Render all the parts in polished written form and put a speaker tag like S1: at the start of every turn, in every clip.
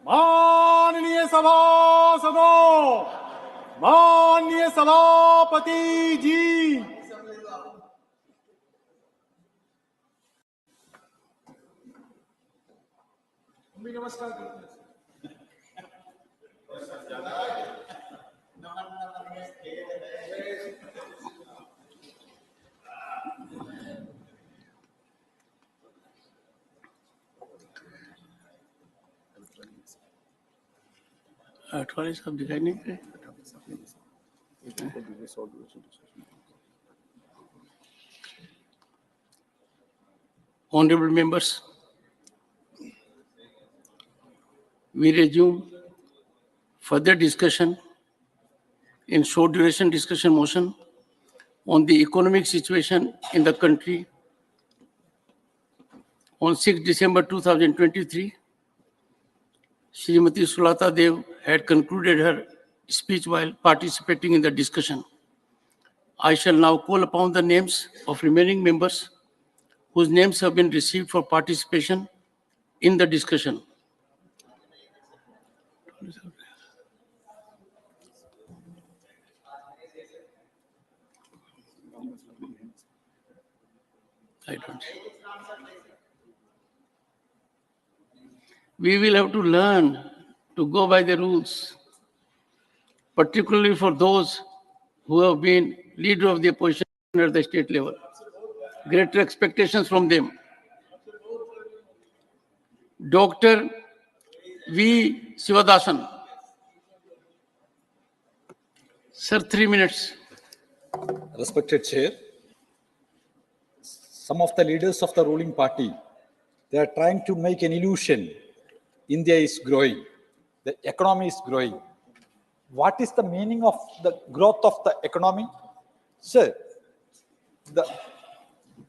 S1: माननीय सभासदों, माननीय सभापति जी, नमस्कार।
S2: अठवाले सब दिखाई नहीं दे। Honorable members, we resume further discussion in short duration discussion motion on the economic situation in the country on 6 December 2023. Srimati Sulata Dev had concluded her speech while participating in the discussion. I shall now call upon the names of remaining members whose names have been received for participation in the discussion. I don't see. We will have to learn to go by the rules, particularly for those who have been leader of the opposition at the state level. Greater expectations from them. Dr. V. Sivadasan. Sir, 3 minutes.
S3: Respected Chair, some of the leaders of the ruling party, they are trying to make an illusion. India is growing. The economy is growing. What is the meaning of the growth of the economy? Sir, the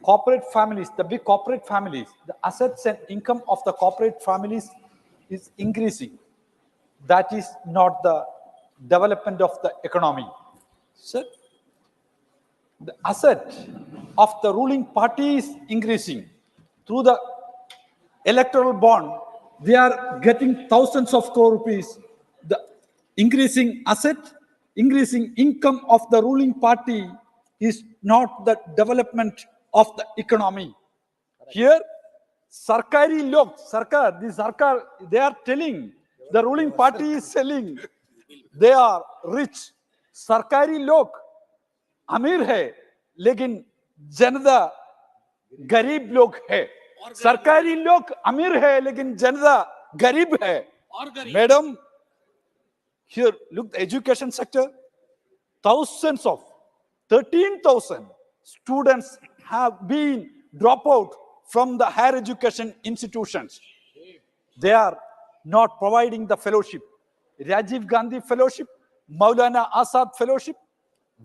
S3: corporate families, the big corporate families, the assets and income of the corporate families is increasing. That is not the development of the economy. Sir, the asset of the ruling party is increasing. Through the electoral bond, they are getting thousands of crore rupees. The increasing asset, increasing income of the ruling party is not the development of the economy. Here, Sarkari log, Sarkar, they are telling the ruling party is selling. They are rich. Sarkari log अमीर है लेकिन जनता गरीब लोग है सरकारी लोग अमीर है लेकिन जनता गरीब है madam here look the education sector thousands of 13,000 students have been dropped out from the higher education institutions. They are not providing the fellowship. Rajiv Gandhi fellowship, Maulana Azad fellowship.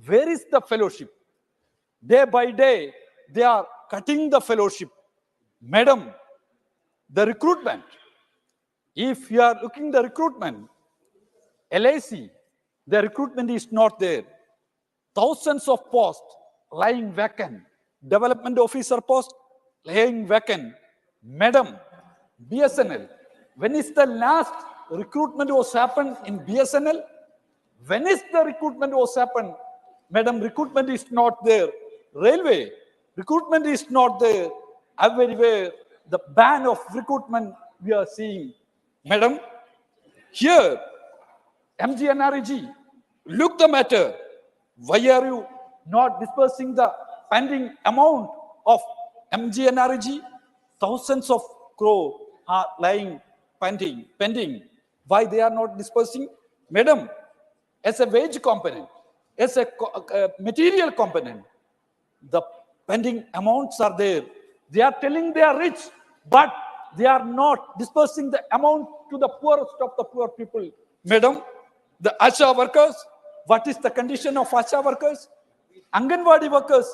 S3: Where is the fellowship? Day by day, they are cutting the fellowship. Madam, the recruitment, if you are looking the recruitment, LIC, the recruitment is not there. Thousands of posts lying vacant. Development officer post lying vacant. Madam, BSNL, when is the last recruitment was happened in BSNL? When is the recruitment was happened? Madam, recruitment is not there. Railway, recruitment is not there. Everywhere, the ban of recruitment we are seeing. Madam, here, MGNRG, look the matter. Why are you not dispersing the pending amount of MGNRG? Thousands of crore are lying pending. Why they are not dispersing? Madam, as a wage component, as a material component, the pending amounts are there. They are telling they are rich, but they are not dispersing the amount to the poorest of the poor people. Madam, the ASHA workers, what is the condition of ASHA workers? Anganwadi workers,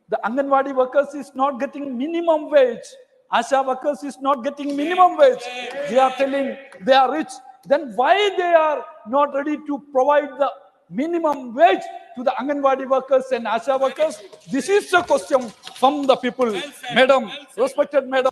S3: the Anganwadi workers is not getting minimum wage. ASHA workers is not getting minimum wage. They are telling they are rich. Then why they are not ready to provide the minimum wage to the Anganwadi workers and ASHA workers? This is the question from the people. Madam, respected madam,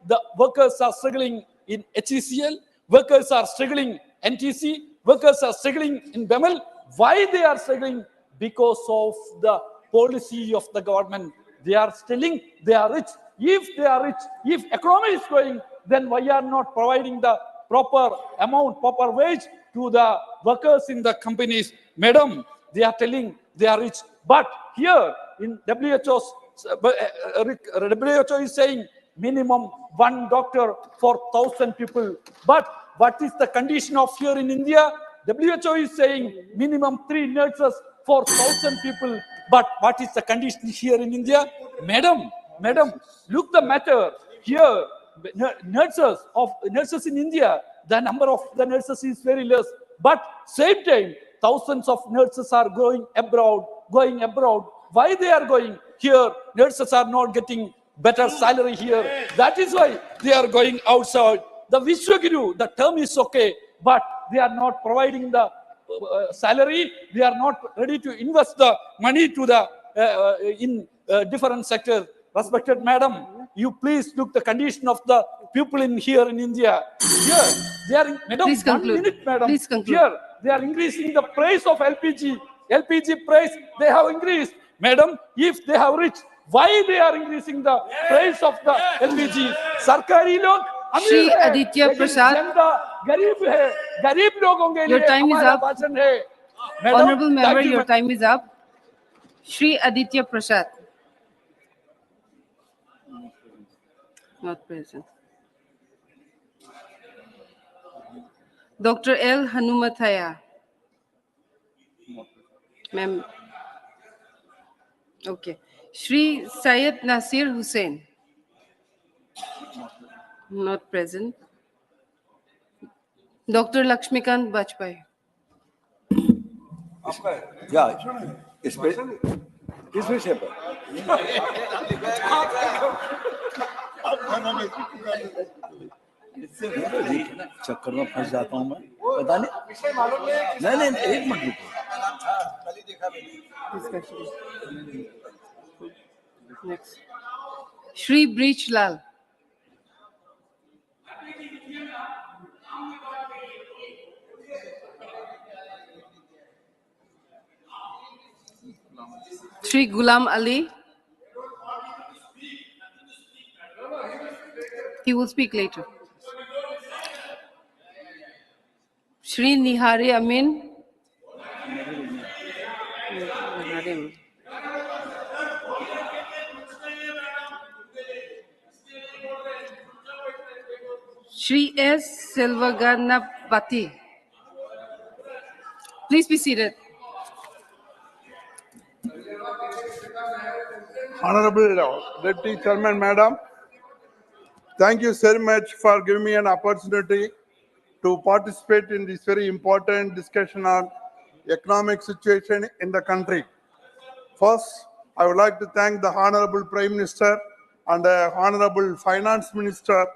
S3: the workers are struggling in HECL. Workers are struggling NTC, workers are struggling in Bemal. Why they are struggling? Because of the policy of the government. They are stealing, they are rich. If they are rich, if economy is growing, then why are not providing the proper amount, proper wage to the workers in the companies? Madam, they are telling they are rich. But here in WHO is saying minimum one doctor for 1,000 people. But what is the condition of here in India? WHO is saying minimum 3 nurses for 1,000 people. But what is the condition here in India? Madam, look the matter here. Nurses in India, the number of the nurses is very less. But same time, thousands of nurses are going abroad. Why they are going? Here, nurses are not getting better salary here. That is why they are going outside. The Vishwaguru, the term is okay, but they are not providing the salary. They are not ready to invest the money to the in different sectors. Respected madam, you please look the condition of the people in here in India. Here, they are, madam,
S4: Please
S3: 1
S4: conclude.
S3: minute, madam.
S4: Please conclude.
S3: Here, they are increasing the price of LPG. LPG price, they have increased. Madam, if they have reached, why they are increasing the price of the LPG? Sarkari log,
S4: Shri
S3: अमीर है,
S4: Aditya
S3: लेकिन
S4: Prasad.
S3: जनता गरीब है, गरीब लोगों के
S4: Your
S3: लिए
S4: time is
S3: हमारा
S4: up.
S3: भाषण है. Madam,
S4: Honorable member,
S3: thank you,
S4: your
S3: madam.
S4: time is up. Shri Aditya Prasad. Not present. Dr. L. Hanumathaya. Ma'am. Okay. Shri Syed Nasir Hussain. Not present. Dr. Lakshmikant Bajpai.
S5: या इस पे किस विषय पर चक्कर में फंस जाता हूँ मैं पता नहीं नहीं नहीं एक minute
S4: Discussion. Next. Shri Breach Lal. Shri Ghulam Ali. He will speak later. Shri Nihari Amin. Nihari Amin. Shri S. Silvaganapati. Please be seated.
S6: Honorable Deputy Chairman, Madam, thank you very much for giving me an opportunity to participate in this very important discussion on economic situation in the country. First, I would like to thank the Honorable Prime Minister and the Honorable Finance Minister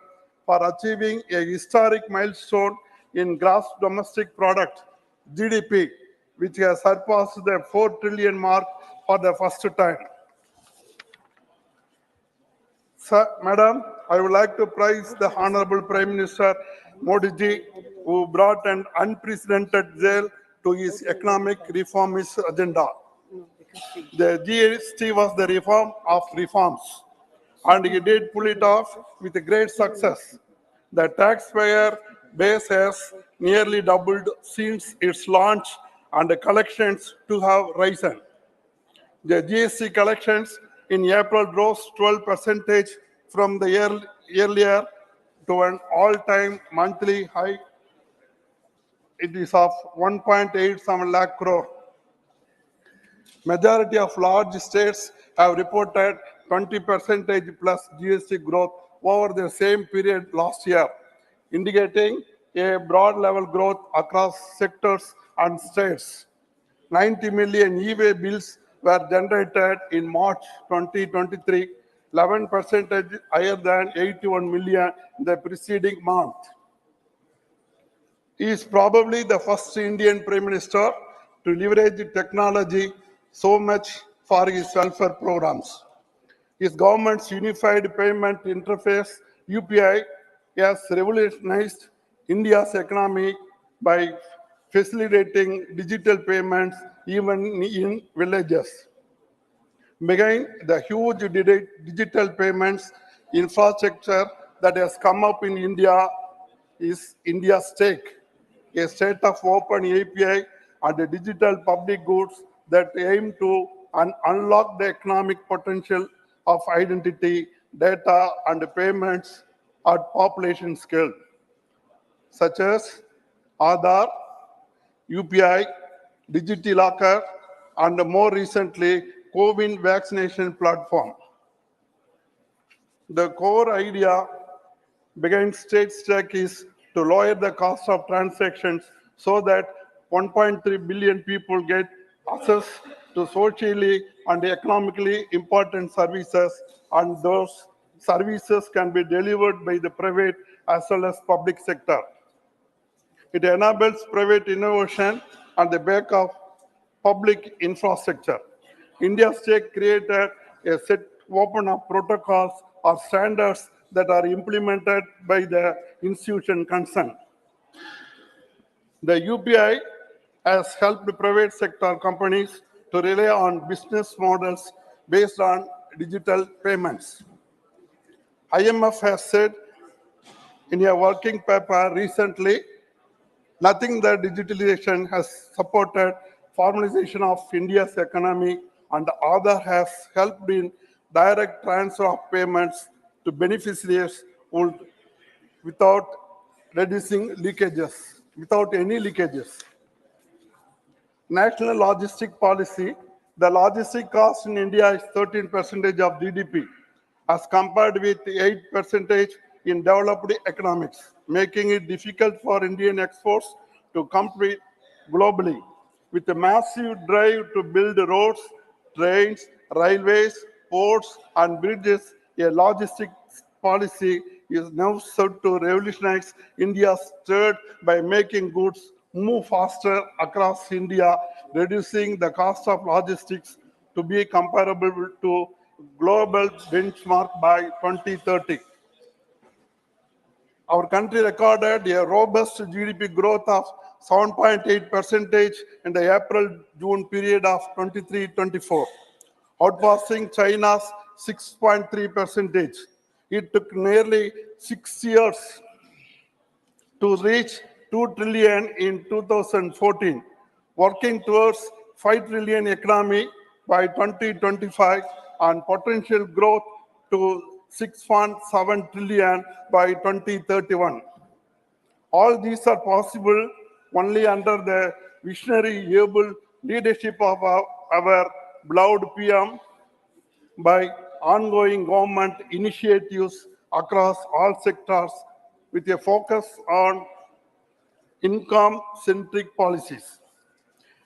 S6: for achieving a historic milestone in gross domestic product, GDP, which has surpassed the 4 trillion mark for the first time. Sir, Madam, I would like to praise the Honorable Prime Minister Modi ji, who brought an unprecedented zeal to his economic reformist agenda. The GST was the reform of reforms, and he did pull it off with a great success. The taxpayer base has nearly doubled since its launch, and the collections to have risen. The GST collections in April rose 12% from the year earlier to an all-time monthly high. It is of 1.87 lakh crore. Majority of large states have reported 20% plus GST growth over the same period last year, indicating a broad level growth across sectors and states. 90 million e-way bills were generated in March 2023, 11% higher than 81 million in the preceding month. He is probably the first Indian Prime Minister to leverage technology so much for his welfare programs. His government's unified payment interface, UPI, has revolutionized India's economy by facilitating digital payments even in villages. Behind the huge digital payments infrastructure that has come up in India is India's stake, a set of open API and the digital public goods that aim to unlock the economic potential of identity, data, and payments at population scale, such as Aadhaar, UPI, DigiLocker, and more recently, COVID vaccination platform. The core idea behind State Stack is to lower the cost of transactions so that 1.3 billion people get access to socially and economically important services, and those services can be delivered by the private as well as public sector. It enables private innovation on the back of public infrastructure. India's State created a set open of protocols or standards that are implemented by the institution concerned. The UPI has helped private sector companies to rely on business models based on digital payments. IMF has said in a working paper recently, nothing that digitalization has supported formalization of India's economy, and the other has helped in direct transfer of payments to beneficiaries without reducing leakages, without any leakages. National logistic policy, the logistic cost in India is 13% of GDP, as compared with 8% in developed economies, making it difficult for Indian exports to compete globally. With a massive drive to build roads, trains, railways, ports, and bridges, a logistics policy is now set to revolutionize India's trade by making goods move faster across India, reducing the cost of logistics to be comparable to global benchmark by 2030. Our country recorded a robust GDP growth of 7.8% in the April-June period of 23-24, outpacing China's 6.3%. It took nearly 6 years to reach 2 trillion in 2014, working towards 5 trillion economy by 2025 and potential growth to 6.7 trillion by 2031. All these are possible only under the visionary, able leadership of our beloved PM by ongoing government initiatives across all sectors with a focus on income-centric policies.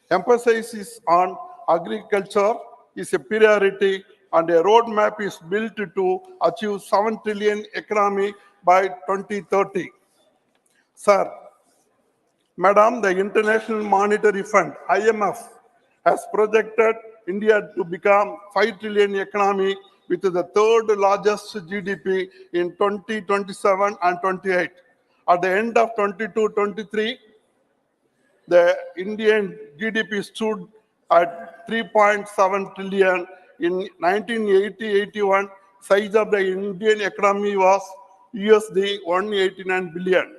S6: Emphasis on agriculture is a priority, and a roadmap is built to achieve 7 trillion economy by 2030. Sir, Madam, the International Monetary Fund, IMF, has projected India to become 5 trillion economy with the third largest GDP in 2027 and 28. At the end of 22-23, the Indian GDP stood at 3.7 trillion. In 1980-81, size of the Indian economy was USD 189 billion,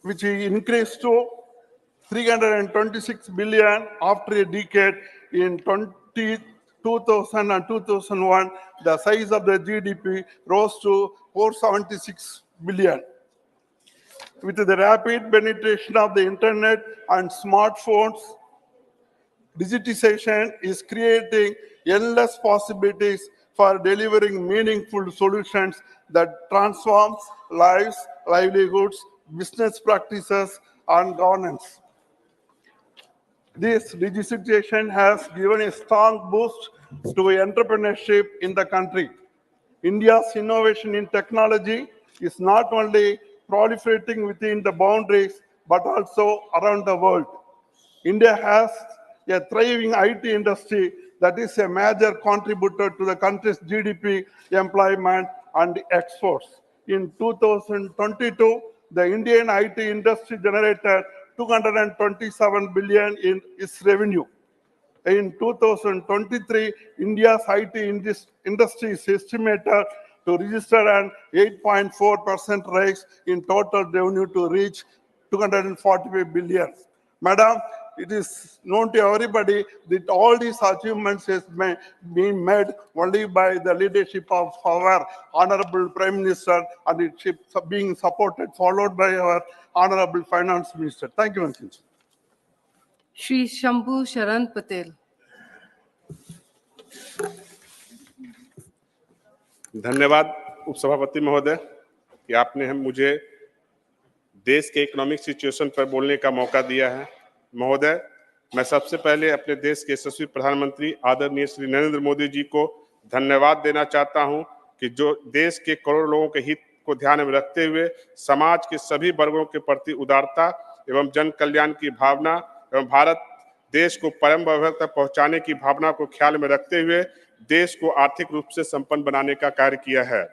S6: which increased to 326 billion after a decade. In 2000 and 2001, the size of the GDP rose to 476 billion. With the rapid penetration of the internet and smartphones, digitization is creating endless possibilities for delivering meaningful solutions that transforms lives, livelihoods, business practices, and governance. This digitization has given a strong boost to entrepreneurship in the country. India's innovation in technology is not only proliferating within the boundaries, but also around the world. India has a thriving IT industry that is a major contributor to the country's GDP, employment, and exports. In 2022, The Indian IT industry generated 227 billion in its revenue. In 2023, India's IT industry is estimated to register an 8.4% rise in total revenue to reach 245 billion. Madam, it is known to everybody that all these achievements has been made only by the leadership of our Honorable Prime Minister, and it is being supported, followed by our Honorable Finance Minister. Thank you, Mr.
S4: Shri Shambhu Sharan Patel.
S7: धन्यवाद उपसभापति महोदय कि आपने मुझे देश के economic situation पर बोलने का मौका दिया है। महोदय, मैं सबसे पहले अपने देश के यशस्वी प्रधानमंत्री आदरणीय श्री नरेंद्र मोदी जी को धन्यवाद देना चाहता हूं कि जो देश के करोड़ों लोगों के हित को ध्यान में रखते हुए समाज के सभी वर्गों के प्रति उदारता एवं जन कल्याण की भावना एवं भारत देश को परम वैभव तक पहुंचाने की भावना को ख्याल में रखते हुए देश को आर्थिक रूप से संपन्न बनाने का कार्य किया है।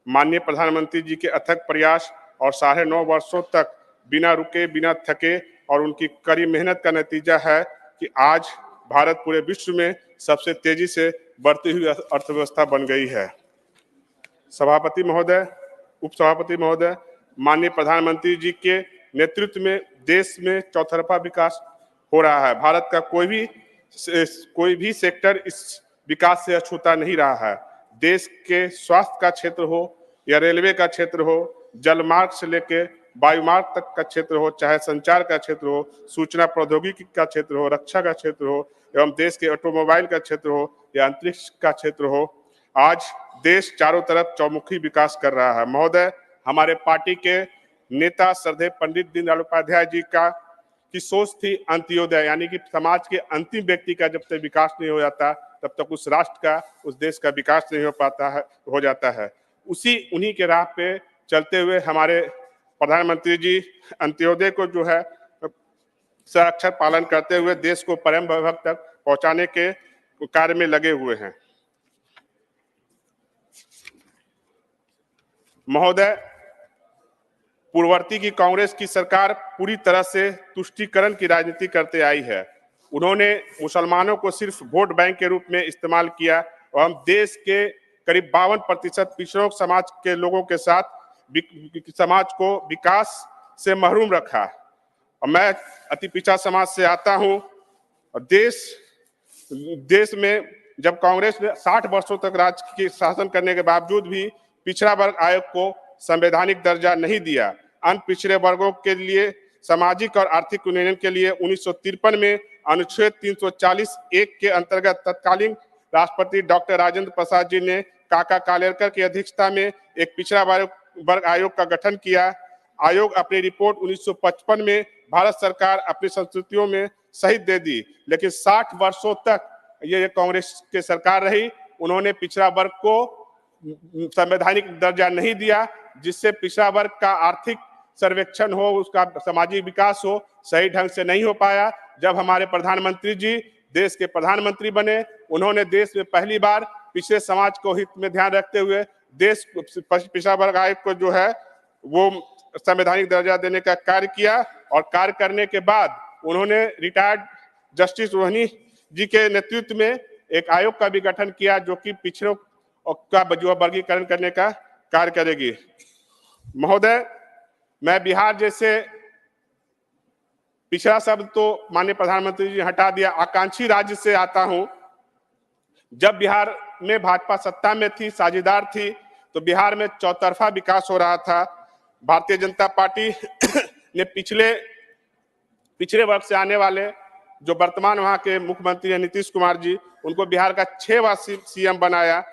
S7: माननीय प्रधानमंत्री जी के अथक प्रयास और 9.5 वर्षों तक बिना रुके बिना थके और उनकी कड़ी मेहनत का नतीजा है कि आज भारत पूरे विश्व में सबसे तेजी से बढ़ती हुई अर्थव्यवस्था बन गई है। सभापति महोदय, उपसभापति महोदय, माननीय प्रधानमंत्री जी के नेतृत्व में देश में चौतरफा विकास हो रहा है। भारत का कोई भी सेक्टर इस विकास से अछूता नहीं रहा है। देश के स्वास्थ्य का क्षेत्र हो या रेलवे का क्षेत्र हो, जलमार्ग से लेकर वायुमार्ग तक का क्षेत्र हो, चाहे संचार का क्षेत्र हो, सूचना प्रौद्योगिकी का क्षेत्र हो, रक्षा का क्षेत्र हो एवं देश के ऑटोमोबाइल का क्षेत्र हो या अंतरिक्ष का क्षेत्र हो, आज देश चारों तरफ चौमुखी विकास कर रहा है। महोदय, हमारे पार्टी के नेता श्रद्धेय पंडित दीनदयाल उपाध्याय जी की सोच थी अंत्योदय, यानी कि समाज के अंतिम व्यक्ति का जब तक विकास नहीं हो जाता तब तक उस राष्ट्र का, उस देश का विकास नहीं हो जाता है। उन्हीं के राह पे चलते हुए हमारे प्रधानमंत्री जी अंत्योदय को जो है अक्षर पालन करते हुए देश को परम वैभव तक पहुंचाने के कार्य में लगे हुए हैं। महोदय, पूर्ववर्ती की कांग्रेस की सरकार पूरी तरह से तुष्टीकरण की राजनीति करते आई है। उन्होंने मुसलमानों को सिर्फ वोट बैंक के रूप में इस्तेमाल किया और हम देश के करीब 52% पिछड़ों समाज के लोगों के साथ समाज को विकास से महरूम रखा। और मैं अति पिछड़ा समाज से आता हूं और देश में जब कांग्रेस ने 60 वर्षों तक राज्य की शासन करने के बावजूद भी पिछड़ा वर्ग आयोग को संवैधानिक दर्जा नहीं दिया। अन्य पिछड़े वर्गों के लिए सामाजिक और आर्थिक उन्नयन के लिए 1953 में अनुच्छेद 340(1) के अंतर्गत तत्कालीन राष्ट्रपति डॉक्टर राजेंद्र प्रसाद जी ने काका कालेलकर की अध्यक्षता में एक पिछड़ा वर्ग आयोग का गठन किया। आयोग अपनी रिपोर्ट 1955 में भारत सरकार अपनी संस्तुतियों में सहित दे दी, लेकिन 60 वर्षों तक ये कांग्रेस की सरकार रही। उन्होंने पिछड़ा वर्ग को संवैधानिक दर्जा नहीं दिया, जिससे पिछड़ा वर्ग का आर्थिक सर्वेक्षण हो, उसका सामाजिक विकास हो, सही ढंग से नहीं हो पाया। जब हमारे प्रधानमंत्री जी देश के प्रधानमंत्री बने, उन्होंने देश में पहली बार पिछड़े समाज को हित में ध्यान रखते हुए देश पिछड़ा वर्ग आयोग को जो है वो संवैधानिक दर्जा देने का कार्य किया। और कार्य करने के बाद उन्होंने रिटायर्ड जस्टिस रोहिणी जी के नेतृत्व में एक आयोग का भी गठन किया, जो कि पिछड़ों का वर्गीकरण करने का कार्य करेगी। महोदय, मैं बिहार जैसे पिछड़ा शब्द तो माननीय प्रधानमंत्री जी हटा दिया, आकांक्षी राज्य से आता हूं। जब बिहार में भाजपा सत्ता में थी, साझेदार थी, तो बिहार में चौतरफा विकास हो रहा था। भारतीय जनता पार्टी ने पिछड़े वर्ग से आने वाले जो वर्तमान वहां के मुख्यमंत्री हैं नीतीश कुमार जी, उनको बिहार का 6 बार सीएम बनाया।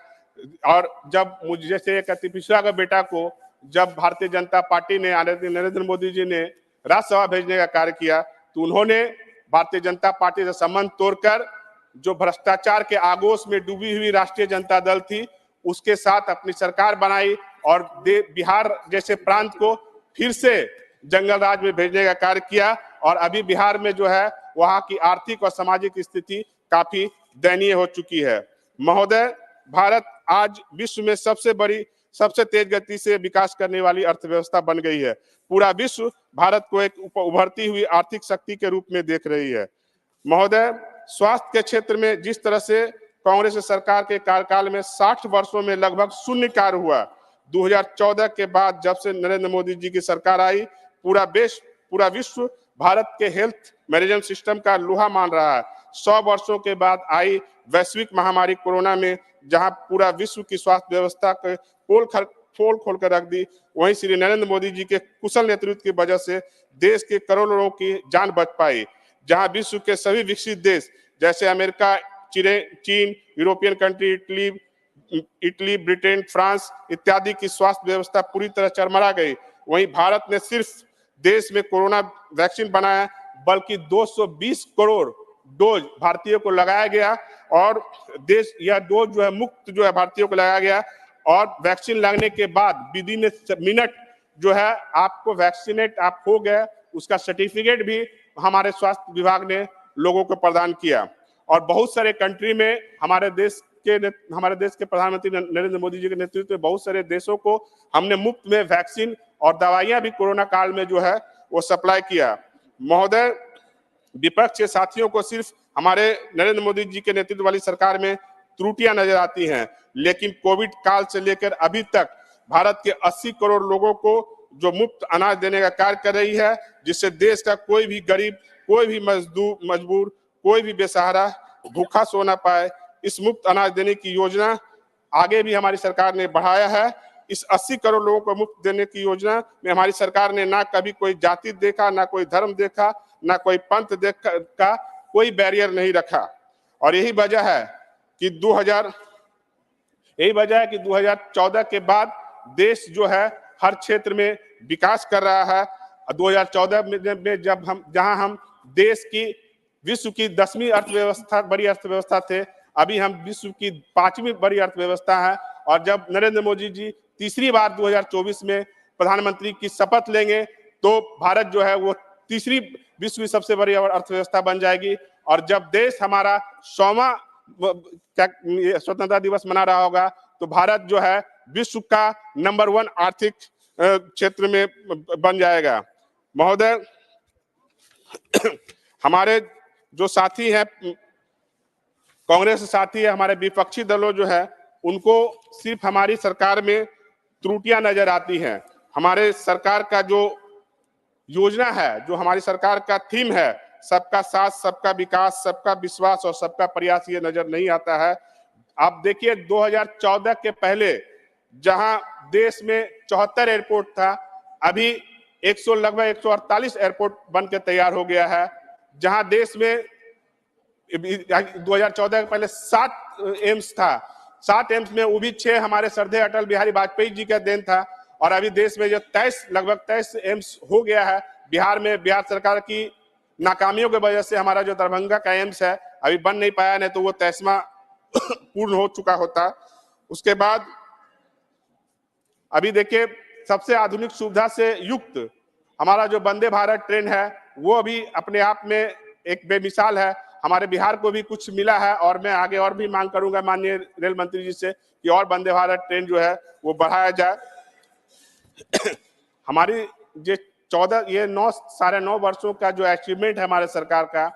S7: और जब मुझे जैसे एक अति पिछड़ा का बेटा को जब भारतीय जनता पार्टी ने नरेंद्र मोदी जी ने राज्यसभा भेजने का कार्य किया, तो उन्होंने भारतीय जनता पार्टी से संबंध तोड़कर जो भ्रष्टाचार के आगोश में डूबी हुई राष्ट्रीय जनता दल थी, उसके साथ अपनी सरकार बनाई और बिहार जैसे प्रांत को फिर से जंगल राज में भेजने का कार्य किया। और अभी बिहार में जो है वहां की आर्थिक और सामाजिक स्थिति काफी दयनीय हो चुकी है। महोदय, भारत आज विश्व में सबसे बड़ी सबसे तेज गति से विकास करने वाली अर्थव्यवस्था बन गई है। पूरा विश्व भारत को एक उभरती हुई आर्थिक शक्ति के रूप में देख रही है। महोदय, स्वास्थ्य के क्षेत्र में जिस तरह से कांग्रेस सरकार के कार्यकाल में 60 वर्षों में लगभग शून्य कार्य हुआ, 2014 के बाद जब से नरेंद्र मोदी जी की सरकार आई, पूरा विश्व भारत के हेल्थ मैनेजमेंट सिस्टम का लोहा मान रहा है। 100 वर्षों के बाद आई वैश्विक महामारी कोरोना में जहां पूरा विश्व की स्वास्थ्य व्यवस्था को पोल खोल कर रख दी, वहीं श्री नरेंद्र मोदी जी के कुशल नेतृत्व की वजह से देश के करोड़ों लोगों की जान बच पाई। जहां विश्व के सभी विकसित देश जैसे अमेरिका, चीन, European country, Italy, Britain, France इत्यादि की स्वास्थ्य व्यवस्था पूरी तरह चरमरा गई, वहीं भारत ने सिर्फ देश में कोरोना वैक्सीन बनाया, बल्कि 220 करोड़ डोज भारतीयों को लगाया गया और देश यह डोज जो है मुफ्त जो है भारतीयों को लगाया गया। और वैक्सीन लगने के बाद विदिन मिनट जो है आपको वैक्सीनेट आप हो गए, उसका सर्टिफिकेट भी हमारे स्वास्थ्य विभाग ने लोगों को प्रदान किया। और बहुत सारे कंट्री में हमारे देश के प्रधानमंत्री नरेंद्र मोदी जी के नेतृत्व में बहुत सारे देशों को हमने मुफ्त में वैक्सीन और दवाइयां भी कोरोना काल में जो है वो सप्लाई किया। महोदय, विपक्ष के साथियों को सिर्फ हमारे नरेंद्र मोदी जी के नेतृत्व वाली सरकार में त्रुटियां नजर आती हैं, लेकिन कोविड काल से लेकर अभी तक भारत के 80 करोड़ लोगों को जो मुफ्त अनाज देने का कार्य कर रही है, जिससे देश का कोई भी गरीब, कोई भी मजबूर, कोई भी बेसहारा भूखा सो ना पाए। इस मुफ्त अनाज देने की योजना आगे भी हमारी सरकार ने बढ़ाया है। इस 80 करोड़ लोगों को मुफ्त देने की योजना में हमारी सरकार ने ना कभी कोई जाति देखा, ना कोई धर्म देखा, ना कोई पंथ देखा, कोई बैरियर नहीं रखा। और यही वजह है कि 2014 के बाद देश जो है हर क्षेत्र में विकास कर रहा है। 2014 में जहां हम देश की विश्व की 10वीं अर्थव्यवस्था, बड़ी अर्थव्यवस्था थे, अभी हम विश्व की 5वीं बड़ी अर्थव्यवस्था है। और जब नरेंद्र मोदी जी तीसरी बार 2024 में प्रधानमंत्री की शपथ लेंगे तो भारत जो है वो तीसरी विश्व की सबसे बड़ी अर्थव्यवस्था बन जाएगी। और जब देश हमारा 100वां स्वतंत्रता दिवस मना रहा होगा तो भारत जो है विश्व का नंबर 1 आर्थिक क्षेत्र में बन जाएगा। महोदय, हमारे जो साथी हैं, कांग्रेस साथी है, हमारे विपक्षी दलों जो है उनको सिर्फ हमारी सरकार में त्रुटियां नजर आती हैं। हमारे सरकार का जो योजना है, जो हमारी सरकार का थीम है, सबका साथ, सबका विकास, सबका विश्वास और सबका प्रयास, ये नजर नहीं आता है। आप देखिए 2014 के पहले जहां देश में 74 एयरपोर्ट था, अभी लगभग 148 एयरपोर्ट बन के तैयार हो गया है। जहां देश में 2014 के पहले 7 एम्स था, 7 एम्स में वो भी 6 हमारे श्रद्धेय अटल बिहारी वाजपेयी जी का देन था। और अभी देश में जो लगभग 23 एम्स हो गया है। बिहार में बिहार सरकार की नाकामियों की वजह से हमारा जो दरभंगा का एम्स है अभी बन नहीं पाया, नहीं तो वो 23वां पूर्ण हो चुका होता। उसके बाद अभी देखिए सबसे आधुनिक सुविधा से युक्त हमारा जो वंदे भारत ट्रेन है वो अभी अपने आप में एक बेमिसाल है। हमारे बिहार को भी कुछ मिला है और मैं आगे और भी मांग करूंगा माननीय रेल मंत्री जी से कि और वंदे भारत ट्रेन जो है वो बढ़ाया जाए। हमारी जो 9.5 वर्षों का जो अचीवमेंट है हमारे सरकार का,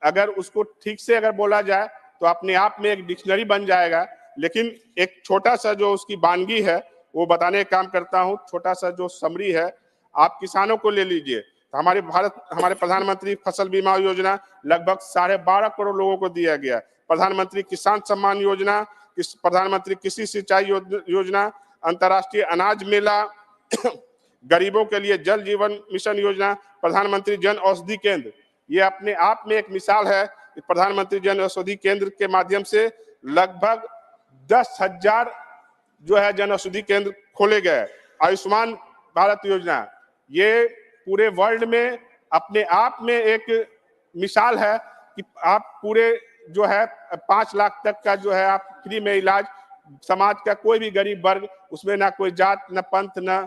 S7: अगर उसको ठीक से अगर बोला जाए तो अपने आप में एक डिक्शनरी बन जाएगा। लेकिन एक छोटा सा जो उसकी वानगी है वो बताने का काम करता हूँ। छोटा सा जो समरी है, आप किसानों को ले लीजिए तो हमारे प्रधानमंत्री फसल बीमा योजना लगभग 12.5 करोड़ लोगों को दिया गया। प्रधानमंत्री किसान सम्मान योजना, प्रधानमंत्री कृषि सिंचाई योजना, अंतर्राष्ट्रीय अनाज मेला, गरीबों के लिए जल जीवन मिशन योजना, प्रधानमंत्री जन औषधि केंद्र, ये अपने आप में एक मिसाल है कि प्रधानमंत्री जन औषधि केंद्र के माध्यम से लगभग 10,000 जो है जन औषधि केंद्र खोले गए। आयुष्मान भारत योजना, ये पूरे वर्ल्ड में अपने आप में एक मिसाल है कि आप पूरे जो है 5 लाख तक का जो है आप फ्री में इलाज, समाज का कोई भी गरीब वर्ग, उसमें ना कोई जात, ना पंथ, ना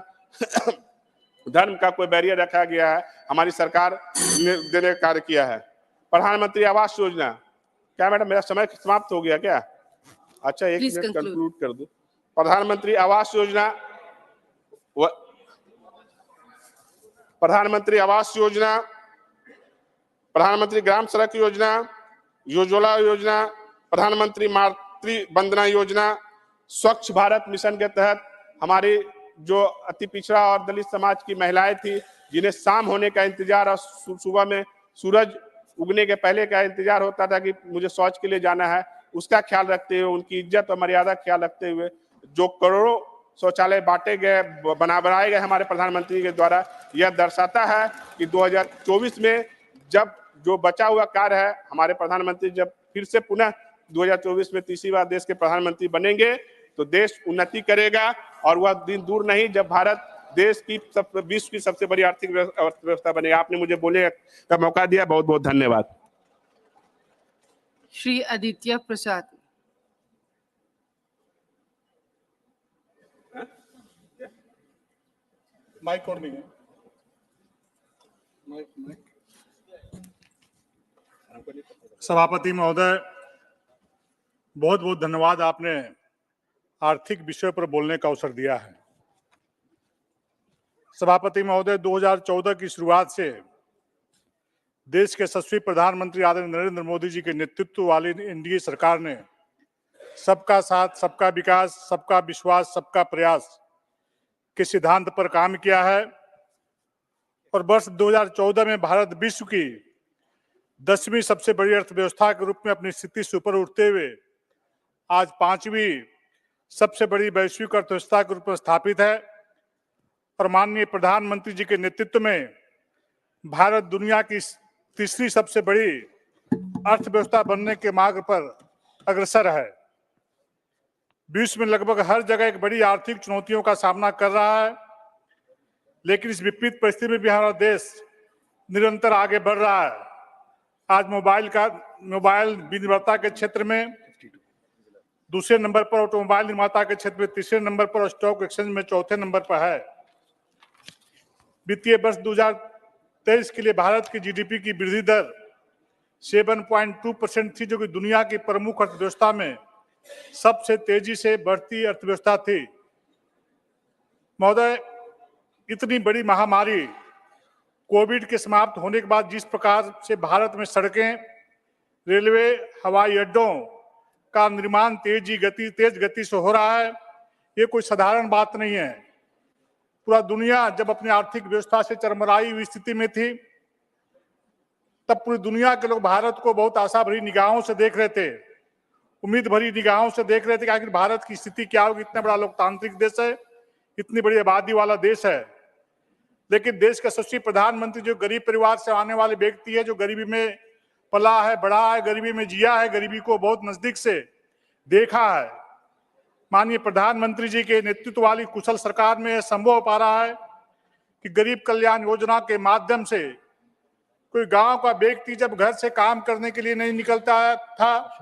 S7: धर्म का कोई बैरियर रखा गया है, हमारी सरकार ने देने का कार्य किया है। प्रधानमंत्री आवास योजना, क्या मैडम मेरा समय समाप्त हो गया क्या? अच्छा, 1 मिनट कंक्लूड कर दूं। प्रधानमंत्री आवास योजना, प्रधानमंत्री आवास योजना, प्रधानमंत्री ग्राम सड़क योजना, उज्ज्वला योजना, प्रधानमंत्री मातृ वंदना योजना, स्वच्छ भारत मिशन के तहत हमारी जो अति पिछड़ा और दलित समाज की महिलाएं थी, जिन्हें शाम होने का इंतजार और सुबह में सूरज उगने के पहले का इंतजार होता था कि मुझे शौच के लिए जाना है, उसका ख्याल रखते हुए, उनकी इज्जत और मर्यादा का ख्याल रखते हुए जो करोड़ों शौचालय बांटे गए, बनाए गए हमारे प्रधानमंत्री के द्वारा, यह दर्शाता है कि 2024 में जब जो बचा हुआ कार्य है, हमारे प्रधानमंत्री जब फिर से पुनः 2024 में तीसरी बार देश के प्रधानमंत्री बनेंगे तो देश उन्नति करेगा और वह दिन दूर नहीं जब भारत देश की विश्व की सबसे बड़ी आर्थिक व्यवस्था बनेगा। आपने मुझे बोलने का मौका दिया, बहुत बहुत धन्यवाद।
S4: श्री आदित्य प्रसाद।
S1: माइक और नहीं है। सभापति महोदय, बहुत बहुत धन्यवाद, आपने आर्थिक विषय पर बोलने का अवसर दिया है। सभापति महोदय, 2014 की शुरुआत से देश के यशस्वी प्रधानमंत्री आदरणीय नरेंद्र मोदी जी के नेतृत्व वाली एनडीए सरकार ने सबका साथ, सबका विकास, सबका विश्वास, सबका प्रयास के सिद्धांत पर काम किया है और वर्ष 2014 में भारत विश्व की 10वीं सबसे बड़ी अर्थव्यवस्था के रूप में अपनी स्थिति से ऊपर उठते हुए आज 5वीं सबसे बड़ी वैश्विक अर्थव्यवस्था के रूप में स्थापित है और माननीय प्रधानमंत्री जी के नेतृत्व में भारत दुनिया की तीसरी सबसे बड़ी अर्थव्यवस्था बनने के मार्ग पर अग्रसर है। विश्व में लगभग हर जगह एक बड़ी आर्थिक चुनौतियों का सामना कर रहा है, लेकिन इस विपरीत परिस्थिति में भी हमारा देश निरंतर आगे बढ़ रहा है। आज मोबाइल विनिर्माता के क्षेत्र में दूसरे नंबर पर, ऑटोमोबाइल निर्माता के क्षेत्र में तीसरे नंबर पर और स्टॉक एक्सचेंज में चौथे नंबर पर है। वित्तीय वर्ष 2023 के लिए भारत की जीडीपी की वृद्धि दर 7.2% थी, जो कि दुनिया की प्रमुख अर्थव्यवस्था में सबसे तेजी से बढ़ती अर्थव्यवस्था थी। महोदय, इतनी बड़ी महामारी कोविड के समाप्त होने के बाद जिस प्रकार से भारत में सड़कें, रेलवे, हवाई अड्डों का निर्माण तेज गति से हो रहा है, ये कोई साधारण बात नहीं है। पूरा दुनिया जब अपनी आर्थिक व्यवस्था से चरमराई हुई स्थिति में थी, तब पूरी दुनिया के लोग भारत को बहुत आशा भरी निगाहों से देख रहे थे, उम्मीद भरी निगाहों से देख रहे थे कि आखिर भारत की स्थिति क्या होगी। इतना बड़ा लोकतांत्रिक देश है, इतनी बड़ी आबादी वाला देश है, लेकिन देश का यशस्वी प्रधानमंत्री जो गरीब परिवार से आने वाले व्यक्ति है, जो गरीबी में पला है, बढ़ा है, गरीबी में जिया है, गरीबी को बहुत नजदीक से देखा है, माननीय प्रधानमंत्री जी के नेतृत्व वाली कुशल सरकार में यह संभव हो पा रहा है कि गरीब कल्याण योजना के माध्यम से कोई गांव का व्यक्ति जब घर से काम करने के लिए नहीं निकलता था,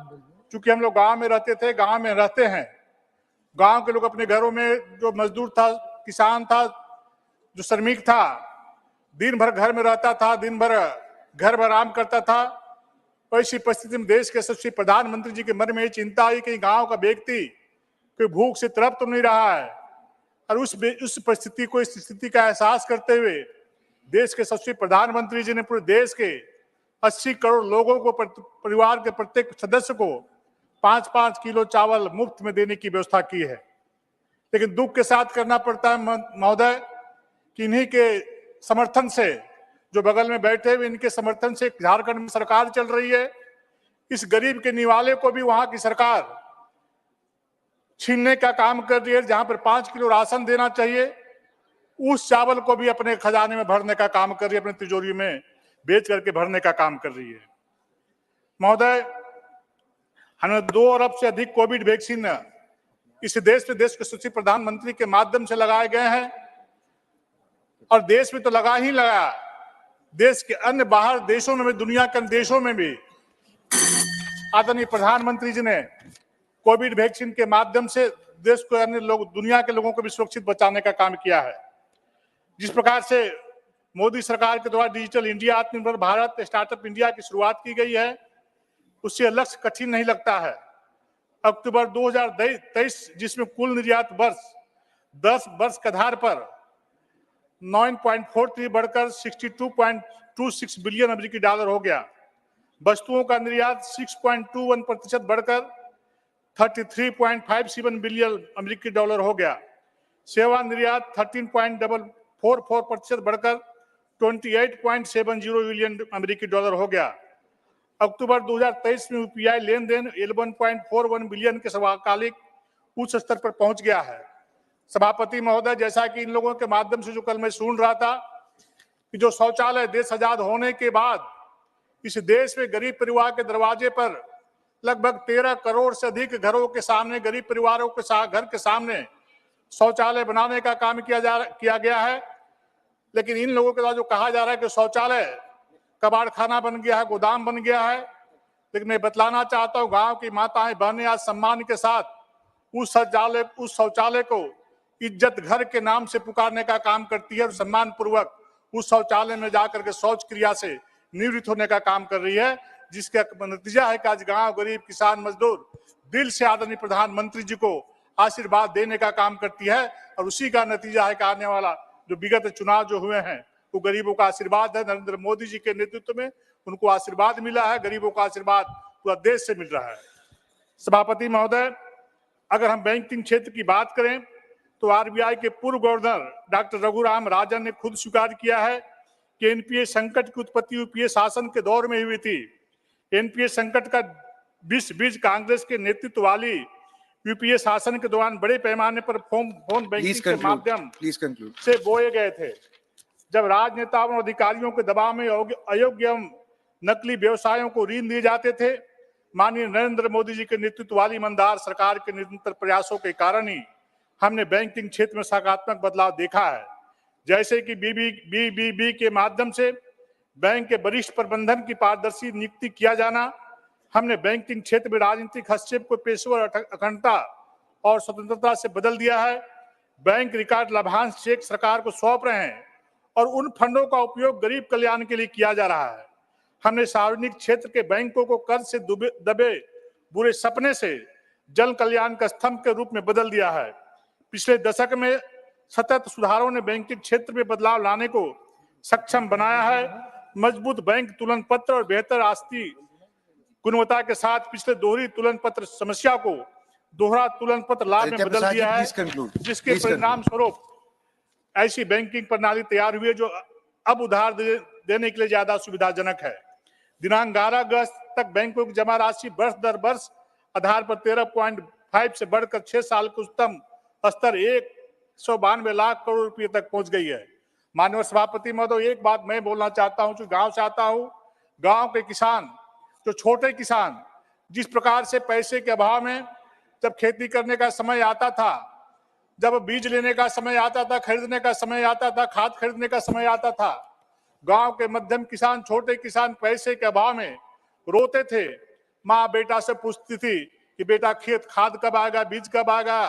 S1: चूंकि हम लोग गांव में रहते थे, गांव में रहते हैं, गांव के लोग अपने घरों में जो मजदूर था, किसान था, जो श्रमिक था, दिन भर घर में रहता था, दिन भर घर में आराम करता था। ऐसी परिस्थिति में देश के यशस्वी प्रधानमंत्री जी के मन में ये चिंता आई कि गांव का व्यक्ति कोई भूख से तड़प तो नहीं रहा है, और उस परिस्थिति को, इस स्थिति का एहसास करते हुए देश के यशस्वी प्रधानमंत्री जी ने पूरे देश के 80 करोड़ लोगों को, परिवार के प्रत्येक सदस्य को 5-5 किलो चावल मुफ्त में देने की व्यवस्था की है। लेकिन दुख के साथ करना पड़ता है महोदय कि इन्हीं के समर्थन से, जो बगल में बैठे हुए, इनके समर्थन से झारखंड में सरकार चल रही है। इस गरीब के निवाले को भी वहां की सरकार छीनने का काम कर रही है। जहां पर 5 किलो राशन देना चाहिए, उस चावल को भी अपने खजाने में भरने का काम कर रही है, अपनी तिजोरी में बेच करके भरने का काम कर रही है। महोदय, हमें 2 अरब से अधिक कोविड वैक्सीन इस देश में देश के यशस्वी प्रधानमंत्री के माध्यम से लगाए गए हैं, और देश में तो लगा ही लगा, देश के अन्य बाहर देशों में भी, दुनिया के अन्य देशों में भी आदरणीय प्रधानमंत्री जी ने कोविड वैक्सीन के माध्यम से देश को, अन्य लोग, दुनिया के लोगों को भी सुरक्षित बचाने का काम किया है। जिस प्रकार से मोदी सरकार के द्वारा डिजिटल इंडिया, आत्मनिर्भर भारत, स्टार्टअप इंडिया की शुरुआत की गई है, उससे लक्ष्य कठिन नहीं लगता है। अक्टूबर 2023 जिसमें कुल निर्यात वर्ष 10 वर्ष के आधार पर 9.43 बढ़कर 62.26 बिलियन अमेरिकी डॉलर हो गया। वस्तुओं का निर्यात 6.21% बढ़कर 33.57 बिलियन अमेरिकी डॉलर हो गया। सेवा निर्यात 13.44% बढ़कर 28.70 बिलियन अमेरिकी डॉलर हो गया। अक्टूबर 2023 में यूपीआई लेन देन 11.41 बिलियन के समकालिक उच्च स्तर पर पहुंच गया है। सभापति महोदय, जैसा कि इन लोगों के माध्यम से जो कल मैं सुन रहा था कि जो शौचालय देश आजाद होने के बाद इस देश में गरीब परिवार के दरवाजे पर लगभग 13 करोड़ से अधिक घरों के सामने, गरीब परिवारों के घर के सामने शौचालय बनाने का काम किया गया है, लेकिन इन लोगों के द्वारा जो कहा जा रहा है कि शौचालय कबाड़ खाना बन गया है, गोदाम बन गया है, लेकिन मैं बतलाना चाहता हूँ गांव की माताएं बहनें आज सम्मान के साथ उस शौचालय को इज्जत घर के नाम से पुकारने का काम करती है और सम्मान पूर्वक उस शौचालय में जाकर के शौच क्रिया से निवृत्त होने का काम कर रही है, जिसका नतीजा है कि आज गांव गरीब किसान मजदूर दिल से आदरणीय प्रधानमंत्री जी को आशीर्वाद देने का काम करती है और उसी का नतीजा है कि आने वाला जो विगत चुनाव जो हुए हैं वो गरीबों का आशीर्वाद है। नरेंद्र मोदी जी के नेतृत्व में उनको आशीर्वाद मिला है, गरीबों का आशीर्वाद पूरा देश से मिल रहा है। सभापति महोदय, अगर हम बैंकिंग क्षेत्र की बात करें तो आरबीआई के पूर्व गवर्नर डॉक्टर रघुराम राजन ने खुद स्वीकार किया है कि एनपीए संकट की उत्पत्ति यूपीए शासन के दौर में हुई थी। एनपीए संकट का बीज कांग्रेस के नेतृत्व वाली यूपीए शासन के दौरान बड़े पैमाने पर फोन बैंकिंग के माध्यम से बोए गए थे। जब राजनेताओं और अधिकारियों के दबाव में अयोग्य एवं नकली व्यवसायों को ऋण दिए जाते थे, माननीय नरेंद्र मोदी जी के नेतृत्व वाली ईमानदार सरकार के निरंतर प्रयासों के कारण ही हमने बैंकिंग क्षेत्र में सकारात्मक बदलाव देखा है। जैसे कि बीबीबी के माध्यम से बैंक के वरिष्ठ प्रबंधन की पारदर्शी नियुक्ति किया जाना, हमने बैंकिंग क्षेत्र में राजनीतिक हस्तक्षेप को पेशेवर अखंडता और स्वतंत्रता से बदल दिया है। बैंक रिकॉर्ड लाभांश चेक सरकार को सौंप रहे हैं और उन फंडों का उपयोग गरीब कल्याण के लिए किया जा रहा है। हमने सार्वजनिक क्षेत्र के बैंकों को कर्ज से दबे बुरे सपने से जन कल्याण का स्तंभ के रूप में बदल दिया है। पिछले दशक में सतत सुधारों ने बैंकिंग क्षेत्र में बदलाव लाने को सक्षम बनाया है। मजबूत बैंक तुलन पत्र और बेहतर आस्ती गुणवत्ता के साथ पिछले दोहरी तुलन पत्र समस्या को दोहरा तुलन पत्र लाभ में बदल दिया है, जिसके परिणाम स्वरूप ऐसी बैंकिंग प्रणाली तैयार हुई है जो अब उधार देने के लिए ज्यादा सुविधाजनक है। दिनांक 11 अगस्त तक बैंकों की जमा राशि वर्ष दर वर्ष आधार पर 13.5 से बढ़कर 6 साल के उच्चतम स्तर 192 लाख करोड़ रुपए तक पहुंच गई है। माननीय सभापति महोदय, एक बात मैं बोलना चाहता हूं, जो गांव से आता हूं, गांव के किसान, जो छोटे किसान, जिस प्रकार से पैसे के अभाव में जब खेती करने का समय आता था, जब बीज लेने का समय आता था, खरीदने का समय आता था, खाद खरीदने का समय आता था, गांव के मध्यम किसान, छोटे किसान पैसे के अभाव में रोते थे। माँ बेटा से पूछती थी कि बेटा खेत खाद कब आएगा, बीज कब आएगा,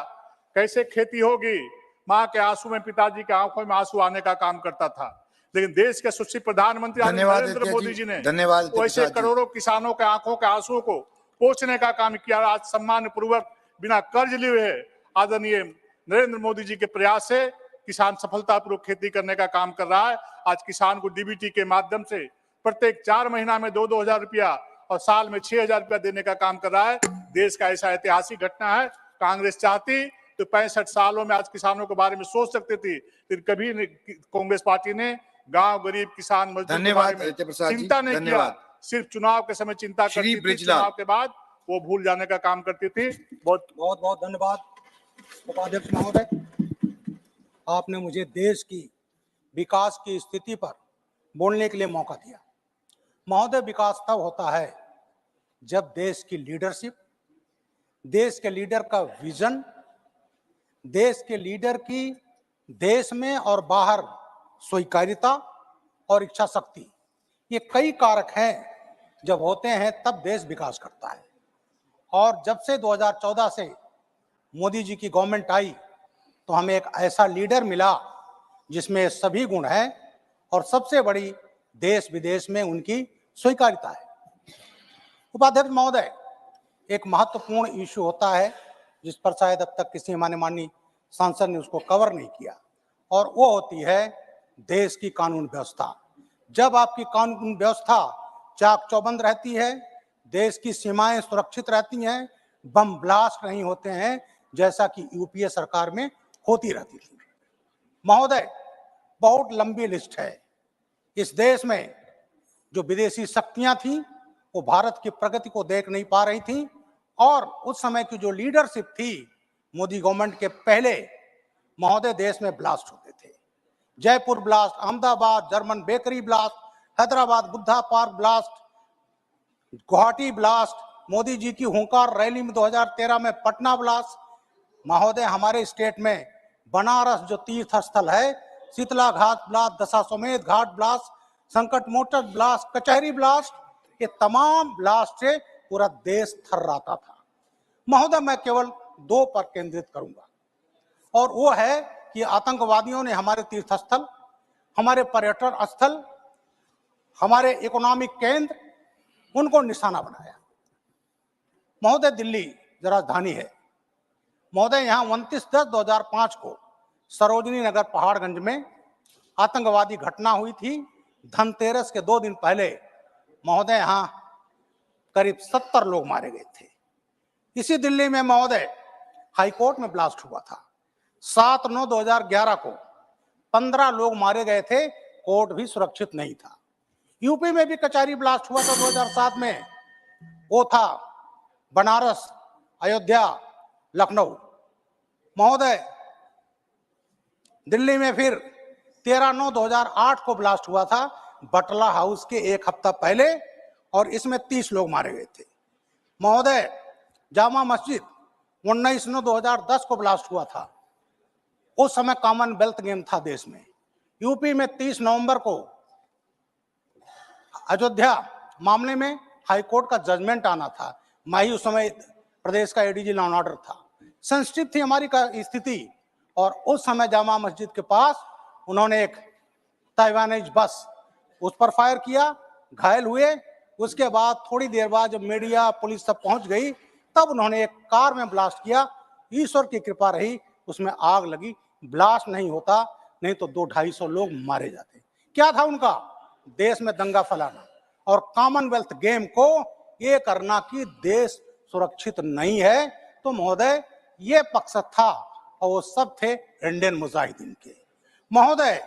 S1: कैसे खेती होगी। माँ के आंसू में पिताजी के आंखों में आंसू आने का काम करता था। लेकिन देश के सुशील प्रधानमंत्री नरेंद्र मोदी जी ने वैसे करोड़ों किसानों के आंखों के आंसुओं को पोंछने का काम किया। आज सम्मान पूर्वक बिना कर्ज लिए हुए आदरणीय नरेंद्र मोदी जी के प्रयास से किसान सफलतापूर्वक खेती करने का काम कर रहा है। आज किसान को डीबीटी के माध्यम से प्रत्येक 4 महीना में 2-2 हजार रुपया और साल में 6 हजार रुपया देने का काम कर रहा है। देश का ऐसा ऐतिहासिक घटना है। कांग्रेस चाहती तो 65 सालों में आज किसानों के बारे में सोच सकती थी, लेकिन कभी कांग्रेस पार्टी ने गांव गरीब किसान मजदूर के बारे में चिंता नहीं किया। सिर्फ चुनाव के समय चिंता करती थी, चुनाव के बाद वो भूल जाने का काम करती थी। बहुत
S8: बहुत धन्यवाद उपाध्यक्ष महोदय, आपने मुझे देश की विकास की स्थिति पर बोलने के लिए मौका दिया। महोदय, विकास तब होता है जब देश की लीडरशिप, देश के लीडर का विजन, देश के लीडर की देश में और बाहर स्वीकार्यता और इच्छा शक्ति, ये कई कारक हैं, जब होते हैं तब देश विकास करता है। और जब से 2014 से मोदी जी की गवर्नमेंट आई तो हमें एक ऐसा लीडर मिला जिसमें सभी गुण हैं और सबसे बड़ी देश विदेश में उनकी स्वीकार्यता है। उपाध्यक्ष महोदय, एक महत्वपूर्ण इश्यू होता है जिस पर शायद अब तक किसी माननीय सांसद ने उसको कवर नहीं किया, और वो होती है देश की कानून व्यवस्था। जब आपकी कानून व्यवस्था चाक चौबंद रहती है, देश की सीमाएं सुरक्षित रहती हैं, बम ब्लास्ट नहीं होते हैं जैसा कि यूपीए सरकार में होती रहती थी। महोदय, बहुत लंबी लिस्ट है। इस देश में जो विदेशी शक्तियां थीं वो भारत की प्रगति को देख नहीं पा रही थीं, और उस समय की जो लीडरशिप थी मोदी गवर्नमेंट के पहले, महोदय देश में ब्लास्ट होते थे। Jaipur blast, Ahmedabad German bakery blast, Hyderabad Buddha park blast, Guwahati blast, Modi ji की हुंकार रैली में 2013 में पटना ब्लास्ट। महोदय, हमारे स्टेट में बनारस जो तीर्थ स्थल है, शीतला घाट ब्लास्ट, दशाश्वमेध घाट ब्लास्ट, संकट मोचन ब्लास्ट, कचहरी ब्लास्ट, ये तमाम ब्लास्ट से पूरा देश थर्राता था। महोदय, मैं केवल 2 पर केंद्रित करूंगा, और वो है कि आतंकवादियों ने हमारे तीर्थ स्थल, हमारे पर्यटन स्थल, हमारे इकोनॉमिक केंद्र, उनको निशाना बनाया। महोदय, दिल्ली जो राजधानी है, महोदय यहाँ 29/10/2005 को सरोजनी नगर पहाड़गंज में आतंकवादी घटना हुई थी। धनतेरस के 2 दिन पहले महोदय यहाँ करीब 70 लोग मारे गए थे। इसी दिल्ली में महोदय हाईकोर्ट में ब्लास्ट हुआ था। 7/9/2011 को 15 लोग मारे गए थे, कोर्ट भी सुरक्षित नहीं था। यूपी में भी कचहरी ब्लास्ट हुआ था 2007 में, वो था बनारस, अयोध्या, लखनऊ। महोदय, दिल्ली में फिर 13/9/2008 को ब्लास्ट हुआ था बटला हाउस के 1 हफ्ता पहले, और इसमें 30 लोग मारे गए थे। महोदय, जामा मस्जिद 19/9/2010 को ब्लास्ट हुआ था। उस समय कॉमनवेल्थ गेम था देश में। यूपी में 30 नवंबर को अयोध्या मामले में हाईकोर्ट का जजमेंट आना था। मैं ही उस समय प्रदेश का एडीजी लॉ एंड ऑर्डर था। सेंसिटिव थी हमारी स्थिति, और उस समय जामा मस्जिद के पास उन्होंने एक ताइवानीज बस, उस पर फायर किया, घायल हुए। उसके बाद थोड़ी देर बाद जब मीडिया पुलिस सब पहुंच गई, तब उन्होंने एक कार में ब्लास्ट किया। ईश्वर की कृपा रही, उसमें आग लगी। ब्लास्ट नहीं होता, नहीं तो 200-250 लोग मारे जाते। क्या था उनका? देश में दंगा फैलाना और कॉमनवेल्थ गेम को ये करना कि देश सुरक्षित नहीं है। तो महोदय, ये पक्ष था, और वो सब थे इंडियन मुजाहिदीन के। महोदय,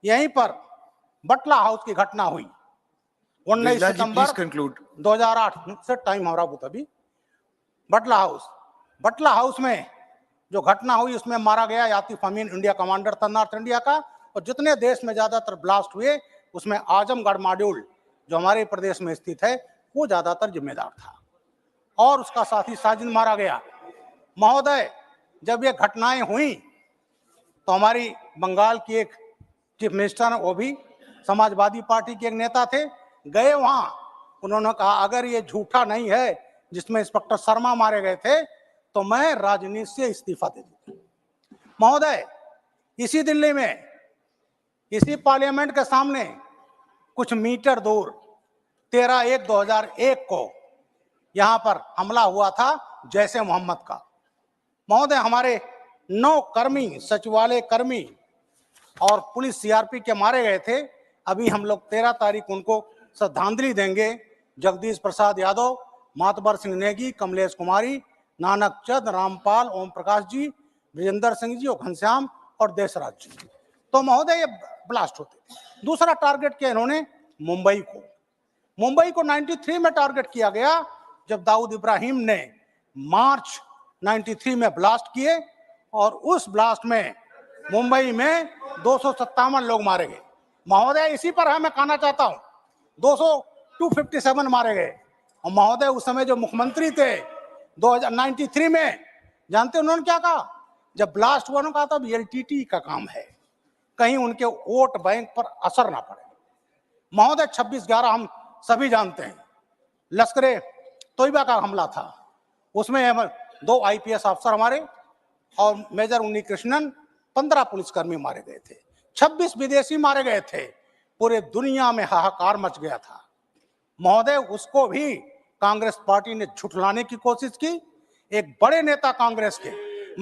S8: यहीं पर बटला हाउस की घटना हुई 19 सितंबर 2008 से, टाइम हो रहा वो तभी। बटला हाउस में जो घटना हुई उसमें मारा गया यातिफ अमीन, इंडिया कमांडर था नॉर्थ इंडिया का। और जितने देश में ज्यादातर ब्लास्ट हुए उसमें आजमगढ़ मॉड्यूल जो हमारे प्रदेश में स्थित है वो ज्यादातर जिम्मेदार था, और उसका साथी साजिद मारा गया। महोदय, जब ये घटनाएं हुई तो हमारी बंगाल की एक चीफ मिनिस्टर, वो भी समाजवादी पार्टी के एक नेता थे, गए वहां। उन्होंने कहा अगर ये झूठा नहीं है जिसमें इंस्पेक्टर शर्मा मारे गए थे तो मैं राजनीति से इस्तीफा दे दूं। महोदय, इसी दिल्ली में, इसी पार्लियामेंट के सामने कुछ मीटर दूर 13/1/2001 को यहां पर हमला हुआ था जैसे मोहम्मद का। महोदय, हमारे 9 कर्मी, सचिवालय कर्मी और पुलिस सीआरपी के मारे गए थे। अभी हम लोग 13 तारीख उनको श्रद्धांजलि देंगे। जगदीश प्रसाद यादव, मातबर सिंह नेगी, कमलेश कुमारी, नानक चंद, रामपाल, ओम प्रकाश जी, विजेंद्र सिंह जी और घनश्याम और देशराज जी। तो महोदय, ये ब्लास्ट होते थे। दूसरा टारगेट किया इन्होंने मुंबई को 93 में टारगेट किया गया, जब दाऊद इब्राहिम ने मार्च 93 में ब्लास्ट किए, और उस ब्लास्ट में मुंबई में 257 लोग मारे गए। महोदय, इसी पर मैं कहना चाहता हूं, 257 मारे गए। और महोदय, उस समय जो मुख्यमंत्री थे 2093 में, जानते उन्होंने क्या कहा? जब ब्लास्ट हुआ उन्होंने कहा था एलटीटी का काम है, कहीं उनके वोट बैंक पर असर ना पड़े। महोदय, 26/11 हम सभी जानते हैं, लश्करे तोयबा का हमला था। उसमें 2 आईपीएस अफसर हमारे और मेजर उन्नी कृष्णन, 15 पुलिसकर्मी मारे गए थे, 26 विदेशी मारे गए थे। पूरे दुनिया में हाहाकार मच गया था। महोदय, उसको भी कांग्रेस पार्टी ने झुठलाने की कोशिश की। एक बड़े नेता कांग्रेस के,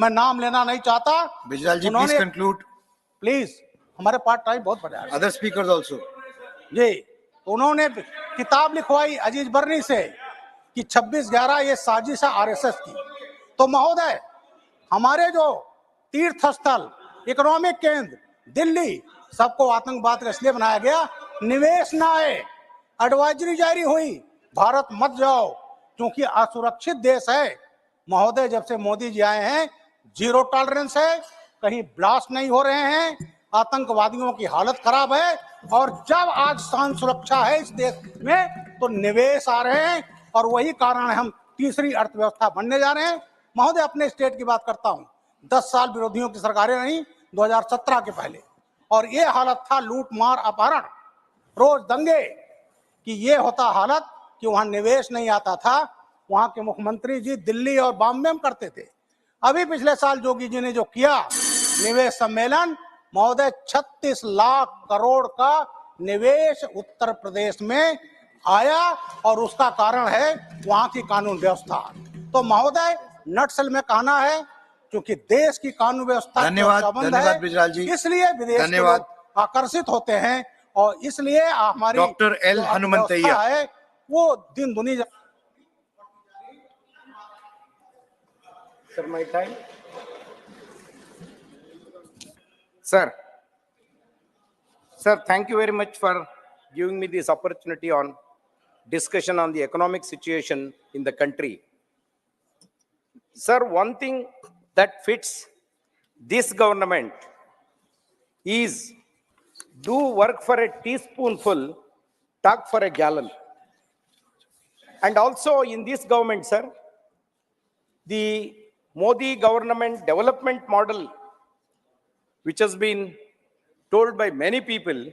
S8: मैं नाम लेना नहीं चाहता,
S5: बिजलाल जी, प्लीज
S8: उन्होंने,
S5: कंक्लूड।
S8: प्लीज, हमारे पास टाइम बहुत बड़ा है
S5: अदर स्पीकर्स आल्सो।
S8: जी। तो उन्होंने किताब लिखवाई अजीज बर्नी से कि 26/11 ये साजिश है आरएसएस की। तो महोदय, हमारे जो तीर्थ स्थल, इकोनॉमिक केंद्र दिल्ली, सबको आतंकवाद का इसलिए बनाया गया, निवेश ना आए, एडवाइजरी जारी हुई, भारत मत जाओ, क्योंकि असुरक्षित देश है। महोदय, जब से मोदी जी आए हैं, जीरो टॉलरेंस है, कहीं ब्लास्ट नहीं हो रहे हैं, आतंकवादियों की हालत खराब है, और जब आज शांति सुरक्षा है इस देश में तो निवेश आ रहे हैं, और वही कारण है हम तीसरी अर्थव्यवस्था बनने जा रहे हैं। महोदय, अपने स्टेट की बात करता हूं, 10 साल विरोधियों की सरकारें रही 2017 के पहले, और ये हालत था लूट मार अपहरण, रोज दंगे, कि ये होता हालत कि वहां निवेश नहीं आता था। वहां के मुख्यमंत्री जी दिल्ली और बॉम्बे में करते थे। अभी पिछले साल जोगी जी ने जो किया निवेश सम्मेलन, महोदय 36 लाख करोड़ का निवेश उत्तर प्रदेश में आया, और उसका कारण है वहां की कानून व्यवस्था। तो महोदय, नक्सल में कहना है, क्योंकि देश की कानून व्यवस्था
S5: धन्यवाद बिजलाल जी,
S8: इसलिए विदेश के लोग आकर्षित होते हैं, और इसलिए हमारी
S5: डॉक्टर एल हनुमंतैया
S8: है वो दिन दुनी।
S9: Sir, my time. Sir, thank you very much for giving me this opportunity on discussion on the economic situation in the country. Sir, one thing that fits this government is do work for a teaspoonful, talk for a gallon. And also in this government, sir, the Modi government development model, which has been told by many people,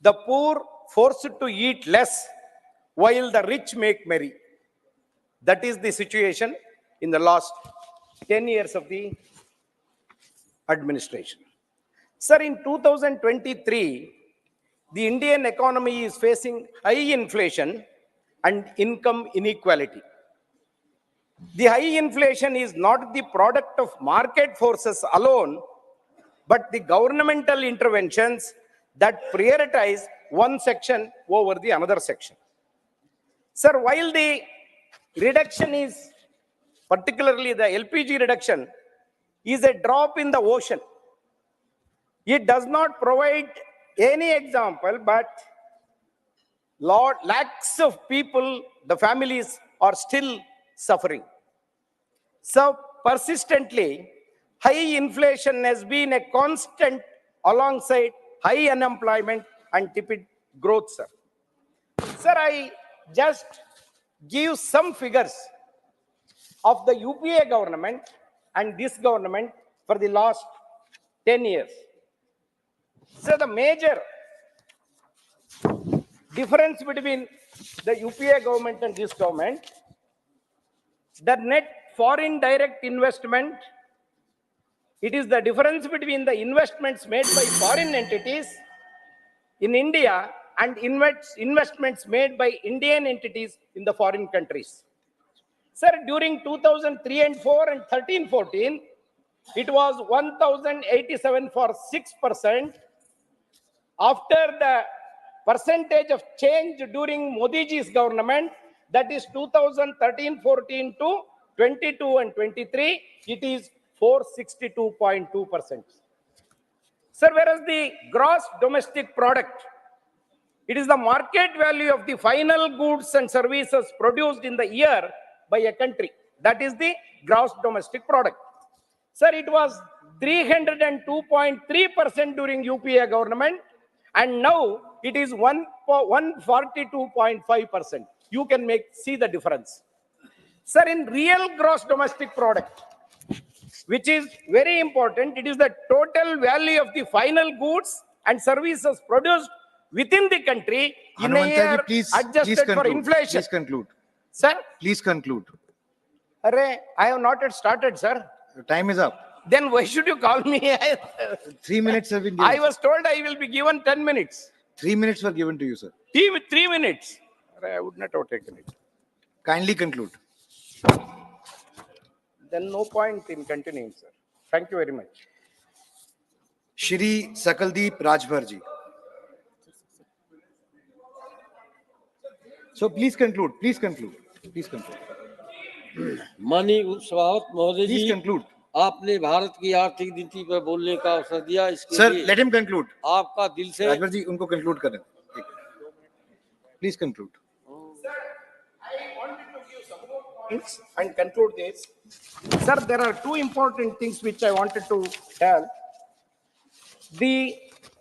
S9: the poor forced to eat less while the rich make merry. That is the situation in the last 10 years of the administration. Sir, in 2023, the Indian economy is facing high inflation and income inequality. The high inflation is not the product of market forces alone, but the governmental interventions that prioritize one section over the another section. Sir, while the reduction is, particularly the LPG reduction, is a drop in the ocean, it does not provide any example, but lakhs of people, the families, are still suffering. So persistently, high inflation has been a constant alongside high unemployment and tepid growth, sir. Sir, I just give some figures of the UPA government and this government for the last 10 years. So the major difference between the UPA government and this government, the net foreign direct investment, it is the difference between the investments made by foreign entities in India and investments made by Indian entities in the foreign countries. Sir, during 2003 and 4 and 13-14, it was 1,087 for 6%. After the percentage of change during Modi ji's government, that is 2013-14 to 22 and 23, it is 462.2%. Sir, whereas the gross domestic product, it is the market value of the final goods and services produced in the year by a country. That is the gross domestic product. Sir, it was 302.3% during UPA government, and now it is 142.5%. You can see the difference. Sir, in real gross domestic product, which is very important, it is the total value of the final goods and services produced within the country in a year adjusted for inflation.
S5: Please conclude.
S9: Sir?
S5: Please conclude.
S9: I have not yet started, sir.
S5: Your time is up.
S9: Then why should you call me?
S5: 3 minutes have been given.
S9: I was told I will be given 10 minutes.
S5: 3 minutes were given to you, sir.
S9: 3 minutes. I would not have taken it.
S10: Kindly conclude.
S9: Then no point in continuing, sir. Thank you very much.
S10: Shri Sakaldeep Rajbhar ji. So please conclude. Please conclude. Please conclude.
S2: माननीय उपसभापति महोदय
S10: Please
S2: ji,
S10: conclude.
S2: आपने भारत की आर्थिक नीति पर बोलने का अवसर दिया, इसके
S10: Sir,
S2: लिए
S10: let him conclude.
S2: आपका दिल से
S10: Rajbhar ji, उनको conclude करें. Please conclude.
S9: Points and conclude this. Sir, there are two important things which I wanted to tell. The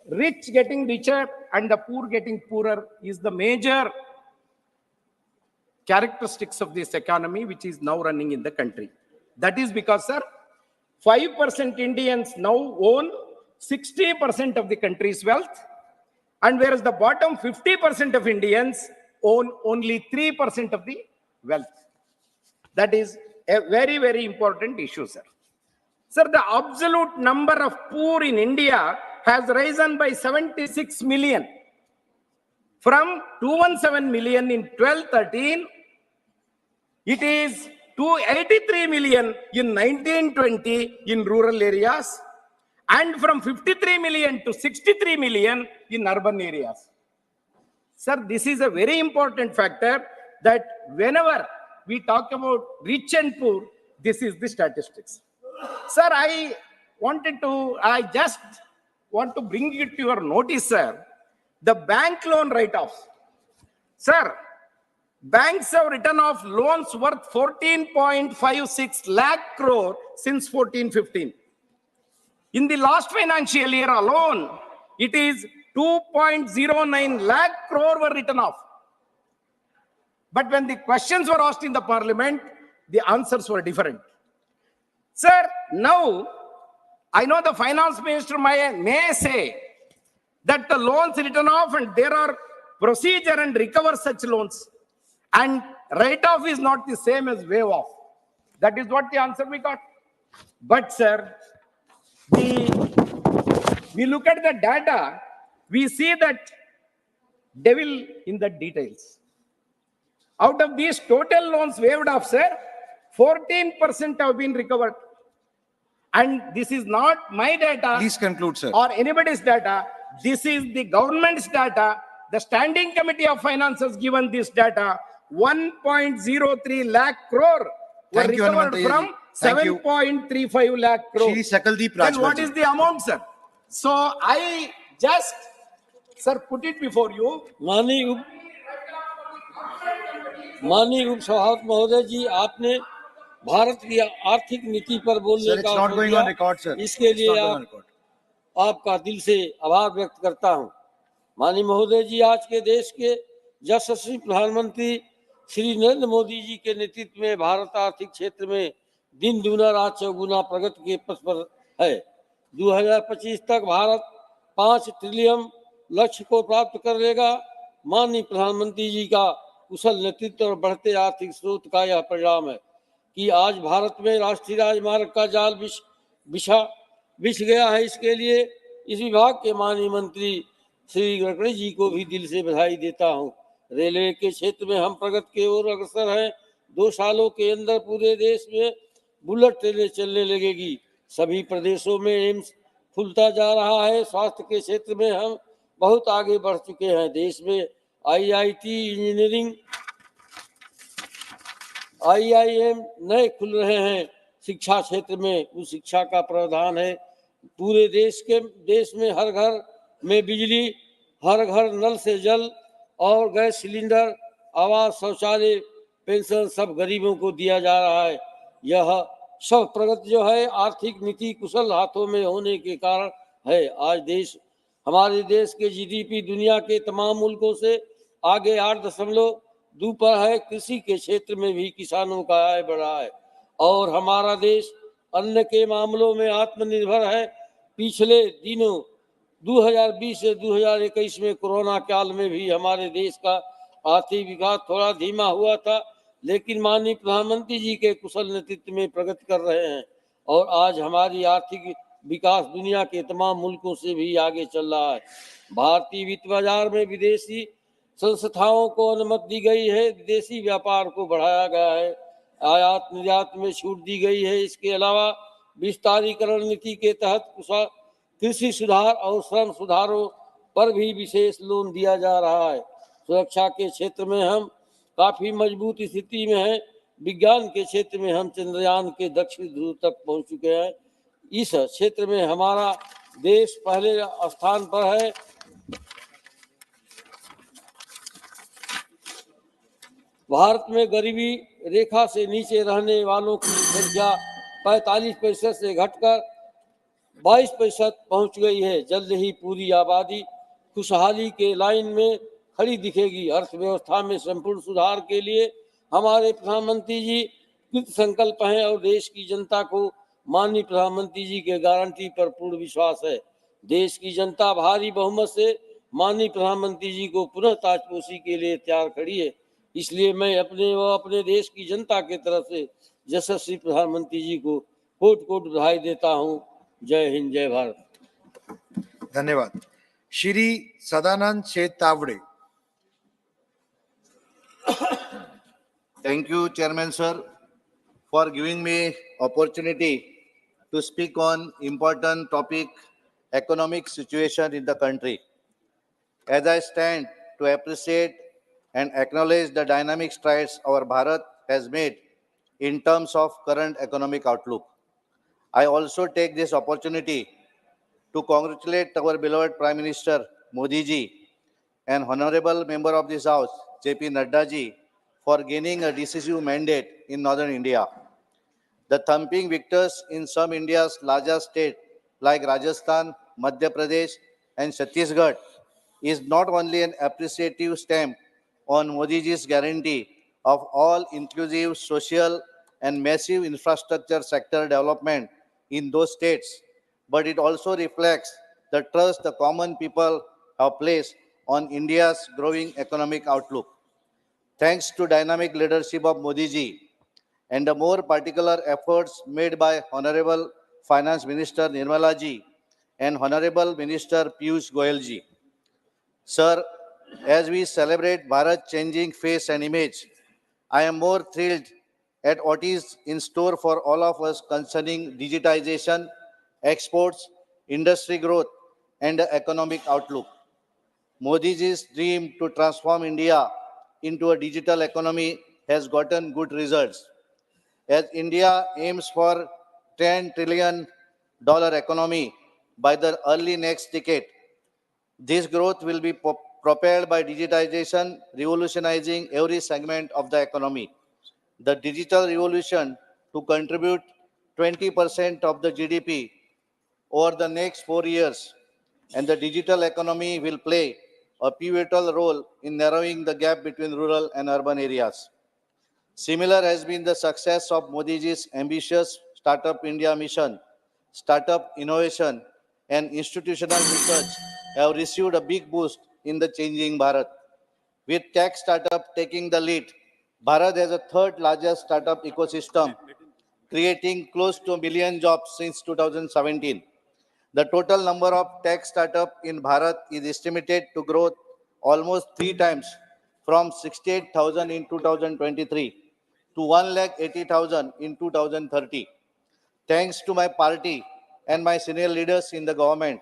S9: rich getting richer and the poor getting poorer is the major characteristics of this economy which is now running in the country. That is because, sir, 5% Indians now own 60% of the country's wealth, and whereas the bottom 50% of Indians own only 3% of the wealth. That is a very, very important issue, sir. Sir, the absolute number of poor in India has risen by 76 million. From 217 million in 1213, it is 283 million in 1920 in rural areas, and from 53 million to 63 million in urban areas. Sir, this is a very important factor that whenever we talk about rich and poor, this is the statistics. Sir, I just want to bring it to your notice, sir. The bank loan write-offs. Sir, banks have written off loans worth 14.56 lakh crore since 14-15. In the last financial year alone, it is 2.09 lakh crore were written off. But when the questions were asked in the parliament, the answers were different. Sir, now I know the finance minister may say that the loans written off and there are procedure and recover such loans, and write-off is not the same as waive off. That is what the answer we got. But sir, we look at the data, we see that devil in the details. Out of these total loans waived off, sir, 14% have been recovered. And this is not my data.
S10: Please conclude, sir.
S9: Or anybody's data. This is the government's data. The Standing Committee of Finance has given this data. 1.03 lakh crore were
S10: Thank you,
S9: recovered
S10: Hanumantaji.
S9: from
S10: Thank you.
S9: 7.35 lakh crore.
S10: Shri Sakaldeep
S9: Then what
S10: Rajbhar
S9: is
S10: ji.
S9: the amount, sir? So I just, sir, put it before you.
S2: माननीय उपसभापति महोदय जी, आपने भारत की आर्थिक नीति पर बोलने
S10: Sir, it's
S2: का
S10: not
S2: अवसर
S10: going
S2: दिया,
S10: on record, sir.
S2: इसके
S10: It's
S2: लिए
S10: not going on record.
S2: आपका दिल से आभार व्यक्त करता हूं। माननीय महोदय जी, आज के देश के यशस्वी प्रधानमंत्री श्री नरेंद्र मोदी जी के नेतृत्व में भारत आर्थिक क्षेत्र में दिन दूना रात चौगुना प्रगति के पथ पर है। 2025 तक भारत 5 ट्रिलियन लक्ष्य को प्राप्त कर लेगा। माननीय प्रधानमंत्री जी का कुशल नेतृत्व और बढ़ते आर्थिक स्रोत का यह परिणाम है कि आज भारत में राष्ट्रीय राजमार्ग का जाल बिछ गया है। इसके लिए इस विभाग के माननीय मंत्री श्री गडकरी जी को भी दिल से बधाई देता हूं। रेलवे के क्षेत्र में हम प्रगति की ओर अग्रसर हैं। 2 सालों के अंदर पूरे देश में बुलेट ट्रेनें चलने लगेगी। सभी प्रदेशों में एम्स खुलता जा रहा है। स्वास्थ्य के क्षेत्र में हम बहुत आगे बढ़ चुके हैं। देश में IIT, इंजीनियरिंग, IIM नए खुल रहे हैं। शिक्षा क्षेत्र में उस शिक्षा का प्रावधान है। पूरे देश में हर घर में बिजली, हर घर नल से जल और गैस सिलेंडर, आवास, शौचालय, पेंशन सब गरीबों को दिया जा रहा है। यह सब प्रगति जो है आर्थिक नीति कुशल हाथों में होने के कारण है। आज हमारे देश के GDP दुनिया के तमाम मुल्कों से आगे 8.2 पर है। कृषि के क्षेत्र में भी किसानों का आय बढ़ा है और हमारा देश अन्न के मामलों में आत्मनिर्भर है। पिछले दिनों 2020 से 2021 में कोरोना काल में भी हमारे देश का आर्थिक विकास थोड़ा धीमा हुआ था, लेकिन माननीय प्रधानमंत्री जी के कुशल नेतृत्व में प्रगति कर रहे हैं और आज हमारी आर्थिक विकास दुनिया के तमाम मुल्कों से भी आगे चल रहा है। भारतीय वित्त बाजार में विदेशी
S11: संस्थाओं को अनुमति दी गई है, विदेशी व्यापार को बढ़ाया गया है, आयात निर्यात में छूट दी गई है। इसके अलावा विस्तारीकरण नीति के तहत कृषि सुधार और श्रम सुधारों पर भी विशेष लोन दिया जा रहा है। सुरक्षा के क्षेत्र में हम काफी मजबूत स्थिति में हैं। विज्ञान के क्षेत्र में हम चंद्रयान के दक्षिण ध्रुव तक पहुंच चुके हैं। इस क्षेत्र में हमारा देश पहले स्थान पर है। भारत में गरीबी रेखा से नीचे रहने वालों की संख्या 45% से घटकर 22% पहुंच गई है। जल्द ही पूरी आबादी खुशहाली के लाइन में खड़ी दिखेगी। अर्थव्यवस्था में संपूर्ण सुधार के लिए हमारे प्रधानमंत्री जी कृत संकल्प हैं और देश की जनता को माननीय प्रधानमंत्री जी के गारंटी पर पूर्ण विश्वास है। देश की जनता भारी बहुमत से माननीय प्रधानमंत्री जी को पुनः ताजपोशी के लिए तैयार खड़ी है। इसलिए मैं अपने देश की जनता की तरफ से यशस्वी प्रधानमंत्री जी को कोट कोट बधाई देता हूं। जय हिंद, जय भारत।
S10: धन्यवाद। Shri Sadanand Shetawade.
S5: Thank you, Chairman Sir, for giving me opportunity to speak on important topic, economic situation in the country. As I stand to appreciate and acknowledge the dynamic strides our Bharat has made in terms of current economic outlook, I also take this opportunity to congratulate our beloved Prime Minister Modi ji and Honorable Member of this House, J.P. Nadda ji, for gaining a decisive mandate in Northern India. The thumping victors in some India's larger states like Rajasthan, Madhya Pradesh, and Chhattisgarh is not only an appreciative stamp on Modi ji's guarantee of all-inclusive social and massive infrastructure sector development in those states, but it also reflects the trust the common people have placed on India's growing economic outlook. Thanks to dynamic leadership of Modi ji and the more particular efforts made by Honorable Finance Minister Nirmala ji and Honorable Minister Piyush Goyal ji. Sir, as we celebrate Bharat's changing face and image, I am more thrilled at what is in store for all of us concerning digitization, exports, industry growth, and the economic outlook. Modi ji's dream to transform India into a digital economy has gotten good results. As India aims for $10 trillion economy by the early next decade, this growth will be propelled by digitization, revolutionizing every segment of the economy. The digital revolution to contribute 20% of the GDP over the next 4 years, and the digital economy will play a pivotal role in narrowing the gap between rural and urban areas. Similar has been the success of Modi ji's ambitious Startup India mission. Startup innovation and institutional research have received a big boost in the changing Bharat. With tech startup taking the lead, Bharat has a third largest startup ecosystem, creating close to a million jobs since 2017. The total number of tech startups in Bharat is estimated to grow almost 3 times from 68,000 in 2023 to 180,000 in 2030. Thanks to my party and my senior leaders in the government,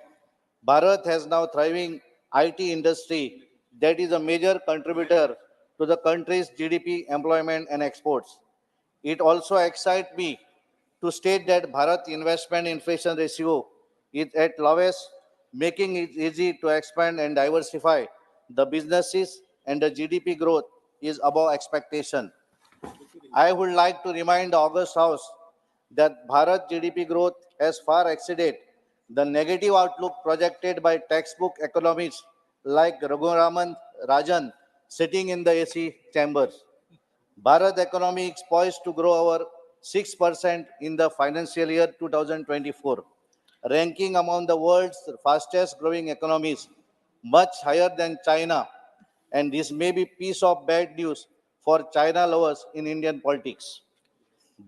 S5: Bharat has now thriving IT industry that is a major contributor to the country's GDP, employment, and exports. It also excites me to state that Bharat investment inflation ratio is at lowest, making it easy to expand and diversify the businesses, and the GDP growth is above expectation. I would like to remind the August House that Bharat GDP growth has far exceeded the negative outlook projected by textbook economists like Raghuraman Rajan sitting in the AC chambers. Bharat economy is poised to grow over 6% in the financial year 2024, ranking among the world's fastest growing economies, much higher than China. And this may be piece of bad news for China lovers in Indian politics.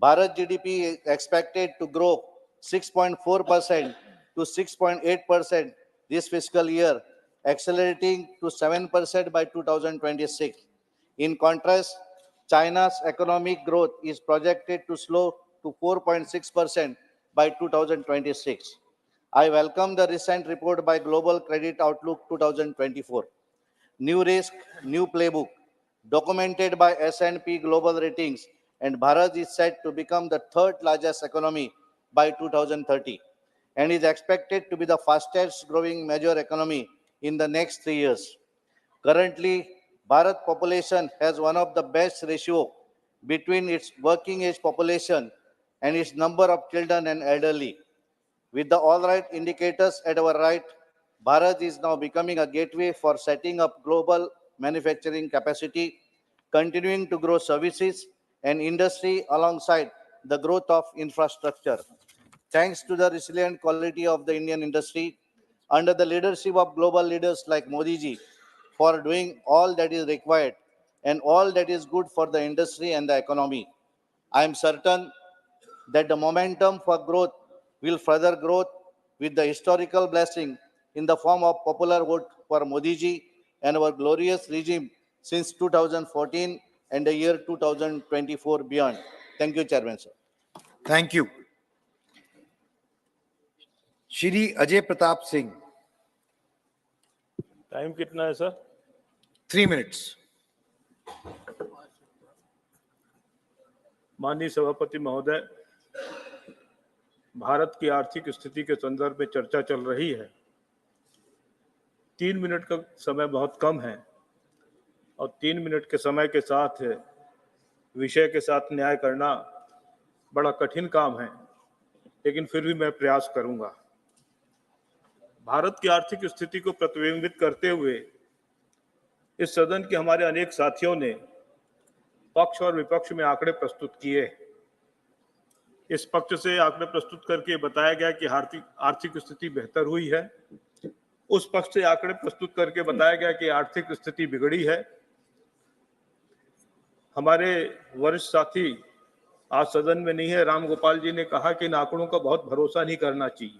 S5: Bharat GDP is expected to grow 6.4% to 6.8% this fiscal year, accelerating to 7% by 2026. In contrast, China's economic growth is projected to slow to 4.6% by 2026. I welcome the recent report by Global Credit Outlook 2024. New risk, new playbook, documented by S&P Global Ratings, and Bharat is set to become the third largest economy by 2030 and is expected to be the fastest growing major economy in the next 3 years. Currently, Bharat population has one of the best ratio between its working age population and its number of children and elderly. With the all right indicators at our right, Bharat is now becoming a gateway for setting up global manufacturing capacity, continuing to grow services and industry alongside the growth of infrastructure. Thanks to the resilient quality of the Indian industry, under the leadership of global leaders like Modi ji, for doing all that is required and all that is good for the industry and the economy. I am certain that the momentum for growth will further growth with the historical blessing in the form of popular vote for Modi ji and our glorious regime since 2014 and the year 2024 beyond. Thank you, Chairman, sir.
S10: Thank you. Shri Ajay Pratap Singh,
S12: time कितना है sir?
S10: 3 minutes.
S12: माननीय सभापति महोदय, भारत की आर्थिक स्थिति के संदर्भ में चर्चा चल रही है। 3 मिनट का समय बहुत कम है और 3 मिनट के समय के साथ विषय के साथ न्याय करना बड़ा कठिन काम है, लेकिन फिर भी मैं प्रयास करूंगा। भारत की आर्थिक स्थिति को प्रतिबिंबित करते हुए इस सदन के हमारे अनेक साथियों ने पक्ष और विपक्ष में आंकड़े प्रस्तुत किए। इस पक्ष से आंकड़े प्रस्तुत करके बताया गया कि आर्थिक स्थिति बेहतर हुई है, उस पक्ष से आंकड़े प्रस्तुत करके बताया गया कि आर्थिक स्थिति बिगड़ी है। हमारे वरिष्ठ साथी आज सदन में नहीं है, राम गोपाल जी ने कहा कि इन आंकड़ों का बहुत भरोसा नहीं करना चाहिए।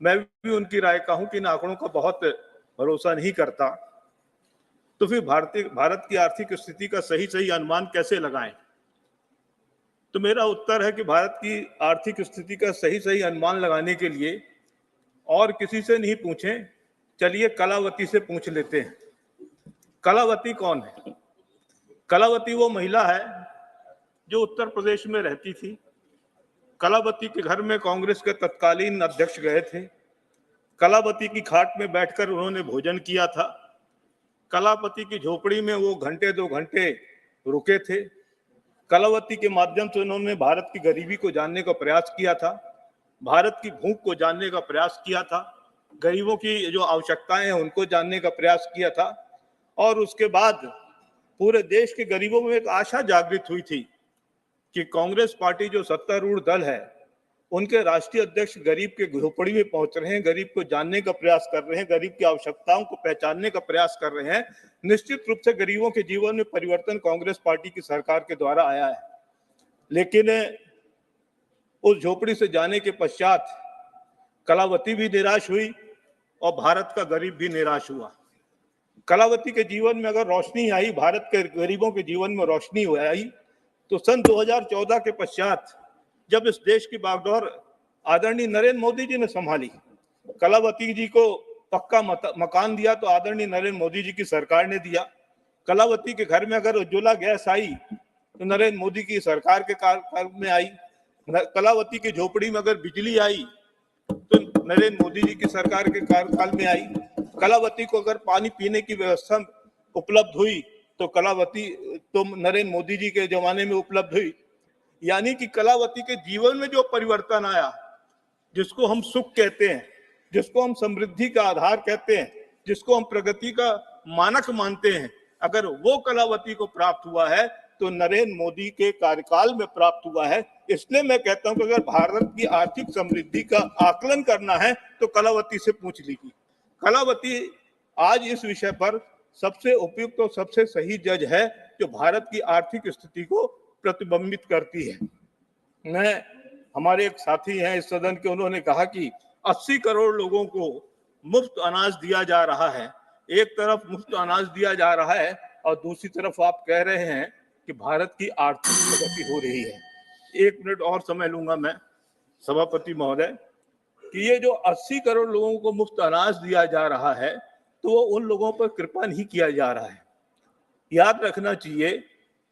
S12: मैं भी उनकी राय का हूं कि इन आंकड़ों का बहुत भरोसा नहीं करता, तो फिर भारत की आर्थिक स्थिति का सही अनुमान कैसे लगाएं? तो मेरा उत्तर है कि भारत की आर्थिक स्थिति का सही अनुमान लगाने के लिए और किसी से नहीं पूछें, चलिए कलावती से पूछ लेते हैं। कलावती कौन है? कलावती वो महिला है जो उत्तर प्रदेश में रहती थी। कलावती के घर में कांग्रेस के तत्कालीन अध्यक्ष गए थे। कलावती की खाट में बैठकर उन्होंने भोजन किया था। कलावती की झोपड़ी में वो घंटे 2 घंटे रुके थे। कलावती के माध्यम से उन्होंने भारत की गरीबी को जानने का प्रयास किया था, भारत की भूख को जानने का प्रयास किया था, गरीबों की जो आवश्यकताएं हैं उनको जानने का प्रयास किया था। और उसके बाद पूरे देश के गरीबों में एक आशा जागृत हुई थी कि कांग्रेस पार्टी जो सत्तारूढ़ दल है, उनके राष्ट्रीय अध्यक्ष गरीब के झोपड़ी में पहुंच रहे हैं, गरीब को जानने का प्रयास कर रहे हैं, गरीब की आवश्यकताओं को पहचानने का प्रयास कर रहे हैं। निश्चित रूप से गरीबों के जीवन में परिवर्तन कांग्रेस पार्टी की सरकार के द्वारा आया है, लेकिन उस झोपड़ी से जाने के पश्चात कलावती भी निराश हुई और भारत का गरीब भी निराश हुआ। कलावती के जीवन में अगर रोशनी आई, भारत के गरीबों के जीवन में रोशनी आई, तो सन 2014 के पश्चात जब इस देश की बागडोर आदरणीय नरेंद्र मोदी जी ने संभाली, कलावती जी को पक्का मकान दिया तो आदरणीय नरेंद्र मोदी जी की सरकार ने दिया। कलावती के घर में अगर उज्ज्वला गैस आई तो नरेंद्र मोदी की सरकार के कार्यकाल में आई। कलावती की झोपड़ी में अगर बिजली आई तो नरेंद्र मोदी जी की सरकार के कार्यकाल में आई। कलावती को अगर पानी पीने की व्यवस्था उपलब्ध हुई तो कलावती तो नरेंद्र मोदी जी के जमाने में उपलब्ध हुई। यानी कि कलावती के जीवन में जो परिवर्तन आया, जिसको हम सुख कहते हैं, जिसको हम समृद्धि का आधार कहते हैं, जिसको हम प्रगति का मानक मानते हैं, अगर वो कलावती को प्राप्त हुआ है तो नरेंद्र मोदी के कार्यकाल में प्राप्त हुआ है। इसलिए मैं कहता हूं कि अगर भारत की आर्थिक समृद्धि का आकलन करना है तो कलावती से पूछ लीजिए। कलावती आज इस विषय पर सबसे उपयुक्त और सबसे सही जज है जो भारत की आर्थिक स्थिति को प्रतिबिंबित करती है। हमारे एक साथी हैं इस सदन के, उन्होंने कहा कि 80 करोड़ लोगों को मुफ्त अनाज दिया जा रहा है, एक तरफ मुफ्त अनाज दिया जा रहा है और दूसरी तरफ आप कह रहे हैं कि भारत की आर्थिक प्रगति हो रही है। 1 मिनट और समय लूंगा मैं सभापति महोदय कि ये जो 80 करोड़ लोगों को मुफ्त अनाज दिया जा रहा है तो वो उन लोगों पर कृपा नहीं किया जा रहा है। याद रखना चाहिए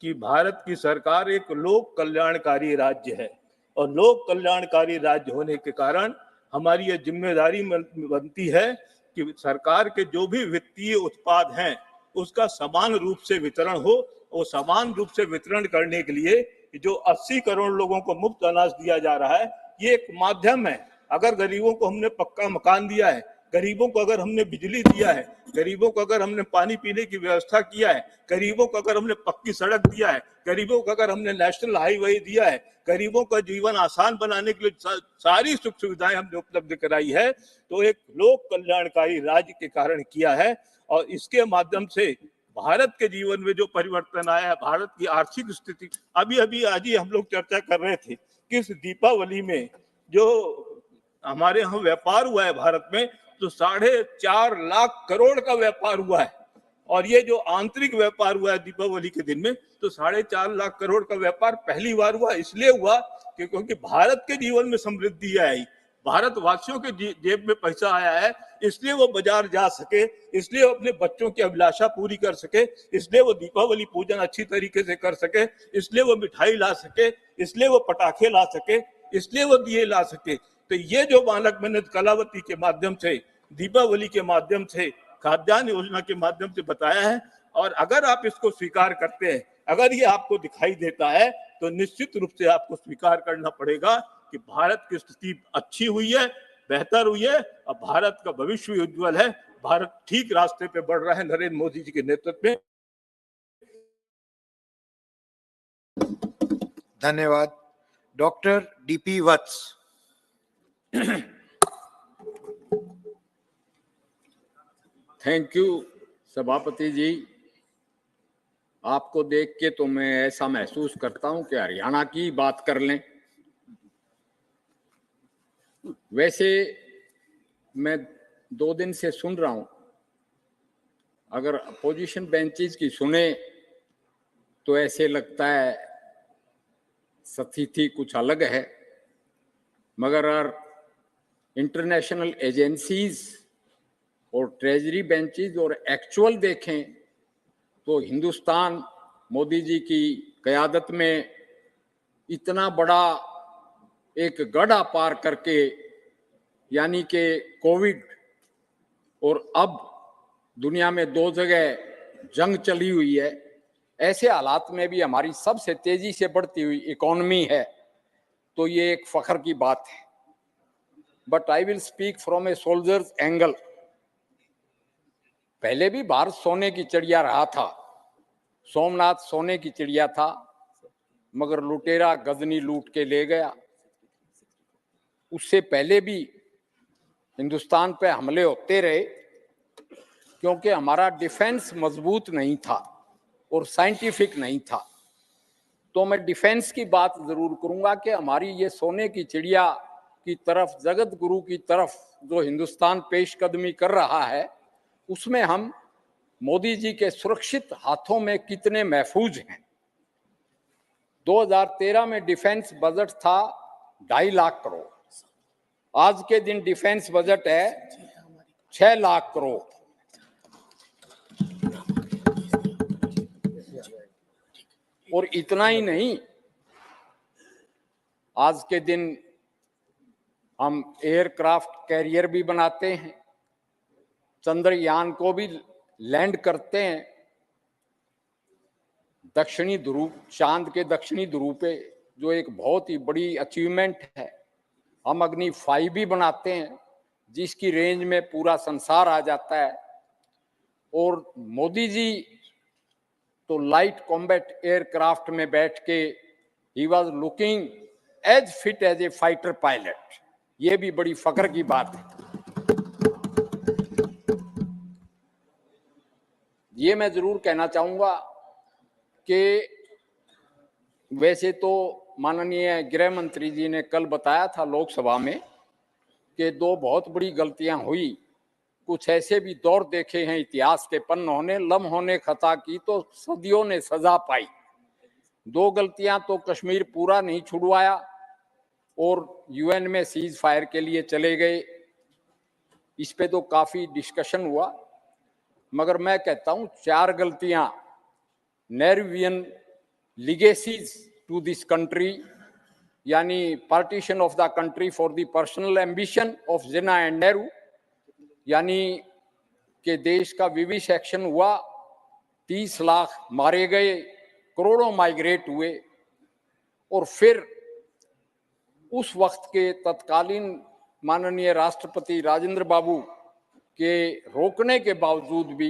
S12: कि भारत की सरकार एक लोक कल्याणकारी राज्य है और लोक कल्याणकारी राज्य होने के कारण हमारी ये जिम्मेदारी बनती है कि सरकार के जो भी वित्तीय उत्पाद हैं उसका समान रूप से वितरण हो। वो समान रूप से वितरण करने के लिए जो 80 करोड़ लोगों को मुफ्त अनाज दिया जा रहा है ये एक माध्यम है। अगर गरीबों को हमने पक्का मकान दिया है, गरीबों को अगर हमने बिजली दिया है, गरीबों को अगर हमने पानी पीने की व्यवस्था किया है, गरीबों को अगर हमने पक्की सड़क दिया है, गरीबों को अगर हमने नेशनल हाईवे दिया है, गरीबों का जीवन आसान बनाने के लिए सारी सुख सुविधाएं हमने उपलब्ध कराई है, तो एक लोक कल्याणकारी राज्य के कारण किया है। और इसके माध्यम से भारत के जीवन में जो परिवर्तन आया है, भारत की आर्थिक स्थिति, अभी आज ही हम लोग चर्चा कर रहे थे कि इस दीपावली में जो हमारे यहाँ व्यापार हुआ है भारत में, तो 4.5 लाख करोड़ का व्यापार हुआ है। और ये जो आंतरिक व्यापार हुआ है दीपावली के दिन में, तो 4.5 लाख करोड़ का व्यापार पहली बार हुआ। इसलिए हुआ क्योंकि भारत के जीवन में समृद्धि आई, भारतवासियों के जेब में पैसा आया है, इसलिए वो बाजार जा सके, इसलिए वो अपने बच्चों की अभिलाषा पूरी कर सके, इसलिए वो दीपावली पूजन अच्छी तरीके से कर सके, इसलिए वो मिठाई ला सके, इसलिए वो पटाखे ला सके, इसलिए वो दिए ला सके। तो ये जो बालक मैंने कलावती के माध्यम से, दीपावली के माध्यम से, खाद्यान्न योजना के माध्यम से बताया है, और अगर आप इसको स्वीकार करते हैं, अगर ये आपको दिखाई देता है, तो निश्चित रूप से आपको स्वीकार करना पड़ेगा कि भारत की स्थिति अच्छी हुई है, बेहतर हुई है और भारत का भविष्य उज्जवल है। भारत ठीक रास्ते पे बढ़ रहा है नरेंद्र मोदी जी के नेतृत्व में।
S10: धन्यवाद। Doctor DP Vats.
S13: Thank you सभापति जी। आपको देख के तो मैं ऐसा महसूस करता हूं कि हरियाणा की बात कर लें। वैसे मैं 2 दिन से सुन रहा हूं, अगर अपोजिशन बेंचेस की सुने तो ऐसे लगता है स्थिति कुछ अलग है, मगर इंटरनेशनल एजेंसीज और ट्रेजरी बेंचेस और एक्चुअल देखें तो हिंदुस्तान मोदी जी की क़यादत में इतना बड़ा एक गढ़ा पार करके, यानी कि कोविड और अब दुनिया में 2 जगह जंग चली हुई है, ऐसे हालात में भी हमारी सबसे तेजी से बढ़ती हुई इकोनॉमी है, तो ये एक फख्र की बात है। But I will speak from A soldiers angle. पहले भी भारत सोने की चिड़िया रहा था, सोमनाथ सोने की चिड़िया था, मगर लुटेरा गजनी लूट के ले गया। उससे पहले भी हिंदुस्तान पे हमले होते रहे क्योंकि हमारा डिफेंस मजबूत नहीं था और साइंटिफिक नहीं था। तो मैं डिफेंस की बात जरूर करूंगा कि हमारी ये सोने की चिड़िया की तरफ, जगत गुरु की तरफ जो हिंदुस्तान पेशकदमी कर रहा है, उसमें हम मोदी जी के सुरक्षित हाथों में कितने महफूज हैं। 2013 में डिफेंस बजट था 2.5 लाख करोड़, आज के दिन डिफेंस बजट है 6 लाख करोड़। और इतना ही नहीं, आज के दिन हम एयरक्राफ्ट कैरियर भी बनाते हैं, चंद्रयान को भी लैंड करते हैं दक्षिणी ध्रुव, चांद के दक्षिणी ध्रुव पे, जो एक बहुत ही बड़ी अचीवमेंट है। हम अग्नि 5 भी बनाते हैं जिसकी रेंज में पूरा संसार आ जाता है। और मोदी जी तो लाइट कॉम्बैट एयरक्राफ्ट में बैठ के ही was looking as fit as a fighter pilot. ये भी बड़ी फख्र की बात है। ये मैं जरूर कहना चाहूंगा कि वैसे तो माननीय गृह मंत्री जी ने कल बताया था लोकसभा में कि 2 बहुत बड़ी गलतियां हुई कुछ ऐसे भी दौर देखे हैं इतिहास के पन्नों ने, लम्हों ने खता की तो सदियों ने सजा पाई। 2 गलतियां तो कश्मीर पूरा नहीं छुड़वाया और यूएन में सीज फायर के लिए चले गए। इस पे तो काफी डिस्कशन हुआ, मगर मैं कहता हूं 4 गलतियां नेहरूवियन लीगेसीज टू दिस कंट्री, यानी partition of the country for the personal ambition of Jinnah and Nehru, यानी कि देश का विविसेक्शन हुआ, 30 लाख मारे गए, करोड़ों माइग्रेट हुए, और फिर उस वक्त के तत्कालीन माननीय राष्ट्रपति राजेंद्र बाबू के रोकने के बावजूद भी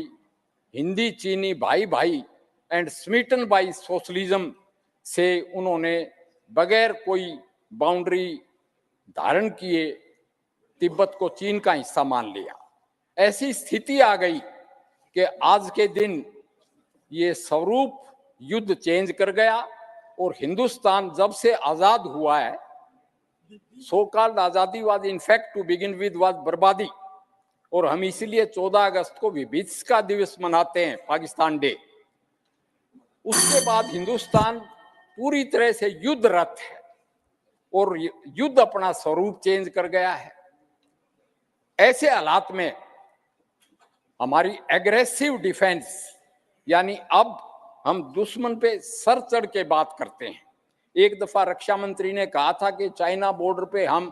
S13: हिंदी चीनी भाई भाई एंड स्मिटन बाई सोशलिज्म से उन्होंने बगैर कोई बाउंड्री धारण किए तिब्बत को चीन का हिस्सा मान लिया। ऐसी स्थिति आ गई कि आज के दिन ये स्वरूप युद्ध चेंज कर गया और हिंदुस्तान जब से आजाद हुआ है, सो कॉल्ड आजादी was in fact to begin with was बर्बादी, और हम इसीलिए 14 अगस्त को विभीषिका दिवस मनाते हैं, पाकिस्तान डे। उसके बाद हिंदुस्तान पूरी तरह से युद्धरत है और युद्ध अपना स्वरूप चेंज कर गया है। ऐसे हालात में हमारी एग्रेसिव डिफेंस, यानी अब हम दुश्मन पे सर चढ़ के बात करते हैं। एक दफा रक्षा मंत्री ने कहा था कि चाइना बॉर्डर पे हम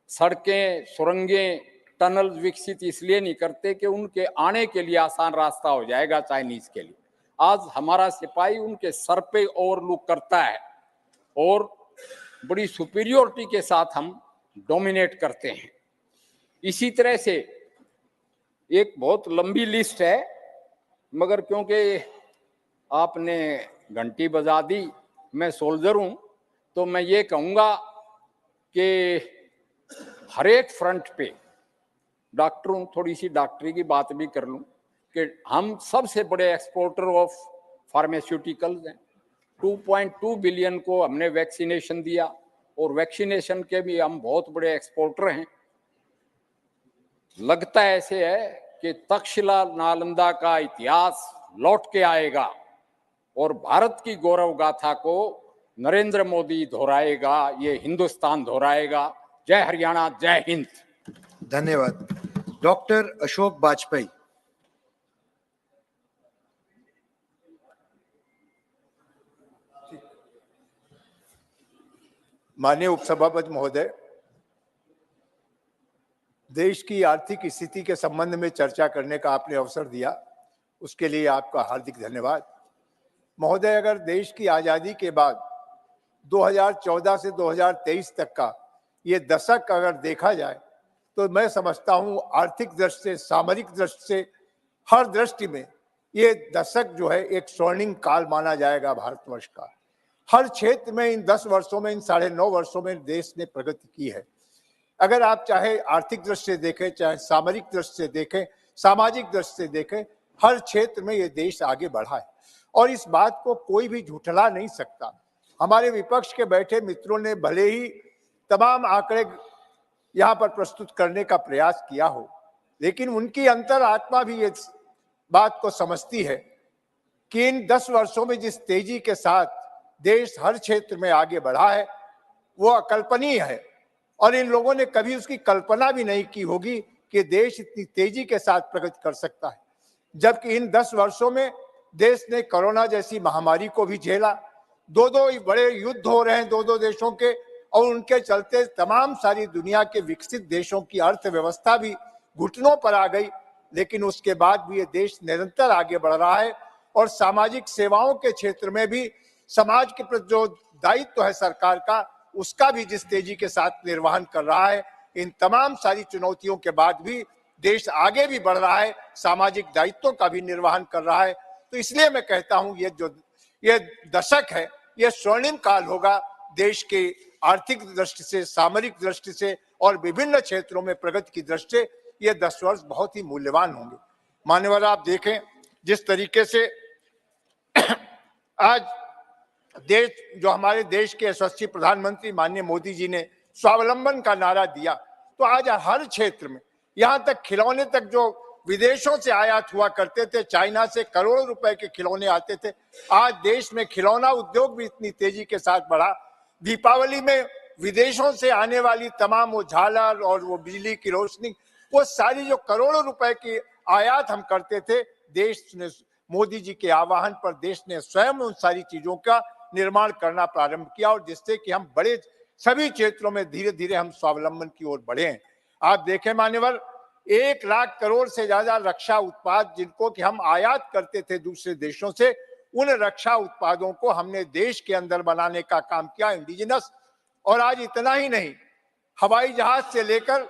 S13: सड़कें, सुरंगें, टनल विकसित इसलिए नहीं करते कि उनके आने के लिए आसान रास्ता हो जाएगा चाइनीज के लिए। आज हमारा सिपाही उनके सर पे ओवरलुक करता है और बड़ी सुपीरियोरिटी के साथ हम डोमिनेट करते हैं। इसी तरह से एक बहुत लंबी लिस्ट है, मगर क्योंकि आपने घंटी बजा दी, मैं सोल्जर हूं, तो मैं ये कहूंगा कि हर एक फ्रंट पे डॉक्टर हूं, थोड़ी सी डॉक्टरी की बात भी कर लूं कि हम सबसे बड़े एक्सपोर्टर ऑफ फार्मास्यूटिकल्स हैं। 2.2 बिलियन को हमने वैक्सीनेशन दिया और वैक्सीनेशन के भी हम बहुत बड़े एक्सपोर्टर हैं। लगता ऐसे है कि तक्षशिला नालंदा का इतिहास लौट के आएगा और भारत की गौरव गाथा को नरेंद्र मोदी दोहराएगा, ये हिंदुस्तान दोहराएगा। जय हरियाणा, जय हिंद।
S10: धन्यवाद। डॉक्टर अशोक वाजपेयी।
S14: माननीय उपसभापति महोदय, देश की आर्थिक स्थिति के संबंध में चर्चा करने का आपने अवसर दिया, उसके लिए आपका हार्दिक धन्यवाद। महोदय, अगर देश की आज़ादी के बाद 2014 से 2023 तक का ये दशक अगर देखा जाए तो मैं समझता हूँ आर्थिक दृष्टि से, सामरिक दृष्टि से, हर दृष्टि में ये दशक जो है एक स्वर्णिम काल माना जाएगा भारतवर्ष का। हर क्षेत्र में इन 10 वर्षों में, इन 9.5 वर्षों में देश ने प्रगति की है। अगर आप चाहे आर्थिक दृष्टि से देखें, चाहे सामरिक दृष्टि से देखें, सामाजिक दृष्टि से देखें, हर क्षेत्र में ये देश आगे बढ़ा है और इस बात को कोई भी झुठला नहीं सकता। हमारे विपक्ष के बैठे मित्रों ने भले ही तमाम आंकड़े यहाँ पर प्रस्तुत करने का प्रयास किया हो, लेकिन उनकी अंतरात्मा भी ये बात को समझती है कि इन 10 वर्षों में जिस तेजी के साथ देश हर क्षेत्र में आगे बढ़ा है वो अकल्पनीय है और इन लोगों ने कभी उसकी कल्पना भी नहीं की होगी कि देश इतनी तेजी के साथ प्रगति कर सकता है। जबकि इन 10 वर्षों में देश ने कोरोना जैसी महामारी को भी झेला, 2 बड़े युद्ध हो रहे हैं 2 देशों के, और उनके चलते तमाम सारी दुनिया के विकसित देशों की अर्थव्यवस्था भी घुटनों पर आ गई, लेकिन उसके बाद भी ये देश निरंतर आगे बढ़ रहा है और सामाजिक सेवाओं के क्षेत्र में भी समाज के प्रति जो दायित्व है सरकार का, उसका भी जिस तेजी के साथ निर्वहन कर रहा है। इन तमाम सारी चुनौतियों के बाद भी देश आगे भी बढ़ रहा है, सामाजिक दायित्वों का भी निर्वहन कर रहा है। तो इसलिए मैं कहता हूं ये दशक है, ये स्वर्णिम काल होगा देश के आर्थिक दृष्टि से, सामरिक दृष्टि से और विभिन्न क्षेत्रों में प्रगति की दृष्टि से ये 10 वर्ष बहुत ही मूल्यवान होंगे। मान्यवर, आप देखें जिस तरीके से आज देश, जो हमारे देश के यशस्वी प्रधानमंत्री माननीय मोदी जी ने स्वावलंबन का नारा दिया, तो आज हर क्षेत्र में यहाँ तक खिलौने तक जो विदेशों से आयात हुआ करते थे, चाइना से करोड़ों रुपए के खिलौने आते थे, आज देश में खिलौना उद्योग भी इतनी तेजी के साथ बढ़ा। दीपावली में विदेशों से आने वाली तमाम वो झालर और वो बिजली की रोशनी, वो सारी जो करोड़ों रुपए की आयात हम करते थे, देश ने मोदी जी के आह्वान पर देश ने स्वयं उन सारी चीजों का निर्माण करना प्रारंभ किया और जिससे कि हम बड़े सभी क्षेत्रों में धीरे धीरे हम स्वावलंबन की ओर बढ़े हैं। आप देखें मान्यवर, 1 लाख करोड़ से ज्यादा रक्षा उत्पाद जिनको कि हम आयात करते थे दूसरे देशों से, उन रक्षा उत्पादों को हमने देश के अंदर बनाने का काम किया, इंडिजिनस। और आज इतना ही नहीं, हवाई जहाज से लेकर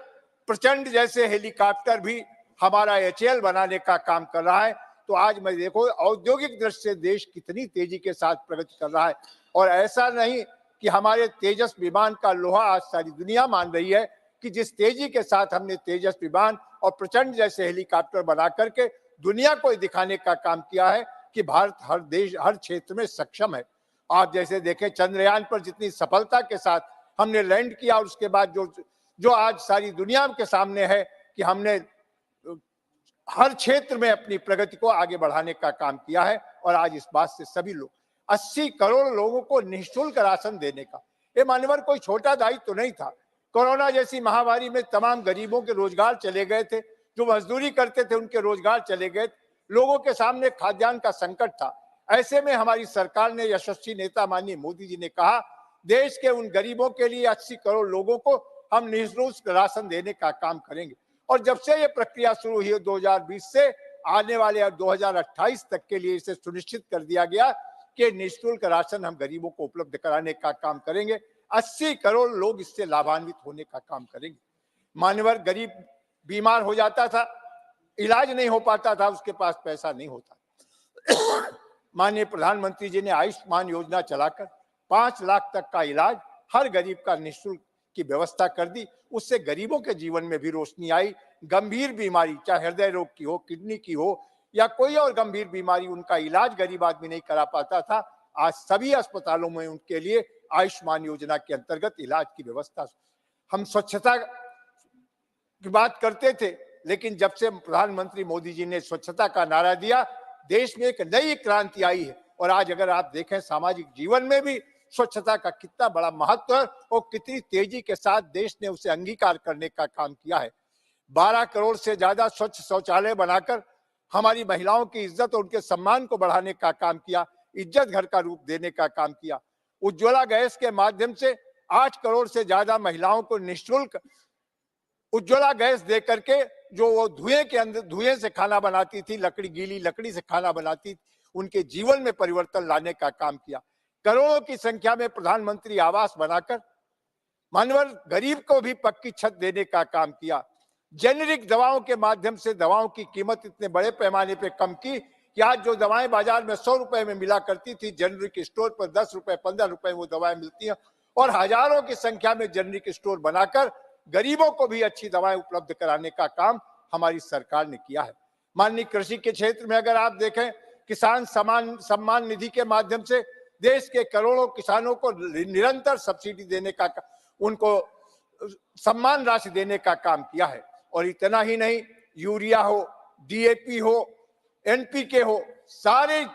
S14: प्रचंड जैसे हेलीकॉप्टर भी हमारा HAL बनाने का काम कर रहा है। तो आज मैं देखो औद्योगिक दृष्टि से देश कितनी तेजी के साथ प्रगति कर रहा है। और ऐसा नहीं कि हमारे तेजस विमान का लोहा आज सारी दुनिया मान रही है कि जिस तेजी के साथ हमने तेजस विमान और प्रचंड जैसे हेलीकॉप्टर बना करके दुनिया को दिखाने का काम किया है कि भारत हर देश हर क्षेत्र में सक्षम है। आप जैसे देखें चंद्रयान पर जितनी सफलता के साथ हमने लैंड किया और उसके बाद जो आज सारी दुनिया के सामने है कि हमने हर क्षेत्र में अपनी प्रगति को आगे बढ़ाने का काम किया है। और आज इस बात से सभी लोग 80 करोड़ लोगों को निःशुल्क राशन देने का, ये मान्यवर कोई छोटा दायित्व तो नहीं था। कोरोना जैसी महामारी में तमाम गरीबों के रोजगार चले गए थे, जो मजदूरी करते थे उनके रोजगार चले गए, लोगों के सामने खाद्यान्न का संकट था। ऐसे में हमारी सरकार ने, यशस्वी नेता माननीय मोदी जी ने कहा, देश के उन गरीबों के लिए 80 करोड़ लोगों को हम निःशुल्क राशन देने का काम करेंगे। और जब से ये प्रक्रिया शुरू हुई 2020 से आने वाले 2028 तक के लिए इसे सुनिश्चित कर दिया गया कि निःशुल्क राशन हम गरीबों को उपलब्ध कराने का काम करेंगे। 80 करोड़ लोग इससे लाभान्वित होने का काम करेंगे। मान्यवर, गरीब बीमार हो जाता था, इलाज नहीं हो पाता था, उसके पास पैसा नहीं होता। माननीय प्रधानमंत्री जी ने आयुष्मान योजना चलाकर 5 लाख तक का इलाज हर गरीब का निःशुल्क की व्यवस्था कर दी। उससे गरीबों के जीवन में भी रोशनी आई। गंभीर बीमारी, चाहे हृदय रोग की हो, किडनी की हो या कोई और गंभीर बीमारी, उनका इलाज गरीब आदमी नहीं करा पाता था। आज सभी अस्पतालों में उनके लिए आयुष्मान योजना के अंतर्गत इलाज की व्यवस्था। हम स्वच्छता की बात करते थे, लेकिन जब से प्रधानमंत्री मोदी जी ने स्वच्छता का नारा दिया, देश में एक नई क्रांति आई है। और आज अगर आप देखें सामाजिक जीवन में भी स्वच्छता का कितना बड़ा महत्व है और कितनी तेजी के साथ देश ने उसे अंगीकार करने का काम किया है। 12 करोड़ से ज्यादा स्वच्छ शौचालय बनाकर हमारी महिलाओं की इज्जत और उनके सम्मान को बढ़ाने का काम किया, इज्जत घर का रूप देने का काम किया। उज्ज्वला गैस के माध्यम से 8 करोड़ से ज्यादा महिलाओं को निःशुल्क उज्ज्वला गैस दे करके, जो वो धुएं से खाना बनाती थी, गीली लकड़ी से खाना बनाती थी, उनके जीवन में परिवर्तन लाने का काम किया। करोड़ों की संख्या में प्रधानमंत्री आवास बनाकर मानवर गरीब को भी पक्की छत देने का काम किया। जेनेरिक दवाओं के माध्यम से दवाओं की कीमत इतने बड़े पैमाने पे कम की कि आज जो दवाएं बाजार में 100 रुपए में मिला करती थी, जेनेरिक स्टोर पर 10 रुपए 15 रुपए वो दवाएं मिलती हैं। और हजारों की संख्या में जेनेरिक स्टोर बनाकर गरीबों को भी अच्छी दवाएं उपलब्ध कराने का काम हमारी सरकार ने किया है। माननीय कृषि के क्षेत्र में अगर आप देखें, किसान सम्मान निधि के माध्यम से देश के करोड़ों किसानों को निरंतर सब्सिडी देने का, उनको सम्मान राशि देने का काम किया है। और इतना ही नहीं, यूरिया हो, DAP हो, NPK हो, सारे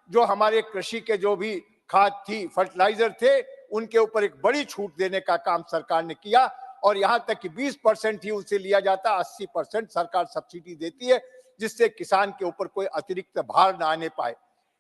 S14: जो हमारे कृषि के जो भी खाद थी, फर्टिलाइजर थे, उनके ऊपर एक बड़ी छूट देने का काम सरकार ने किया। और यहाँ तक कि 20% ही उनसे लिया जाता, 80% सरकार सब्सिडी देती है, जिससे किसान के ऊपर कोई अतिरिक्त भार न आने पाए।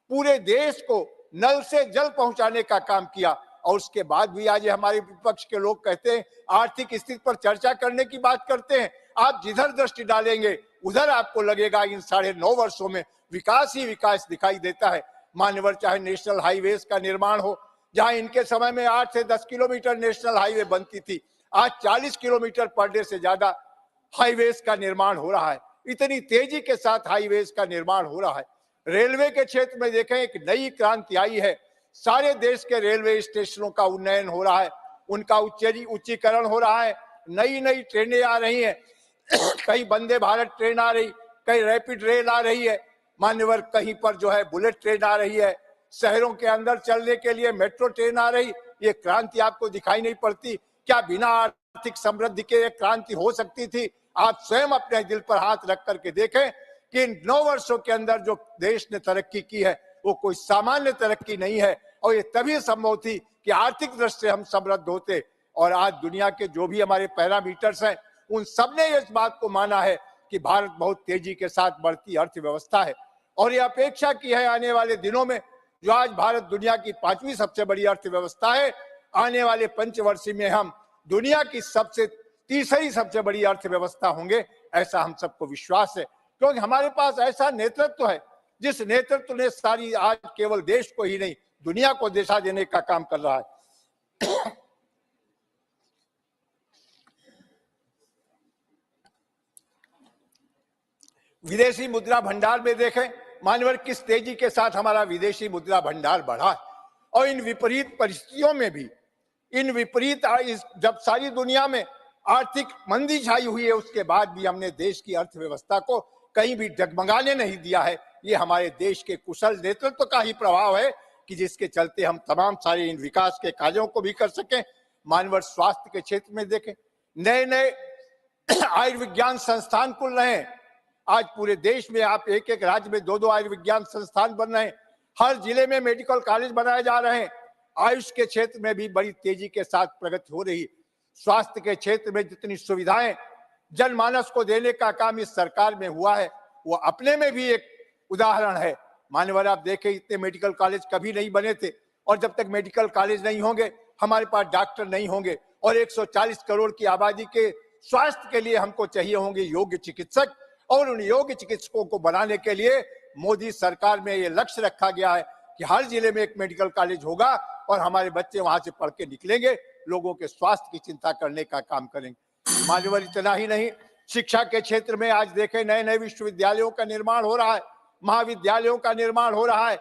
S14: पूरे देश को नल से जल पहुंचाने का काम किया। और उसके बाद भी आज हमारे विपक्ष के लोग कहते हैं आर्थिक स्थिति पर चर्चा करने की बात करते हैं। आप जिधर दृष्टि डालेंगे उधर आपको लगेगा इन 9.5 वर्षों में विकास ही विकास दिखाई देता है। मान्यवर, चाहे नेशनल हाईवेज का निर्माण हो, जहां इनके समय में 8 से 10 किलोमीटर नेशनल हाईवे बनती थी, आज 40 किलोमीटर पर डे से ज्यादा हाईवेज का निर्माण हो रहा है। इतनी तेजी के साथ हाईवेज का निर्माण हो रहा है। रेलवे के क्षेत्र में देखें, एक नई क्रांति आई है। सारे देश के रेलवे स्टेशनों का उन्नयन हो रहा है, उनका उच्चीकरण हो रहा है। नई नई ट्रेनें आ रही हैं, कहीं वंदे भारत ट्रेन आ रही, कहीं रैपिड रेल आ रही है। मान्यवर, कहीं पर जो है बुलेट ट्रेन आ रही है, शहरों के अंदर चलने के लिए मेट्रो ट्रेन आ रही। ये क्रांति आपको दिखाई नहीं पड़ती क्या? बिना आर्थिक समृद्धि के क्रांति हो सकती थी? आप स्वयं अपने दिल पर हाथ रख करके देखें कि इन 9 वर्षों के अंदर जो देश ने तरक्की की है वो कोई सामान्य तरक्की नहीं है, और ये तभी संभव थी कि आर्थिक दृष्टि से हम समृद्ध होते। और आज दुनिया के जो भी हमारे पैरामीटर्स हैं उन सब ने इस बात को माना है कि भारत बहुत तेजी के साथ बढ़ती अर्थव्यवस्था है, और ये अपेक्षा की है आने वाले दिनों में, जो आज भारत दुनिया की 5वीं सबसे बड़ी अर्थव्यवस्था है, आने वाले पंचवर्षीय में हम दुनिया की तीसरी सबसे बड़ी अर्थव्यवस्था होंगे, ऐसा हम सबको विश्वास है। क्योंकि हमारे पास ऐसा नेतृत्व है जिस नेतृत्व ने सारी आज केवल देश को ही नहीं दुनिया को दिशा देने का काम कर रहा है। विदेशी मुद्रा भंडार में देखें मान्यवर किस तेजी के साथ हमारा विदेशी मुद्रा भंडार बढ़ा है, और इन विपरीत परिस्थितियों में भी, जब सारी दुनिया में आर्थिक मंदी छाई हुई है उसके बाद भी हमने देश की अर्थव्यवस्था को कहीं भी डगमगाने नहीं दिया है। ये हमारे देश के कुशल नेतृत्व का ही प्रभाव है कि जिसके चलते हम तमाम सारे इन विकास के कार्यों को भी कर सकें। मानव स्वास्थ्य के क्षेत्र में देखें, नए नए आयुर्विज्ञान संस्थान खुल रहे हैं। आज पूरे देश में आप एक एक राज्य में 2-2 आयुर्विज्ञान संस्थान बन रहे हैं, हर जिले में मेडिकल कॉलेज बनाए जा रहे हैं। आयुष के क्षेत्र में भी बड़ी तेजी के साथ प्रगति हो रही है। स्वास्थ्य के क्षेत्र में जितनी सुविधाएं जनमानस को देने का काम इस सरकार में हुआ है वो अपने में भी एक उदाहरण है। मान्यवर आप देखें इतने मेडिकल कॉलेज कभी नहीं बने थे, और जब तक मेडिकल कॉलेज नहीं होंगे हमारे पास डॉक्टर नहीं होंगे, और 140 करोड़ की आबादी के स्वास्थ्य के लिए हमको चाहिए होंगे योग्य चिकित्सक, और उन योग्य चिकित्सकों को बनाने के लिए मोदी सरकार में ये लक्ष्य रखा गया है कि हर जिले में एक मेडिकल कॉलेज होगा और हमारे बच्चे वहां से पढ़ के निकलेंगे, लोगों के स्वास्थ्य की चिंता करने का काम करेंगे। मान्यवर इतना ही नहीं, शिक्षा के क्षेत्र में आज देखें नए नए विश्वविद्यालयों का निर्माण हो रहा है, महाविद्यालयों का निर्माण हो रहा है।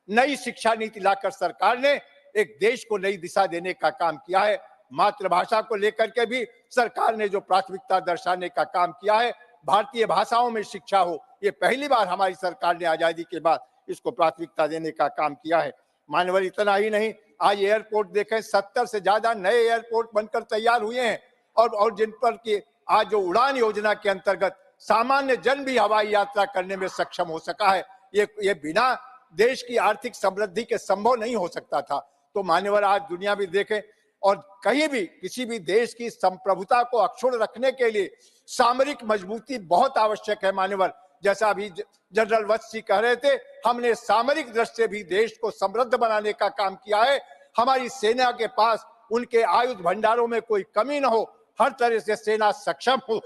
S14: नई शिक्षा नीति लाकर सरकार ने एक देश को नई दिशा देने का काम किया है। मातृभाषा को लेकर के भी सरकार ने जो प्राथमिकता दर्शाने का काम किया है, भारतीय भाषाओं में शिक्षा हो, ये पहली बार हमारी सरकार ने आजादी के बाद इसको प्राथमिकता देने का काम किया है। मानवर इतना ही नहीं, आज एयरपोर्ट देखें 70 से ज्यादा नए एयरपोर्ट बनकर तैयार हुए हैं, और जिन पर की आज जो उड़ान योजना के अंतर्गत सामान्य जन भी हवाई यात्रा करने में सक्षम हो सका है। ये बिना देश की आर्थिक समृद्धि के संभव नहीं हो सकता था। तो मान्यवर आज दुनिया भी देखें, और कहीं भी किसी भी देश की संप्रभुता को अक्षुण्ण रखने के लिए सामरिक मजबूती बहुत आवश्यक है। मान्यवर जैसा अभी जनरल वत्स कह रहे थे, हमने सामरिक दृष्टि से भी देश को समृद्ध बनाने का काम किया है। हमारी सेना के पास उनके आयुध भंडारों में कोई कमी न हो, हर तरह से सेना सक्षम हो।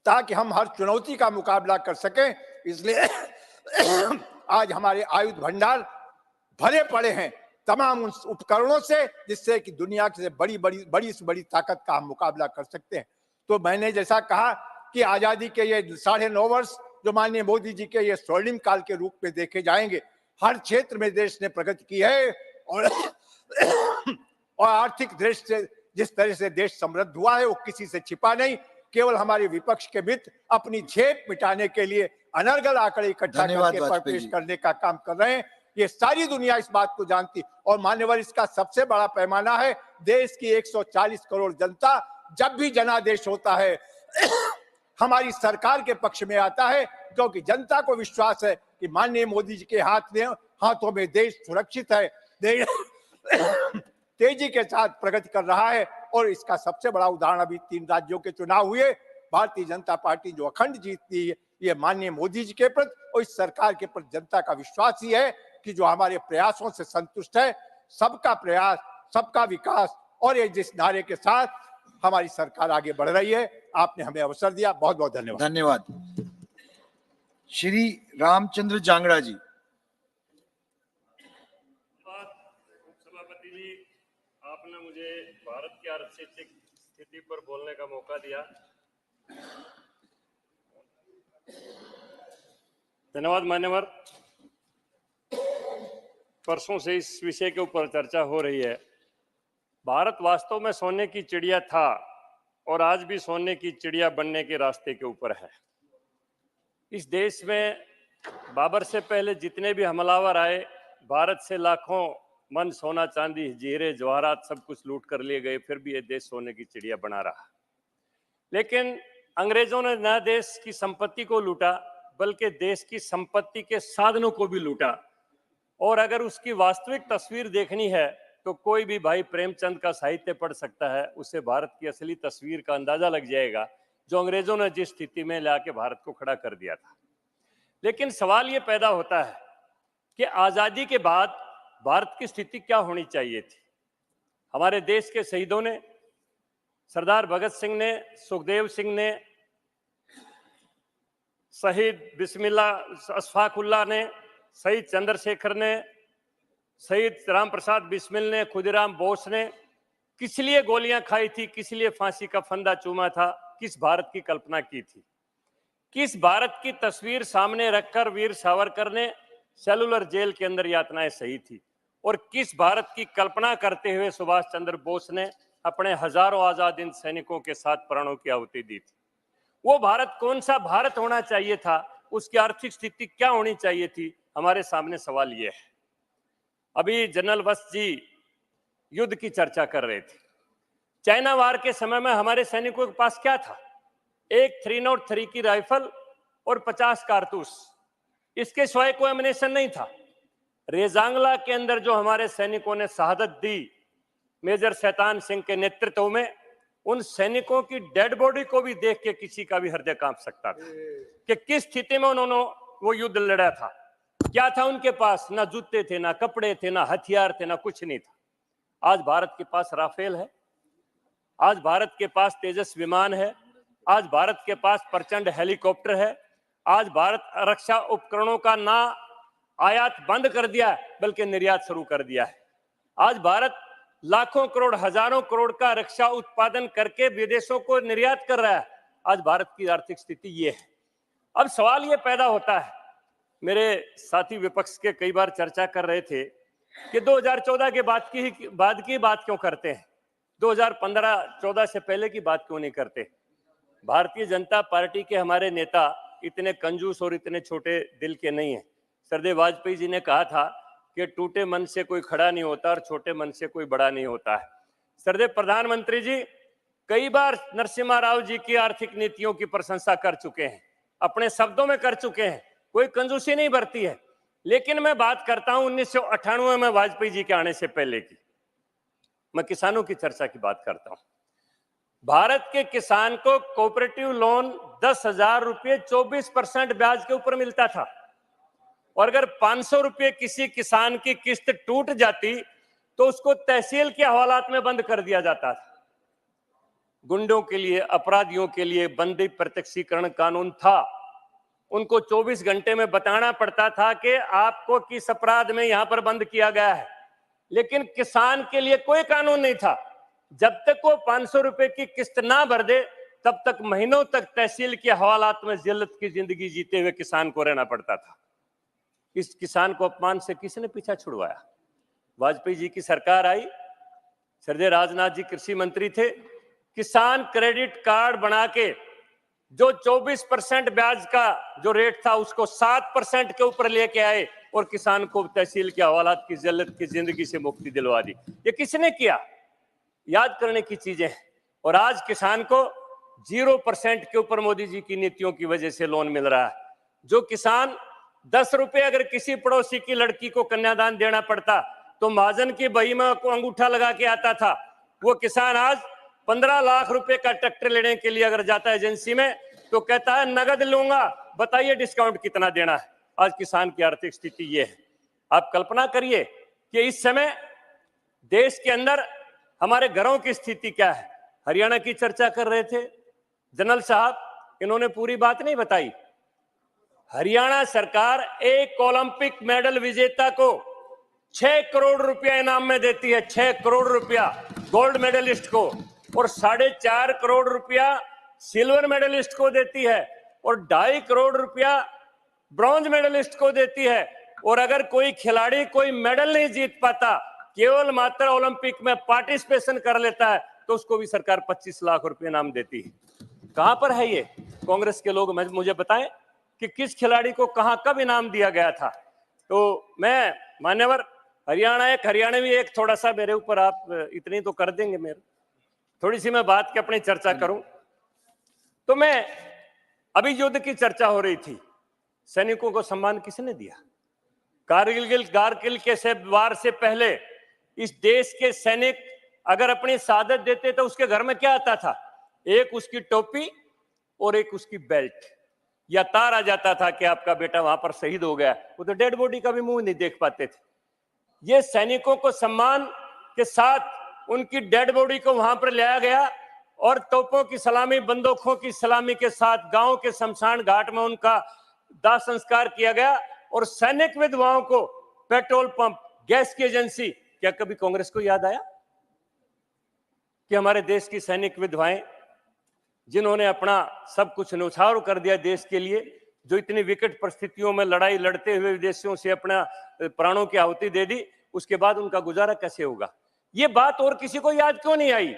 S14: ताकि हम हर चुनौती का मुकाबला कर सकें। इसलिए आज हमारे आयुध भंडार भरे पड़े हैं तमाम उन उपकरणों से जिससे कि दुनिया से बड़ी से बड़ी ताकत का हम मुकाबला कर सकते हैं। तो मैंने जैसा कहा कि आजादी के ये 9.5 वर्ष जो माननीय मोदी जी के ये स्वर्णिम काल के रूप में देखे जाएंगे, हर क्षेत्र में देश ने प्रगति की है, और आर्थिक दृष्टि से जिस तरह से देश समृद्ध हुआ है वो किसी से छिपा नहीं। केवल हमारे विपक्ष के मित्र अपनी झेप मिटाने के लिए अनर्गल आंकड़े इकट्ठा करके पेश करने का काम कर रहे हैं। ये सारी दुनिया इस बात को जानती, और मान्यवर इसका सबसे बड़ा पैमाना है देश की 140 करोड़ जनता। जब भी जनादेश होता है हमारी सरकार के पक्ष में आता है, क्योंकि जनता को विश्वास है कि माननीय मोदी जी के हाथों में देश सुरक्षित है, देश तेजी के साथ प्रगति कर रहा है। और इसका सबसे बड़ा उदाहरण अभी 3 राज्यों के चुनाव हुए, भारतीय जनता पार्टी जो अखंड जीतती है, ये माननीय मोदी जी के प्रति और इस सरकार के प्रति जनता का विश्वास ही है कि जो हमारे प्रयासों से संतुष्ट है। सबका प्रयास सबका विकास, और ये जिस नारे के साथ हमारी सरकार आगे बढ़ रही है, आपने हमें अवसर दिया, बहुत बहुत धन्यवाद।
S10: धन्यवाद। श्री रामचंद्र जांगड़ा जी।
S15: सभापति जी, आपने मुझे भारत की आर्थिक स्थिति पर बोलने का मौका दिया, धन्यवाद। मान्यवर, परसों से इस विषय के ऊपर चर्चा हो रही है। भारत वास्तव में सोने की चिड़िया था और आज भी सोने की चिड़िया बनने के रास्ते के ऊपर है। इस देश में बाबर से पहले जितने भी हमलावर आए, भारत से लाखों मन, सोना चांदी, हीरे जवाहरात सब कुछ लूट कर लिए गए, फिर भी ये देश सोने की चिड़िया बना रहा। लेकिन अंग्रेजों ने न देश की संपत्ति को लूटा, बल्कि देश की संपत्ति के साधनों को भी लूटा। और अगर उसकी वास्तविक तस्वीर देखनी है तो कोई भी भाई प्रेमचंद का साहित्य पढ़ सकता है, उससे भारत की असली तस्वीर का अंदाजा लग जाएगा, जो अंग्रेजों ने जिस स्थिति में लाके भारत को खड़ा कर दिया था। लेकिन सवाल ये पैदा होता है कि आजादी के बाद भारत की स्थिति क्या होनी चाहिए थी। हमारे देश के शहीदों ने, सरदार भगत सिंह ने, सुखदेव सिंह ने, शहीद बिस्मिल्लाह अशफाकुल्लाह ने, शहीद चंद्रशेखर ने, शहीद राम प्रसाद बिस्मिल ने, खुदीराम बोस ने किस लिए गोलियां खाई थी, किस लिए फांसी का फंदा चूमा था, किस भारत की कल्पना की थी, किस भारत की तस्वीर सामने रखकर वीर सावरकर ने सेलुलर जेल के अंदर यातनाएं सही थी, और किस भारत की कल्पना करते हुए सुभाष चंद्र बोस ने अपने हजारों आजाद हिंद सैनिकों के साथ प्राणों की आहुति दी थी। वो भारत कौन सा भारत होना चाहिए था, उसकी आर्थिक स्थिति क्या होनी चाहिए थी, हमारे सामने सवाल ये है। अभी जनरल वत्स जी युद्ध की चर्चा कर रहे थे। चाइना वार के समय में हमारे सैनिकों के पास क्या था? एक 303 की राइफल और 50 कारतूस, इसके सिवाय कोई एमिनेशन नहीं था। रेजांगला के अंदर जो हमारे सैनिकों ने शहादत दी मेजर शैतान सिंह के नेतृत्व में, उन सैनिकों की डेड बॉडी को भी देख के किसी का भी हृदय कांप सकता था कि किस स्थिति में उन्होंने वो युद्ध लड़ा था। क्या था उनके पास? ना जूते थे, ना कपड़े थे, ना हथियार थे, ना कुछ नहीं था। आज भारत के पास राफेल है, आज भारत के पास तेजस विमान है, आज भारत के पास प्रचंड हेलीकॉप्टर है, आज भारत रक्षा उपकरणों का ना आयात बंद कर दिया है बल्कि निर्यात शुरू कर दिया है। आज भारत लाखों करोड़, हजारों करोड़ का रक्षा उत्पादन करके विदेशों को निर्यात कर रहा है। आज भारत की आर्थिक स्थिति ये है। अब सवाल ये पैदा होता है, मेरे साथी विपक्ष के कई बार चर्चा कर रहे थे कि 2014 के बाद की बात क्यों करते हैं, 2015-14 से पहले की बात क्यों नहीं करते। भारतीय जनता पार्टी के हमारे नेता इतने कंजूस और इतने छोटे दिल के नहीं हैं। सरदेव वाजपेयी जी ने कहा था कि टूटे मन से कोई खड़ा नहीं होता और छोटे मन से कोई बड़ा नहीं होता है। सरदेव प्रधानमंत्री जी कई बार नरसिम्हा राव जी की आर्थिक नीतियों की प्रशंसा कर चुके हैं, अपने शब्दों में कर चुके हैं, कोई कंजूसी नहीं बरती है। लेकिन मैं बात करता हूं 1998 में वाजपेयी जी के आने से पहले की, मैं किसानों की चर्चा की बात करता हूं। भारत के किसान को कोऑपरेटिव लोन 10,000 रुपये 24% ब्याज के ऊपर मिलता था, और अगर 500 रुपये किसी किसान की किस्त टूट जाती तो उसको तहसील के हवालात में बंद कर दिया जाता था। गुंडों के लिए, अपराधियों के लिए बंदी प्रत्यक्षीकरण कानून था। उनको 24 घंटे में बताना पड़ता था कि आपको किस अपराध में यहां पर बंद किया गया है। लेकिन किसान के लिए कोई कानून नहीं था। जब तक वो 500 रुपए की किस्त ना भर दे तब तक महीनों तक तहसील के हवालात में जिल्लत की जिंदगी जीते हुए किसान को रहना पड़ता था। इस किसान को अपमान से किसने पीछा छुड़वाया? वाजपेयी जी की सरकार आई, सरदेव राजनाथ जी कृषि मंत्री थे, किसान क्रेडिट कार्ड बना के जो 24% ब्याज का जो रेट था उसको 7% के ऊपर लेके आए और किसान को तहसील के हवालात की जिल्लत की जिंदगी से मुक्ति दिलवा दी। ये किसने किया? याद करने की चीजें हैं। और आज किसान को 0% के ऊपर मोदी जी की नीतियों की वजह से लोन मिल रहा है। जो किसान 10 रुपए अगर किसी पड़ोसी की लड़की को कन्यादान देना पड़ता तो महाजन की बही में को अंगूठा लगा के आता था, वो किसान आज 15 लाख रुपए का ट्रैक्टर लेने के लिए अगर जाता है एजेंसी में तो कहता है नगद लूंगा, बताइए डिस्काउंट कितना देना है। आज किसान की आर्थिक स्थिति ये है। आप कल्पना करिए कि इस समय देश के अंदर हमारे घरों की स्थिति क्या है। हरियाणा की चर्चा कर रहे थे जनरल साहब, इन्होंने पूरी बात नहीं बताई। हरियाणा सरकार एक ओलंपिक मेडल विजेता को 6 करोड़ रुपया इनाम में देती है, 6 करोड़ रुपया गोल्ड मेडलिस्ट को, और 4.5 करोड़ रुपया सिल्वर मेडलिस्ट को देती है, और 2.5 करोड़ रुपया ब्रॉन्ज मेडलिस्ट को देती है। और अगर कोई खिलाड़ी कोई मेडल नहीं जीत पाता, केवल मात्र ओलंपिक में पार्टिसिपेशन कर लेता है, तो उसको भी सरकार 25 लाख रुपए इनाम देती है। कहां पर है ये? कांग्रेस के लोग मुझे बताएं कि किस खिलाड़ी को कहां कब इनाम दिया गया था। तो मैं मान्यवर हरियाणा एक हरियाणवी एक थोड़ा सा मेरे ऊपर आप इतनी तो कर देंगे मेरे, थोड़ी सी मैं बात की अपनी चर्चा करूं तो मैं अभी युद्ध की चर्चा हो रही थी, सैनिकों को सम्मान किसने दिया? कारगिल के वार से पहले इस देश के सैनिक अगर अपनी शहादत देते तो उसके घर में क्या आता था? एक उसकी टोपी और एक उसकी बेल्ट या तार आ जाता था कि आपका बेटा वहां पर शहीद हो गया। वो तो डेड बॉडी का भी मुंह नहीं देख पाते थे। ये सैनिकों को सम्मान के साथ उनकी डेड बॉडी को वहां पर लाया गया और तोपों की सलामी, बंदूकों की सलामी के साथ गांव के शमशान घाट में उनका दाह संस्कार किया गया। और सैनिक विधवाओं को पेट्रोल पंप, गैस की एजेंसी, क्या कभी कांग्रेस को याद आया कि हमारे देश की सैनिक विधवाएं जिन्होंने अपना सब कुछ न्यौछावर कर दिया देश के लिए, जो इतनी विकट परिस्थितियों में लड़ाई लड़ते हुए विदेशियों से अपना प्राणों की आहुति दे दी, उसके बाद उनका गुजारा कैसे होगा? ये बात और किसी को याद क्यों नहीं आई?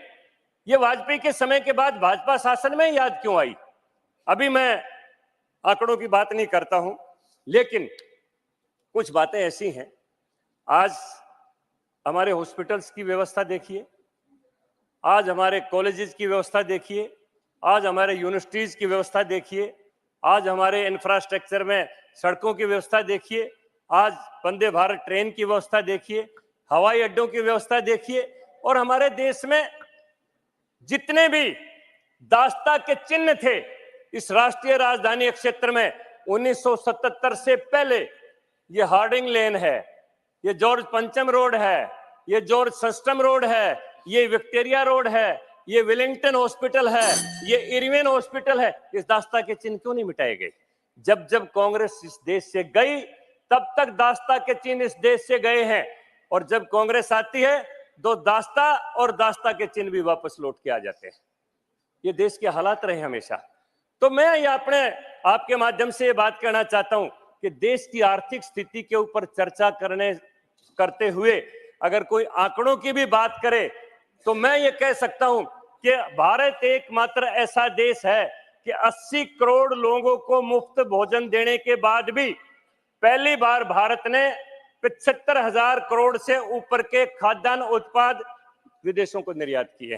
S15: ये वाजपेयी के समय के बाद भाजपा शासन में याद क्यों आई? अभी मैं आंकड़ों की बात नहीं करता हूं, लेकिन कुछ बातें ऐसी हैं। आज हमारे हॉस्पिटल्स की व्यवस्था देखिए, आज हमारे कॉलेजेस की व्यवस्था देखिए, आज हमारे यूनिवर्सिटीज की व्यवस्था देखिए, आज हमारे इंफ्रास्ट्रक्चर में सड़कों की व्यवस्था देखिए, आज वंदे भारत ट्रेन की व्यवस्था देखिए, हवाई अड्डों की व्यवस्था देखिए। और हमारे देश में जितने भी दास्ता के चिन्ह थे इस राष्ट्रीय राजधानी क्षेत्र में 1977 से पहले, ये हार्डिंग लेन है, ये जॉर्ज पंचम रोड है, ये जॉर्ज सस्टम रोड है, ये विक्टोरिया रोड है, ये विलिंगटन हॉस्पिटल है, ये इरविन हॉस्पिटल है। इस दास्ता के चिन्ह क्यों नहीं मिटाए गए? जब जब कांग्रेस इस देश से गई तब तक दास्ता के चिन्ह इस देश से गए हैं, और जब कांग्रेस आती है तो दास्ता और दास्ता के चिन्ह भी वापस लौट के आ जाते हैं। ये देश के हालात रहे हमेशा। तो मैं ये आपके माध्यम से ये बात कहना चाहता हूं कि देश की आर्थिक स्थिति के ऊपर चर्चा करते हुए अगर कोई आंकड़ों की भी बात करे तो मैं ये कह सकता हूं कि भारत एकमात्र ऐसा देश है कि 80 करोड़ लोगों को मुफ्त भोजन देने के बाद भी पहली बार भारत ने 75,000 करोड़ से ऊपर के खाद्यान्न उत्पाद विदेशों को निर्यात किए।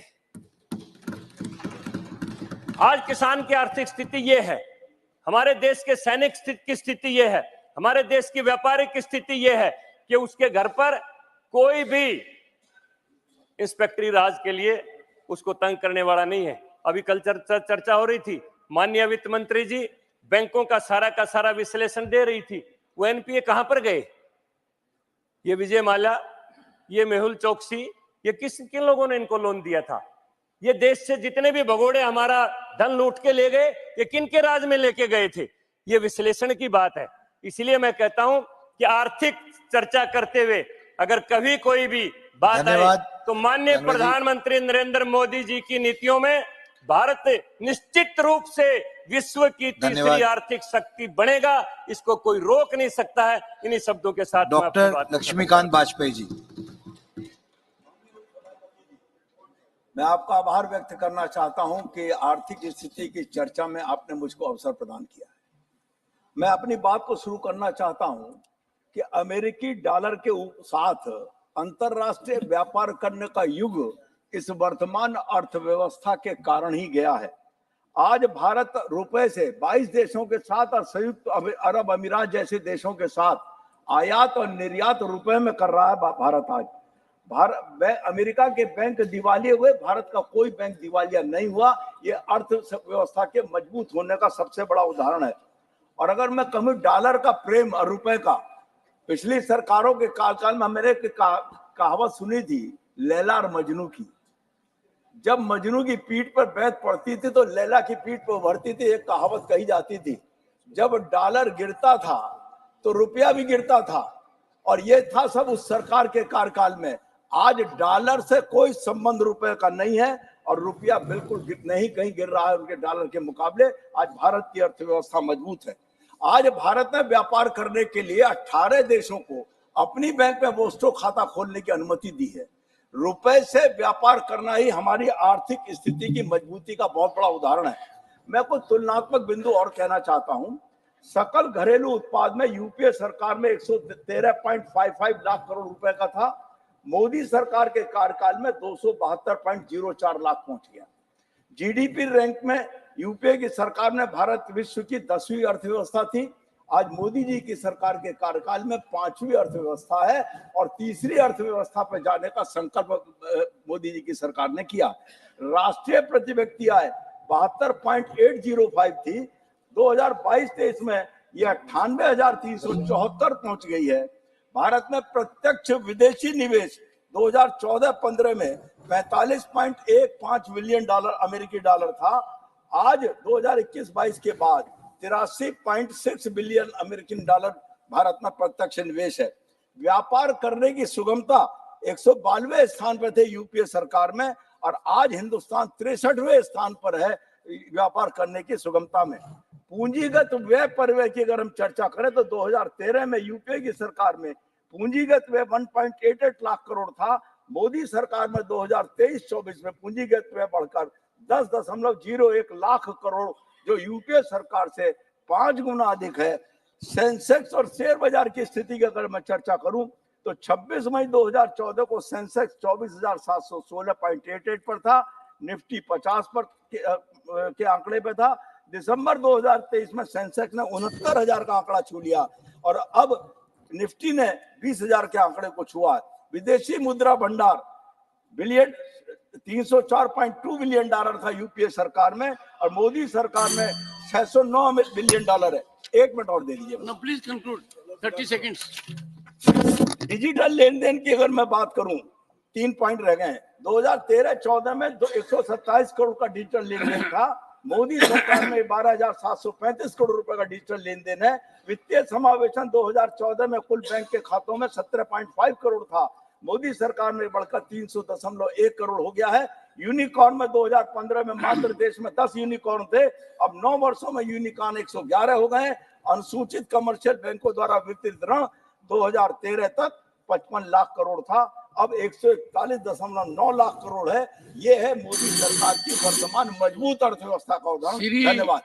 S15: आज किसान की आर्थिक स्थिति यह है, हमारे देश के सैनिक की स्थिति यह है, हमारे देश की व्यापारिक स्थिति यह है कि उसके घर पर कोई भी इस फैक्ट्री राज के लिए उसको तंग करने वाला नहीं है। अभी कल चर्चा हो रही थी, माननीय वित्त मंत्री जी बैंकों का सारा विश्लेषण दे रही थी, वो एनपीए कहां पर गए? ये विजय माल्या, ये मेहुल चौकसी, ये किन लोगों ने इनको लोन दिया था? ये देश से जितने भी भगोड़े हमारा धन लूट के ले गए, ये किन के राज में लेके गए थे? ये विश्लेषण की बात है। इसलिए मैं कहता हूं कि आर्थिक चर्चा करते हुए अगर कभी कोई भी बात आए तो माननीय प्रधानमंत्री नरेंद्र मोदी जी की नीतियों में भारत निश्चित रूप से विश्व की तीसरी आर्थिक शक्ति बनेगा, इसको कोई रोक नहीं सकता है। इन्हीं शब्दों के साथ
S10: डॉक्टर लक्ष्मीकांत वाजपेयी जी।
S16: मैं आपका आभार व्यक्त करना चाहता हूं कि आर्थिक स्थिति की चर्चा में आपने मुझको अवसर प्रदान किया है। मैं अपनी बात को शुरू करना चाहता हूं कि अमेरिकी डॉलर के साथ अंतरराष्ट्रीय व्यापार करने का युग इस वर्तमान अर्थव्यवस्था के कारण ही गया है। आज भारत रुपए से 22 देशों के साथ और संयुक्त अरब अमीरात जैसे देशों के साथ आयात और निर्यात रुपए में कर रहा है। भारत आज अमेरिका के बैंक दिवालिया हुए, भारत का कोई बैंक दिवालिया नहीं हुआ। ये अर्थव्यवस्था के मजबूत होने का सबसे बड़ा उदाहरण है। और अगर मैं कहूं डॉलर का प्रेम और रुपए का, पिछली सरकारों के काल में मैंने कहावत सुनी थी लैला और मजनू की। जब मजनू की पीठ पर बैत पड़ती थी तो लैला की पीठ पर उभरती थी। एक कहावत कही जाती थी, जब डॉलर गिरता था तो रुपया भी गिरता था, और ये था सब उस सरकार के कार्यकाल में। आज डॉलर से कोई संबंध रुपए का नहीं है और रुपया बिल्कुल नहीं कहीं गिर रहा है उनके डॉलर के मुकाबले। आज भारत की अर्थव्यवस्था मजबूत है। आज भारत ने व्यापार करने के लिए 18 देशों को अपनी बैंक में वोस्टो खाता खोलने की अनुमति दी है। रुपए से व्यापार करना ही हमारी आर्थिक स्थिति की मजबूती का बहुत बड़ा उदाहरण है। मैं कुछ तुलनात्मक बिंदु और कहना चाहता हूं। सकल घरेलू उत्पाद में यूपीए सरकार में 113.55 लाख करोड़ रुपए का था, मोदी सरकार के कार्यकाल में 272.04 लाख पहुंच गया। जीडीपी रैंक में यूपीए की सरकार में भारत विश्व की 10वीं अर्थव्यवस्था थी, आज मोदी जी की सरकार के कार्यकाल में 5वीं अर्थव्यवस्था है और तीसरी अर्थव्यवस्था पर जाने का संकल्प मोदी जी की सरकार ने किया। राष्ट्रीय प्रति व्यक्ति आय 72.805 थी, 2022-23 में यह 98,374 पहुंच गई है। भारत में प्रत्यक्ष विदेशी निवेश 2014-15 में 45.15 बिलियन डॉलर अमेरिकी डॉलर था, आज 2021-22 के बाद 83.6 बिलियन अमेरिकन डॉलर भारत में प्रत्यक्ष निवेश है। व्यापार करने की सुगमता 192वें स्थान पर थे यूपीए सरकार में और आज हिंदुस्तान 63वें स्थान पर है व्यापार करने की सुगमता में। पूंजीगत व्यय परिव्यय की अगर हम चर्चा करें तो 2013 में यूपीए की सरकार में पूंजीगत व्यय 1.88 लाख करोड़ था, मोदी सरकार में 2023-24 में पूंजीगत व्यय बढ़कर 10.01 लाख करोड़ जो यूपीए सरकार से 5 गुना अधिक है। सेंसेक्स और शेयर बाजार की स्थिति की अगर मैं चर्चा करूं तो 26 मई 2014 को सेंसेक्स 24,716.88 पर था, निफ्टी 50 पर के आंकड़े पे था। दिसंबर 2023 में सेंसेक्स ने 69,000 का आंकड़ा छू लिया और अब निफ्टी ने 20,000 के आंकड़े को छुआ। विदेशी मुद्रा भंडार 304.2 बिलियन डॉलर था यूपीए सरकार में और मोदी सरकार में 609 बिलियन डॉलर है। 1 मिनट और दे दीजिए।
S2: No, please conclude. 30 seconds.
S16: Digital लेन देन की अगर मैं बात करूं 3 पॉइंट रह गए। 2013-14 में 127 करोड़ का डिजिटल लेन देन था, मोदी सरकार में 12,735 करोड़ रुपए का डिजिटल लेन देन है। वित्तीय समावेशन 2014 में कुल बैंक के खातों में 17.5 करोड़ था, मोदी सरकार में बढ़कर 300.1 करोड़ हो गया है। यूनिकॉर्न में 2015 में मात्र देश में 10 यूनिकॉर्न थे, अब 9 वर्षों में यूनिकॉर्न 111 हो गए। अनुसूचित कमर्शियल बैंकों द्वारा वितरित ऋण 2013 तक 55 लाख करोड़ था, अब 141.9 लाख करोड़ है। ये है मोदी सरकार की वर्तमान मजबूत अर्थव्यवस्था का उदाहरण। धन्यवाद।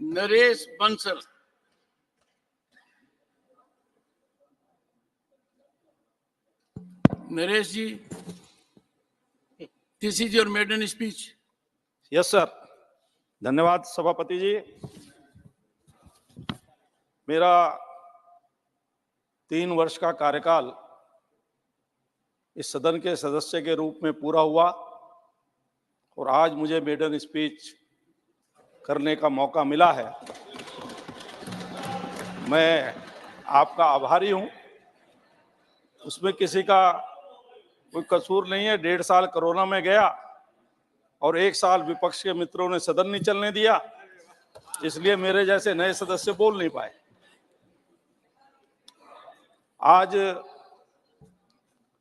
S2: Naresh Bansal. Naresh ji, this is your maiden speech.
S17: Yes sir, धन्यवाद सभापति जी। मेरा 3 वर्ष का कार्यकाल इस सदन के सदस्य के रूप में पूरा हुआ और आज मुझे मेडन स्पीच करने का मौका मिला है। मैं आपका आभारी हूं, उसमें किसी का कोई कसूर नहीं है। 1.5 साल कोरोना में गया और 1 साल विपक्ष के मित्रों ने सदन नहीं चलने दिया, इसलिए मेरे जैसे नए सदस्य बोल नहीं पाए। आज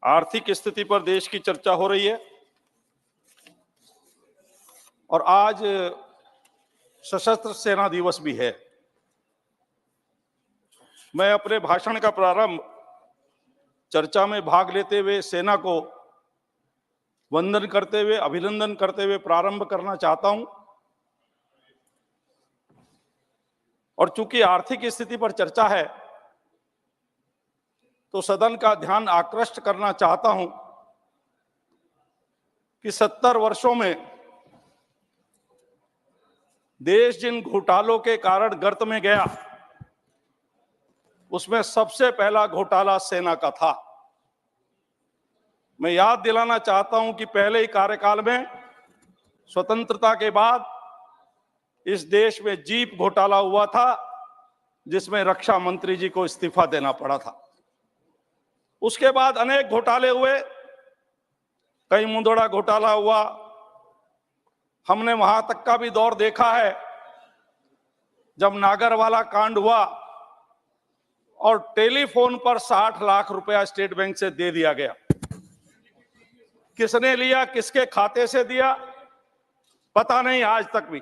S17: आर्थिक स्थिति पर देश की चर्चा हो रही है और आज सशस्त्र सेना दिवस भी है। मैं अपने भाषण का प्रारंभ चर्चा में भाग लेते हुए सेना को वंदन करते हुए, अभिनंदन करते हुए प्रारंभ करना चाहता हूं। और चूंकि आर्थिक स्थिति पर चर्चा है तो सदन का ध्यान आकृष्ट करना चाहता हूं कि 70 वर्षों में देश जिन घोटालों के कारण गर्त में गया, उसमें सबसे पहला घोटाला सेना का था। मैं याद दिलाना चाहता हूं कि पहले ही कार्यकाल में स्वतंत्रता के बाद इस देश में जीप घोटाला हुआ था, जिसमें रक्षा मंत्री जी को इस्तीफा देना पड़ा था। उसके बाद अनेक घोटाले हुए, कई मुंदड़ा घोटाला हुआ, हमने वहां तक का भी दौर देखा है जब नागरवाला कांड हुआ और टेलीफोन पर 60 लाख रुपया स्टेट बैंक से दे दिया गया। किसने लिया, किसके खाते से दिया, पता नहीं आज तक भी।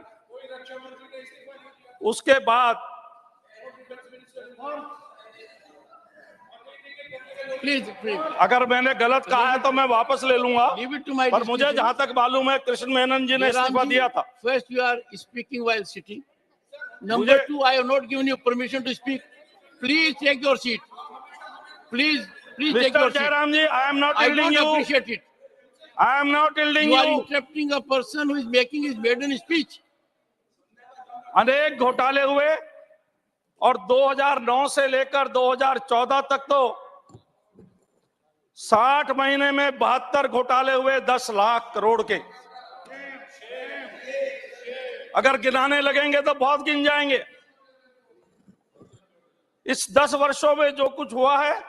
S17: उसके बाद
S2: प्लीज
S17: अगर मैंने गलत कहा है तो मैं वापस ले लूंगा, पर मुझे जहां तक मालूम है कृष्ण मेनन जी ने इस्तीफा दिया था।
S2: First you are speaking while sitting, Number two, I have not given you permission to speak. Please take your seat. Please take your
S17: Mr.
S2: seat.
S17: Jairam ji, I am not
S2: I
S17: yielding
S2: don't
S17: you.
S2: appreciate it.
S17: I am not yielding
S2: You are
S17: you.
S2: interrupting a person who is making his maiden speech.
S17: अनेक घोटाले हुए और 2009 से लेकर 2014 तक तो 60 महीने में 72 घोटाले हुए 10 लाख करोड़ के। अगर गिनाने लगेंगे तो बहुत गिन जाएंगे। इस 10 वर्षों में जो कुछ हुआ है,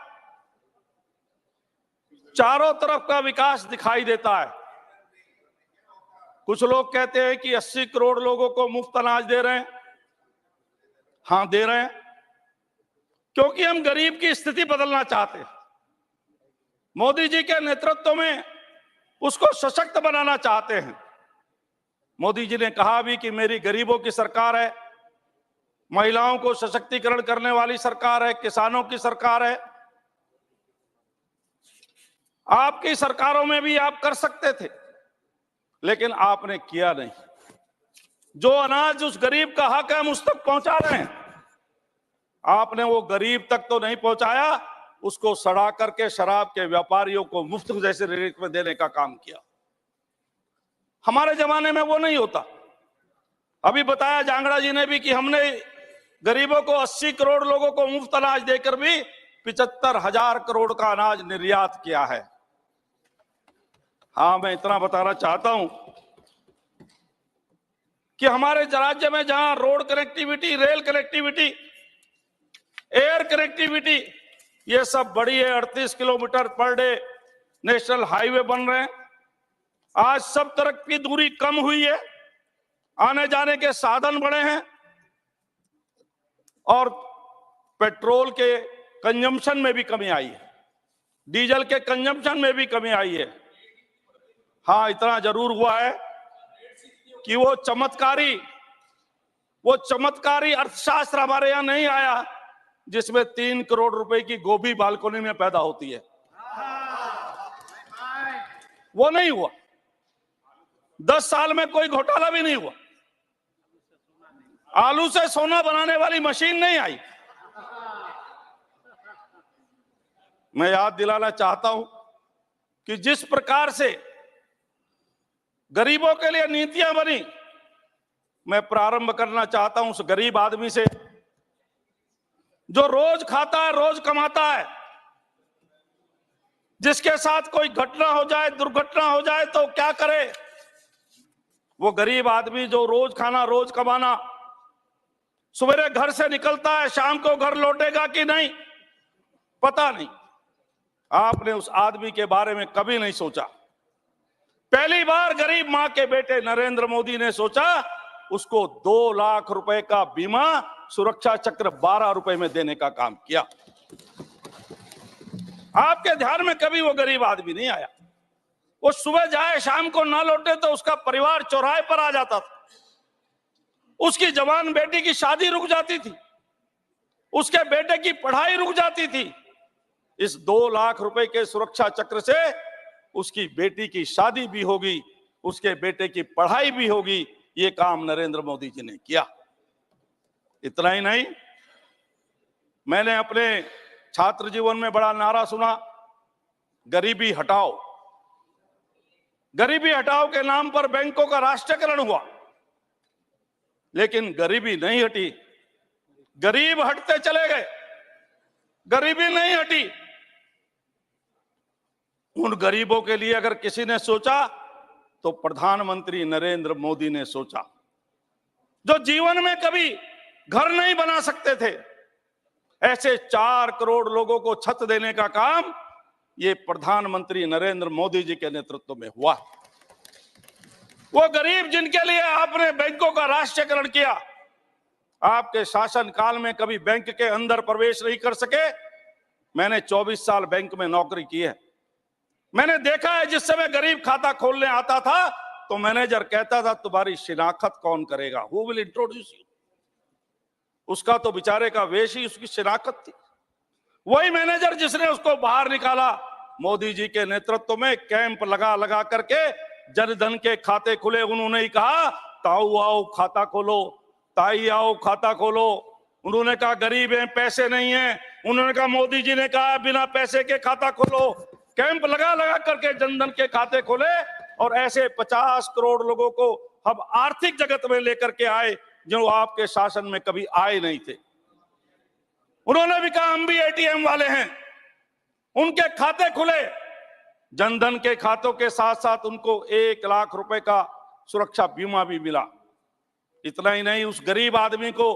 S17: चारों तरफ का विकास दिखाई देता है। कुछ लोग कहते हैं कि 80 करोड़ लोगों को मुफ्त अनाज दे रहे हैं। हां, दे रहे हैं, क्योंकि हम गरीब की स्थिति बदलना चाहते हैं। मोदी जी के नेतृत्व में उसको सशक्त बनाना चाहते हैं। मोदी जी ने कहा भी कि मेरी गरीबों की सरकार है, महिलाओं को सशक्तिकरण करने वाली सरकार है, किसानों की सरकार है। आपकी सरकारों में भी आप कर सकते थे, लेकिन आपने किया नहीं। जो अनाज उस गरीब का हक है, हम उस तक पहुंचा रहे हैं। आपने वो गरीब तक तो नहीं पहुंचाया, उसको सड़ा करके शराब के व्यापारियों को मुफ्त जैसे रेट में देने का काम किया। हमारे जमाने में वो नहीं होता। अभी बताया जांगड़ा जी ने भी कि हमने गरीबों को 80 करोड़ लोगों को मुफ्त अनाज देकर भी 75,000 करोड़ का अनाज निर्यात किया है। हाँ, मैं इतना बताना चाहता हूं कि हमारे राज्य में जहां road connectivity, rail connectivity, air connectivity ये सब बड़ी है, 38 kilometre per day national highway बन रहे हैं। आज सब तरफ की दूरी कम हुई है, आने जाने के साधन बढ़े हैं और पेट्रोल के कंजम्पशन में भी कमी आई है, डीजल के कंजम्पशन में भी कमी आई है। हाँ, इतना जरूर हुआ है कि वो चमत्कारी अर्थशास्त्र हमारे यहां नहीं आया जिसमें 3 करोड़ रुपए की गोभी बालकोनी में पैदा होती है। वो नहीं हुआ। 10 साल में कोई घोटाला भी नहीं हुआ। आलू से सोना बनाने वाली मशीन नहीं आई। मैं याद दिलाना चाहता हूं कि जिस प्रकार से गरीबों के लिए नीतियां बनी, मैं प्रारंभ करना चाहता हूं उस गरीब आदमी से जो रोज खाता है, रोज कमाता है, जिसके साथ कोई घटना हो जाए, दुर्घटना हो जाए तो क्या करे। वो गरीब आदमी जो रोज खाना, रोज कमाना, सवेरे घर से निकलता है, शाम को घर लौटेगा कि नहीं पता नहीं। आपने उस आदमी के बारे में कभी नहीं सोचा। पहली बार गरीब मां के बेटे नरेंद्र मोदी ने सोचा उसको 2 लाख रुपए का बीमा सुरक्षा चक्र 12 रुपए में देने का काम किया। आपके ध्यान में कभी वो गरीब आदमी नहीं आया। वो सुबह जाए, शाम को ना लौटे तो उसका परिवार चौराहे पर आ जाता था। उसकी जवान बेटी की शादी रुक जाती थी, उसके बेटे की पढ़ाई रुक जाती थी। इस 2 लाख रुपए के सुरक्षा चक्र से उसकी बेटी की शादी भी होगी, उसके बेटे की पढ़ाई भी होगी। ये काम नरेंद्र मोदी जी ने किया। इतना ही नहीं, मैंने अपने छात्र जीवन में बड़ा नारा सुना, गरीबी हटाओ। गरीबी हटाओ के नाम पर बैंकों का राष्ट्रीयकरण हुआ, लेकिन गरीबी नहीं हटी। गरीब हटते चले गए, गरीबी नहीं हटी। उन गरीबों के लिए अगर किसी ने सोचा तो प्रधानमंत्री नरेंद्र मोदी ने सोचा। जो जीवन में कभी घर नहीं बना सकते थे, ऐसे 4 करोड़ लोगों को छत देने का काम ये प्रधानमंत्री नरेंद्र मोदी जी के नेतृत्व में हुआ। वो गरीब जिनके लिए आपने बैंकों का राष्ट्रीयकरण किया, आपके शासन काल में कभी बैंक के अंदर प्रवेश नहीं कर सके। मैंने 24 साल बैंक में नौकरी की है। मैंने देखा है जिस समय गरीब खाता खोलने आता था तो मैनेजर कहता था तुम्हारी शिनाख्त कौन करेगा, हु विल इंट्रोड्यूस यू। उसका तो बेचारे का वेश ही उसकी शिनाख्त थी। वही मैनेजर जिसने उसको बाहर निकाला, मोदी जी के नेतृत्व में कैंप लगा लगा करके जनधन के खाते खुले। उन्होंने ही कहा ताऊ आओ खाता खोलो, ताई आओ खाता खोलो। उन्होंने कहा गरीब हैं, पैसे नहीं हैं। उन्होंने कहा, मोदी जी ने कहा बिना पैसे के खाता खोलो। कैंप लगा लगा करके जनधन के खाते खोले और ऐसे 50 करोड़ लोगों को हम आर्थिक जगत में लेकर के आए जो आपके शासन में कभी आए नहीं थे। उन्होंने भी कहा हम भी एटीएम वाले हैं, उनके खाते खुले। जनधन के खातों के साथ साथ उनको 1 लाख रुपए का सुरक्षा बीमा भी मिला। इतना ही नहीं, उस गरीब आदमी को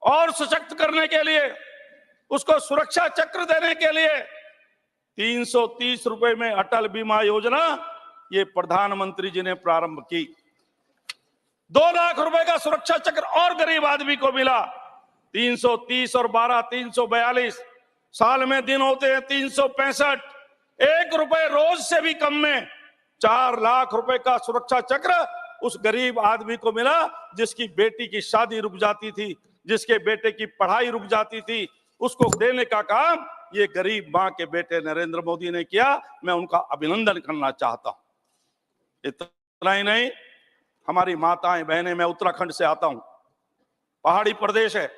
S17: और सशक्त करने के लिए, उसको सुरक्षा चक्र देने के लिए 330 रुपए में अटल बीमा योजना ये प्रधानमंत्री जी ने प्रारंभ की। 2 लाख रुपए का सुरक्षा चक्र और गरीब आदमी को मिला। 330 और 12 342, साल में दिन होते हैं 365। 1 रुपए रोज से भी कम में 4 लाख रुपए का सुरक्षा चक्र उस गरीब आदमी को मिला जिसकी बेटी की शादी रुक जाती थी, जिसके बेटे की पढ़ाई रुक जाती थी। उसको देने का काम ये गरीब मां के बेटे नरेंद्र मोदी ने किया। मैं उनका अभिनंदन करना चाहता हूं। इतना ही नहीं, हमारी माताएं बहनें, मैं उत्तराखंड से आता हूं, पहाड़ी प्रदेश है।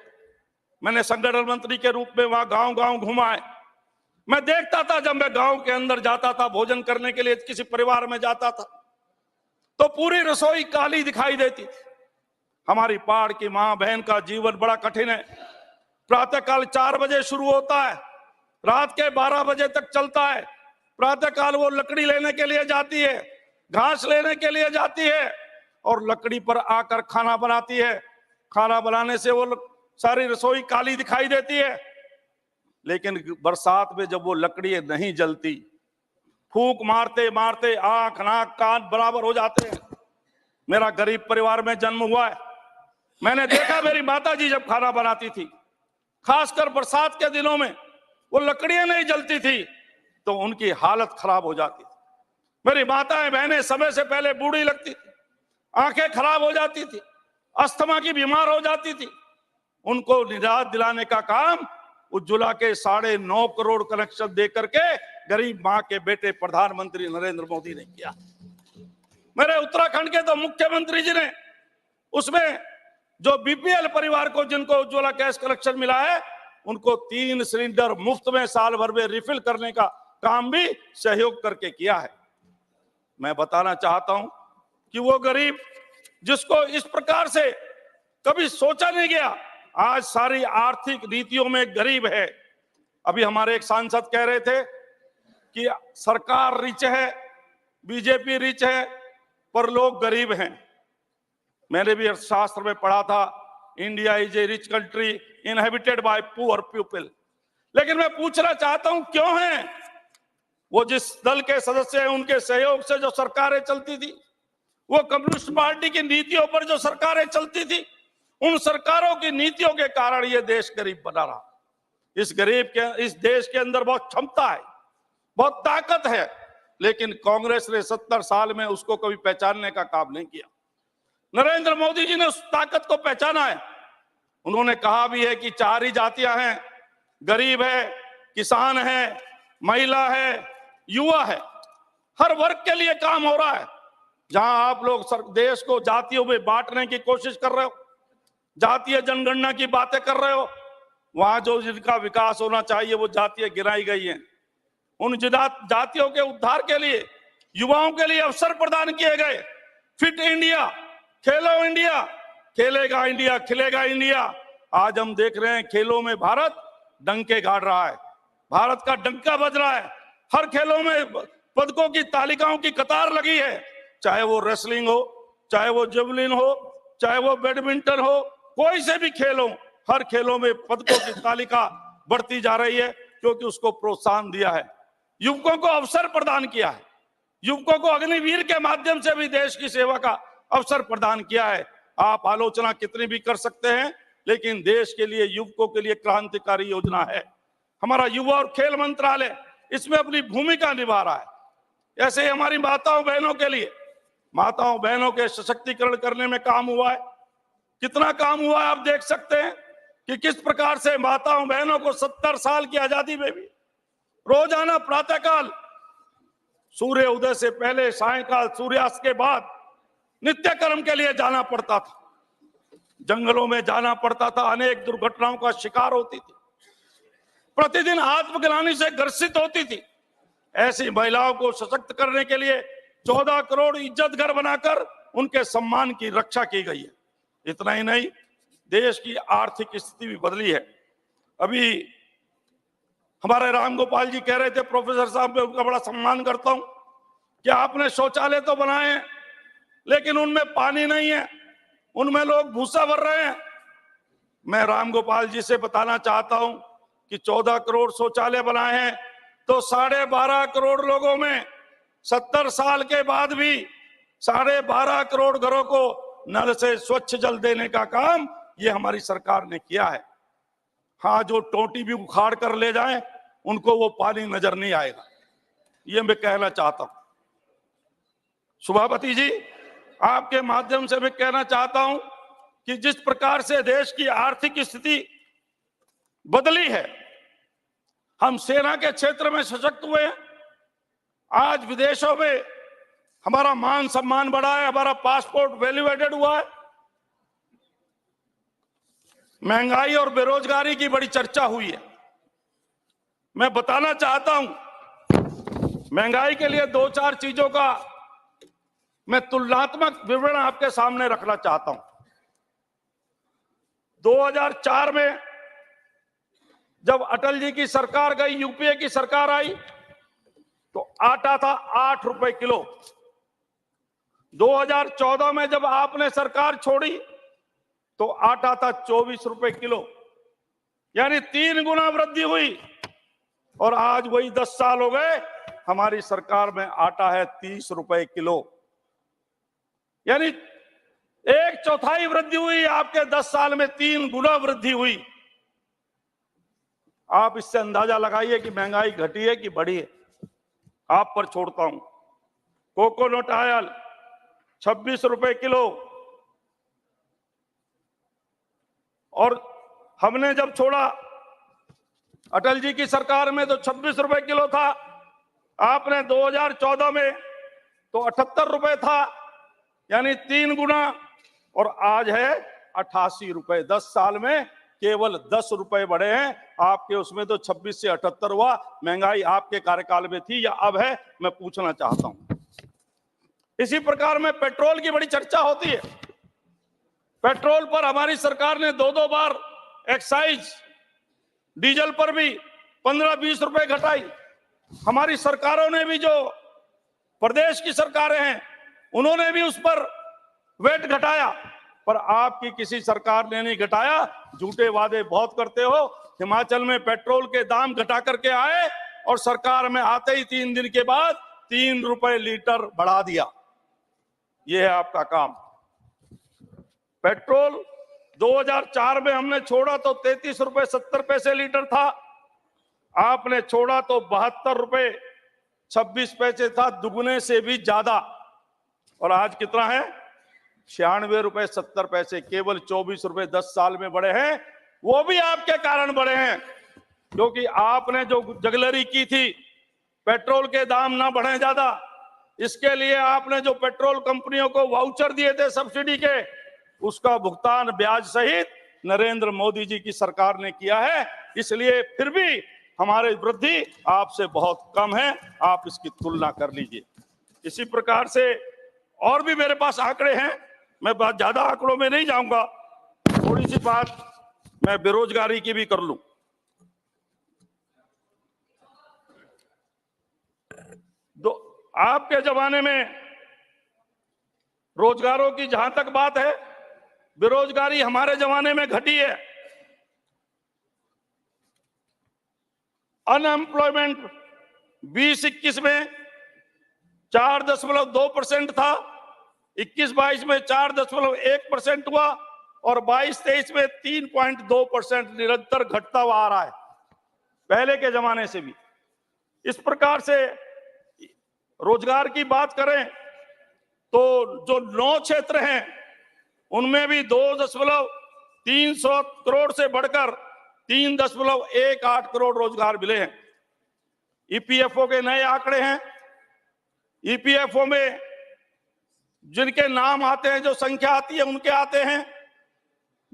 S17: मैंने संगठन मंत्री के रूप में वहां गांव गांव घुमा है। मैं देखता था, जब मैं गांव के अंदर जाता था भोजन करने के लिए, किसी परिवार में जाता था तो पूरी रसोई काली दिखाई देती थी। हमारी पहाड़ की मां बहन का जीवन बड़ा कठिन है। प्रातःकाल 4 बजे शुरू होता है, रात के 12 बजे तक चलता है। प्रातःकाल वो लकड़ी लेने के लिए जाती है, घास लेने के लिए जाती है और लकड़ी पर आकर खाना बनाती है। खाना बनाने से वो सारी रसोई काली दिखाई देती है। लेकिन बरसात में जब वो लकड़ी नहीं जलती, फूंक मारते मारते आंख नाक कान बराबर हो जाते हैं। मेरा गरीब परिवार में जन्म हुआ है। मैंने देखा मेरी माता जी जब खाना बनाती थी, खासकर बरसात के दिनों में वो लकड़ियां नहीं जलती थी तो उनकी हालत खराब हो जाती थी। मेरी माताएं बहनें समय से पहले बूढ़ी लगती थी, आंखें खराब हो जाती थी, अस्थमा की बीमार हो जाती थी। उनको निजात दिलाने का काम उज्ज्वला के 9.5 करोड़ कनेक्शन दे करके गरीब मां के बेटे प्रधानमंत्री नरेंद्र मोदी ने किया। मेरे उत्तराखंड के तो मुख्यमंत्री जी ने उसमें जो बीपीएल परिवार को जिनको उज्ज्वला गैस कनेक्शन मिला है, उनको 3 सिलेंडर मुफ्त में साल भर में रिफिल करने का काम भी सहयोग करके किया है। मैं बताना चाहता हूं कि वो गरीब जिसको इस प्रकार से कभी सोचा नहीं गया, आज सारी आर्थिक नीतियों में गरीब है। अभी हमारे एक सांसद कह रहे थे कि सरकार रिच है, बीजेपी रिच है, पर लोग गरीब हैं। मैंने भी अर्थशास्त्र में पढ़ा था, India is a rich country inhabited bye poor people. लेकिन मैं पूछना चाहता हूं क्यों है? वो जिस दल के सदस्य हैं उनके सहयोग से जो सरकारें चलती थी, वो कम्युनिस्ट पार्टी की नीतियों पर जो सरकारें चलती थी, उन सरकारों की नीतियों के कारण ये देश गरीब बना रहा। इस देश के अंदर बहुत क्षमता है, बहुत ताकत है, लेकिन कांग्रेस ने 70 साल में उसको कभी पहचानने का काम नहीं किया। नरेंद्र मोदी जी ने उस ताकत को पहचाना है। उन्होंने कहा भी है कि 4 ही जातियां हैं, गरीब है, किसान है, महिला है, युवा है। हर वर्ग के लिए काम हो रहा है। जहां आप लोग देश को जातियों में बांटने की कोशिश कर रहे हो, जातीय जनगणना की बातें कर रहे हो, वहां जो जिनका विकास होना चाहिए वो जातियां गिराई गई हैं। उन जातियों के उद्धार के लिए युवाओं के लिए अवसर प्रदान किए गए। फिट इंडिया, खेलो इंडिया, खेलेगा इंडिया, खिलेगा इंडिया। आज हम देख रहे हैं खेलों में भारत डंके गाड़ रहा है, भारत का डंका बज रहा है। हर खेलों में पदकों की तालिकाओं की कतार लगी है, चाहे वो रेसलिंग हो, चाहे वो जेवलिन हो, चाहे वो बैडमिंटन हो, कोई से भी खेल हो, हर खेलों में पदकों की तालिका बढ़ती जा रही है क्योंकि उसको प्रोत्साहन दिया है, युवकों को अवसर प्रदान किया है, युवकों को अग्निवीर के माध्यम से भी देश की सेवा का अवसर प्रदान किया है। आप आलोचना कितनी भी कर सकते हैं, लेकिन देश के लिए, युवकों के लिए क्रांतिकारी योजना है। हमारा युवा और खेल मंत्रालय इसमें अपनी भूमिका निभा रहा है। ऐसे ही हमारी माताओं बहनों के लिए, माताओं बहनों के सशक्तिकरण करने में काम हुआ है। कितना काम हुआ है आप देख सकते हैं कि किस प्रकार से माताओं बहनों को 70 साल की आजादी में भी रोजाना प्रातःकाल सूर्य उदय से पहले, सायंकाल सूर्यास्त के बाद नित्य कर्म के लिए जाना पड़ता था। जंगलों में जाना पड़ता था, अनेक दुर्घटनाओं का शिकार होती थी, प्रतिदिन आत्मग्लानि से ग्रसित होती थी। ऐसी महिलाओं को सशक्त करने के लिए 14 करोड़ इज्जत घर बनाकर उनके सम्मान की रक्षा की गई है। इतना ही नहीं, देश की आर्थिक स्थिति भी बदली है। अभी हमारे राम गोपाल जी कह रहे थे, प्रोफेसर साहब, मैं उनका बड़ा सम्मान करता हूं, कि आपने शौचालय तो बनाए हैं लेकिन उनमें पानी नहीं है, उनमें लोग भूसा भर रहे हैं। मैं राम गोपाल जी से बताना चाहता हूं कि 14 करोड़ शौचालय बनाए हैं तो 12.5 करोड़ लोगों में 70 साल के बाद भी 12.5 करोड़ घरों को नल से स्वच्छ जल देने का काम ये हमारी सरकार ने किया है। हाँ, जो टोटी भी उखाड़ कर ले जाएं उनको वो पानी नजर नहीं आएगा, ये मैं कहना चाहता हूं। सभापति जी, आपके माध्यम से मैं कहना चाहता हूं कि जिस प्रकार से देश की आर्थिक स्थिति बदली है, हम सेना के क्षेत्र में सशक्त हुए हैं, आज विदेशों में हमारा मान सम्मान बढ़ा है, हमारा पासपोर्ट वैल्यू एडेड हुआ है, महंगाई और बेरोजगारी की बड़ी चर्चा हुई है। मैं बताना चाहता हूं, महंगाई के लिए 2-4 चीजों का मैं तुलनात्मक विवरण आपके सामने रखना चाहता हूं। 2004 में जब अटल जी की सरकार गई, यूपीए की सरकार आई, तो आटा था 8 रुपए किलो। 2014 में जब आपने सरकार छोड़ी तो आटा था 24 रुपए किलो, यानी 3 गुना वृद्धि हुई। और आज वही 10 साल हो गए, हमारी सरकार में आटा है 30 रुपए किलो, यानी 1/4 वृद्धि हुई। आपके 10 साल में 3 गुना वृद्धि हुई। आप इससे अंदाजा लगाइए कि महंगाई घटी है कि बढ़ी है। आप पर छोड़ता हूं। कोकोनट ऑयल 26 रुपए किलो, और हमने जब छोड़ा अटल जी की सरकार में तो 26 रुपए किलो था, आपने 2014 में तो 78 रुपए था, यानी 3 गुना, और आज है 88 रुपए। 10 साल में केवल 10 रुपए बढ़े हैं। आपके उसमें तो 26 से 78 हुआ। महंगाई आपके कार्यकाल में थी या अब है, मैं पूछना चाहता हूं। इसी प्रकार में पेट्रोल की बड़ी चर्चा होती है। पेट्रोल पर हमारी सरकार ने 2-2 बार एक्साइज, डीजल पर भी 15-20 रुपए घटाई। हमारी सरकारों ने भी, जो प्रदेश की सरकारें हैं, उन्होंने भी उस पर वेट घटाया, पर आपकी किसी सरकार ने नहीं घटाया। झूठे वादे बहुत करते हो। हिमाचल में पेट्रोल के दाम घटा करके आए और सरकार में आते ही 3 दिन के बाद 3 रुपए लीटर बढ़ा दिया। यह है आपका काम। पेट्रोल 2004 में हमने छोड़ा तो 33 रुपए 70 पैसे लीटर था। आपने छोड़ा तो 72 रुपए 26 पैसे था, दुगने से भी ज्यादा। और आज कितना है? 96 रुपए 70 पैसे। केवल 24 रुपए 10 साल में बढ़े हैं। वो भी आपके कारण बढ़े हैं, क्योंकि आपने जो जगलरी की थी, पेट्रोल के दाम ना बढ़े ज्यादा, इसके लिए आपने जो पेट्रोल कंपनियों को वाउचर दिए थे सब्सिडी के, उसका भुगतान ब्याज सहित नरेंद्र मोदी जी की सरकार ने किया है। इसलिए फिर भी हमारी वृद्धि आपसे बहुत कम है। आप इसकी तुलना कर लीजिए। इसी प्रकार से और भी मेरे पास आंकड़े हैं, मैं बहुत ज्यादा आंकड़ों में नहीं जाऊंगा। थोड़ी सी बात मैं बेरोजगारी की भी कर लूं। आपके जमाने में रोजगारों की जहां तक बात है, बेरोजगारी हमारे जमाने में घटी है। अनएम्प्लॉयमेंट 20-21 में 4.2% था, 21-22 में 4.1% हुआ, और 22-23 में 3.2% निरंतर घटता हुआ आ रहा है, पहले के जमाने से भी। इस प्रकार से रोजगार की बात करें तो जो 9 क्षेत्र हैं उनमें भी 2.3 करोड़ से बढ़कर 3.18 करोड़ रोजगार मिले हैं। ईपीएफओ के नए आंकड़े हैं। ईपीएफओ में जिनके नाम आते हैं, जो संख्या आती है, उनके आते हैं।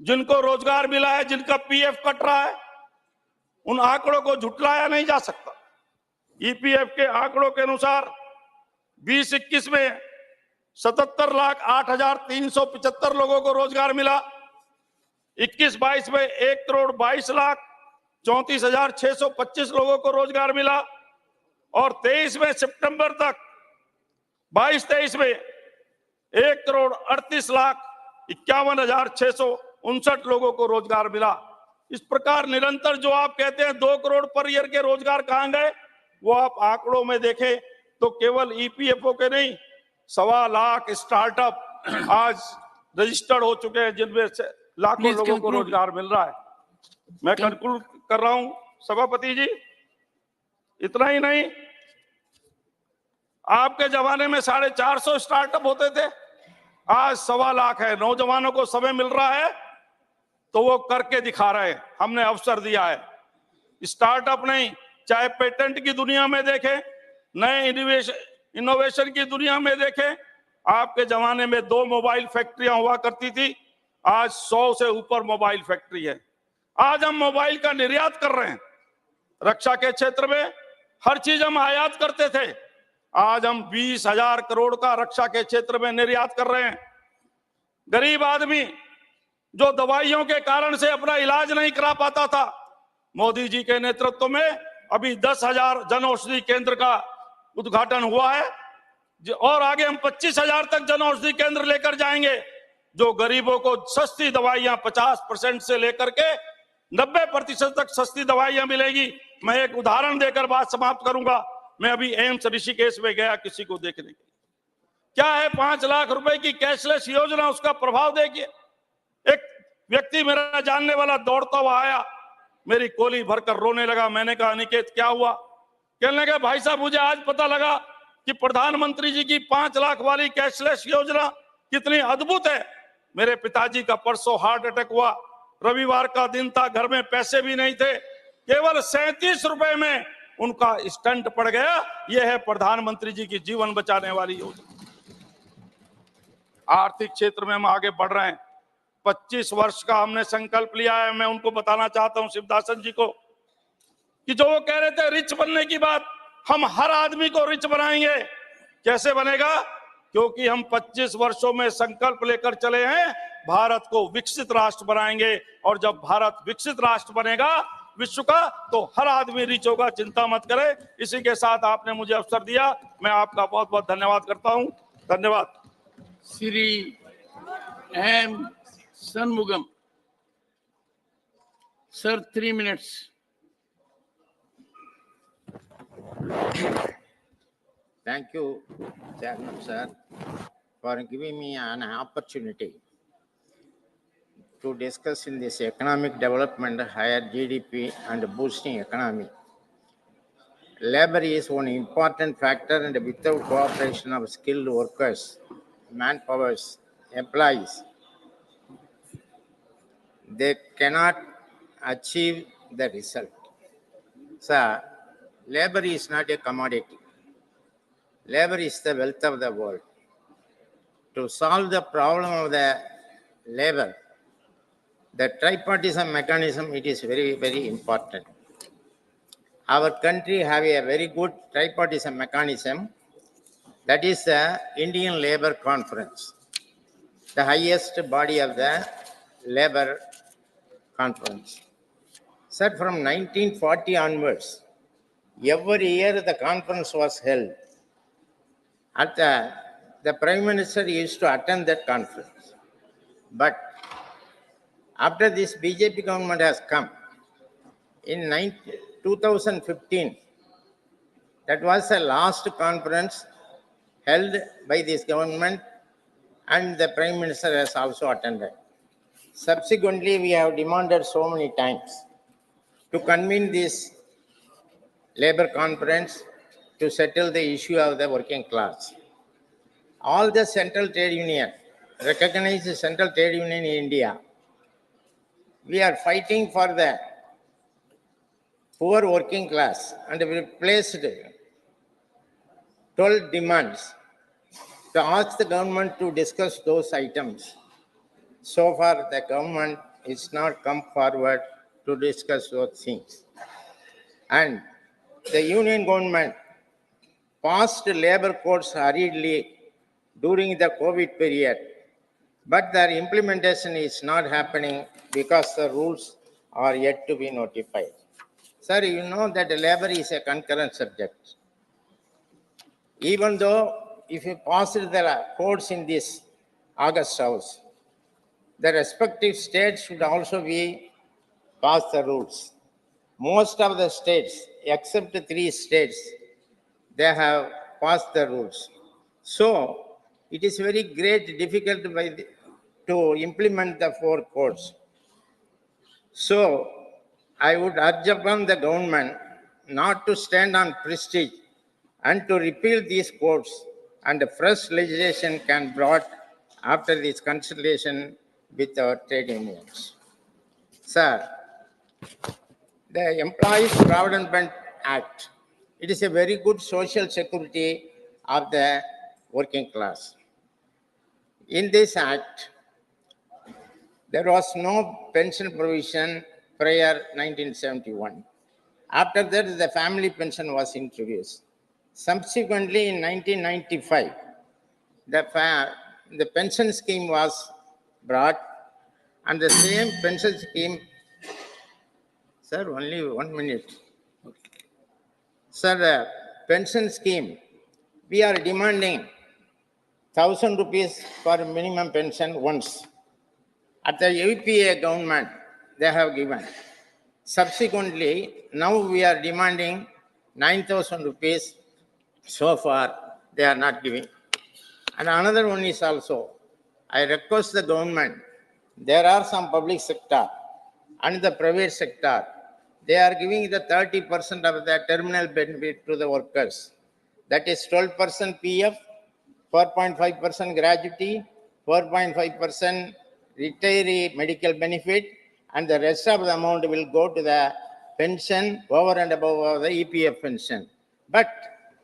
S17: जिनको रोजगार मिला है, जिनका पीएफ कट रहा है, उन आंकड़ों को झुटलाया नहीं जा सकता। ईपीएफ के आंकड़ों के अनुसार 2021 में 77,08,375 लोगों को रोजगार मिला। 21-22 में 1,22,34,625 लोगों को रोजगार मिला और 23 में सितंबर तक 22-23 में 1,38,51,659 लोगों को रोजगार मिला। इस प्रकार निरंतर जो आप कहते हैं 2 करोड़ पर ईयर के रोजगार कहां गए, वो आप आंकड़ों में देखें तो केवल ईपीएफओ के नहीं, 1.25 लाख स्टार्टअप आज रजिस्टर्ड हो चुके हैं, जिनमें से लाखों लोगों को रोजगार मिल रहा है। मैं कंक्लूड कर रहा हूं सभापति जी। इतना ही नहीं, आपके जमाने में 450 स्टार्टअप होते थे, आज 1.25 लाख है। नौजवानों को समय मिल रहा है तो वो करके दिखा रहे हैं, हमने अवसर दिया है। स्टार्टअप नहीं, चाहे पेटेंट की दुनिया में देखें, नए इनोवेशन की दुनिया में देखें। आपके जमाने में 2 मोबाइल फैक्ट्रियां हुआ करती थी, आज 100 से ऊपर मोबाइल फैक्ट्री है। आज हम मोबाइल का निर्यात कर रहे हैं। रक्षा के क्षेत्र में हर चीज हम आयात करते थे, आज हम 20,000 करोड़ का रक्षा के क्षेत्र में निर्यात कर रहे हैं। गरीब आदमी जो दवाइयों के कारण से अपना इलाज नहीं करा पाता था, मोदी जी के नेतृत्व में अभी 10,000 जन औषधि केंद्र का उद्घाटन हुआ है और आगे हम 25,000 तक जन औषधि केंद्र लेकर जाएंगे, जो गरीबों को सस्ती दवाइयां 50% से लेकर के 90% तक सस्ती दवाइयां मिलेगी। मैं एक उदाहरण देकर बात समाप्त करूंगा। मैं अभी एम्स ऋषिकेश में गया किसी को देखने के लिए। क्या है 5 लाख रुपए की कैशलेस योजना, उसका प्रभाव देखिए। एक व्यक्ति मेरा जानने वाला दौड़ता हुआ आया, मेरी कोली भरकर रोने लगा। मैंने कहा अनिकेत क्या हुआ? कहने लगा भाई साहब मुझे आज पता लगा कि प्रधानमंत्री जी की 5 लाख वाली कैशलेस योजना कितनी अद्भुत है। मेरे पिताजी का परसों हार्ट अटैक हुआ, रविवार का दिन था, घर में पैसे भी नहीं थे, केवल 37 रुपए में उनका स्टंट पड़ गया। यह है प्रधानमंत्री जी की जीवन बचाने वाली योजना। आर्थिक क्षेत्र में हम आगे बढ़ रहे हैं। 25 वर्ष का हमने संकल्प लिया है। मैं उनको बताना चाहता हूं शिवदासन जी को कि जो वो कह रहे थे रिच बनने की बात, हम हर आदमी को रिच बनाएंगे। कैसे बनेगा? क्योंकि हम 25 वर्षों में संकल्प लेकर चले हैं, भारत को विकसित राष्ट्र बनाएंगे। और जब भारत विकसित राष्ट्र बनेगा विश्व का, तो हर आदमी रिच होगा, चिंता मत करें। इसी के साथ आपने मुझे अवसर दिया, मैं आपका बहुत बहुत धन्यवाद करता हूं। धन्यवाद।
S2: Shri M Shanmugam. Sir, 3 minutes.
S18: Thank you, Chairman Sir, for giving me an opportunity to discuss in this economic development, higher GDP and boosting economy. Labor is one important factor, and without cooperation of skilled workers, manpowers, employees, they cannot achieve the result. Sir, labor is not a commodity. Labor is the wealth of the world. To solve the problem of the labor, the tripartism mechanism, it is very, very important. Our country have a very good tripartism mechanism, that is the Indian Labour Conference, the highest body of the labor conference. Sir, from 1940 onwards, every year the conference was held. At the Prime Minister used to attend that conference. But after this BJP government has come, in 2015, that was the last conference held by this government, and the Prime Minister has also attended. Subsequently, we have demanded so many times to convene this labor conference to settle the issue of the working class. All the central trade union, recognized central trade union in India, we are fighting for the poor working class, and we placed 12 demands to ask the government to discuss those items. So far, the government is not come forward to discuss those things. And the union government passed labor codes hurriedly during the COVID period, but their implementation is not happening because the rules are yet to be notified. Sir, you know that labor is a concurrent subject. Even though if you pass the codes in this August House, the respective states should also be pass the rules. Most of the states, except 3 states, they have passed the rules. So it is very great difficult to implement the 4 codes. So I would urge upon the government not to stand on prestige and to repeal these codes, and fresh legislation can brought after this consultation with our trade unions. Sir, the Employees Provident Fund Act, it is a very good social security of the working class. In this act, there was no pension provision prior 1971. After that, the family pension was introduced. Subsequently, in 1995, the pension scheme was brought, and the same pension scheme. Sir, only 1 minute. Sir, the pension scheme, we are demanding 1,000 rupees for minimum pension once. At the UPA government, they have given. Subsequently, now we are demanding 9,000 rupees. So far, they are not giving. And another one is also, I request the government, there are some public sector and the private sector, they are giving the 30% of the terminal benefit to the workers. That is 12% PF, 4.5% gratuity, 4.5% retiree medical benefit, and the rest of the amount will go to the pension over and above the EPF pension. But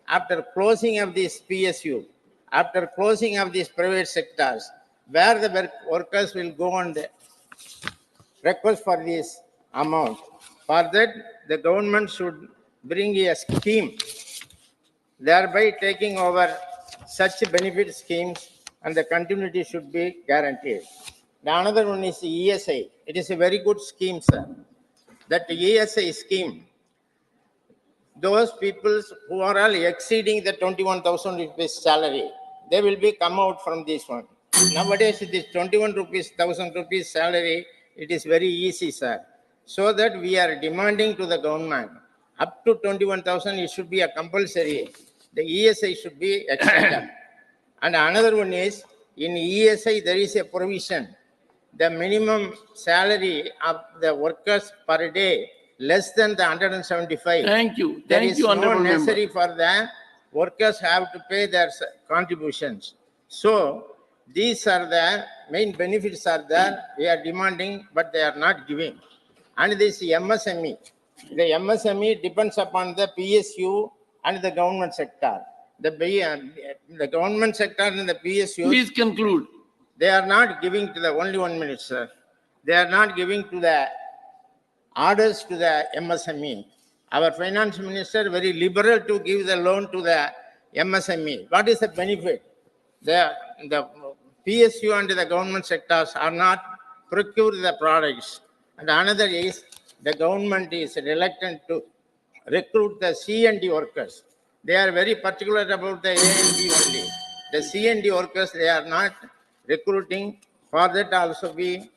S18: after closing of this PSU, after closing of these private sectors, where the workers will go and request for this amount. For that, the government should bring a scheme, thereby taking over such benefit schemes, and the continuity should be guaranteed. The another one is ESI. It is a very good scheme, sir. That ESI scheme, those people who are all exceeding the 21,000 rupees salary, they will be come out from this one. Nowadays, this 21,000 rupees salary, it is very easy, sir. So that we are demanding to the government, up to 21,000, it should be a compulsory. The ESI should be extended. And another one is, in ESI, there is a provision. The minimum salary of the workers per day less than the 175.
S2: Thank you.
S18: There
S2: Thank
S18: is
S2: you,
S18: no
S2: Honorable
S18: necessary
S2: Member.
S18: for the workers have to pay their contributions. So these are the main benefits are there. We are demanding, but they are not giving. And this MSME, the MSME depends upon the PSU and the government sector. The government sector and the PSU.
S2: Please conclude.
S18: They are not giving to the, only 1 minute, sir. They are not giving to the orders to the MSME. Our finance minister very liberal to give the loan to the MSME. What is the benefit? The PSU and the government sectors are not procure the products. And another is the government is reluctant to recruit the C&D workers. They are very particular about the A&D only. The C&D workers, they are not recruiting. For that also we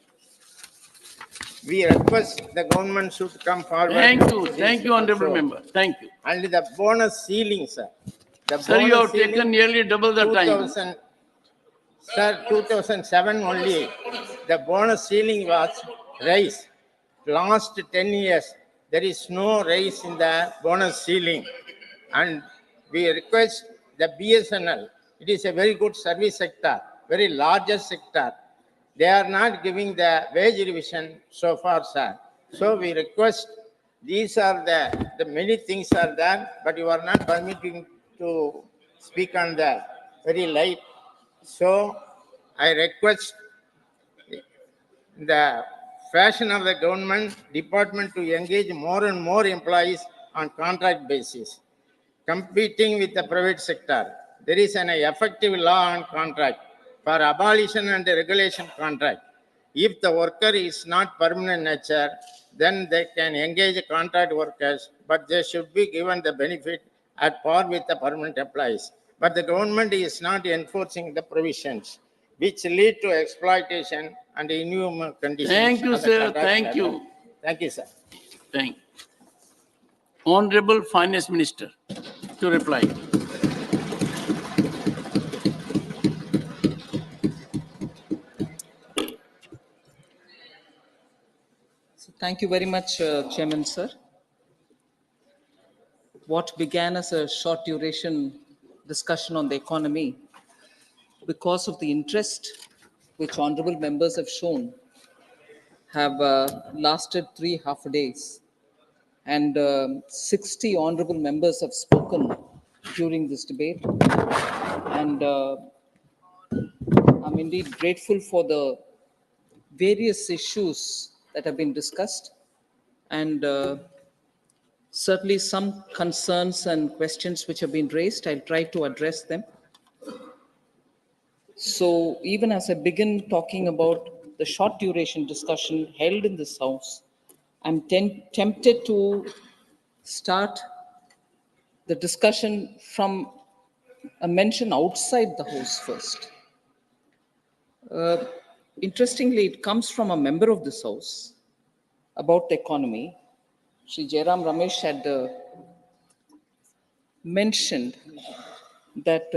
S18: request the government should come forward.
S2: Thank you, Honorable
S18: also.
S2: Member. Thank you.
S18: And the bonus ceiling, sir.
S2: Sir, you have taken nearly double the time.
S18: Sir, 2007 only, the bonus ceiling was raised. Last 10 years, there is no raise in the bonus ceiling. And we request the BSNL, it is a very good service sector, very largest sector. They are not giving the wage revision so far, sir. So we request, these are the many things are there, but you are not permitting to speak on the very light. So I request the fashion of the government department to engage more and more employees on contract basis, competing with the private sector. There is an effective law on contract for abolition and regulation contract. If the worker is not permanent nature, then they can engage contract workers, but they should be given the benefit at par with the permanent employees. But the government is not enforcing the provisions, which lead to exploitation and inhuman conditions.
S2: Thank you,
S18: of the
S2: sir.
S18: contract
S2: Thank
S18: labor.
S2: you.
S18: Thank you, sir.
S2: Thank you. Honorable Finance Minister to reply.
S19: So thank you very much, Chairman, sir. What began as a short duration discussion on the economy, because of the interest which honorable members have shown, have lasted 3 half days, and 60 honorable members have spoken during this debate. And I'm indeed grateful for the various issues that have been discussed, and certainly some concerns and questions which have been raised. I'll try to address them. So even as I begin talking about the short duration discussion held in this House, I'm tempted to start the discussion from a mention outside the House first. Interestingly, it comes from a member of this House about the economy. Shri Jairam Ramesh had mentioned that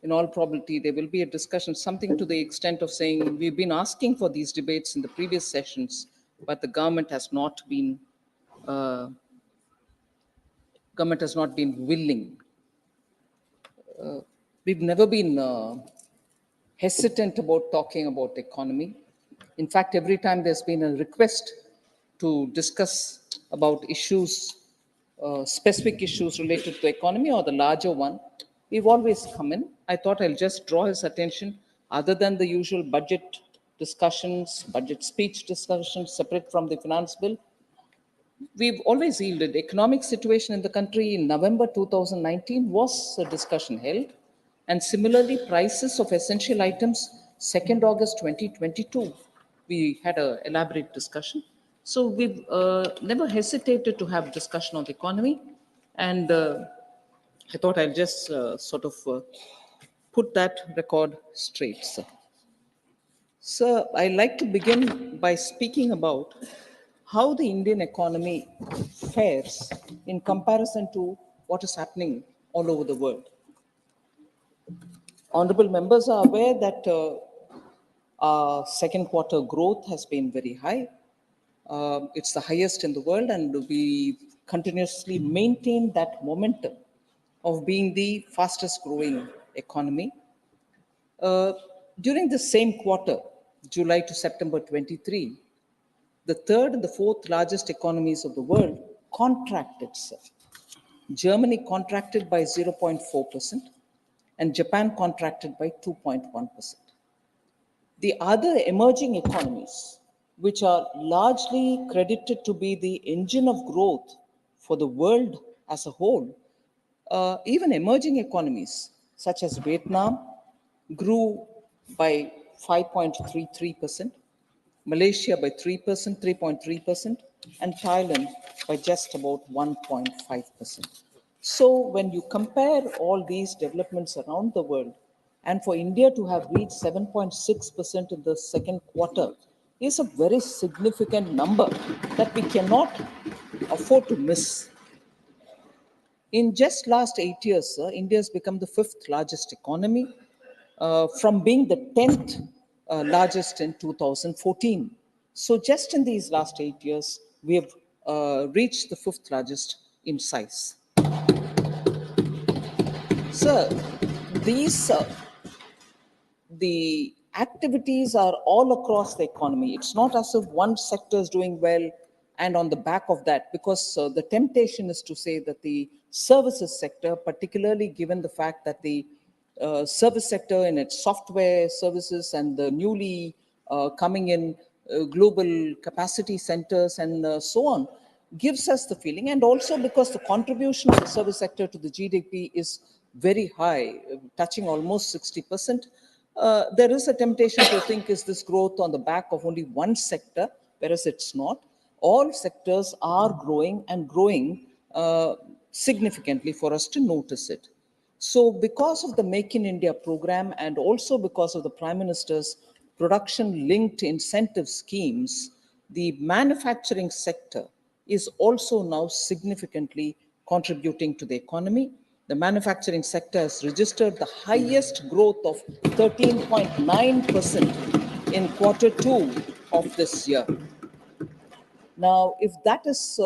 S19: in all probability there will be a discussion, something to the extent of saying we've been asking for these debates in the previous sessions, but the government has not been willing. We've never been hesitant about talking about the economy. In fact, every time there's been a request to discuss about issues, specific issues related to the economy or the larger one, we've always come in. I thought I'll just draw his attention, other than the usual budget discussions, budget speech discussions separate from the finance bill, we've always yielded. Economic situation in the country in November 2019 was a discussion held. And similarly, prices of essential items, 2nd August 2022, we had an elaborate discussion. So we've never hesitated to have discussion on the economy. And I thought I'll just put that record straight, sir. Sir, I'd like to begin by speaking about how the Indian economy fares in comparison to what is happening all over the world. Honorable members are aware that our second quarter growth has been very high. It's the highest in the world, and we continuously maintain that momentum of being the fastest growing economy. During the same quarter, July to September 23, the third and the fourth largest economies of the world contracted, sir. Germany contracted by 0.4% and Japan contracted by 2.1%. The other emerging economies, which are largely credited to be the engine of growth for the world as a whole, even emerging economies such as Vietnam grew by 5.33%, Malaysia by 3.3%, and Thailand by just about 1.5%. So when you compare all these developments around the world, and for India to have reached 7.6% in the second quarter is a very significant number that we cannot afford to miss. In just last 8 years, sir, India has become the 5th largest economy from being the 10th largest in 2014. So just in these last 8 years, we have reached the 5th largest in size. Sir, the activities are all across the economy. It's not as if one sector is doing well and on the back of that, because the temptation is to say that the services sector, particularly given the fact that the service sector in its software services and the newly coming in global capacity centers and so on, gives us the feeling, and also because the contribution of the service sector to the GDP is very high, touching almost 60%, there is a temptation to think, is this growth on the back of only one sector, whereas it's not. All sectors are growing and growing significantly for us to notice it. So because of the Make in India program and also because of the Prime Minister's production-linked incentive schemes, the manufacturing sector is also now significantly contributing to the economy. The manufacturing sector has registered the highest growth of 13.9% in Q2 of this year. Now, if that is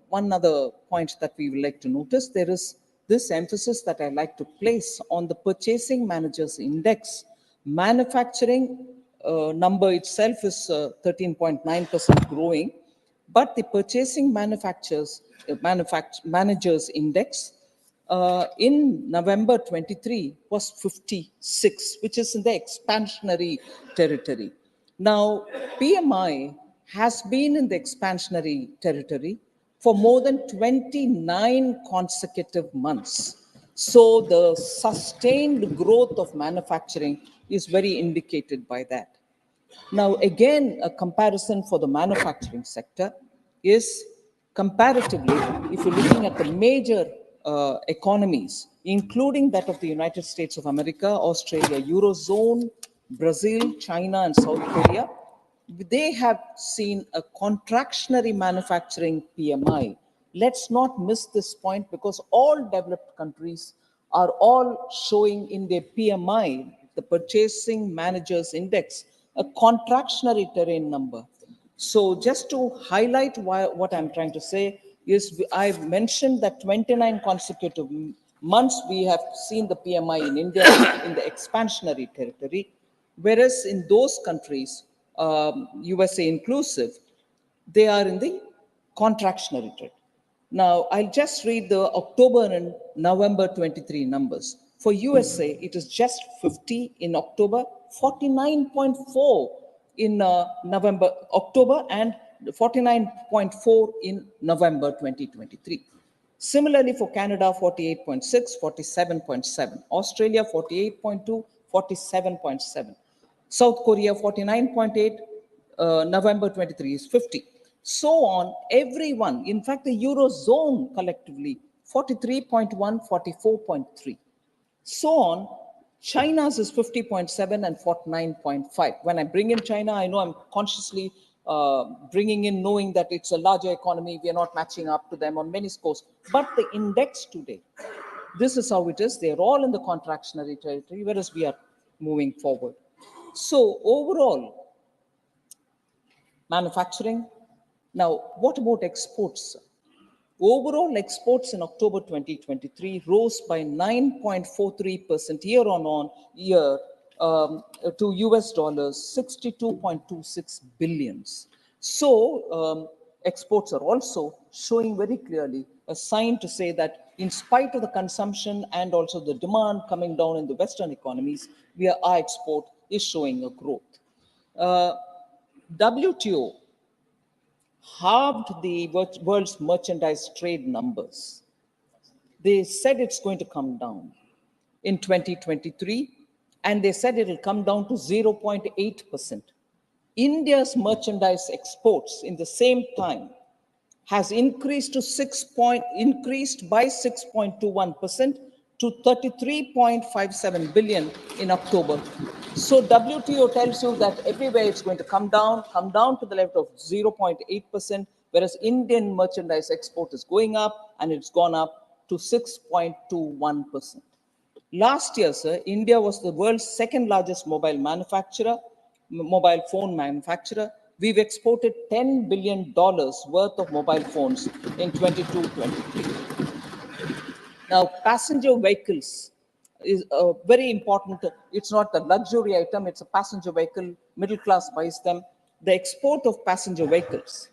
S19: one other point that we would like to notice, there is this emphasis that I like to place on the Purchasing Managers Index. Manufacturing number itself is 13.9% growing, but the Purchasing Managers Index in November 23 was 56, which is in the expansionary territory. Now, PMI has been in the expansionary territory for more than 29 consecutive months. So the sustained growth of manufacturing is very indicated by that. Now, again, a comparison for the manufacturing sector is comparatively, if you're looking at the major economies, including that of the United States of America, Australia, Eurozone, Brazil, China, and South Korea, they have seen a contractionary manufacturing PMI. Let's not miss this point, because all developed countries are all showing in their PMI, the Purchasing Managers Index, a contractionary terrain number. So just to highlight what I'm trying to say is, I've mentioned that 29 consecutive months we have seen the PMI in India in the expansionary territory, whereas in those countries, USA inclusive, they are in the contractionary trend. Now, I'll just read the October and November 23 numbers. For USA, it is just 50 in October, 49.4 in October, and 49.4 in November 2023. Similarly, for Canada, 48.6, 47.7. Australia, 48.2, 47.7. South Korea, 49.8, November 23 is 50. So on, everyone, in fact, the Eurozone collectively, 43.1, 44.3. So on, China's is 50.7 and 49.5. When I bring in China, I know I'm consciously bringing in, knowing that it's a larger economy, we are not matching up to them on many scores. But the index today, this is how it is. They're all in the contractionary territory, whereas we are moving forward. So overall, manufacturing. Now, what about exports? Overall exports in October 2023 rose by 9.43% year-on-year to US dollars 62.26 billions. So exports are also showing very clearly a sign to say that in spite of the consumption and also the demand coming down in the Western economies, our export is showing a growth. WTO halved the world's merchandise trade numbers. They said it's going to come down in 2023, and they said it will come down to 0.8%. India's merchandise exports in the same time has increased by 6.21% to 33.57 billion in October. So WTO tells you that everywhere it's going to come down to the level of 0.8%, whereas Indian merchandise export is going up, and it's gone up to 6.21%. Last year, sir, India was the world's second largest mobile phone manufacturer. We've exported $10 billion worth of mobile phones in 22-23. Now, passenger vehicles is very important. It's not a luxury item, it's a passenger vehicle. Middle class buys them. The export of passenger vehicles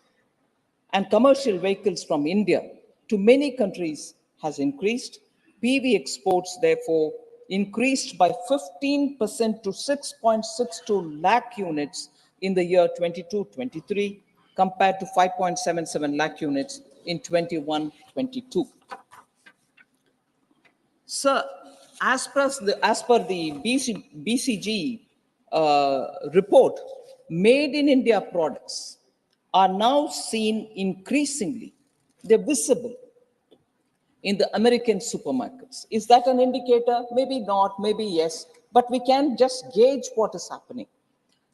S19: and commercial vehicles from India to many countries has increased. PV exports, therefore, increased by 15% to 6.62 lakh units in the year 22-23 compared to 5.77 lakh units in 21-22. Sir, as per the BCG report, made in India products are now seen increasingly. They're visible in the American supermarkets. Is that an indicator? Maybe not, maybe yes, but we can just gauge what is happening.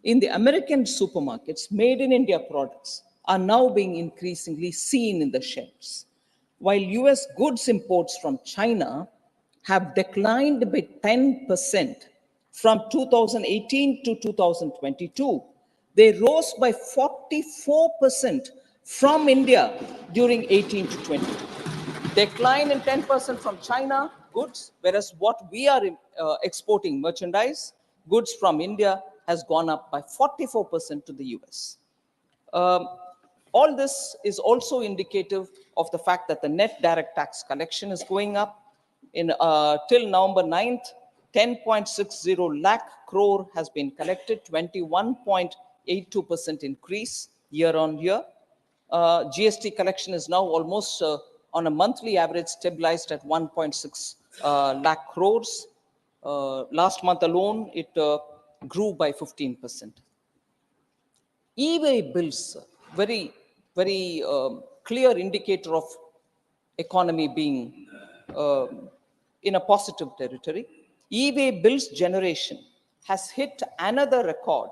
S19: In the American supermarkets, made in India products are now being increasingly seen in the shelves. While US goods imports from China have declined by 10% from 2018 to 2022, they rose by 44% from India during 18 to 20. Decline in 10% from China goods, whereas what we are exporting merchandise, goods from India, has gone up by 44% to the US. All this is also indicative of the fact that the net direct tax collection is going up. Till November 9th, 10.60 lakh crore has been collected, 21.82% increase year on year. GST collection is now almost on a monthly average stabilized at 1.6 lakh crores. Last month alone, it grew by 15%. E-way bills, very clear indicator of economy being in a positive territory. E-way bills generation has hit another record,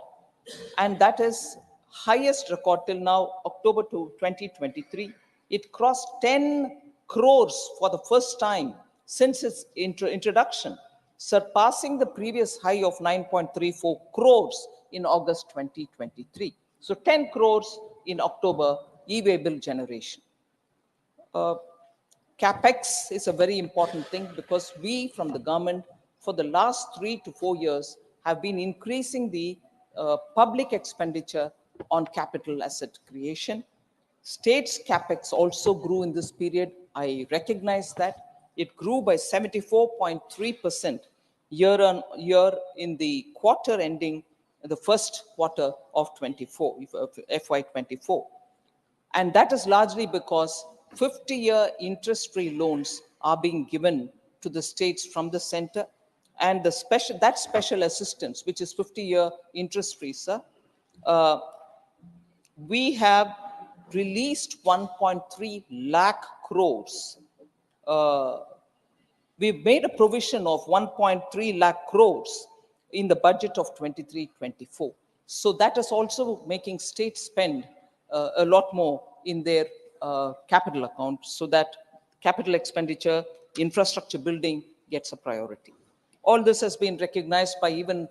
S19: and that is highest record till now, October 2023. It crossed 10 crores for the first time since its introduction, surpassing the previous high of 9.34 crores in August 2023. So 10 crores in October e-way bill generation. CapEx is a very important thing because we from the government for the last 3 to 4 years have been increasing the public expenditure on capital asset creation. States CapEx also grew in this period. I recognize that. It grew by 74.3% year on year in the quarter ending the first quarter of FY24. And that is largely because 50-year interest-free loans are being given to the states from the center, and that special assistance, which is 50-year interest-free, sir, we have released 1.3 lakh crores. We've made a provision of 1.3 lakh crores in the budget of 23-24. So that is also making states spend a lot more in their capital account so that capital expenditure, infrastructure building gets a priority. All this has been recognized by even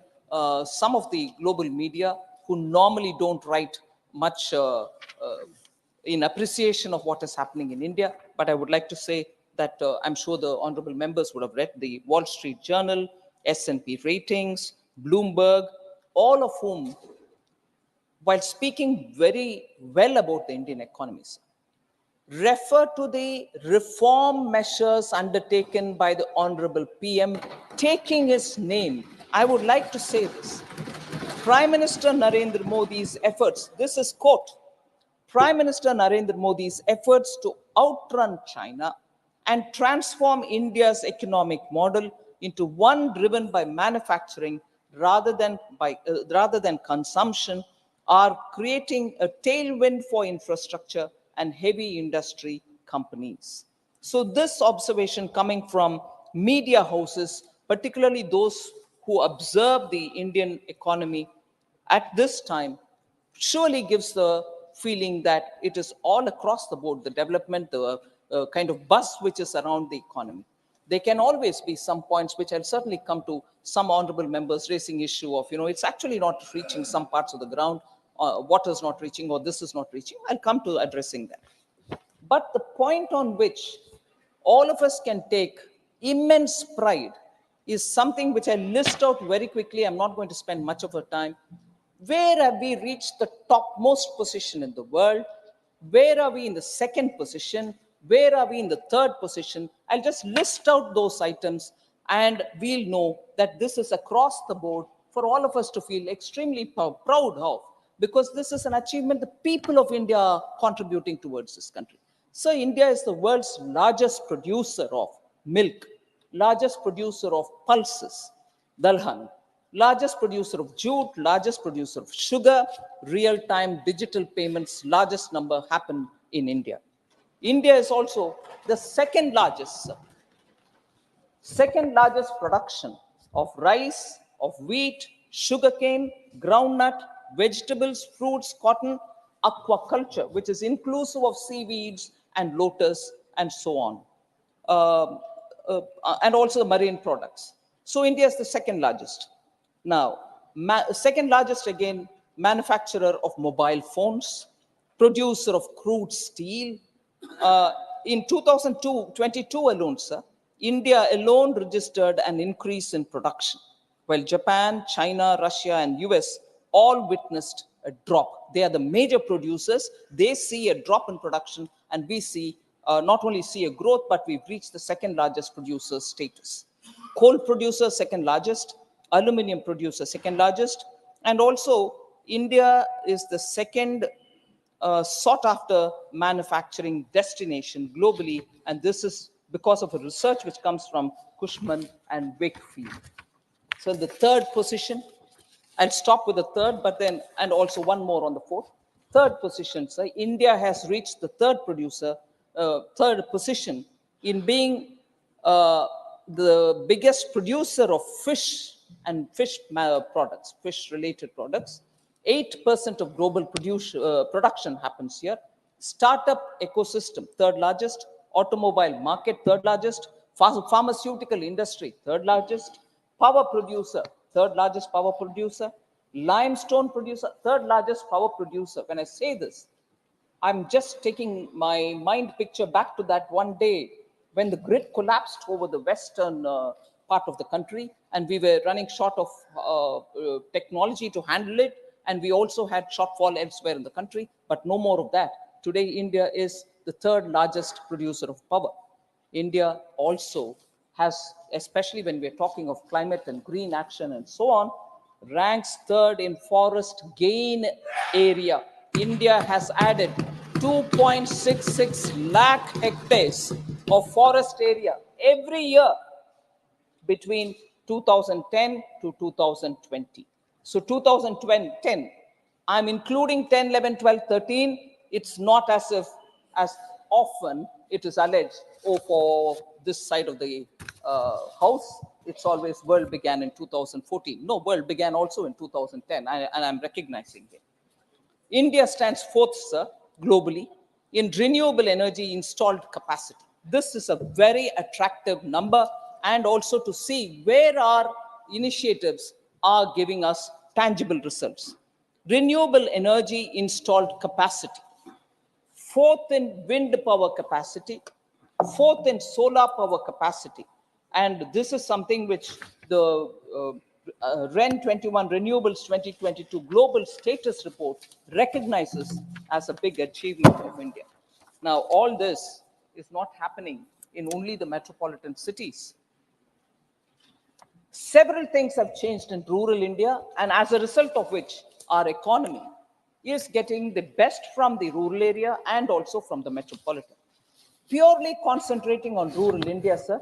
S19: some of the global media who normally don't write much in appreciation of what is happening in India. But I would like to say that I'm sure the honorable members would have read the Wall Street Journal, S&P Ratings, Bloomberg, all of whom, while speaking very well about the Indian economy, refer to the reform measures undertaken by the Honorable PM, taking his name. I would like to say this. Prime Minister Narendra Modi's efforts, this is quote, Prime Minister Narendra Modi's efforts to outrun China and transform India's economic model into one driven by manufacturing rather than consumption are creating a tailwind for infrastructure and heavy industry companies. So this observation coming from media houses, particularly those who observe the Indian economy at this time, surely gives the feeling that it is all across the board, the development, the kind of buzz which is around the economy. There can always be some points which I'll certainly come to, some honorable members raising issue of, it's actually not reaching some parts of the ground, water is not reaching or this is not reaching. I'll come to addressing that. But the point on which all of us can take immense pride is something which I list out very quickly. I'm not going to spend much of our time. Where have we reached the topmost position in the world? Where are we in the second position? Where are we in the third position? I'll just list out those items and we'll know that this is across the board for all of us to feel extremely proud of, because this is an achievement the people of India are contributing towards this country. So India is the world's largest producer of milk, largest producer of pulses, dalhan, largest producer of jute, largest producer of sugar, real-time digital payments, largest number happen in India. India is also the second largest production of rice, of wheat, sugarcane, groundnut, vegetables, fruits, cotton, aquaculture, which is inclusive of seaweeds and lotus and so on, and also marine products. So India is the second largest. Now, second largest again, manufacturer of mobile phones, producer of crude steel. In 2022 alone, sir, India alone registered an increase in production, while Japan, China, Russia, and US all witnessed a drop. They are the major producers. They see a drop in production, and we see not only see a growth, but we've reached the second largest producer status. Coal producer, second largest. Aluminium producer, second largest. And also, India is the second sought after manufacturing destination globally, and this is because of a research which comes from Cushman and Wakefield. So the third position, I'll stop with the third, but then, and also one more on the fourth. Third position, sir, India has reached the third position in being the biggest producer of fish and fish products, fish-related products. 8% of global production happens here. Startup ecosystem, third largest. Automobile market, third largest. Pharmaceutical industry, third largest. Power producer, third largest power producer. Limestone producer, third largest power producer. When I say this, I'm just taking my mind picture back to that one day when the grid collapsed over the western part of the country, and we were running short of technology to handle it, and we also had shortfall elsewhere in the country, but no more of that. Today, India is the third largest producer of power. India also has, especially when we're talking of climate and green action and so on, ranks third in forest gain area. India has added 2.66 lakh hectares of forest area every year between 2010 to 2020. So 2010, I'm including 10, 11, 12, 13. It's not as if, as often it is alleged, oh, for this side of the house, it's always world began in 2014. No, world began also in 2010, and I'm recognizing it. India stands fourth, sir, globally in renewable energy installed capacity. This is a very attractive number, and also to see where our initiatives are giving us tangible results. Renewable energy installed capacity, fourth in wind power capacity, fourth in solar power capacity. And this is something which the REN 21 Renewables 2022 Global Status Report recognizes as a big achievement of India. Now, all this is not happening in only the metropolitan cities. Several things have changed in rural India, and as a result of which, our economy is getting the best from the rural area and also from the metropolitan. Purely concentrating on rural India, sir,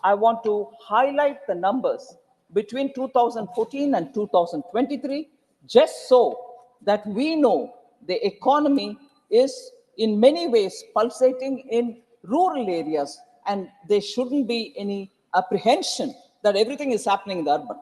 S19: I want to highlight the numbers between 2014 and 2023, just so that we know the economy is in many ways pulsating in rural areas, and there shouldn't be any apprehension that everything is happening in the urban.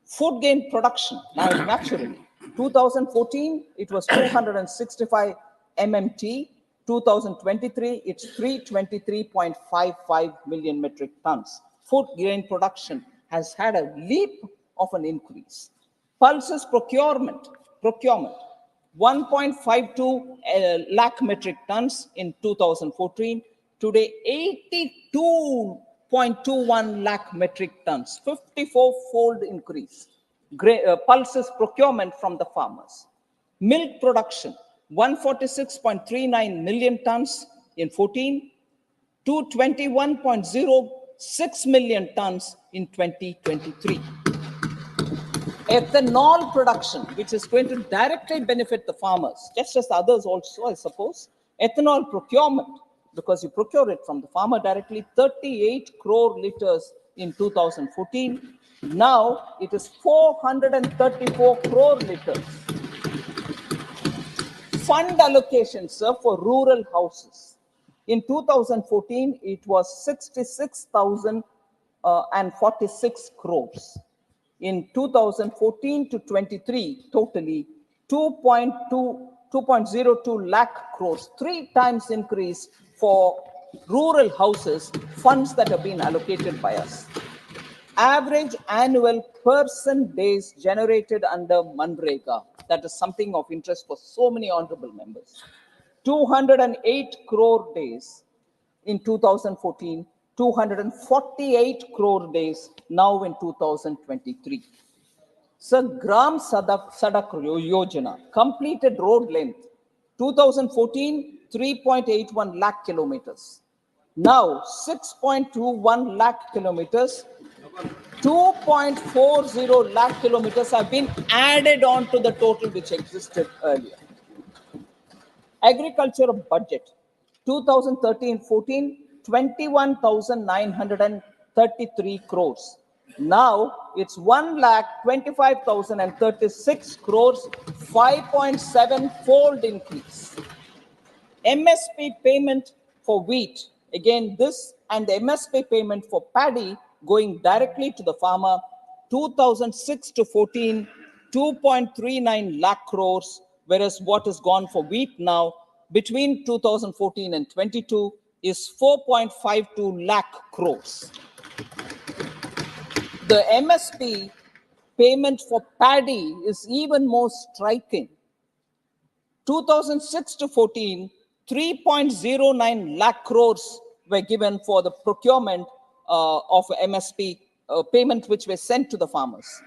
S19: Food grain production, now naturally, 2014, it was 265 MMT. 2023, it's 323.55 million metric tons. Food grain production has had a leap of an increase. Pulses procurement, 1.52 lakh metric tons in 2014. Today, 82.21 lakh metric tons, 54-fold increase. Pulses procurement from the farmers. Milk production, 146.39 million tons in 14 to 21.06 million tons in 2023. ethanol production, which is going to directly benefit the farmers, just as others also, I suppose. Ethanol procurement, because you procure it from the farmer directly, 38 crore liters in 2014. Now it is 434 crore liters. Fund allocation, sir, for rural houses. In 2014, it was 66,046 crores. In 2014 to 23, totally 2.02 lakh crores, 3 times increase for rural houses, funds that have been allocated by us. Average annual person days generated under Manrega. That is something of interest for so many honorable members. 208 crore days in 2014, 248 crore days now in 2023. Sir, Gram Sadak Yojana, completed road length, 2014, 3.81 lakh kilometers. Now, 6.21 lakh kilometers, 2.40 lakh kilometers have been added on to the total which existed earlier. Agriculture budget, 2013-14, 21,933 crores. Now it's 1,25,036 crores, 5.7-fold increase. MSP payment for wheat, again this and the MSP payment for paddy going directly to the farmer, 2006 to 14, 2.39 lakh crores, whereas what has gone for wheat now between 2014 and 22 is 4.52 lakh crores. The MSP payment for paddy is even more striking. 2006 to 14, 3.09 lakh crores were given for the procurement of MSP payment which were sent to the farmers.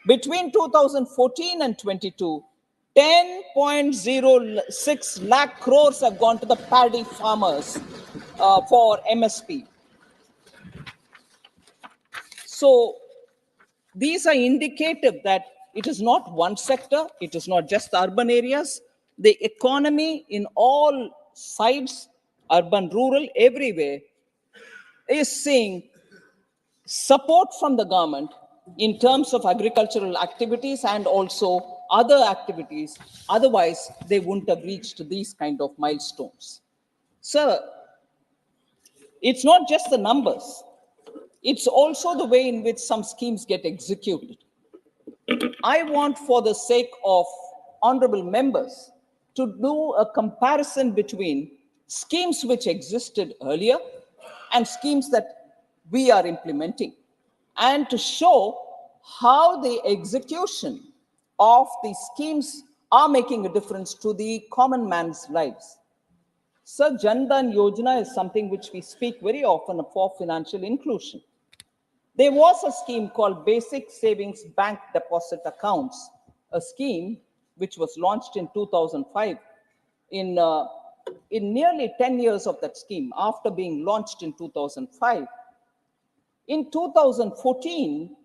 S19: Between 2014 and 22, 10.06 lakh crores have gone to the paddy farmers for MSP. So these are indicative that it is not one sector, it is not just urban areas. The economy in all sides, urban, rural, everywhere, is seeing support from the government in terms of agricultural activities and also other activities. Otherwise, they wouldn't have reached these kind of milestones. Sir, it's not just the numbers. It's also the way in which some schemes get executed. I want, for the sake of honorable members, to do a comparison between schemes which existed earlier and schemes that we are implementing, and to show how the execution of these schemes are making a difference to the common man's lives. Sir, Jan Dhan Yojana is something which we speak very often for financial inclusion. There was a scheme called Basic Savings Bank Deposit Accounts, a scheme which was launched in 2005. In nearly 10 years of that scheme, after being launched in 2005, in 2014,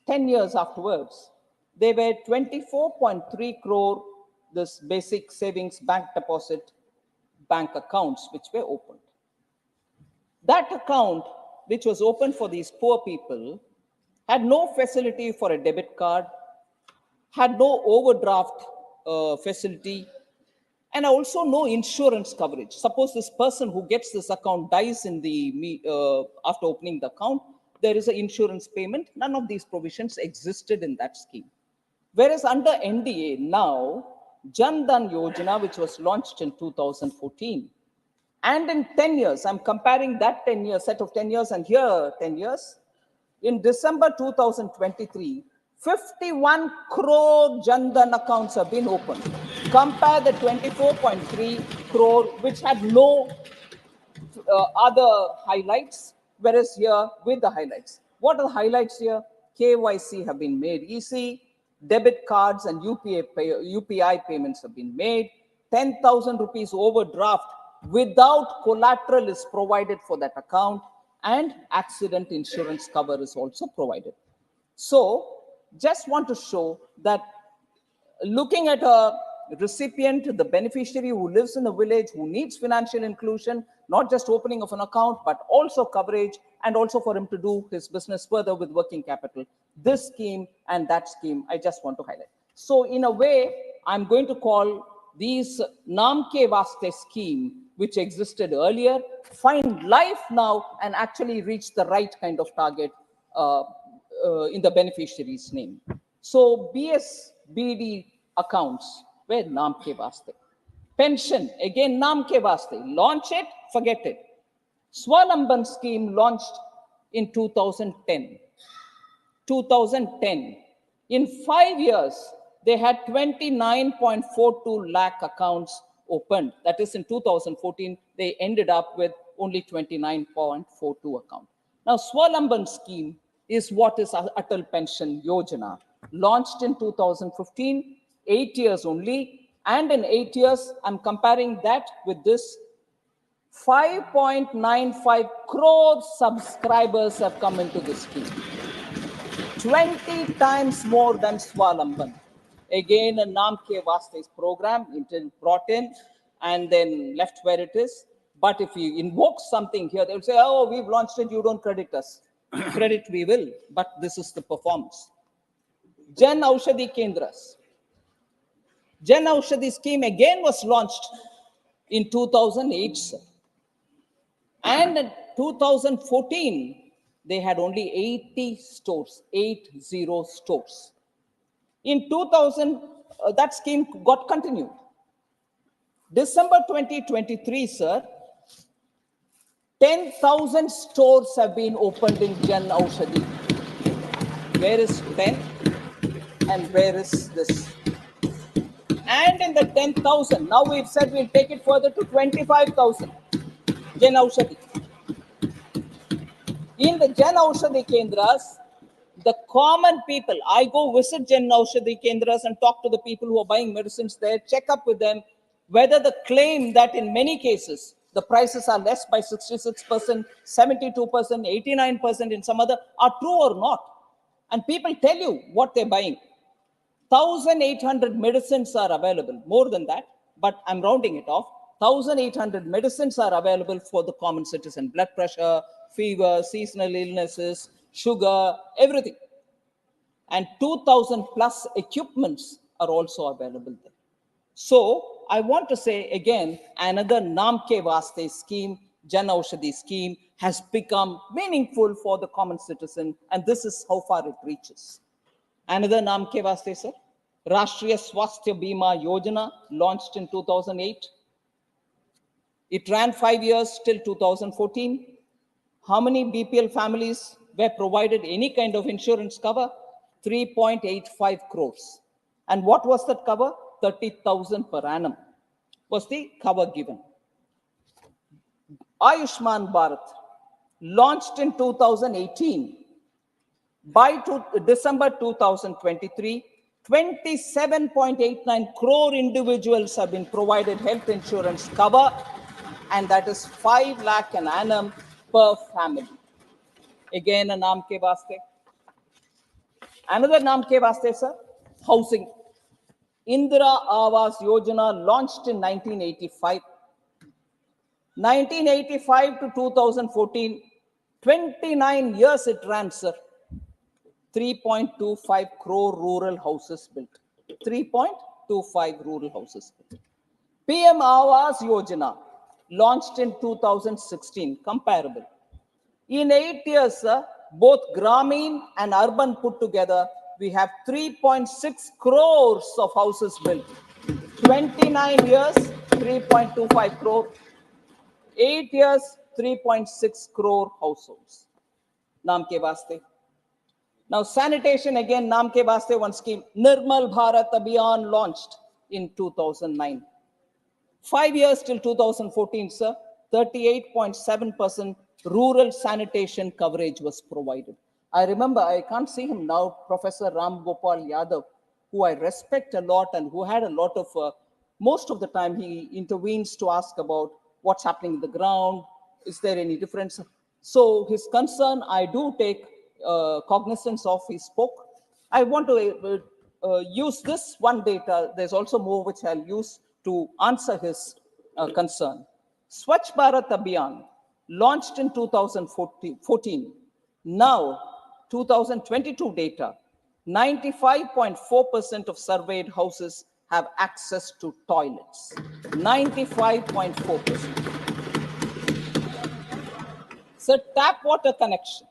S19: 10 years afterwards, there were 24.3 crore this Basic Savings Bank Deposit bank accounts which were opened. That account, which was open for these poor people, had no facility for a debit card, had no overdraft facility, and also no insurance coverage. Suppose this person who gets this account dies in the after opening the account, there is an insurance payment. None of these provisions existed in that scheme. Whereas under NDA now, Jan Dhan Yojana, which was launched in 2014, and in 10 years, I'm comparing that 10-year set of 10 years and here 10 years. In December 2023, 51 crore Jan Dhan accounts have been opened. Compare the 24.3 crore, which had no other highlights, whereas here with the highlights. What are the highlights here? KYC have been made easy, debit cards and UPI payments have been made, 10,000 rupees overdraft without collateral is provided for that account, and accident insurance cover is also provided. So just want to show that looking at a recipient, the beneficiary who lives in the village, who needs financial inclusion, not just opening of an account, but also coverage, and also for him to do his business further with working capital. This scheme and that scheme, I just want to highlight. So in a way, I'm going to call these Naam Ke Vaste scheme, which existed earlier, find life now and actually reach the right kind of target in the beneficiary's name. So BSBD accounts were Naam Ke Vaste. Pension, again Naam Ke Vaste. Launch it, forget it. Swalamban scheme launched in 2010. 2010. In 5 years, they had 29.42 lakh accounts opened. That is in 2014, they ended up with only 29.42 accounts. Now, Swalamban scheme is what is Atal Pension Yojana, launched in 2015, 8 years only. And in 8 years, I'm comparing that with this, 5.95 crore subscribers have come into this scheme. 20 times more than Swalamban. Again, a Naam Ke Vaste's program, until brought in and then left where it is. But if you invoke something here, they'll say, oh, we've launched it, you don't credit us. Credit we will, but this is the performance. Jan Aushadhi Kendras. Jan Aushadhi scheme again was launched in 2008, sir. And in 2014, they had only 80 stores, 80 stores. In 2000, that scheme got continued. December 2023, sir, 10,000 stores have been opened in Jan Aushadhi. Where is 10? And where is this? And in the 10,000, now we've said we'll take it further to 25,000. Jan Aushadhi. In the Jan Aushadhi Kendras, the common people, I go visit Jan Aushadhi Kendras and talk to the people who are buying medicines there, check up with them, whether the claim that in many cases, the prices are less by 66%, 72%, 89% in some other, are true or not. And people tell you what they're buying. 1,800 medicines are available, more than that, but I'm rounding it off. 1,800 medicines are available for the common citizen. Blood pressure, fever, seasonal illnesses, sugar, everything. And 2,000 plus equipments are also available there. So I want to say again, another Naam Ke Vaste scheme, Jan Aushadhi scheme, has become meaningful for the common citizen, and this is how far it reaches. Another Naam Ke Vaste, sir, Rashtriya Swasthya Bima Yojana, launched in 2008. It ran 5 years till 2014. How many BPL families were provided any kind of insurance cover? 3.85 crores. And what was that cover? 30,000 per annum was the cover given. Ayushman Bharat, launched in 2018. By December 2023, 27.89 crore individuals have been provided health insurance cover, and that is 5 lakh an annum per family. Again, a Naam Ke Vaste. Another Naam Ke Vaste, sir, housing. Indira Awas Yojana, launched in 1985. 1985 to 2014, 29 years it ran, sir. 3.25 crore rural houses built. 3.25 rural houses built. PM Awas Yojana, launched in 2016, comparable. In 8 years, sir, both Grameen and urban put together, we have 3.6 crores of houses built. 29 years, 3.25 crore. 8 years, 3.6 crore households. Naam Ke Vaste. Now, sanitation, again, Naam Ke Vaste, one scheme. Nirmal Bharat Abhiyan, launched in 2009. 5 years till 2014, sir, 38.7% rural sanitation coverage was provided. I remember, I can't see him now, Professor Ram Gopal Yadav, who I respect a lot and who had a lot of, most of the time he intervenes to ask about what's happening in the ground, is there any difference? So his concern, I do take cognizance of, he spoke. I want to use this one data. There's also more which I'll use to answer his concern. Swachh Bharat Abhiyan, launched in 2014. Now, 2022 data, 95.4% of surveyed houses have access to toilets. 95.4%. So tap water connection.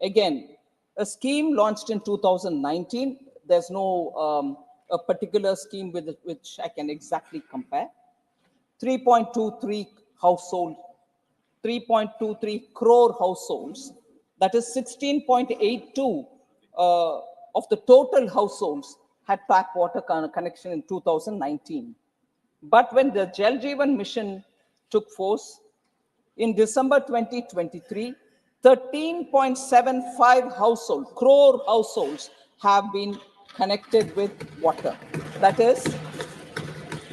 S19: Again, a scheme launched in 2019. There's no a particular scheme with which I can exactly compare. 3.23 household, 3.23 crore households. That is 16.82 of the total households had tap water connection in 2019. But when the Jal Jeevan mission took force in December 2023, 13.75 crore households have been connected with water. That is,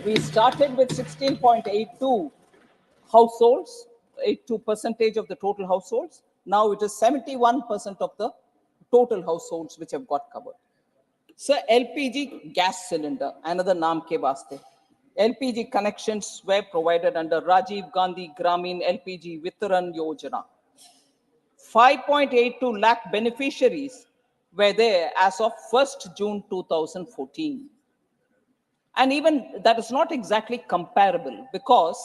S19: we started with 16.82 households, 82% of the total households. Now it is 71% of the total households which have got covered. So LPG gas cylinder, another naam ke vaste. LPG connections were provided under Rajiv Gandhi Gramin LPG Vitaran Yojana. 5.82 lakh beneficiaries were there as of 1st June 2014. And even that is not exactly comparable, because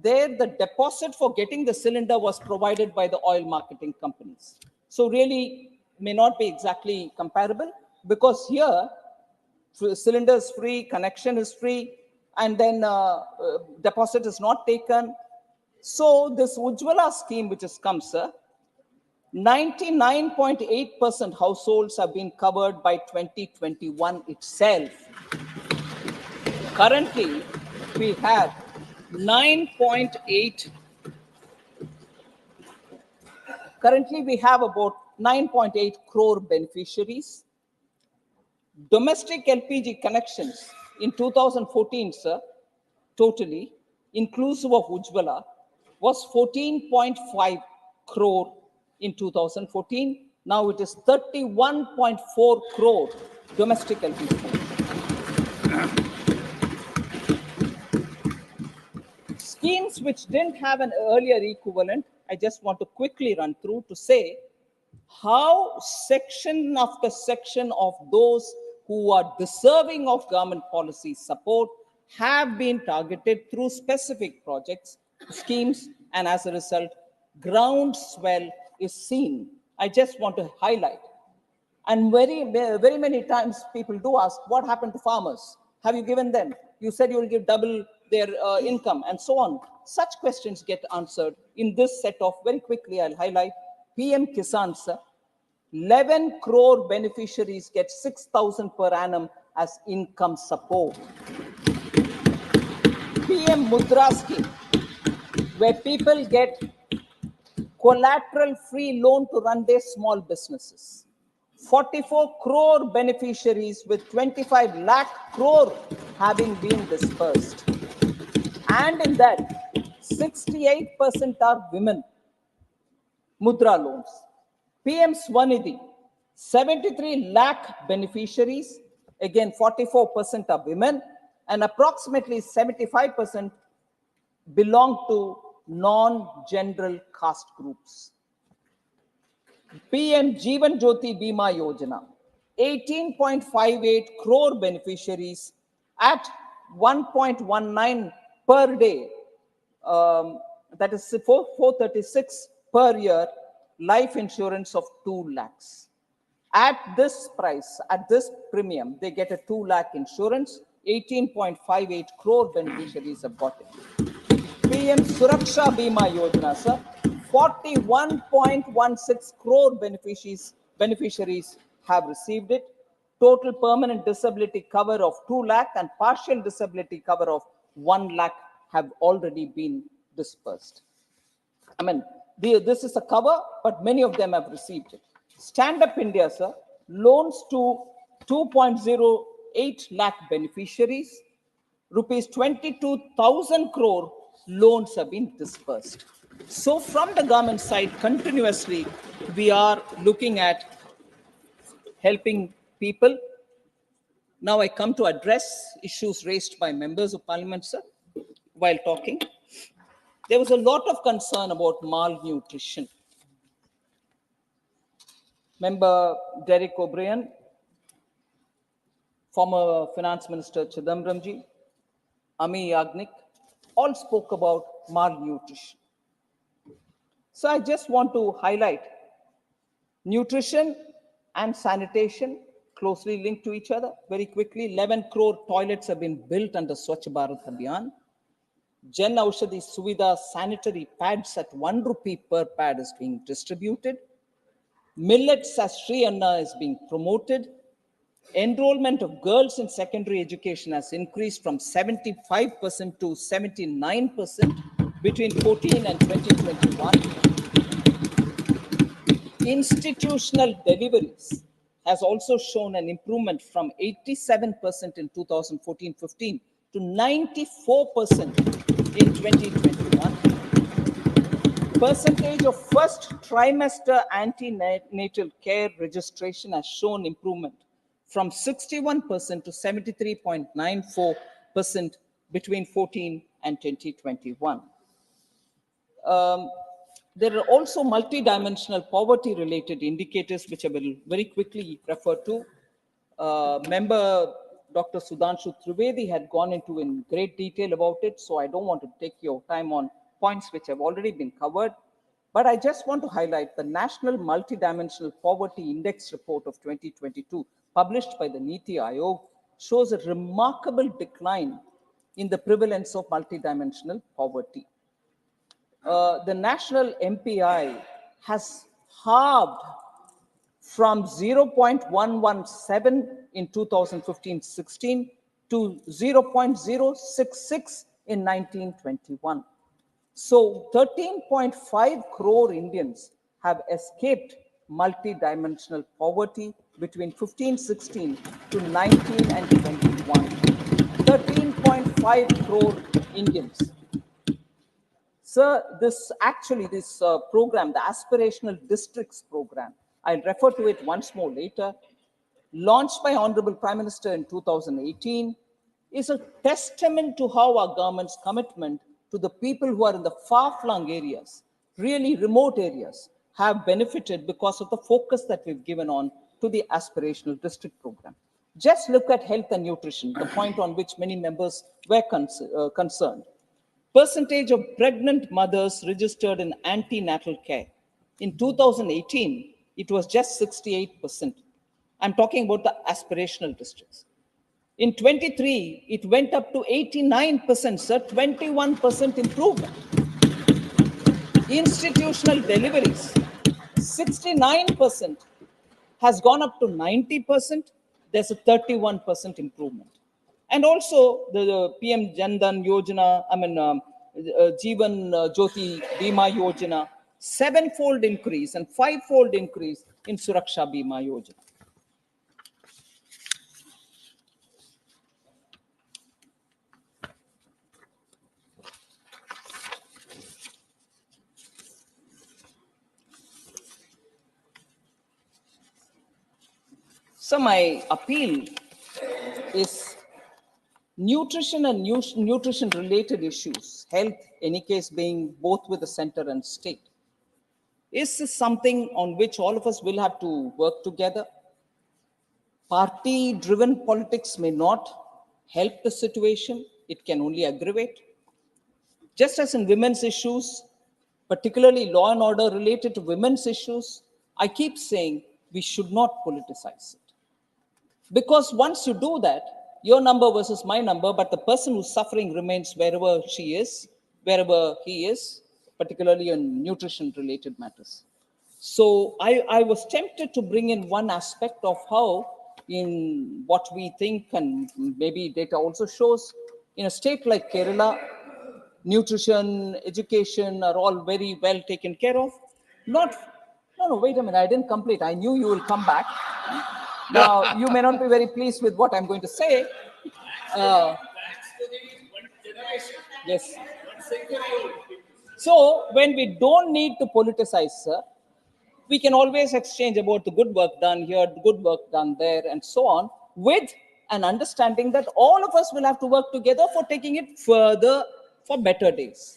S19: there the deposit for getting the cylinder was provided by the oil marketing companies. So really may not be exactly comparable, because here cylinder is free, connection is free, and then deposit is not taken. So this Ujjwala scheme which has come, sir, 99.8% households have been covered by 2021 itself. Currently, we have 9.8. Currently, we have about 9.8 crore beneficiaries. Domestic LPG connections in 2014, sir, totally, inclusive of Ujjwala, was 14.5 crore in 2014. Now it is 31.4 crore domestic LPG. Schemes which didn't have an earlier equivalent, I just want to quickly run through to say how section after section of those who are deserving of government policy support have been targeted through specific projects, schemes, and as a result, groundswell is seen. I just want to highlight. And very many times people do ask, what happened to farmers? Have you given them? You said you will give double their income and so on. Such questions get answered in this set of, very quickly I'll highlight, PM Kisan, sir. 11 crore beneficiaries get 6,000 per annum as income support. PM Mudra scheme, where people get collateral-free loan to run their small businesses. 44 crore beneficiaries with 25 lakh crore having been dispersed. And in that, 68% are women. Mudra loans. PM Swanidhi, 73 lakh beneficiaries. Again, 44% are women, and approximately 75% belong to non-general caste groups. PM Jeevan Jyoti Bima Yojana, 18.58 crore beneficiaries at 1.19 per day. That is 436 per year, life insurance of 2 lakhs. At this price, at this premium, they get a 2 lakh insurance. 18.58 crore beneficiaries have got it. PM Suraksha Bima Yojana, sir, 41.16 crore beneficiaries have received it. Total permanent disability cover of 2 lakh and partial disability cover of 1 lakh have already been dispersed. I mean, this is a cover, but many of them have received it. Stand Up India, sir, loans to 2.08 lakh beneficiaries. Rupees 22,000 crore loans have been dispersed. So from the government side, continuously, we are looking at helping people. Now I come to address issues raised by members of parliament, sir. While talking, there was a lot of concern about malnutrition. Member Derek O'Brien, former Finance Minister Chidambaramji, Ami Yagnik, all spoke about malnutrition. So I just want to highlight nutrition and sanitation closely linked to each other. Very quickly, 11 crore toilets have been built under Swachh Bharat Abhiyan. Jan Aushadhi Suvidha sanitary pads at 1 rupee per pad is being distributed. Millets as Sri Anna is being promoted. Enrollment of girls in secondary education has increased from 75% to 79% between 14 and 2021. Institutional deliveries has also shown an improvement from 87% in 2014-15 to 94% in 2021. Percentage of first trimester antenatal care registration has shown improvement from 61% to 73.94% between 14 and 2021. There are also multidimensional poverty-related indicators, which I will very quickly refer to. Member Dr. Sudhanshu Trivedi had gone into in great detail about it, so I don't want to take your time on points which have already been covered. But I just want to highlight the National Multidimensional Poverty Index Report of 2022, published by the Niti Aayog, shows a remarkable decline in the prevalence of multidimensional poverty. The national MPI has halved from 0.117 in 2015-16 to 0.066 in 1921. So 13.5 crore Indians have escaped multidimensional poverty between 15-16 to 19 and 21. 13.5 crore Indians. Sir, this program, the Aspirational Districts program, I'll refer to it once more later, launched by Honorable Prime Minister in 2018, is a testament to how our government's commitment to the people who are in the far-flung areas, really remote areas, have benefited because of the focus that we've given on to the Aspirational District program. Just look at health and nutrition, the point on which many members were concerned. Percentage of pregnant mothers registered in antenatal care. In 2018, it was just 68%. I'm talking about the aspirational districts. In 23, it went up to 89%, sir, 21% improvement. Institutional deliveries, 69% has gone up to 90%. There's a 31% improvement. And also the PM Jandan Yojana, Jeevan Jyoti Bima Yojana, 7-fold increase and 5-fold increase in Suraksha Bima Yojana. So my appeal is nutrition and nutrition-related issues, health, any case being both with the center and state, is something on which all of us will have to work together. Party-driven politics may not help the situation. It can only aggravate. Just as in women's issues, particularly law and order related to women's issues, I keep saying we should not politicize it. Because once you do that, your number versus my number, but the person who's suffering remains wherever she is, wherever he is, particularly in nutrition-related matters. So I was tempted to bring in one aspect of how, in what we think, and maybe data also shows, in a state like Kerala, nutrition, education are all very well taken care of. No, wait a minute, I didn't complete. I knew you will come back. Now, you may not be very pleased with what I'm going to say. Yes. So, when we don't need to politicize, sir, We can always exchange about the good work done here, the good work done there, and so on, with an understanding that all of us will have to work together for taking it further for better days.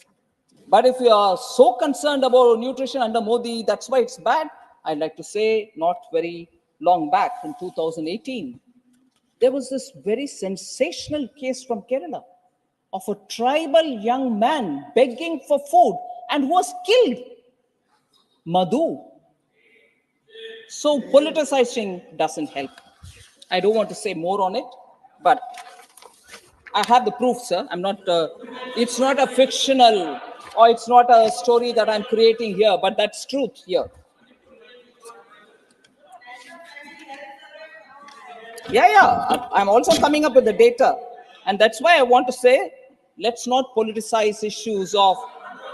S19: But if you are so concerned about nutrition under Modi, that's why it's bad. I'd like to say, not very long back in 2018, there was this very sensational case from Kerala of a tribal young man begging for food and was killed. Madhu. So politicizing doesn't help. I don't want to say more on it, but I have the proof, sir. I'm not, it's not a fictional or it's not a story that I'm creating here, but that's truth here. Yeah, I'm also coming up with the data. And that's why I want to say, let's not politicize issues of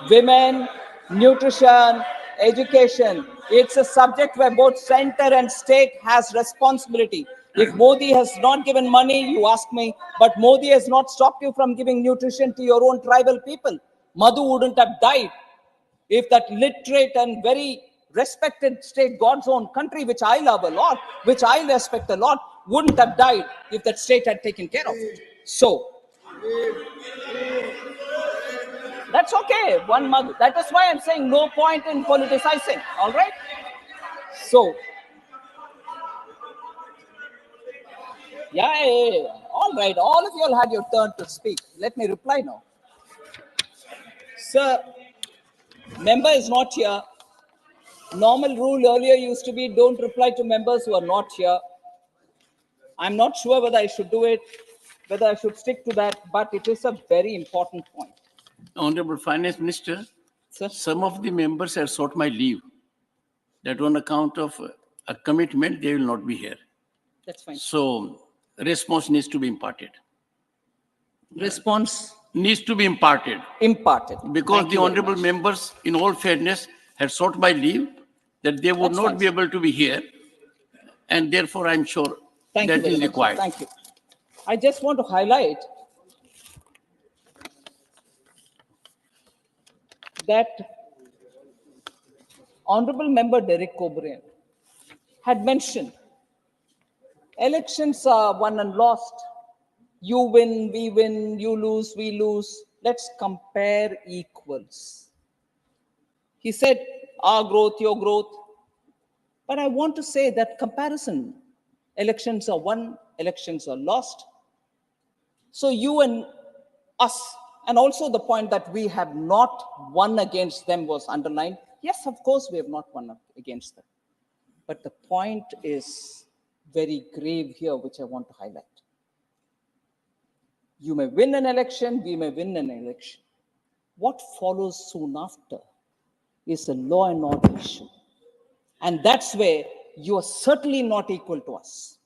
S19: women, nutrition, education. It's a subject where both center and state has responsibility. If Modi has not given money, you ask me, but Modi has not stopped you from giving nutrition to your own tribal people. Madhu wouldn't have died if that literate and very respected state, God's own country, which I love a lot, which I respect a lot, wouldn't have died if that state had taken care of it. So, that's okay. One month. That is why I'm saying no point in politicizing. All right? So, yeah. All right. All of you all had your turn to speak. Let me reply now. Sir, member is not here. Normal rule earlier used to be don't reply to members who are not here. I'm not sure whether I should do it, whether I should stick to that, but it is a very important point.
S2: Honorable Finance Minister,
S19: sir?
S2: Some of the members have sought my leave, that on account of a commitment, they will not be here.
S19: That's fine.
S2: So, response needs to be imparted.
S19: Response
S2: needs to be imparted.
S19: Imparted.
S2: Because
S19: Thank
S2: the
S19: you very
S2: honorable
S19: much.
S2: members, in all fairness, had sought my leave, that they would
S19: That's
S2: not
S19: fine,
S2: be
S19: sir.
S2: able to be here. And therefore, I'm sure
S19: Thank you
S2: that
S19: very
S2: is
S19: much, sir.
S2: required.
S19: Thank you. I just want to highlight that Honorable Member Derek O'Brien had mentioned elections are won and lost. You win, we win, you lose, we lose. Let's compare equals. He said, our growth, your growth. But I want to say that comparison, elections are won, elections are lost. So you and us, and also the point that we have not won against them was underlined. Yes, of course, we have not won against them. But the point is very grave here, which I want to highlight. You may win an election, we may win an election. What follows soon after is a law and order issue. And that's where you are certainly not equal to us.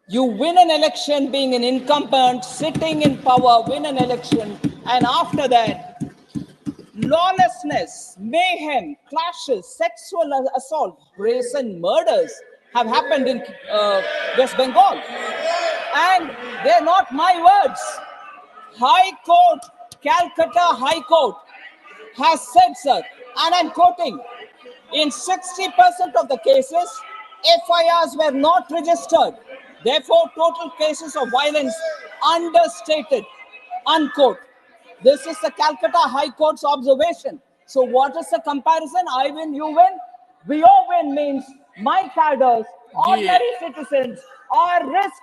S19: You win an election being an incumbent, sitting in power, win an election, and after that, lawlessness, mayhem, clashes, sexual assault, brazen murders have happened in West Bengal. And they're not my words. High Court, Calcutta High Court has said, sir, and I'm quoting, in 60% of the cases, FIRs were not registered. Therefore, total cases of violence understated, unquote. This is the Calcutta High Court's observation. So what is the comparison? I win, you win. We all win means my cadres, ordinary citizens are at risk.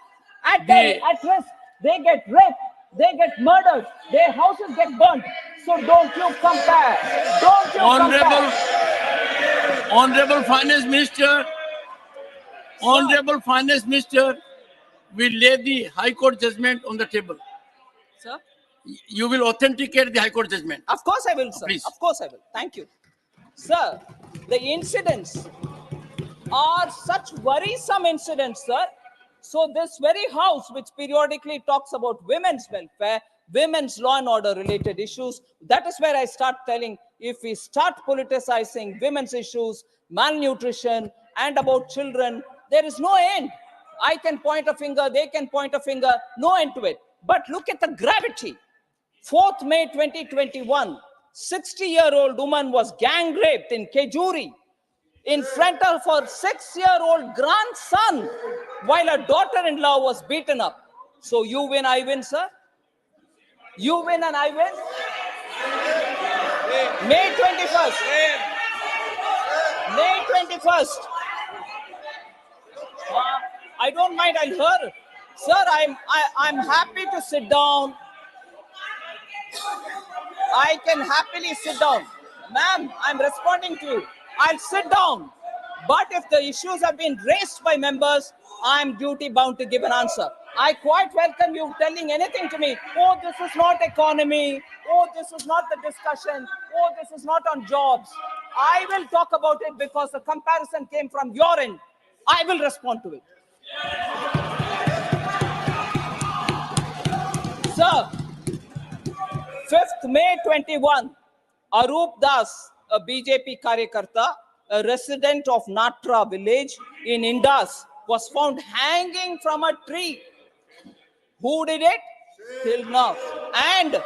S19: They get raped, they get murdered, their houses get burnt. So don't you compare. Don't you compare.
S2: Honorable Finance Minister, Honorable Finance Minister, will lay the High Court judgment on the table.
S19: Sir?
S2: You will authenticate the High Court judgment.
S19: Of course I will, sir.
S2: Please.
S19: Of course I will. Thank you. Sir, the incidents are such worrisome incidents, sir. So this very house, which periodically talks about women's welfare, women's law and order related issues, that is where I start telling, if we start politicizing women's issues, malnutrition, and about children, there is no end. I can point a finger, they can point a finger, no end to it. But look at the gravity. 4th May 2021, 60-year-old woman was gang raped in Kejuri. in front of her 6-year-old grandson while her daughter-in-law was beaten up. So you win, I win, sir. You win and I win. May 21st. May 21st. I don't mind, I'll hear. Sir, I'm happy to sit down. I can happily sit down. Ma'am, I'm responding to you. I'll sit down. But if the issues have been raised by members, I'm duty bound to give an answer. I quite welcome you telling anything to me. Oh, this is not economy. Oh, this is not the discussion. Oh, this is not on jobs. I will talk about it because the comparison came from your end. I will respond to it. Sir, 5th May 21, Arup Das, a BJP Karyakarta, a resident of Natra village in Indus, was found hanging from a tree. Who did it? Till now. And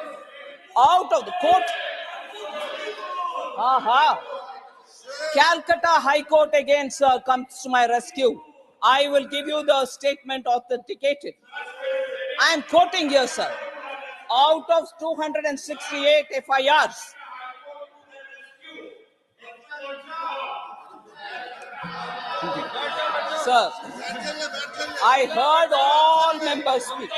S19: out of the court, Calcutta High Court again, sir, comes to my rescue. I will give you the statement authenticated. I am quoting here, sir. Out of 268 FIRs, sir, I heard all members speak.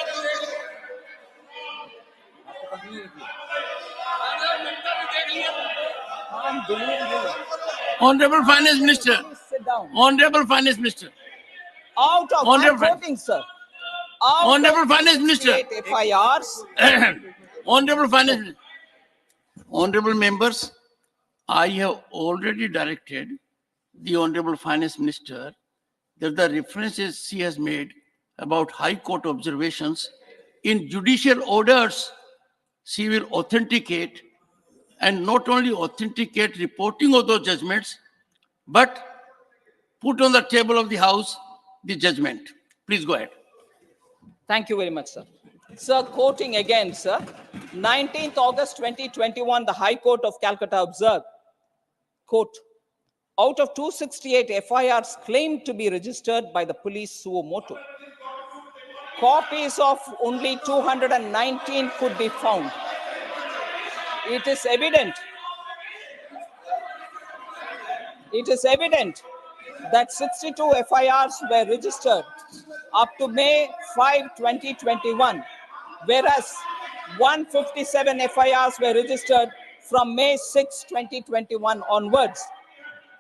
S2: Honorable Finance Minister.
S19: Sit down.
S2: Honorable Finance Minister.
S19: Out of, I'm quoting, sir.
S2: Honorable Finance Minister.
S19: FIRs.
S2: Honorable Finance Minister. Honorable members, I have already directed the Honorable Finance Minister that the references she has made about High Court observations in judicial orders, she will authenticate, and not only authenticate reporting of those judgments, but put on the table of the House the judgment. Please go ahead.
S19: Thank you very much, sir. Sir, quoting again, sir. 19th August 2021, the High Court of Calcutta observed, quote, out of 268 FIRs claimed to be registered by the police suo motu, copies of only 219 could be found. It is evident that 62 FIRs were registered up to May 5, 2021, whereas 157 FIRs were registered from May 6, 2021 onwards.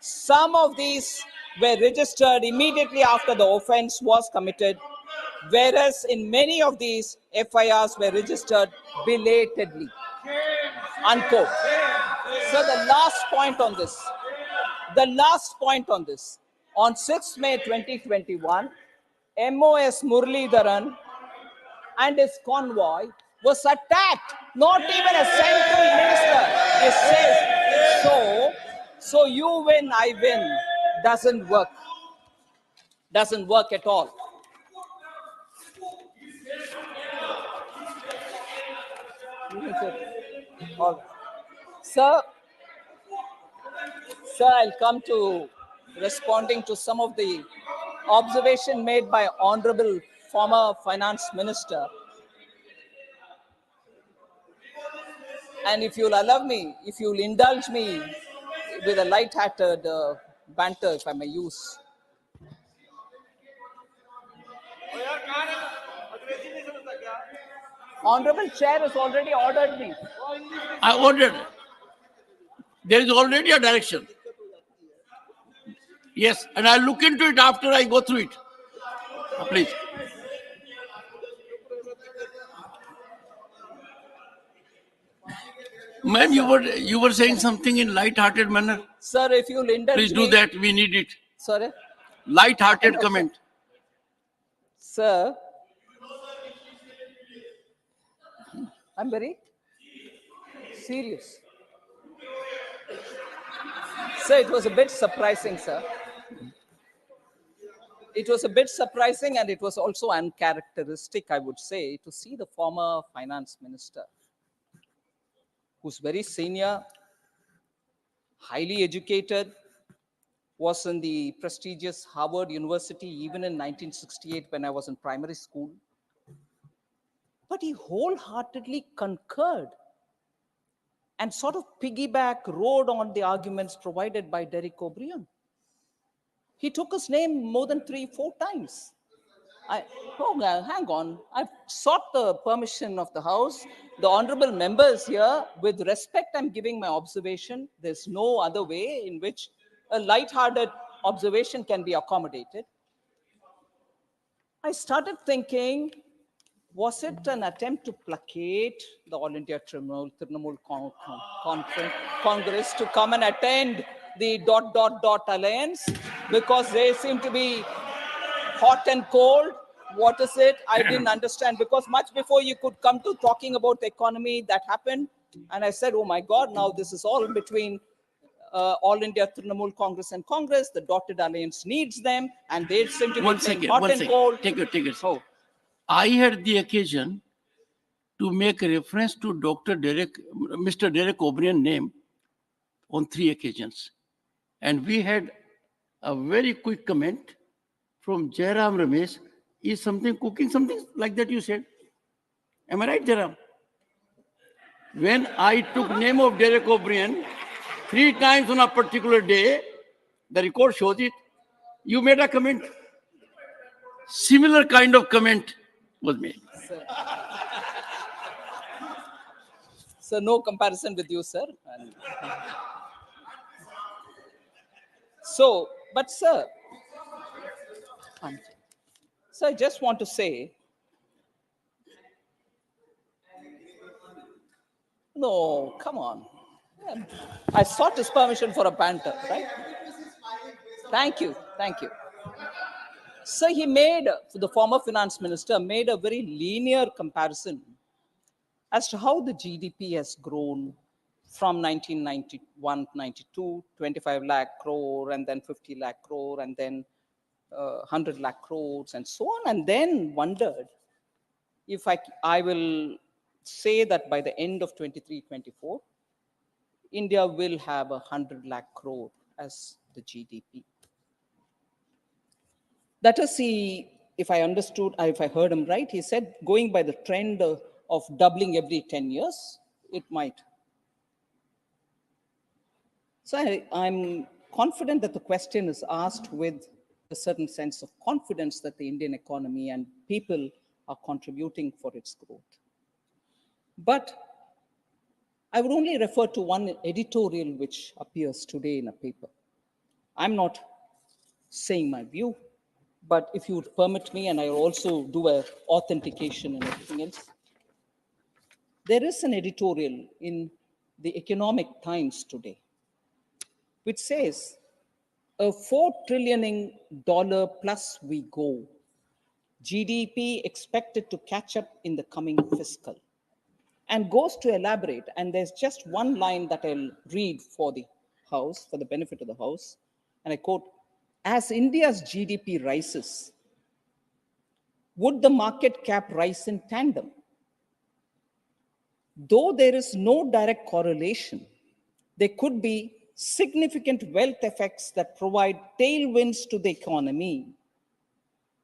S19: Some of these were registered immediately after the offense was committed, whereas in many of these, FIRs were registered belatedly. Unquote. So the last point on this, on 6 May 2021, MOS Muralidharan and his convoy was attacked. Not even a central minister is safe. So you win, I win doesn't work. Doesn't work at all. Sir, I'll come to responding to some of the observation made by Honorable former Finance Minister. And if you'll allow me, if you'll indulge me with a light-hearted banter, if I may use. Honorable Chair has already ordered me.
S2: I ordered. There is already a direction. Yes, and I'll look into it after I go through it. Please. Ma'am, you were saying something in light-hearted manner.
S19: Sir, if you'll indulge
S2: Please do
S19: me.
S2: that. We need it.
S19: Sorry?
S2: Light-hearted comment.
S19: Sir, I'm very serious. Sir, it was a bit surprising, sir. It was a bit surprising, and it was also uncharacteristic, I would say, to see the former finance minister, who's very senior, highly educated, was in the prestigious Harvard University even in 1968 when I was in primary school. But he wholeheartedly concurred and sort of rode on the arguments provided by Derek O'Brien. He took his name more than 3-4 times. Hang on. I've sought the permission of the House. The honorable members here, with respect, I'm giving my observation. There's no other way in which a light-hearted observation can be accommodated. I started thinking, was it an attempt to placate the All India Trinamool Congress to come and attend the ... alliance because they seem to be hot and cold? What is it? I didn't understand, because much before you could come to talking about the economy, that happened. And I said, oh my God, now this is all between All India Trinamool Congress and Congress. The dotted alliance needs them, and they seem to be saying hot and cold.
S2: Take it. Oh. I had the occasion to make a reference to Mr. Derek O'Brien name on 3 occasions. And we had a very quick comment from Jairam Ramesh. Is something cooking, something like that you said? Am I right, Jairam? When I took name of Derek O'Brien 3 times on a particular day, the record shows it, you made a comment. Similar kind of comment was made.
S19: So no comparison with you, sir. So, but sir, I just want to say, no, come on. I sought his permission for a banter, right? Thank you. So the former finance minister made a very linear comparison as to how the GDP has grown from 1991-92, 25 lakh crore, and then 50 lakh crore, and then 100 lakh crores, and so on, and then wondered if I will say that by the end of 23-24, India will have 100 lakh crore as the GDP. That is, if I heard him right, he said going by the trend of doubling every 10 years, it might. So I'm confident that the question is asked with a certain sense of confidence that the Indian economy and people are contributing for its growth. But I would only refer to one editorial which appears today in a paper. I'm not saying my view, but if you would permit me, and I also do an authentication and everything else, there is an editorial in the Economic Times today, which says, a $4 trillion plus we go, GDP expected to catch up in the coming fiscal, and goes to elaborate. And there's just one line that I'll read for the House, for the benefit of the House, and I quote, as India's GDP rises, would the market cap rise in tandem? Though there is no direct correlation, there could be significant wealth effects that provide tailwinds to the economy.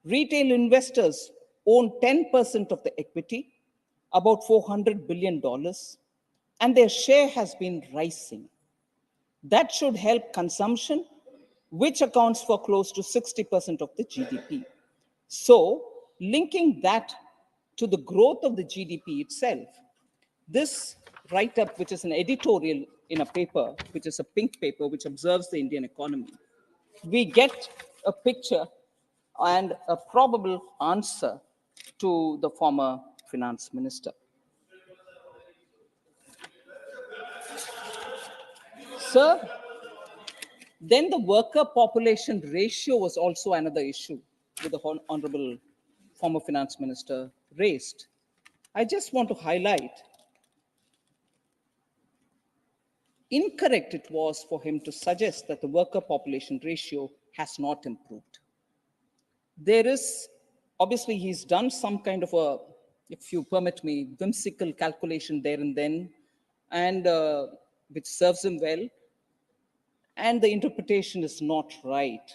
S19: Retail investors own 10% of the equity, about $400 billion, and their share has been rising. That should help consumption, which accounts for close to 60% of the GDP. So, linking that to the growth of the GDP itself, this write-up, which is an editorial in a paper, which is a pink paper, which observes the Indian economy, we get a picture and a probable answer to the former finance minister. Sir, then the worker population ratio was also another issue that the honorable former finance minister raised. I just want to highlight incorrect it was for him to suggest that the worker population ratio has not improved. There is, obviously, he's done some kind of a, if you permit me, whimsical calculation there and then, and which serves him well. and the interpretation is not right.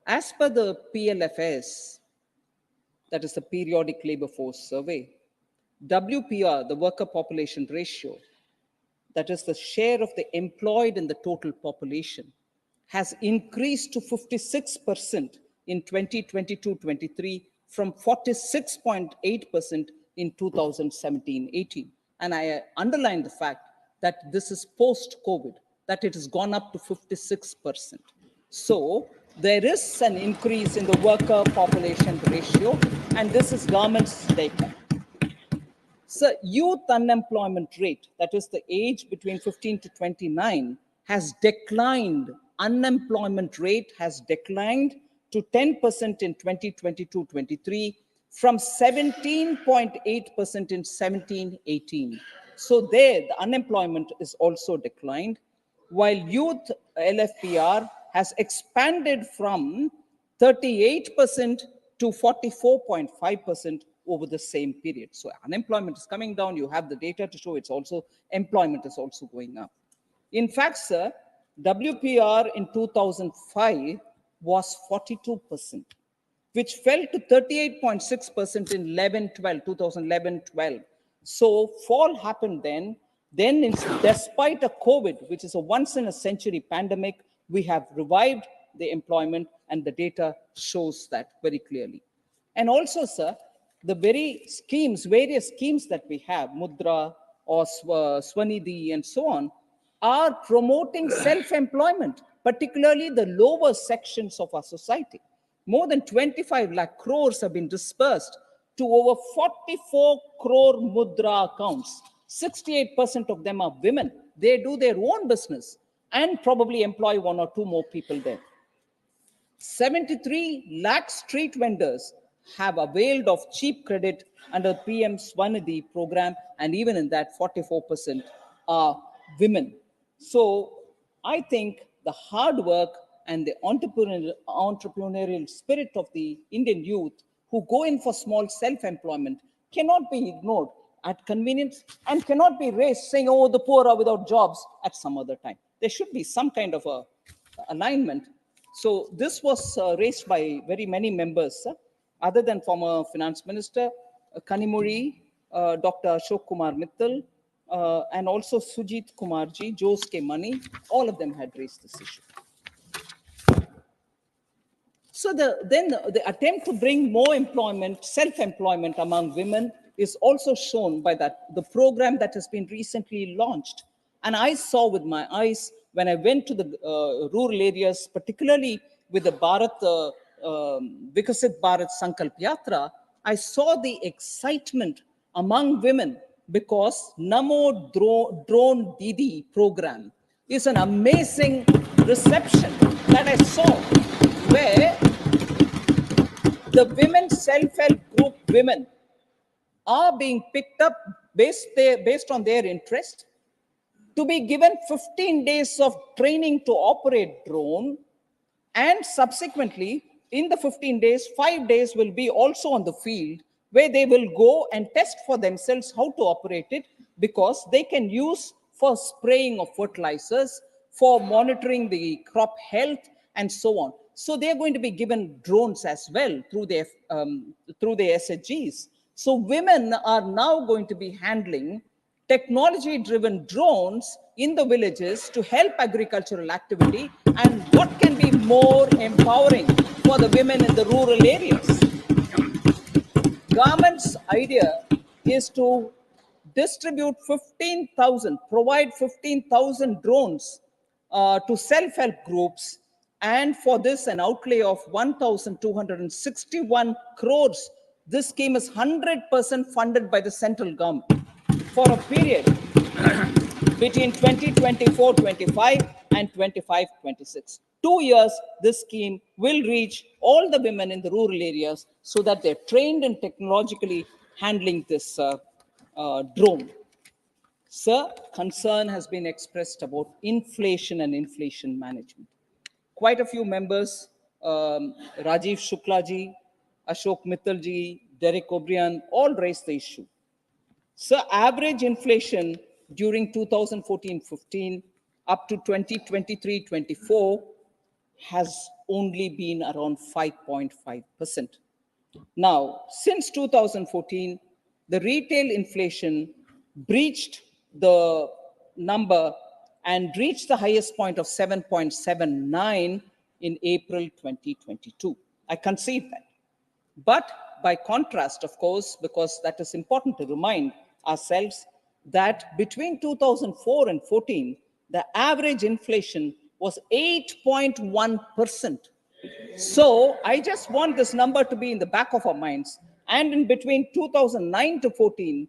S19: As per the PLFS, that is the Periodic Labor Force Survey, WPR, the worker population ratio, that is the share of the employed in the total population, has increased to 56% in 2022-23 from 46.8% in 2017-18. And I underline the fact that this is post-COVID, that it has gone up to 56%. So there is an increase in the worker population ratio, and this is government's data. So youth unemployment rate, that is the age between 15 to 29, has declined. Unemployment rate has declined to 10% in 2022-23 from 17.8% in 17-18. So there, the unemployment is also declined, while youth LFPR has expanded from 38% to 44.5% over the same period. So unemployment is coming down. You have the data to show it's also, employment is also going up. In fact, sir, WPR in 2005 was 42%, which fell to 38.6% in 2011-12. So fall happened then. Then, despite a COVID, which is a once-in-a-century pandemic, we have revived the employment, and the data shows that very clearly. And also, sir, the various schemes that we have, Mudra or Swanidhi and so on, are promoting self-employment, particularly the lower sections of our society. More than 25 lakh crores have been dispersed to over 44 crore Mudra accounts. 68% of them are women. They do their own business and probably employ 1 or 2 more people there. 73 lakh street vendors have availed of cheap credit under PM Swanidhi program, and even in that 44% are women. So I think the hard work and the entrepreneurial spirit of the Indian youth who go in for small self-employment cannot be ignored at convenience and cannot be raised saying, oh, the poor are without jobs at some other time. There should be some kind of a alignment. So this was raised by very many members, other than former Finance Minister Kanimuri, Dr. Ashok Kumar Mittal, and also Sujit Kumarji, Jose K. Mani, all of them had raised this issue. So the attempt to bring more employment, self-employment among women is also shown by the program that has been recently launched. And I saw with my eyes when I went to the rural areas, particularly with the Vikasit Bharat Sankalp Yatra, I saw the excitement among women because Namo Drone Didi program is an amazing reception that I saw, where the women self-help group women are being picked up based on their interest to be given 15 days of training to operate drone, and subsequently in the 15 days, 5 days will be also on the field where they will go and test for themselves how to operate it, because they can use for spraying of fertilizers, for monitoring the crop health and so on. So they're going to be given drones as well through their SHGs. So women are now going to be handling technology-driven drones in the villages to help agricultural activity. And what can be more empowering for the women in the rural areas? Government's idea is to distribute 15,000, provide 15,000 drones to self-help groups, and for this an outlay of 1,261 crores. This scheme is 100% funded by the central government for a period between 2024-25 and 25-26. 2 years, this scheme will reach all the women in the rural areas so that they're trained in technologically handling this drone. Sir, concern has been expressed about inflation and inflation management. Quite a few members, Rajiv Shuklaji, Ashok Mittalji, Derek O'Brien, all raised the issue. So average inflation during 2014-15 up to 2023-24 has only been around 5.5%. Now, since 2014, the retail inflation breached the number and reached the highest point of 7.79 in April 2022. I concede that. But by contrast, of course, because that is important to remind ourselves that between 2004 and 14, the average inflation was 8.1%. So I just want this number to be in the back of our minds. And in between 2009 to 14,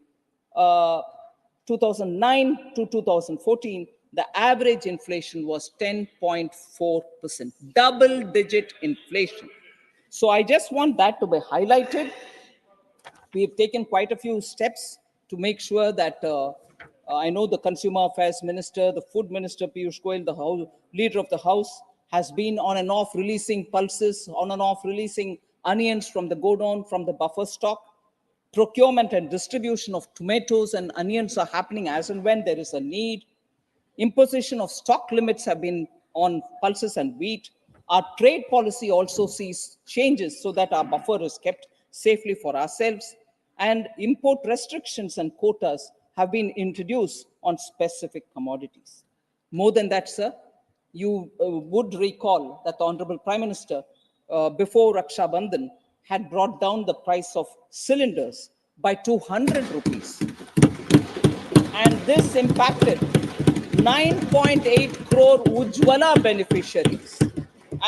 S19: 2009 to 2014, the average inflation was 10.4%, double-digit inflation. So I just want that to be highlighted. We've taken quite a few steps to make sure that I know the Consumer Affairs Minister, the Food Minister, Piyush Goyal, the Leader of the House, has been on and off releasing pulses, on and off releasing onions from the godown, from the buffer stock. Procurement and distribution of tomatoes and onions are happening as and when there is a need. Imposition of stock limits have been on pulses and wheat. Our trade policy also sees changes so that our buffer is kept safely for ourselves. And import restrictions and quotas have been introduced on specific commodities. More than that, sir, you would recall that the Honorable Prime Minister, before Raksha Bandhan, had brought down the price of cylinders by 200 rupees. And this impacted 9.8 crore Ujjwala beneficiaries,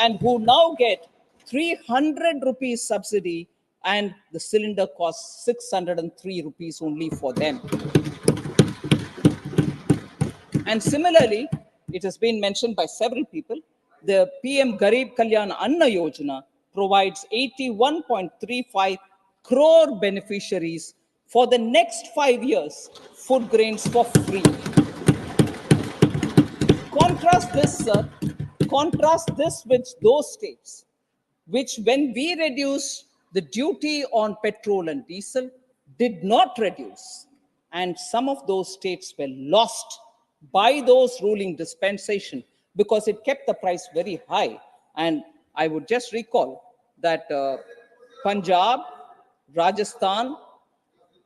S19: and who now get 300 rupees subsidy, and the cylinder costs 603 rupees only for them. And similarly, it has been mentioned by several people, the PM Garib Kalyan Anna Yojana provides 81.35 crore beneficiaries for the next 5 years food grains for free. Contrast this, sir, contrast this with those states which, when we reduced the duty on petrol and diesel, did not reduce. And some of those states were lost by those ruling dispensation because it kept the price very high. And I would just recall that Punjab, Rajasthan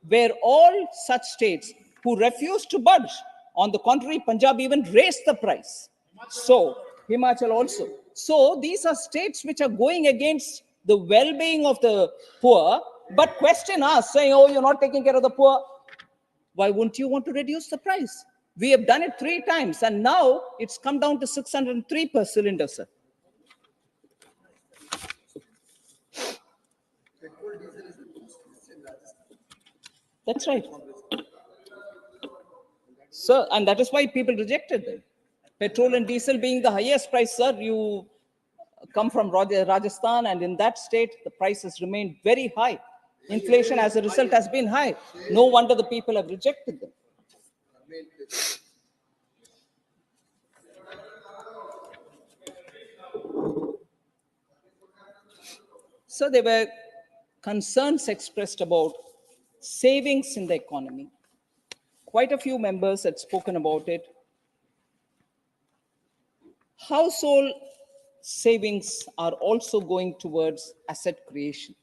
S19: were all such states who refused to budge. On the contrary, Punjab even raised the price. So, Himachal also. So, these are states which are going against the well-being of the poor, but question us, saying, oh, you're not taking care of the poor. Why wouldn't you want to reduce the price? We have done it 3 times, and now it's come down to 603 per cylinder, sir. That's right. Sir, and that is why people rejected them. Petrol and diesel being the highest price, sir, you come from Rajasthan, and in that state, the price has remained very high. Inflation as a result has been high. No wonder the people have rejected them. So there were concerns expressed about savings in the economy. Quite a few members had spoken about it. Household savings are also going towards asset creation.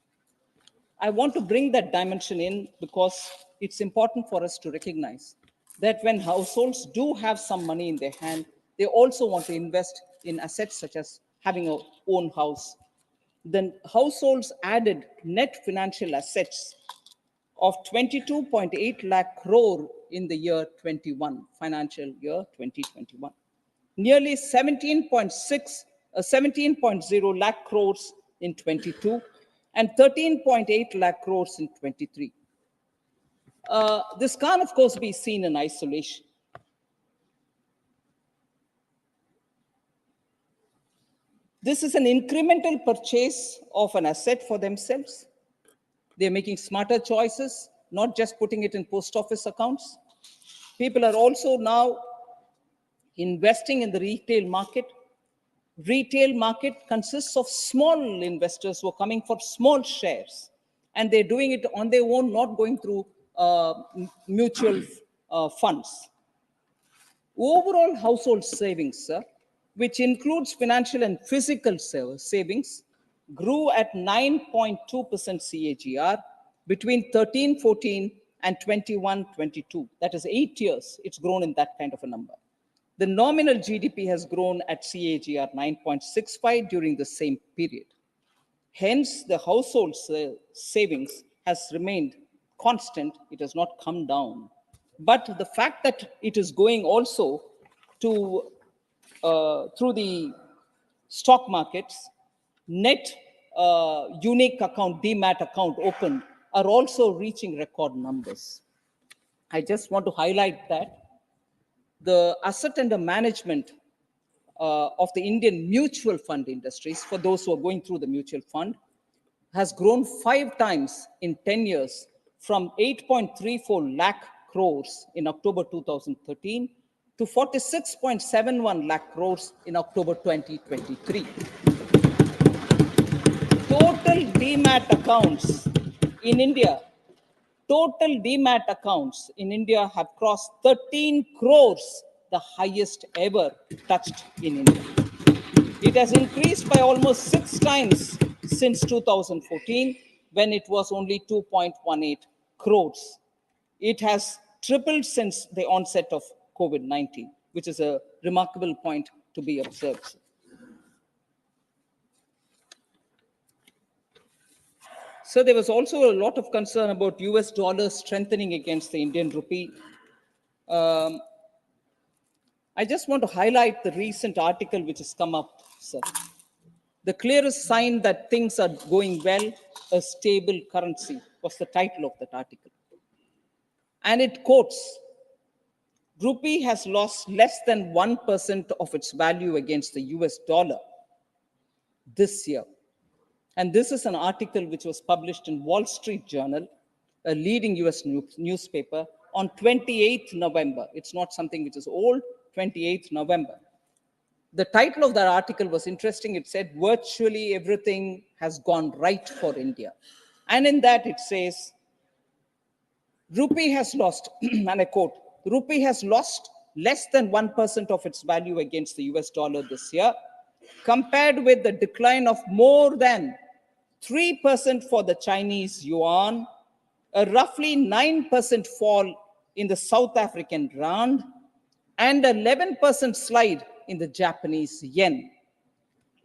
S19: I want to bring that dimension in because it's important for us to recognize that when households do have some money in their hand, they also want to invest in assets such as having a own house. Then households added net financial assets of 22.8 lakh crore in the year 21, financial year 2021. Nearly 17.0 lakh crores in 22 and 13.8 lakh crores in 23. This can't, of course, be seen in isolation. This is an incremental purchase of an asset for themselves. They're making smarter choices, not just putting it in post office accounts. People are also now investing in the retail market. Retail market consists of small investors who are coming for small shares, and they're doing it on their own, not going through mutual funds. Overall household savings, sir, which includes financial and physical savings, grew at 9.2% CAGR between 13-14 and 21-22. That is 8 years. It's grown in that kind of a number. The nominal GDP has grown at CAGR 9.65 during the same period. Hence, the household savings has remained constant. It has not come down. But the fact that it is going also to through the stock markets, net unique account, demat account opened are also reaching record numbers. I just want to highlight that the asset under management of the Indian mutual fund industries, for those who are going through the mutual fund, has grown 5 times in 10 years from 8.34 lakh crores in October 2013 to 46.71 lakh crores in October 2023. Total demat accounts in India, have crossed 13 crores, the highest ever touched in India. It has increased by almost 6 times since 2014, when it was only 2.18 crores. It has tripled since the onset of COVID-19, which is a remarkable point to be observed. So there was also a lot of concern about US dollar strengthening against the Indian rupee. I just want to highlight the recent article which has come up, sir. The clearest sign that things are going well, a stable currency, was the title of that article. And it quotes, rupee has lost less than 1% of its value against the US dollar this year. And this is an article which was published in Wall Street Journal, a leading US newspaper, on 28th November. It's not something which is old, 28th November. The title of that article was interesting. It said, virtually everything has gone right for India. And in that it says, rupee has lost, and I quote, rupee has lost less than 1% of its value against the US dollar this year, compared with the decline of more than 3% for the Chinese yuan, a roughly 9% fall in the South African rand, and an 11% slide in the Japanese yen.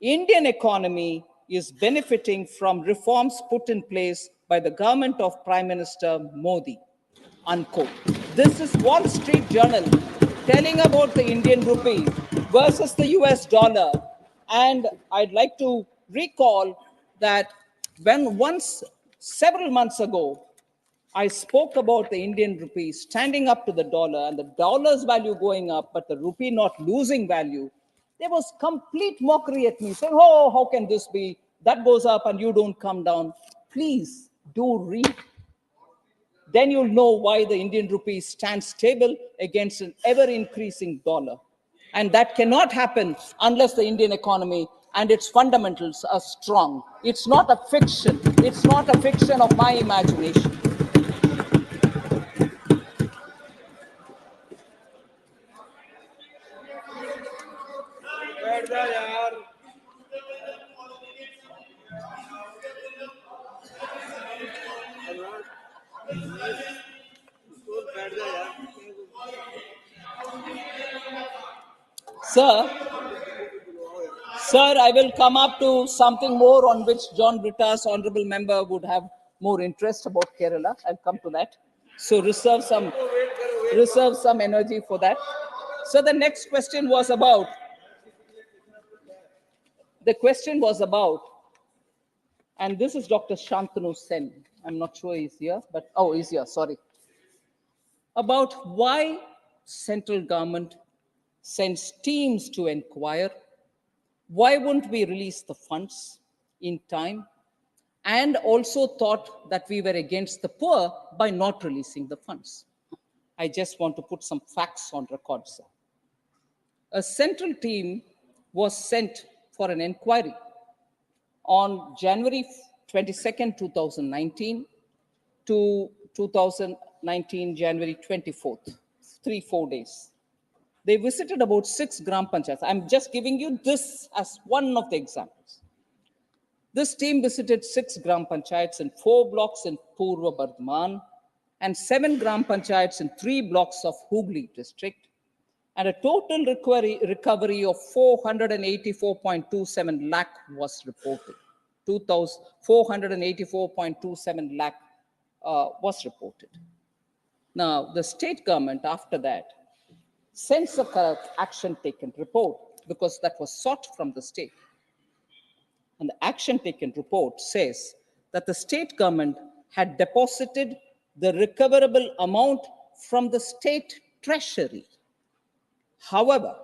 S19: Indian economy is benefiting from reforms put in place by the government of Prime Minister Modi, unquote. This is Wall Street Journal telling about the Indian rupee versus the US dollar. And I'd like to recall that when several months ago, I spoke about the Indian rupee standing up to the dollar and the dollar's value going up, but the rupee not losing value, there was complete mockery at me saying, oh, how can this be? That goes up and you don't come down. Please do read. Then you'll know why the Indian rupee stands stable against an ever-increasing dollar. And that cannot happen unless the Indian economy and its fundamentals are strong. It's not a fiction. It's not a fiction of my imagination. Sir, I will come up to something more on which John Britta's honorable member would have more interest about Kerala. I'll come to that. So reserve some energy for that. So the next question was about, and this is Dr. Shantanu Sen. I'm not sure he's here, but, oh, he's here, sorry. About why central government sends teams to inquire. Why wouldn't we release the funds in time? And also thought that we were against the poor by not releasing the funds. I just want to put some facts on record, sir. A central team was sent for an inquiry on January 22nd, 2019 to 2019, January 24th, 3-4 days. They visited about 6 gram panchayats. I'm just giving you this as one of the examples. This team visited 6 gram panchayats in 4 blocks in Purva Bardhaman and 7 gram panchayats in 3 blocks of Hooghly district, and a total recovery of 484.27 lakh was reported. 484.27 lakh was reported. Now, the state government after that sends a correct action taken report because that was sought from the state. And the action taken report says that the state government had deposited the recoverable amount from the state treasury. However,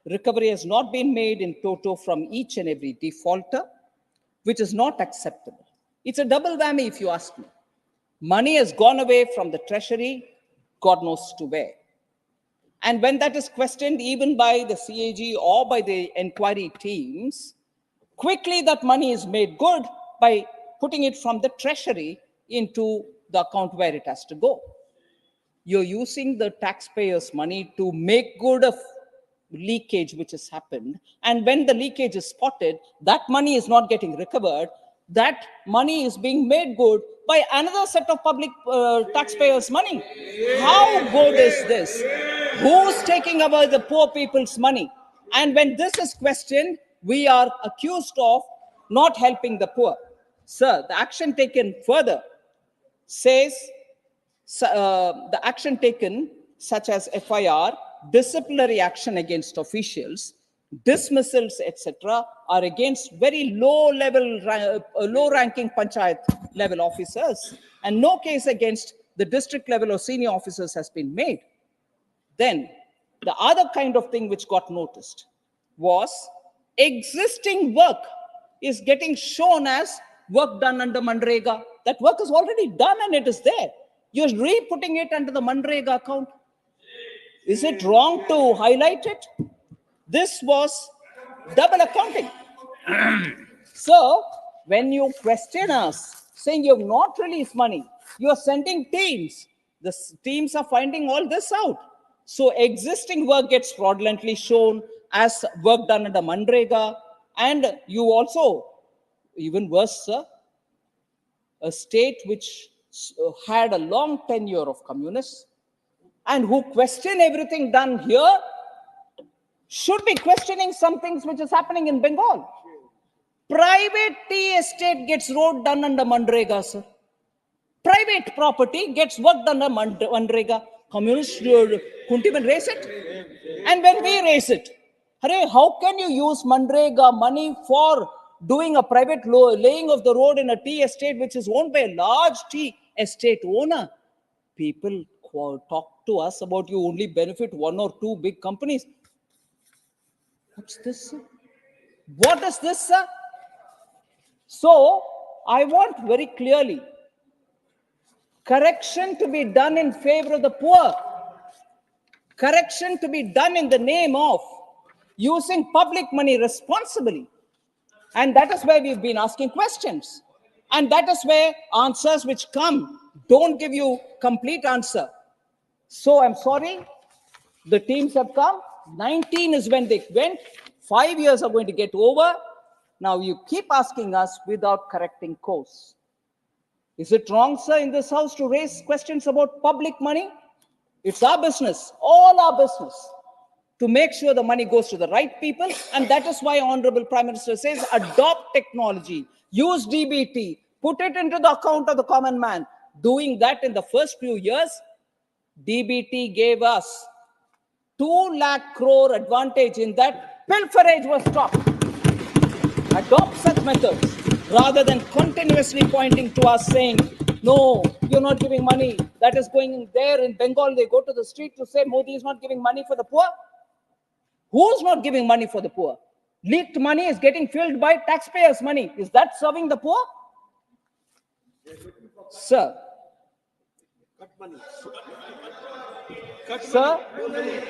S19: recovery has not been made in toto from each and every defaulter, which is not acceptable. It's a double whammy, if you ask me. Money has gone away from the treasury, God knows to where. And when that is questioned even by the CAG or by the inquiry teams, quickly that money is made good by putting it from the treasury into the account where it has to go. You're using the taxpayers' money to make good of leakage which has happened. And when the leakage is spotted, that money is not getting recovered. That money is being made good by another set of public taxpayers' money. How good is this? Who's taking away the poor people's money? And when this is questioned, we are accused of not helping the poor. Sir, the action taken further says the action taken such as FIR, disciplinary action against officials, dismissals, etc., are against very low-ranking panchayat level officers, and no case against the district level or senior officers has been made. Then the other kind of thing which got noticed was existing work is getting shown as work done under Manrega. That work is already done and it is there. You're re-putting it under the Manrega account. Is it wrong to highlight it? This was double accounting. So, when you question us, saying you have not released money, you are sending teams. The teams are finding all this out. So, existing work gets fraudulently shown as work done under Manrega. And you also, even worse, sir, a state which had a long tenure of communists and who question everything done here should be questioning some things which is happening in Bengal. Private tea estate gets road done under Manrega, sir. Private property gets work done under Manrega. Communists couldn't even raise it. And when we raise it, how can you use Manrega money for doing a private laying of the road in a tea estate which is owned by a large tea estate owner? People talk to us about you only benefit 1 or 2 big companies. What's this, sir? What is this, sir? So, I want very clearly correction to be done in favor of the poor. Correction to be done in the name of using public money responsibly. And that is where we've been asking questions. And that is where answers which come don't give you complete answer. So I'm sorry, the teams have come. 19 is when they went. 5 years are going to get over. Now you keep asking us without correcting course. Is it wrong, sir, in this house to raise questions about public money? It's our business, all our business, to make sure the money goes to the right people. And that is why Honorable Prime Minister says, adopt technology, use DBT, put it into the account of the common man. Doing that in the first few years, DBT gave us 2 lakh crore advantage in that pilferage was stopped. Adopt such methods rather than continuously pointing to us saying, no, you're not giving money. That is going there in Bengal. They go to the street to say Modi is not giving money for the poor. Who's not giving money for the poor? Leaked money is getting filled by taxpayers' money. Is that serving the poor? Sir. Sir,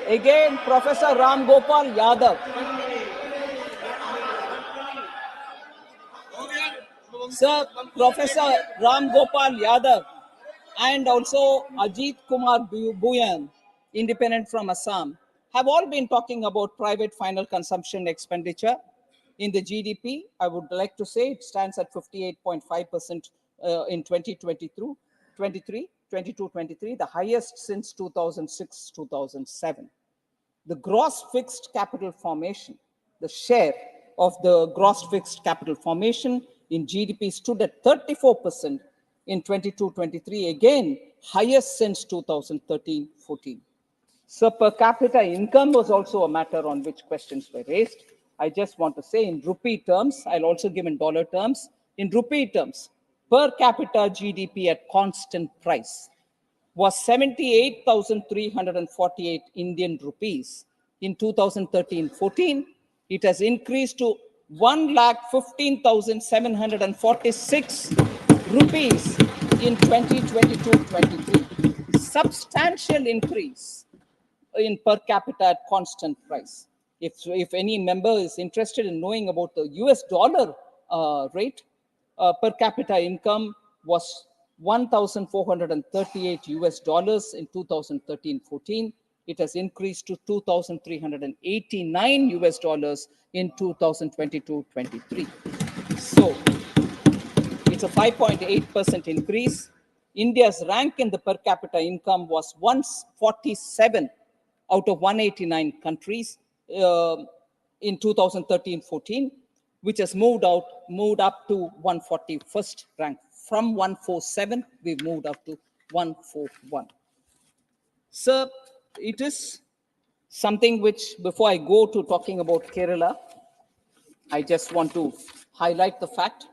S19: again, Professor Ram Gopal Yadav. Sir, Professor Ram Gopal Yadav and also Ajit Kumar Bhuyan, independent from Assam, have all been talking about private final consumption expenditure in the GDP. I would like to say it stands at 58.5% in 22-23, the highest since 2006-2007. The gross fixed capital formation, the share of the gross fixed capital formation in GDP stood at 34% in 22-23, again highest since 2013-14. So per capita income was also a matter on which questions were raised. I just want to say in rupee terms, I'll also give in dollar terms. In rupee terms, per capita GDP at constant price was 78,348 Indian rupees. In 2013-14, it has increased to 1,15,746 rupees in 2022-23. Substantial increase in per capita at constant price. If any member is interested in knowing about the US dollar rate, per capita income was $1,438 US in 2013-14. It has increased to $2,389 US in 2022-23. So it's a 5.8% increase. India's rank in the per capita income was 147 out of 189 countries in 2013-14, which has moved up to 141st rank. From 147, we've moved up to 141. Sir, it is something which, before I go to talking about Kerala, I just want to highlight the fact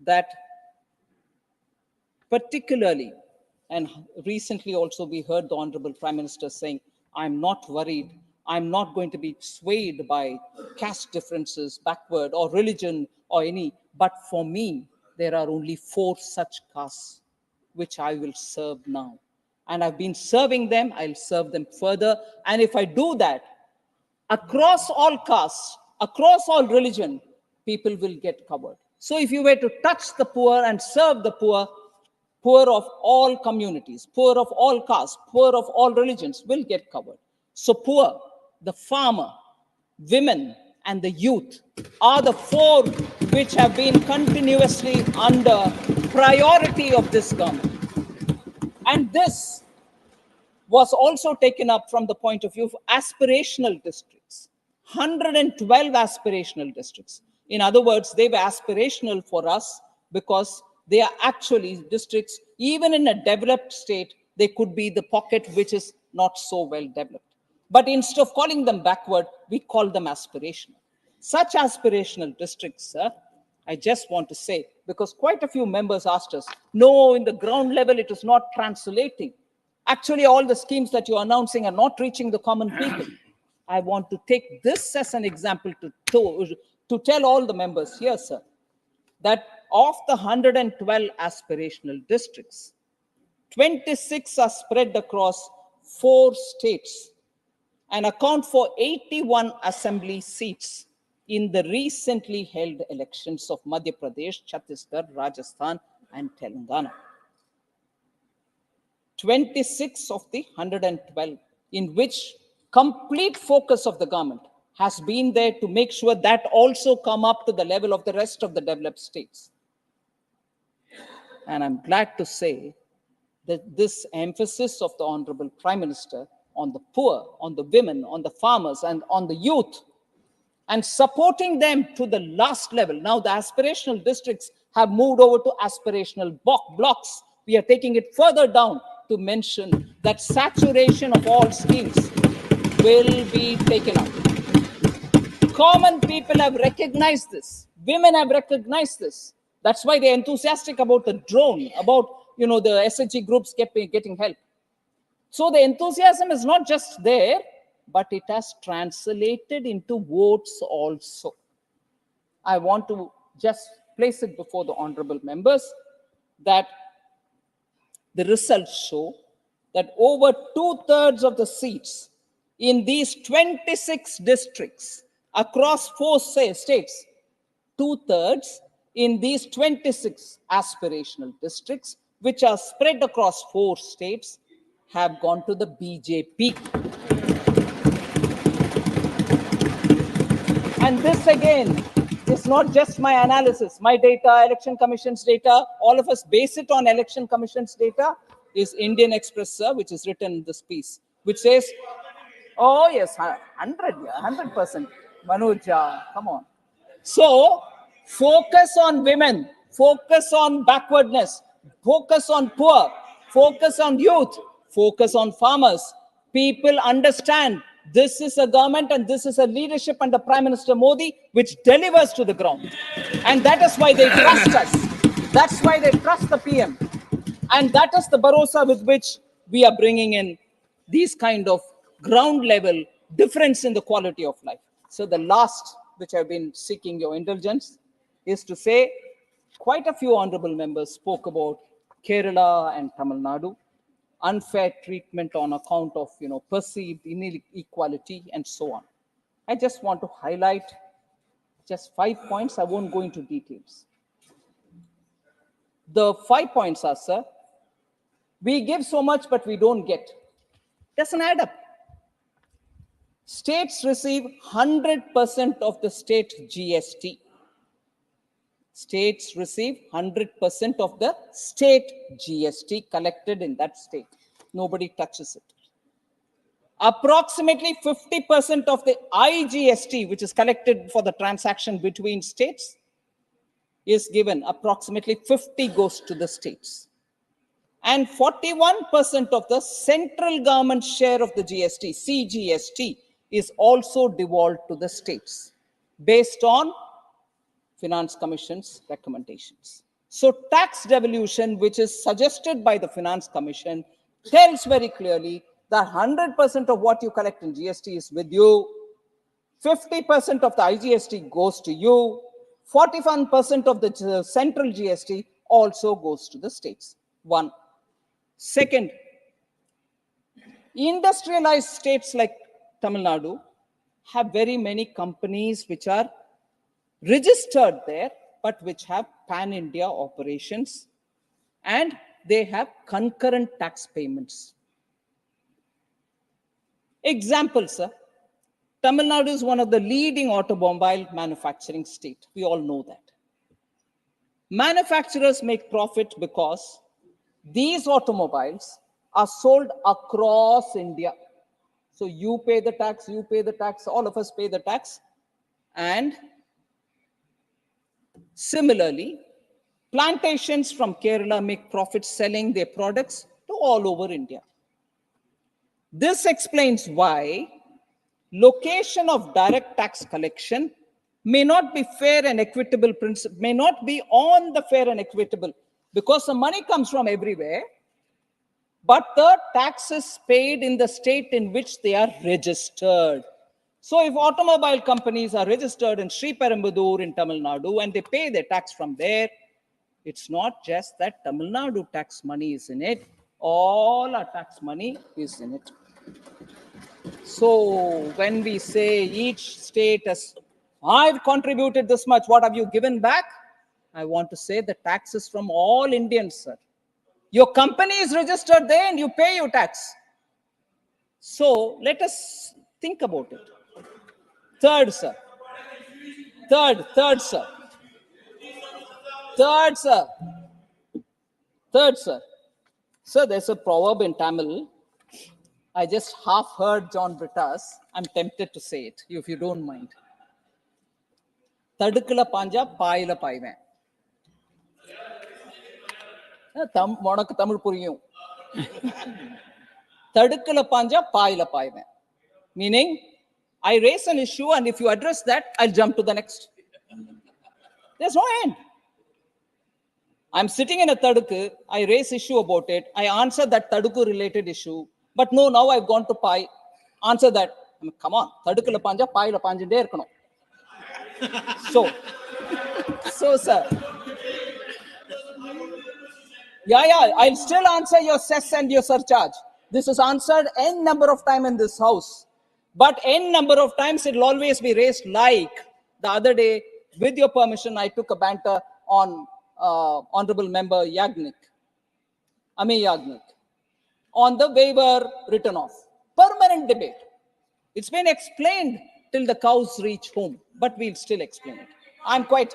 S19: that particularly, and recently also we heard the Honorable Prime Minister saying, I'm not worried, I'm not going to be swayed by caste differences, backward, or religion, or any, but for me, there are only 4 such castes which I will serve now. And I've been serving them, I'll serve them further. And if I do that, across all castes, across all religion, people will get covered. So if you were to touch the poor and serve the poor, poor of all communities, poor of all castes, poor of all religions will get covered. So poor, the farmer, women, and the youth are the 4 which have been continuously under priority of this government. And this was also taken up from the point of view of aspirational districts. 112 aspirational districts. In other words, they were aspirational for us because they are actually districts, even in a developed state, they could be the pocket which is not so well developed. But instead of calling them backward, we call them aspirational. Such aspirational districts, sir, I just want to say, because quite a few members asked us, no, in the ground level, it is not translating. Actually, all the schemes that you're announcing are not reaching the common people. I want to take this as an example to tell all the members here, sir, that of the 112 aspirational districts, 26 are spread across 4 states and account for 81 assembly seats in the recently held elections of Madhya Pradesh, Chhattisgarh, Rajasthan, and Telangana. 26 of the 112, in which complete focus of the government has been there to make sure that also come up to the level of the rest of the developed states. And I'm glad to say that this emphasis of the Honorable Prime Minister on the poor, on the women, on the farmers, and on the youth, and supporting them to the last level. Now the aspirational districts have moved over to aspirational blocks. We are taking it further down to mention that saturation of all schemes will be taken up. Common people have recognized this. Women have recognized this. That's why they're enthusiastic about the drone, about the SHG groups getting help. So the enthusiasm is not just there, but it has translated into votes also. I want to just place it before the honorable members that the results show that over 2/3 of the seats in these 26 districts across 4 states, 2/3 in these 26 aspirational districts, which are spread across 4 states, have gone to the BJP. And this again is not just my analysis, my data, Election Commission's data, all of us base it on Election Commission's data, is Indian Express, sir, which is written in this piece, which says, oh yes, 100%. Manoj, come on. So, focus on women, focus on backwardness, focus on poor, focus on youth, focus on farmers. People understand this is a government and this is a leadership under Prime Minister Modi which delivers to the ground. And that is why they trust us. That's why they trust the PM. And that is the bharosa with which we are bringing in these kind of ground level difference in the quality of life. So the last, which I've been seeking your indulgence, is to say quite a few honorable members spoke about Kerala and Tamil Nadu, unfair treatment on account of perceived inequality and so on. I just want to highlight just 5 points. I won't go into details. The 5 points are, sir, we give so much but we don't get. Doesn't add up. States receive 100% of the state GST. States receive 100% of the state GST collected in that state. Nobody touches it. Approximately 50% of the IGST, which is collected for the transaction between states, is given. Approximately 50 goes to the states. And 41% of the central government share of the GST, CGST, is also devolved to the states based on Finance Commission's recommendations. So tax devolution, which is suggested by the Finance Commission, tells very clearly that 100% of what you collect in GST is with you, 50% of the IGST goes to you, 41% of the central GST also goes to the states. One. Second, industrialized states like Tamil Nadu have very many companies which are registered there, but which have pan-India operations, and they have concurrent tax payments. Example, sir. Tamil Nadu is one of the leading automobile manufacturing state. We all know that. Manufacturers make profit because these automobiles are sold across India. So you pay the tax, all of us pay the tax. And similarly, plantations from Kerala make profits selling their products to all over India. This explains why location of direct tax collection may not be fair and equitable principle, may not be on the fair and equitable, because the money comes from everywhere, but the tax is paid in the state in which they are registered. So if automobile companies are registered in Sri Perumbudur in Tamil Nadu and they pay their tax from there, it's not just that Tamil Nadu tax money is in it, all our tax money is in it. So when we say each state has, I've contributed this much, what have you given back? I want to say the tax is from all Indians, sir. Your company is registered there and you pay your tax. So let us think about it. Third, sir. Third, sir. Sir, there's a proverb in Tamil. I just half heard John Britta's. I'm tempted to say it, if you don't mind. Tadukula panja, paayila paaiven. உனக்கு தமிழ் புரியும். தடுக்கல பாஞ்சா பாயில பாய்வேன். Meaning, I raise an issue and if you address that, I'll jump to the next. There's no end. I'm sitting in a tadukku, I raise issue about it, I answer that tadukku related issue, but no, now I've gone to pai, answer that. I mean, come on, tadukula panja, paila panjinde irukano. So sir, yeah, I'll still answer your cess and your surcharge. This is answered n number of times in this house. But n number of times it will always be raised, like the other day, with your permission, I took a banter on Honorable Member Ami Yagnik, on the waiver written off. Permanent debate. It's been explained till the cows reach home, but we'll still explain it. I'm quite...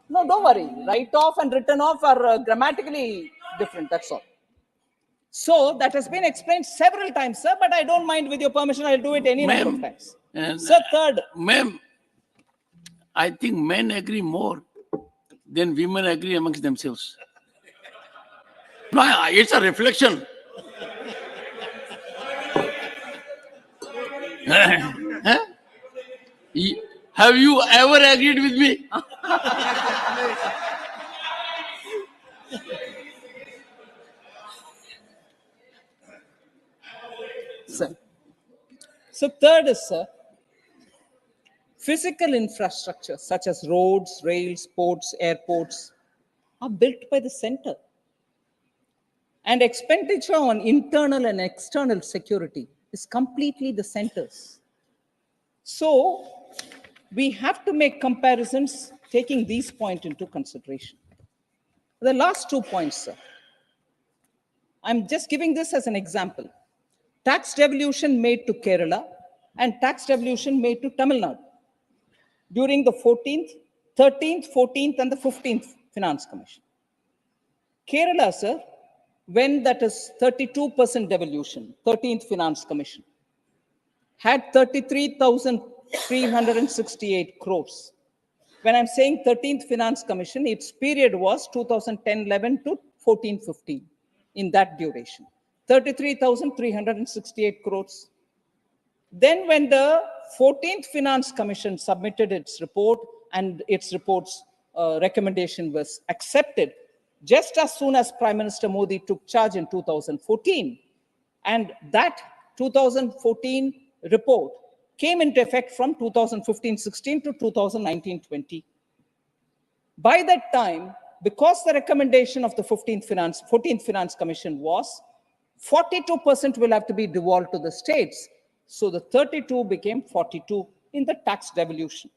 S19: No, don't worry. Write off and written off are grammatically different, that's all. So that has been explained several times, sir, but I don't mind. With your permission, I'll do it any number of times. Sir, third.
S2: Ma'am, I think men agree more than women agree amongst themselves. No, it's a reflection. Huh? Have you ever agreed with me?
S19: Sir. So third is, sir, physical infrastructure such as roads, rails, ports, airports are built by the center. And expenditure on internal and external security is completely the center's. So we have to make comparisons taking these points into consideration. The last 2 points, sir. I'm just giving this as an example. Tax devolution made to Kerala and tax devolution made to Tamil Nadu during the 14th, 13th, 14th, and the 15th Finance Commission. Kerala, sir, when that is 32% devolution, 13th Finance Commission, had 33,368 crores. When I'm saying 13th Finance Commission, its period was 2010-11 to 14-15 in that duration. 33,368 crores. Then when the 14th Finance Commission submitted its report and its report's recommendation was accepted, just as soon as Prime Minister Modi took charge in 2014, and that 2014 report came into effect from 2015-16 to 2019-20. By that time, because the recommendation of the 14th Finance Commission was 42% will have to be devolved to the states, so the 32 became 42 in the tax devolution.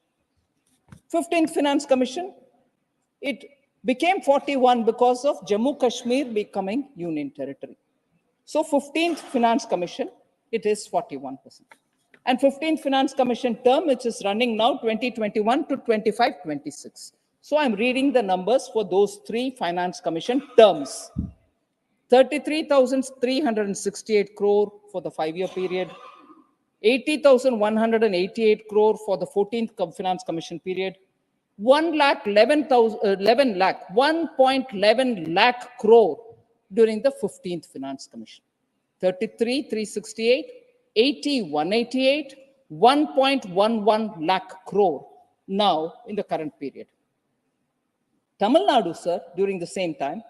S19: 15th Finance Commission, it became 41 because of Jammu Kashmir becoming union territory. So 15th Finance Commission, it is 41%. And 15th Finance Commission term, which is running now 2021 to 25-26. So I'm reading the numbers for those 3 Finance Commission terms. 33,368 crore for the 5-year period, 80,188 crore for the 14th Finance Commission period, 1.11 lakh crore during the 15th Finance Commission. 33,368, 80,188, 1.11 lakh crore now in the current period. Tamil Nadu, sir, during the same time,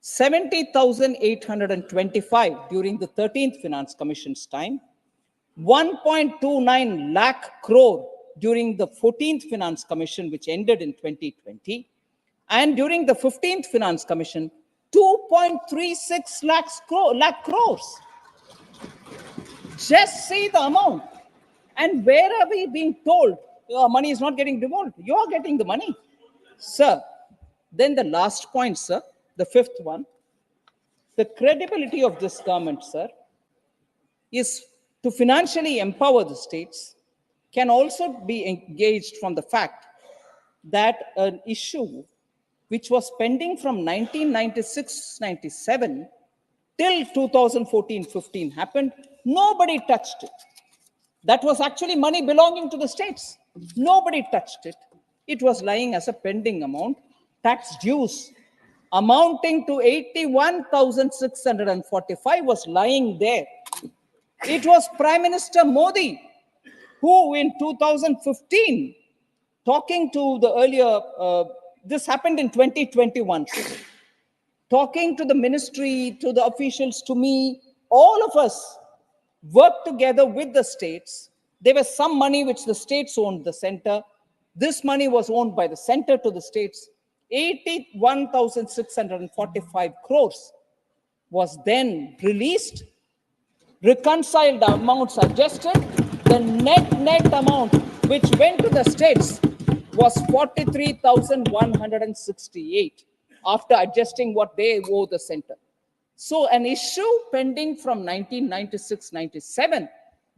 S19: 70,825 during the 13th Finance Commission's time, 1.29 lakh crore during the 14th Finance Commission, which ended in 2020, and during the 15th Finance Commission, 2.36 lakh crores. Just see the amount. And where are we being told money is not getting devolved? You are getting the money, sir. Then the last point, sir, the 5th one, the credibility of this government, sir, is to financially empower the states can also be engaged from the fact that an issue which was pending from 1996-97 till 2014-15 happened, nobody touched it. That was actually money belonging to the states. Nobody touched it. It was lying as a pending amount, tax dues amounting to 81,645 was lying there. It was Prime Minister Modi who in 2015, talking to the earlier, this happened in 2021, talking to the ministry, to the officials, to me, all of us worked together with the states. There was some money which the states owned the center. This money was owned by the center to the states. 81,645 crores was then released, reconciled amounts adjusted. The net amount which went to the states was 43,168 after adjusting what they owe the center. So an issue pending from 1996-97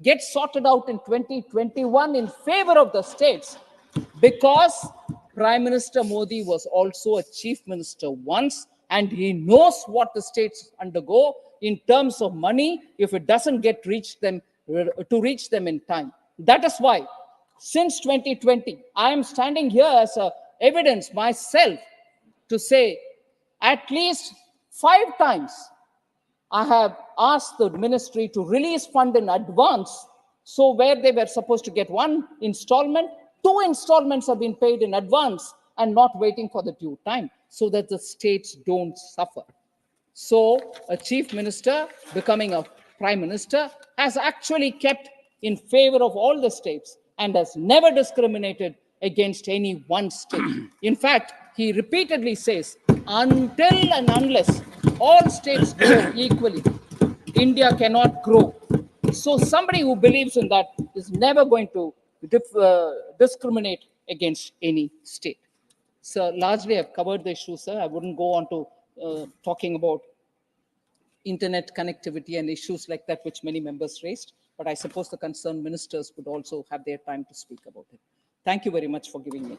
S19: get sorted out in 2021 in favor of the states, because Prime Minister Modi was also a chief minister once, and he knows what the states undergo in terms of money if it doesn't get reach them in time. That is why since 2020, I am standing here as a evidence myself to say at least 5 times I have asked the ministry to release fund in advance. So where they were supposed to get 1 installment, 2 installments have been paid in advance and not waiting for the due time, so that the states don't suffer. So a chief minister becoming a prime minister has actually kept in favor of all the states and has never discriminated against any one state. In fact, he repeatedly says, until and unless all states grow equally, India cannot grow. So somebody who believes in that is never going to discriminate against any state. So largely I've covered the issue, sir. I wouldn't go on to talking about internet connectivity and issues like that, which many members raised, but I suppose the concerned ministers would also have their time to speak about it. Thank you very much for giving me.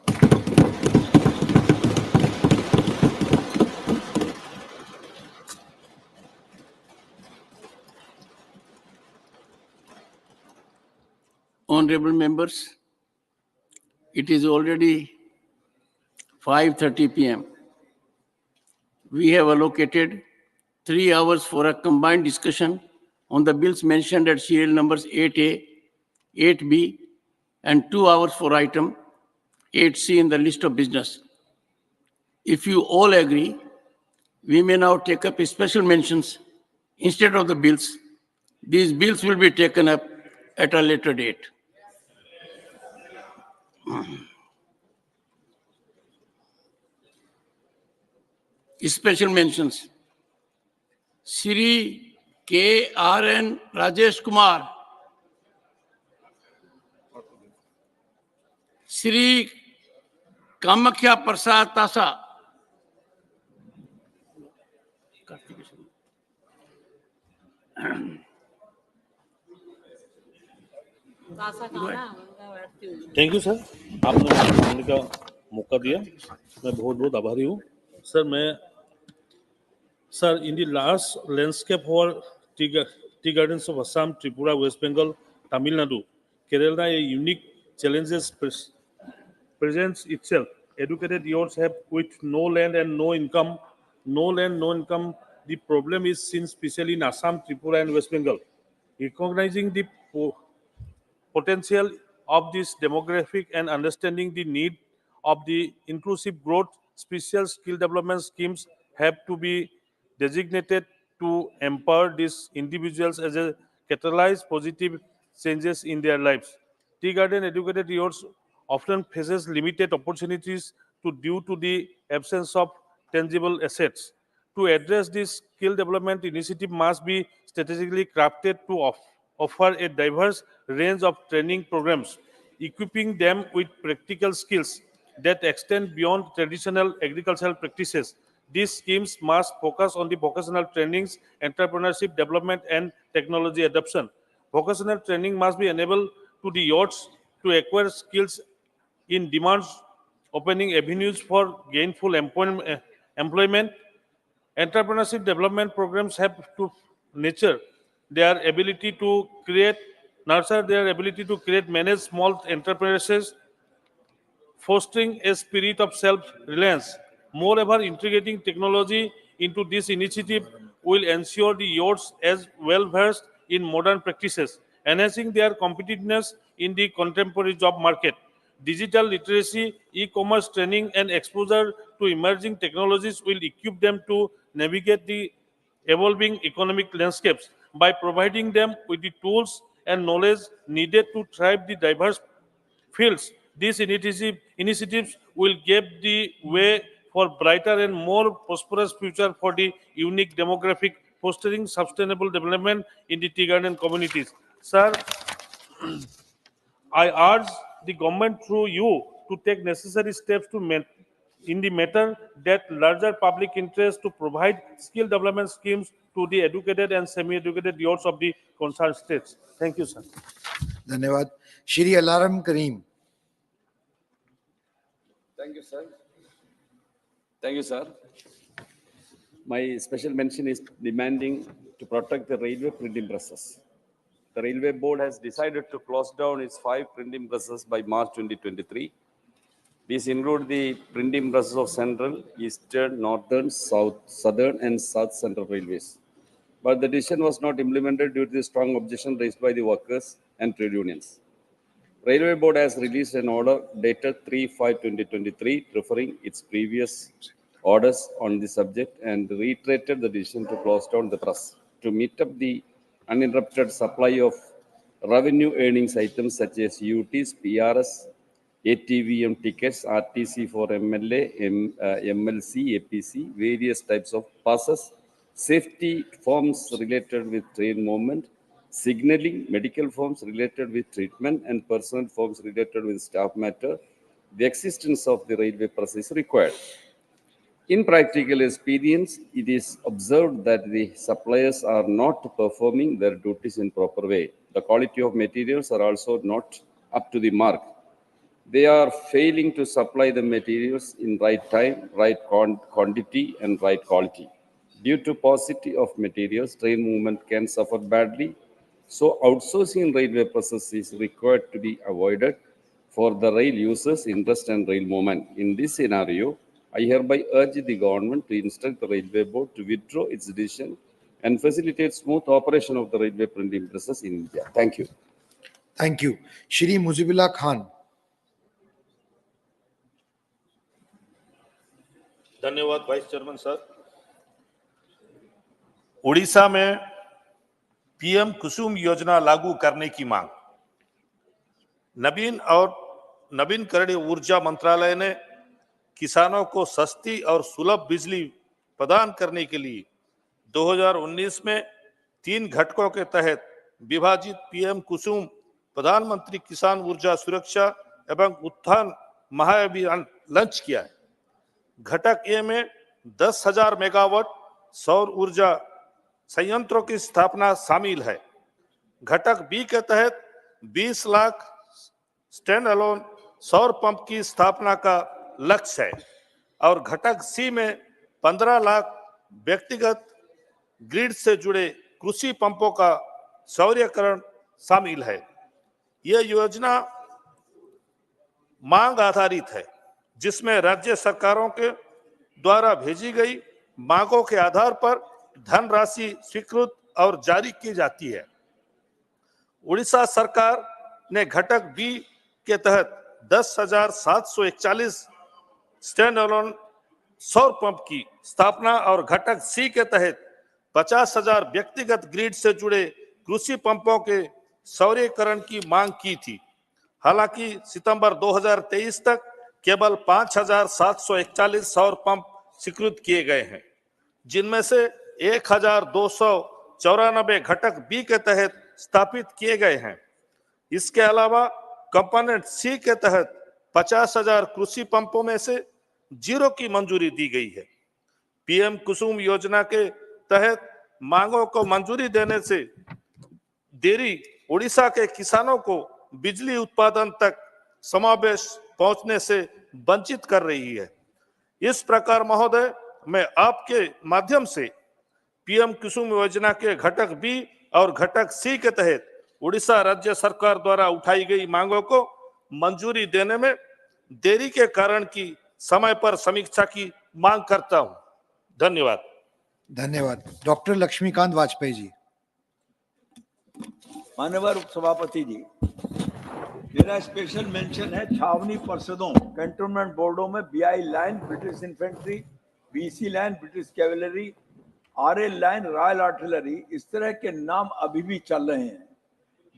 S2: Honorable members, it is already 5:30 p.m. We have allocated 3 hours for a combined discussion on the bills mentioned at serial numbers 8A, 8B, and 2 hours for item 8C in the list of business. If you all agree, we may now take up special mentions instead of the bills. These bills will be taken up at a later date. Special mentions. Shri K.R.N. Rajesh Kumar, Shri Kamakhya Prasad Tasa,
S20: thank you sir, आपने मुझे बोलने का मौका दिया, मैं बहुत बहुत आभारी हूँ sir. In the last landscape for tea gardens of Assam, Tripura, West Bengal, Tamil Nadu, Kerala, a unique challenges presents itself. Educated youths have with no land and no income. The problem is seen especially in Assam, Tripura, and West Bengal. Recognizing the potential of this demographic and understanding the need of the inclusive growth, special skill development schemes have to be designated to empower these individuals as a catalyze positive changes in their lives. Tea garden educated youths often faces limited opportunities due to the absence of tangible assets. To address this, skill development initiative must be strategically crafted to offer a diverse range of training programs, equipping them with practical skills that extend beyond traditional agricultural practices. These schemes must focus on the vocational trainings, entrepreneurship development, and technology adoption. Vocational training must be enabled to the youths to acquire skills in demands, opening avenues for gainful employment. Entrepreneurship development programs have to nurture their ability to create, manage small enterprises, fostering a spirit of self-reliance. Moreover, integrating technology into this initiative will ensure the youths as well-versed in modern practices, enhancing their competitiveness in the contemporary job market. Digital literacy, e-commerce training, and exposure to emerging technologies will equip them to navigate the evolving economic landscapes by providing them with the tools and knowledge needed to thrive the diverse fields. These initiatives will give the way for brighter and more prosperous future for the unique demographic, fostering sustainable development in the tea garden communities. Sir, I urge the government through you to take necessary steps in the matter that larger public interest to provide skill development schemes to the educated and semi-educated youths of the concerned states. Thank you, sir.
S10: धन्यवाद. Shri Elamaram Kareem.
S21: Thank you, sir. Thank you, sir. My special mention is demanding to protect the railway printing presses. The Railway Board has decided to close down its 5 printing presses by March 2023. These include the printing presses of Central, Eastern, Northern, South, Southern, and South Central Railways. But the decision was not implemented due to the strong objection raised by the workers and trade unions. Railway Board has released an order dated 3/5/2023, referring its previous orders on the subject and reiterated the decision to close down the press to meet up the uninterrupted supply of revenue earnings items such as UTs, PRS, ATVM tickets, RTC for MLA, MLC, APC, various types of passes, safety forms related with train movement, signaling, medical forms related with treatment, and personal forms related with staff matter. The existence of the railway press is required. In practical experience, it is observed that the suppliers are not performing their duties in proper way. The quality of materials are also not up to the mark. They are failing to supply the materials in right time, right quantity, and right quality. Due to paucity of materials, train movement can suffer badly. So outsourcing railway presses is required to be avoided for the rail users' interest and rail movement. In this scenario, I hereby urge the government to instruct the Railway Board to withdraw its decision and facilitate smooth operation of the railway printing presses in India. Thank you.
S10: Thank you. Shri Muzibullah Khan.
S17: धन्यवाद vice chairman sir. Orissa में PM कुसुम योजना लागू करने की मांग. नवीनकरणीय ऊर्जा मंत्रालय ने किसानों को सस्ती और सुलभ बिजली प्रदान करने के लिए 2019 में 3 घटकों के तहत विभाजित पीएम कुसुम प्रधानमंत्री किसान ऊर्जा सुरक्षा एवं उत्थान महाअभियान लॉन्च किया है. घटक ए में 10,000 मेगावाट सौर ऊर्जा संयंत्रों की स्थापना शामिल है. घटक बी के तहत 20 लाख स्टैंड अलोन सौर पंप की स्थापना का लक्ष्य है और घटक सी में 15 लाख व्यक्तिगत ग्रिड से जुड़े कृषि पंपों का सौर्यकरण शामिल है. यह योजना मांग आधारित है जिसमें राज्य सरकारों के द्वारा भेजी गई मांगों के आधार पर धनराशि स्वीकृत और जारी की जाती है. उड़ीसा सरकार ने घटक बी के तहत 10,741 स्टैंड अलोन सौर पंप की स्थापना और घटक सी के तहत 50,000 व्यक्तिगत ग्रिड से जुड़े कृषि पंपों के सौर्यकरण की मांग की थी. हालांकि सितंबर 2023 तक केवल 5,741 सौर पंप स्वीकृत किए गए हैं, जिनमें से 1,294 घटक बी के तहत स्थापित किए गए हैं. इसके अलावा कंपोनेंट सी के तहत 50,000 कृषि पंपों में से 0 की मंजूरी दी गई है. पीएम कुसुम योजना के तहत मांगों को मंजूरी देने से देरी उड़ीसा के किसानों को बिजली उत्पादन तक समावेश पहुंचने से वंचित कर रही है. इस प्रकार महोदय, मैं आपके माध्यम से पीएम कुसुम योजना के घटक बी और घटक सी के तहत उड़ीसा राज्य सरकार द्वारा उठाई गई मांगों को मंजूरी देने में देरी के कारण की समय पर समीक्षा की मांग करता हूं. धन्यवाद.
S10: धन्यवाद. डॉक्टर लक्ष्मीकांत वाजपेयी जी.
S16: माननीय उपसभापति जी, मेरा स्पेशल मेंशन है छावनी परिषदों, कैंटोनमेंट बोर्डों में BI line British infantry, BC line British cavalry, RL line royal artillery, इस तरह के नाम अभी भी चल रहे हैं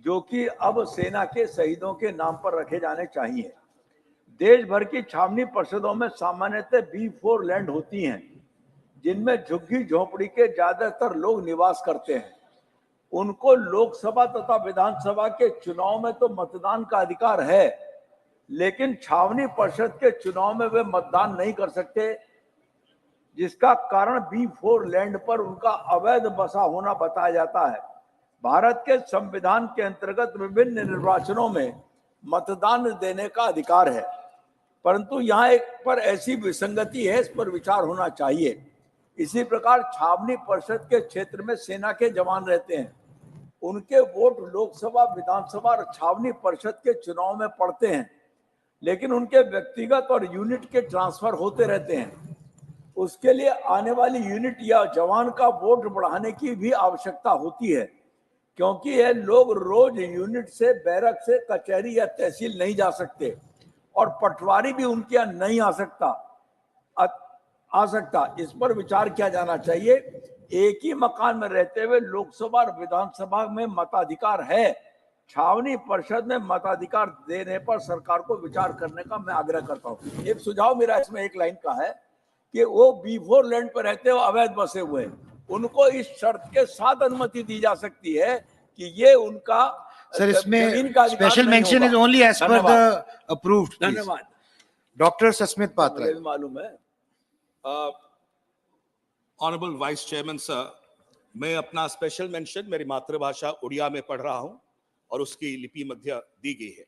S16: जो कि अब सेना के शहीदों के नाम पर रखे जाने चाहिए. देश भर की छावनी परिषदों में सामान्यतः B4 लैंड होती हैं जिनमें झुग्गी झोपड़ी के ज्यादातर लोग निवास करते हैं. उनको लोकसभा तथा विधानसभा के चुनाव में तो मतदान का अधिकार है, लेकिन छावनी परिषद के चुनाव में वे मतदान नहीं कर सकते, जिसका कारण B4 लैंड पर उनका अवैध बसा होना बताया जाता है. भारत के संविधान के अंतर्गत विभिन्न निर्वाचनों में मतदान देने का अधिकार है, परंतु यहाँ एक पर ऐसी विसंगति है, इस पर विचार होना चाहिए। इसी प्रकार छावनी परिषद के क्षेत्र में सेना के जवान रहते हैं, उनके वोट लोकसभा, विधानसभा और छावनी परिषद के चुनाव में पड़ते हैं, लेकिन उनके व्यक्तिगत और यूनिट के ट्रांसफर होते रहते हैं। उसके लिए आने वाली यूनिट या जवान का वोट बढ़ाने की भी आवश्यकता होती है, क्योंकि ये लोग रोज यूनिट से, बैरक से कचहरी या तहसील नहीं जा सकते और पटवारी भी उनके यहाँ नहीं आ सकता। इस पर विचार किया जाना चाहिए। एक ही मकान में रहते हुए लोकसभा और विधानसभा में मताधिकार है, छावनी परिषद में मताधिकार देने पर सरकार को विचार करने का मैं आग्रह करता हूँ। एक सुझाव मेरा इसमें एक लाइन का है कि वो B4 लैंड पर रहते हुए अवैध बसे हुए, उनको इस शर्त के साथ अनुमति दी जा सकती है कि ये उनका
S10: सर, इसमें
S16: जमीन का अधिकार
S10: स्पेशल
S16: नहीं
S10: मेंशन इज
S16: होगा।
S10: Only as per the approved.
S16: धन्यवाद।
S10: डॉक्टर सस्मित पात्रा।
S16: मुझे भी मालूम है।
S3: ऑनरेबल वाइस चेयरमैन सर, मैं अपना स्पेशल मेंशन मेरी मातृभाषा उड़िया में पढ़ रहा हूं और उसकी लिपि मध्य दी गई है।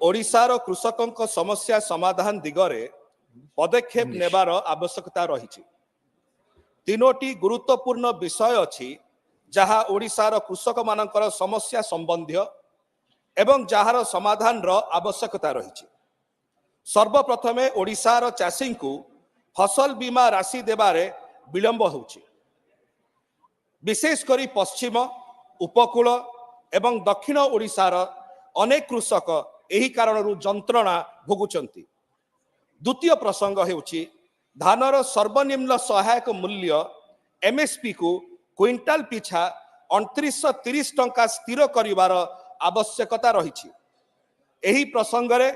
S3: ओडिशार कृषकों समस्या समाधान दिगरे पदक्षेप नेबार आवश्यकता रही। तीनोटी गुरुत्वपूर्ण विषय अच्छी जहाँ ओडिशार कृषक मानकर समस्या संबंधी एवं जार समाधान आवश्यकता रही। सर्वप्रथमे ओडिशार चाषी को फसल बीमा राशि देबारे विलंब होछि। विशेषकर पश्चिम, उपकूल एवं दक्षिण ओडिशार अनेक कृषक एही कारणरू जंत्रणा भोगुचंती। द्वितीय प्रसंग हेउछि धानर सर्वनिम्न सहायक मूल्य MSP को क्विंटाल पिछा 2930 टंका स्थिर करिवार आवश्यकता रही। एही प्रसंगरे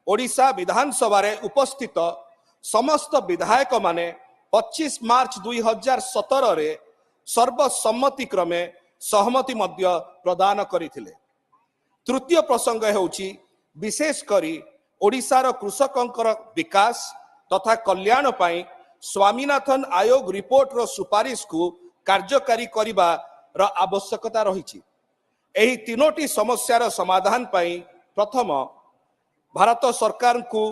S3: ओडिशा विधानसभा रे उपस्थित समस्त विधायक माने 25 मार्च 2017 रे सर्वसम्मति क्रमे सहमति मध्य प्रदान करिथिले। तृतीय प्रसंग हेउछि विशेष करी ओडिशार कृषकंकर विकास तथा कल्याण पाई स्वामीनाथन आयोग रिपोर्ट रो सुपारिश को कार्यकारी करिबार आवश्यकता रही। एही तीनोटी समस्यार समाधान पाई प्रथम भारत सरकार को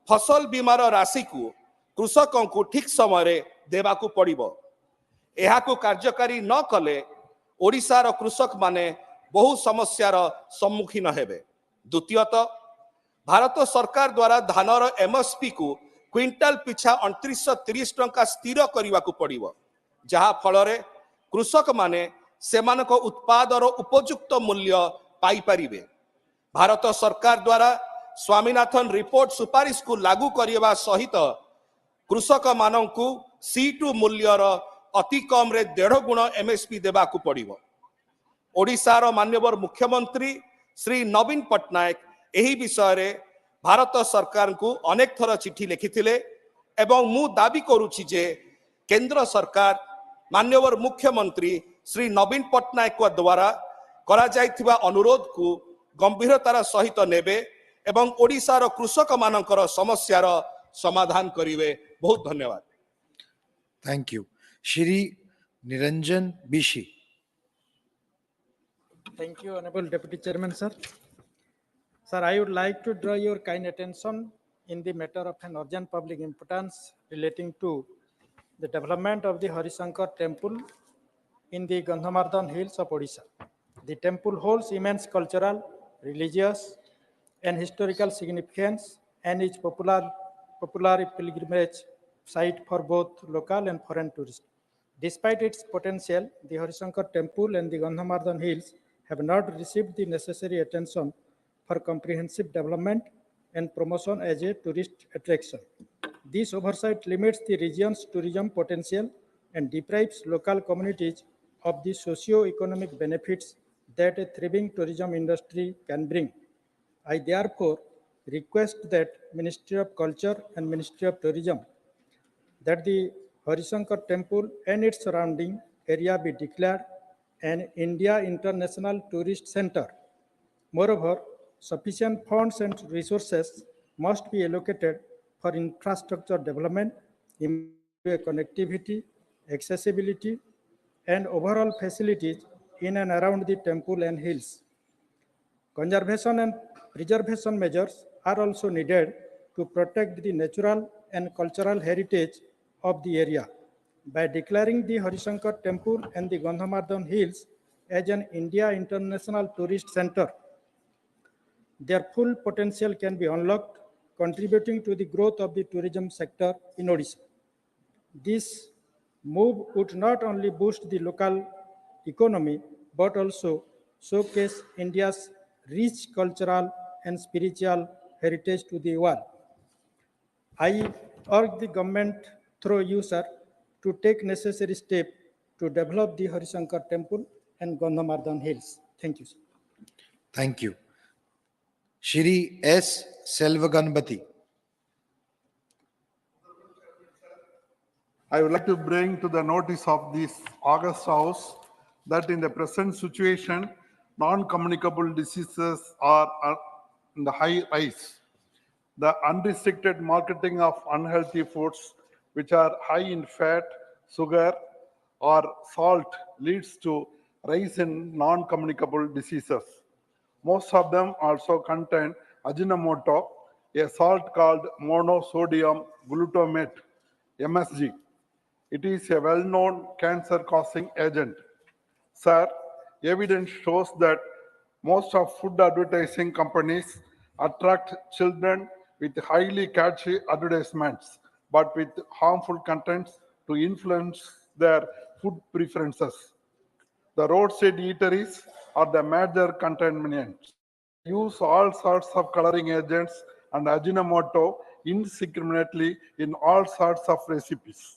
S3: फसल बीमार राशि को कृषकों को ठीक समय देवाकू पड़िबो। एहाकू कार्यकारी न कले ओडिशार कृषक माने बहु समस्यार सम्मुखीन हेबे। द्वितीयतः भारत सरकार द्वारा धानर MSP को क्विंटाल पिछा 2930 टंका स्थिर करिवाकू पड़िबो, जहा फलरे कृषक माने सेमानक उत्पादर उपयुक्त मूल्य पाई परिबे। भारत सरकार द्वारा स्वामीनाथन रिपोर्ट सुपारिश को लागू करिबा सहित कृषक मानकू C2 मूल्यर अति कम रे 1.5 गुण MSP देबाकू पड़िबो। ओडिशार माननीय मुख्यमंत्री श्री नवीन पट्टनायक एही विषय रे भारत सरकार को अनेक थर चिठी लिखिथिले एवं मु दाबी करूछि जे केंद्र सरकार माननीय मुख्यमंत्री श्री नवीन पट्टनायक को द्वारा करा जायथिबा अनुरोध को गंभीरतार सहित नेबे एवं ओडिशार कृषक मानकर समस्यार समाधान करिवे। बहुत धन्यवाद।
S10: Thank you. Shri Niranjan Bishi.
S22: Thank you, Honorable Deputy Chairman, sir. Sir, I would like to draw your kind attention in the matter of an urgent public importance relating to the development of the Harishankar temple in the Gandhamardhan hills of Odisha. The temple holds immense cultural, religious, and historical significance and is popular pilgrimage site for both local and foreign tourists. Despite its potential, the Harishankar temple and the Gandhamardhan hills have not received the necessary attention for comprehensive development and promotion as a tourist attraction. This oversight limits the region's tourism potential and deprives local communities of the socio-economic benefits that a thriving tourism industry can bring. I therefore request that Ministry of Culture and Ministry of Tourism that the Harishankar temple and its surrounding area be declared an India International Tourist Center. Moreover, sufficient funds and resources must be allocated for infrastructure development, improved connectivity, accessibility, and overall facilities in and around the temple and hills. Conservation and preservation measures are also needed to protect the natural and cultural heritage of the area. By declaring the Harishankar Temple and the Gandhamardhan Hills as an India International Tourist Center, their full potential can be unlocked, contributing to the growth of the tourism sector in Odisha. This move would not only boost the local economy, but also showcase India's rich cultural and spiritual heritage to the world. I urge the government through you, sir, to take necessary steps to develop the Harishankar Temple and Gandhamardhan Hills. Thank you, sir.
S10: Thank you. Shri S. Selvaganpati.
S6: I would like to bring to the notice of this August House that in the present situation, non-communicable diseases are in the high rise. The unrestricted marketing of unhealthy foods, which are high in fat, sugar, or salt, leads to rise in non-communicable diseases. Most of them also contain Ajinomoto, a salt called monosodium glutamate, MSG. It is a well-known cancer-causing agent. Sir, evidence shows that most of food advertising companies attract children with highly catchy advertisements, but with harmful contents to influence their food preferences. The roadside eateries are the major contaminants. Use all sorts of coloring agents and Ajinomoto indiscriminately in all sorts of recipes.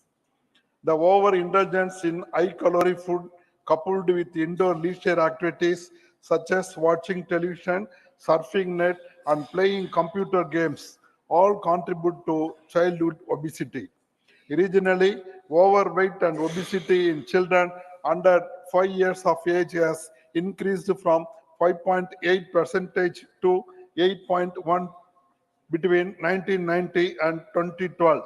S6: The overindulgence in high-calorie food coupled with indoor leisure activities such as watching television, surfing net, and playing computer games all contribute to childhood obesity. Regionally, overweight and obesity in children under 5 years of age has increased from 5.8% to 8.1% between 1990 and 2012,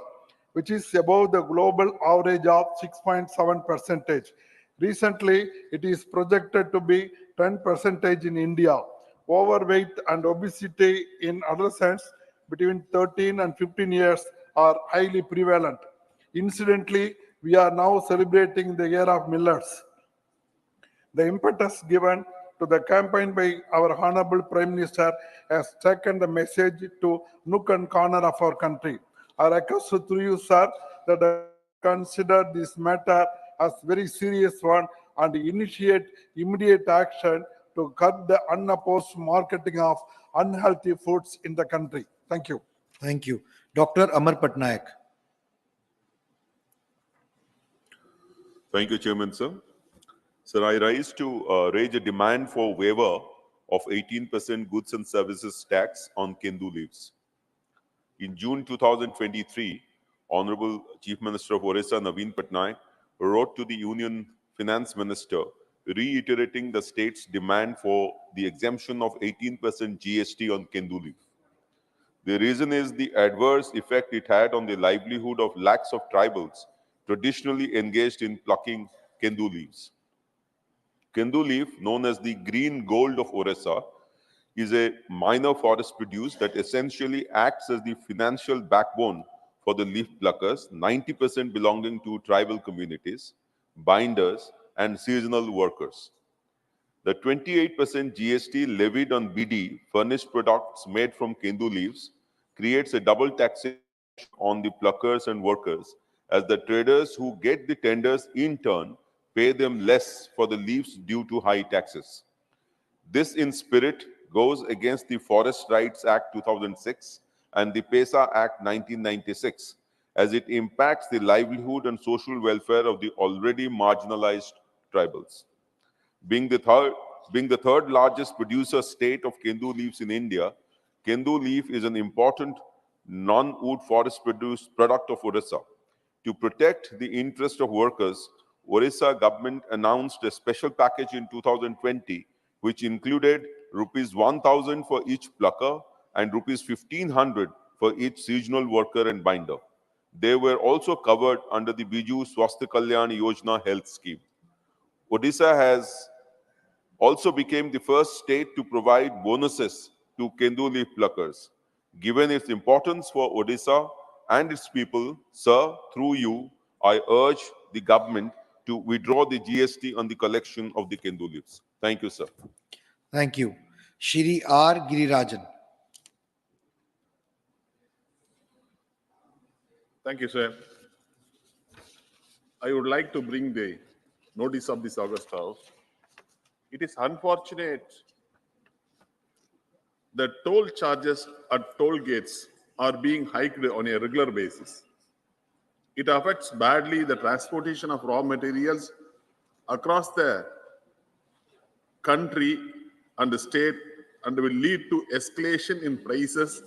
S6: which is above the global average of 6.7%. Recently, it is projected to be 10% in India. Overweight and obesity in adolescents between 13 and 15 years are highly prevalent. Incidentally, we are now celebrating the year of millets. The impetus given to the campaign by our Honorable Prime Minister has taken the message to nook and corner of our country. I request through you, sir, that I consider this matter as very serious one and initiate immediate action to curb the unopposed marketing of unhealthy foods in the country. Thank you.
S10: Thank you. Dr. Amar Patnaik.
S7: Thank you, Chairman, sir. Sir, I rise to raise a demand for waiver of 18% goods and services tax on Kendu leaves. In June 2023, Honorable Chief Minister of Orissa, Naveen Patnaik, wrote to the Union Finance Minister reiterating the state's demand for the exemption of 18% GST on Kendu leaf. The reason is the adverse effect it had on the livelihood of lakhs of tribals traditionally engaged in plucking Kendu leaves. Kendu leaf, known as the green gold of Orissa, is a minor forest produce that essentially acts as the financial backbone for the leaf pluckers, 90% belonging to tribal communities, binders, and seasonal workers. The 28% GST levied on BD, furnished products made from Kendu leaves, creates a double taxation on the pluckers and workers, as the traders who get the tenders in turn pay them less for the leaves due to high taxes. This in spirit goes against the Forest Rights Act 2006 and the PESA Act 1996, as it impacts the livelihood and social welfare of the already marginalized tribals. Being the third largest producer state of Kendu leaves in India, Kendu leaf is an important non-wood forest product of Orissa. To protect the interest of workers, Orissa government announced a special package in 2020, which included rupees 1,000 for each plucker and rupees 1,500 for each seasonal worker and binder. They were also covered under the Biju Swasthya Kalyan Yojana health scheme. Odisha has also became the first state to provide bonuses to Kendu leaf pluckers. Given its importance for Odisha and its people, sir, through you, I urge the government to withdraw the GST on the collection of the Kendu leaves. Thank you, sir.
S10: Thank you. Shri R. Girirajan.
S1: Thank you, sir. I would like to bring the notice of this August House. It is unfortunate that toll charges at toll gates are being hiked on a regular basis. It affects badly the transportation of raw materials across the country and the state and will lead to escalation in prices,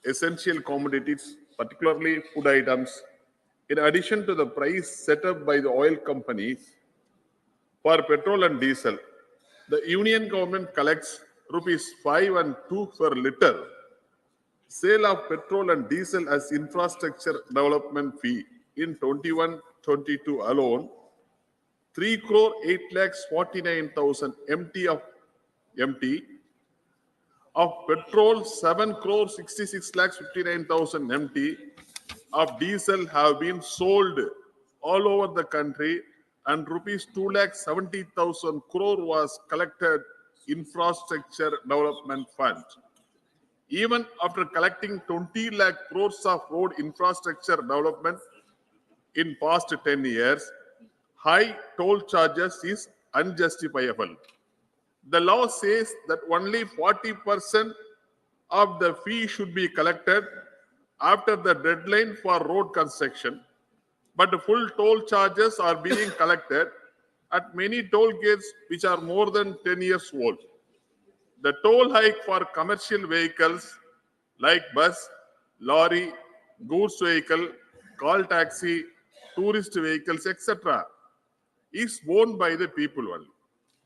S1: essential commodities, particularly food items, in addition to the price set up by the oil companies for petrol and diesel. The union government collects ₹5 and 2 per litre. Sale of petrol and diesel as infrastructure development fee in 21-22 alone, 3,849,000 MT of petrol, 7,66,59,000 MT of diesel have been sold all over the country, and ₹2,70,000 crore was collected infrastructure development fund. Even after collecting 20 lakh crores of road infrastructure development in past 10 years, high toll charges is unjustifiable. The law says that only 40% of the fee should be collected after the deadline for road construction, but full toll charges are being collected at many toll gates which are more than 10 years old. The toll hike for commercial vehicles like bus, lorry, goods vehicle, call taxi, tourist vehicles, etc. is borne by the people only.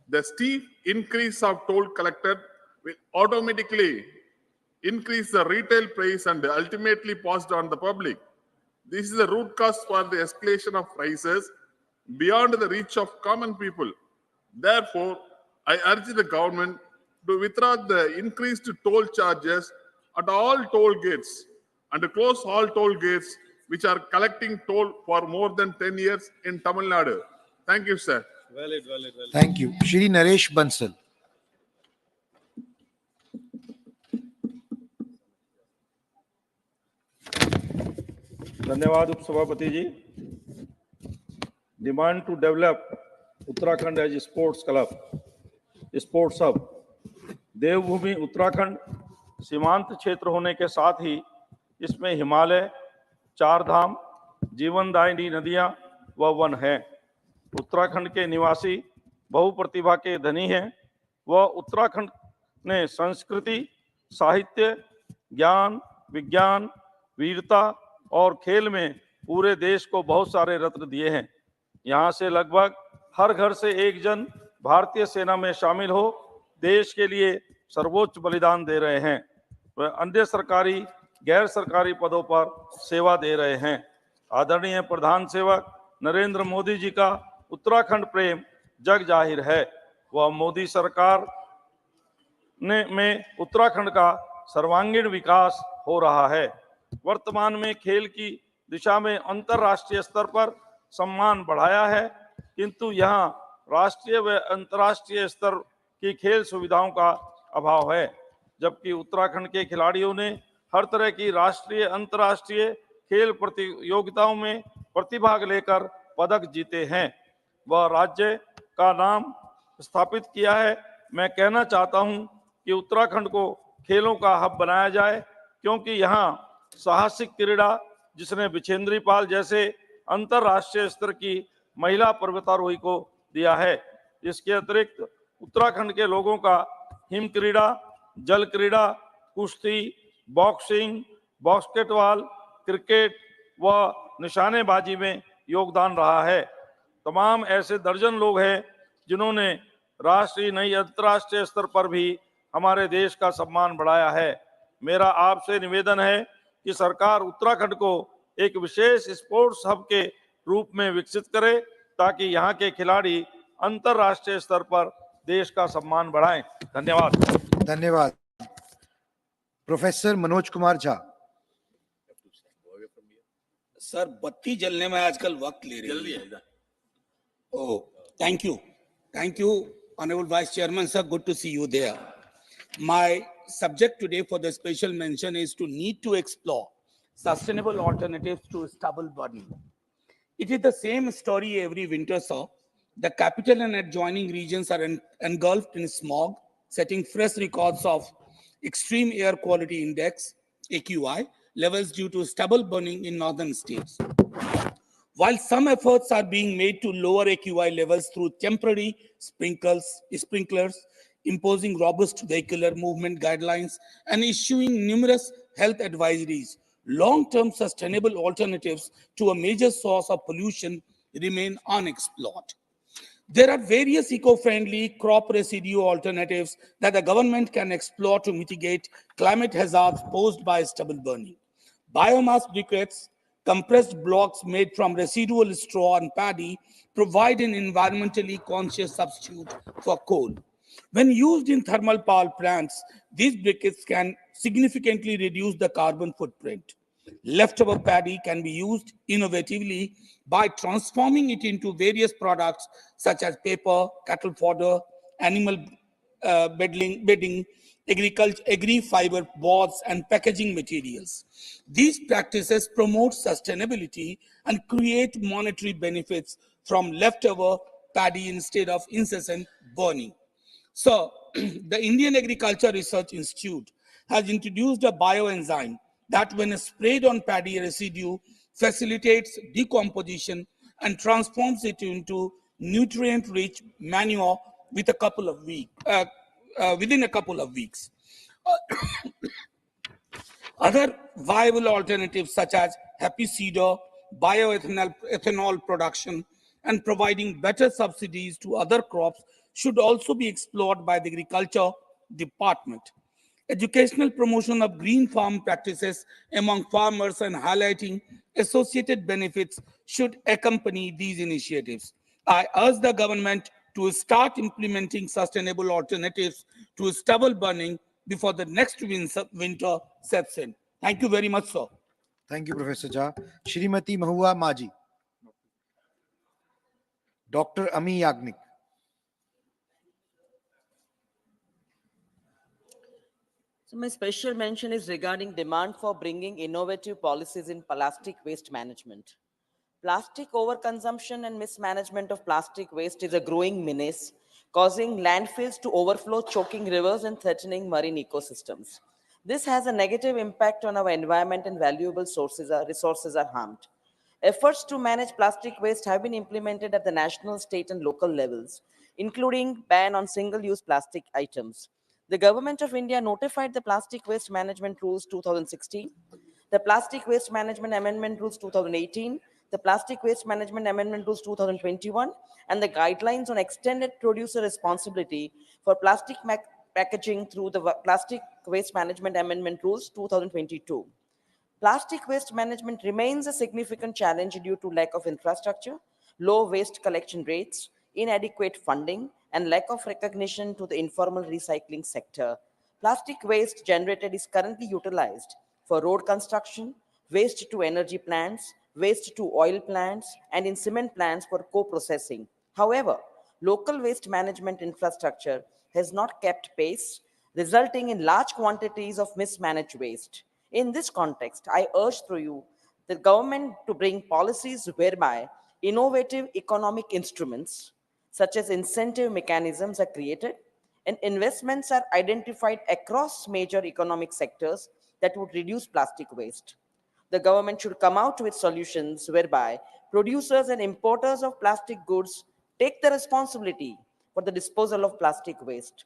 S1: The steep increase of toll collected will automatically increase the retail price and ultimately passed on the public. This is the root cause for the escalation of prices beyond the reach of common people. Therefore, I urge the government to withdraw the increased toll charges at all toll gates and to close all toll gates which are collecting toll for more than 10 years in Tamil Nadu. Thank you, sir.
S12: Valid.
S10: Thank you. Shri Naresh Bansal.
S17: धन्यवाद उपसभापति जी. Demand to develop Uttarakhand as a sports club, sports hub. देवभूमि उत्तराखंड सीमांत क्षेत्र होने के साथ ही इसमें हिमालय, चार धाम, जीवनदायिनी नदियां व वन हैं. उत्तराखंड के निवासी बहुप्रतिभा के धनी हैं. वह उत्तराखंड ने संस्कृति, साहित्य, ज्ञान, विज्ञान, वीरता और खेल में पूरे देश को बहुत सारे रत्न दिए हैं. यहाँ से लगभग हर घर से एक जन भारतीय सेना में शामिल हो देश के लिए सर्वोच्च बलिदान दे रहे हैं. वह अन्य सरकारी, गैर सरकारी पदों पर सेवा दे रहे हैं. आदरणीय प्रधान सेवक नरेंद्र मोदी जी का उत्तराखंड प्रेम जग जाहिर है. वह मोदी सरकार में उत्तराखंड का सर्वांगीण विकास हो रहा है. वर्तमान में खेल की दिशा में अंतर्राष्ट्रीय स्तर पर सम्मान बढ़ाया है, किंतु यहाँ राष्ट्रीय व अंतर्राष्ट्रीय स्तर की खेल सुविधाओं का अभाव है. जबकि उत्तराखंड के खिलाड़ियों ने हर तरह की राष्ट्रीय, अंतर्राष्ट्रीय खेल प्रतियोगिताओं में प्रतिभाग लेकर पदक जीते हैं. वह राज्य का नाम स्थापित किया है. मैं कहना चाहता हूं कि उत्तराखंड को खेलों का हब बनाया जाए, क्योंकि यहाँ साहसिक क्रीड़ा, जिसने बिछेंद्री पाल जैसे अंतर्राष्ट्रीय स्तर की महिला पर्वतारोही को दिया है. इसके अतिरिक्त उत्तराखंड के लोगों का हिम क्रीड़ा, जल क्रीड़ा, कुश्ती, बॉक्सिंग, बास्केटबॉल, क्रिकेट व निशानेबाजी में योगदान रहा है. तमाम ऐसे दर्जन लोग हैं जिन्होंने राष्ट्रीय नहीं अंतर्राष्ट्रीय स्तर पर भी हमारे देश का सम्मान बढ़ाया है. मेरा आपसे निवेदन है कि सरकार उत्तराखंड को एक विशेष स्पोर्ट्स हब के रूप में विकसित करे, ताकि यहाँ के खिलाड़ी अंतर्राष्ट्रीय स्तर पर देश का सम्मान बढ़ाएं। धन्यवाद।
S10: धन्यवाद। प्रोफेसर मनोज कुमार झा।
S4: सर बत्ती जलने में आजकल वक्त ले रही है। Oh, thank you. Thank you, Honorable Vice Chairman, sir. Good to see you there. My subject today for the special mention is to need to explore sustainable alternatives to stubble burning. It is the same story every winter, sir. The capital and adjoining regions are engulfed in smog, setting fresh records of extreme air quality index, AQI, levels due to stubble burning in northern states. While some efforts are being made to lower AQI levels through temporary sprinklers, imposing robust vehicular movement guidelines, and issuing numerous health advisories, long-term sustainable alternatives to a major source of pollution remain unexplored. There are various eco-friendly crop residue alternatives that the government can explore to mitigate climate hazards posed by stubble burning. Biomass briquettes, compressed blocks made from residual straw and paddy, provide an environmentally conscious substitute for coal. When used in thermal power plants, these briquettes can significantly reduce the carbon footprint. Leftover paddy can be used innovatively by transforming it into various products such as paper, cattle fodder, animal bedding, agri-fiber boards, and packaging materials. These practices promote sustainability and create monetary benefits from leftover paddy instead of incessant burning. So, the Indian Agriculture Research Institute has introduced a bioenzyme that, when sprayed on paddy residue, facilitates decomposition and transforms it into nutrient-rich manure with a couple of within a couple of weeks. Other viable alternatives such as happy cedar, ethanol production, and providing better subsidies to other crops should also be explored by the Agriculture Department. Educational promotion of green farm practices among farmers and highlighting associated benefits should accompany these initiatives. I urge the government to start implementing sustainable alternatives to stubble burning before the next winter sets in. Thank you very much, sir.
S10: Thank you, Professor Jha. Shrimati Mahua Maji. Dr. Ami Yagnik.
S8: So my special mention is regarding demand for bringing innovative policies in plastic waste management. Plastic overconsumption and mismanagement of plastic waste is a growing menace, causing landfills to overflow, choking rivers and threatening marine ecosystems. This has a negative impact on our environment and valuable resources are harmed. Efforts to manage plastic waste have been implemented at the national, state, and local levels, including ban on single-use plastic items. The Government of India notified the Plastic Waste Management Rules 2016, the Plastic Waste Management Amendment Rules 2018, the Plastic Waste Management Amendment Rules 2021, and the guidelines on extended producer responsibility for plastic packaging through the Plastic Waste Management Amendment Rules 2022. Plastic waste management remains a significant challenge due to lack of infrastructure, low waste collection rates, inadequate funding, and lack of recognition to the informal recycling sector. Plastic waste generated is currently utilized for road construction, waste to energy plants, waste to oil plants, and in cement plants for co-processing. However, local waste management infrastructure has not kept pace, resulting in large quantities of mismanaged waste. In this context, I urge through you the government to bring policies whereby innovative economic instruments such as incentive mechanisms are created and investments are identified across major economic sectors that would reduce plastic waste. The government should come out with solutions whereby producers and importers of plastic goods take the responsibility for the disposal of plastic waste.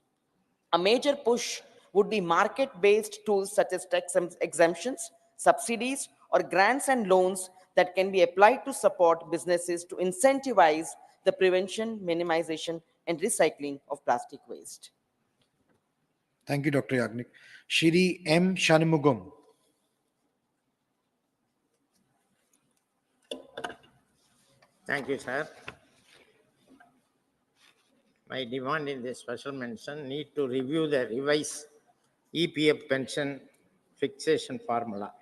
S8: A major push would be market-based tools such as tax exemptions, subsidies, or grants and loans that can be applied to support businesses to incentivize the prevention, minimization, and recycling of plastic waste.
S10: Thank you, Dr. Yagnik. Shri M. Shanmugam.
S18: Thank you, sir. My demand in this special mention need to review the revised EPF pension fixation formula.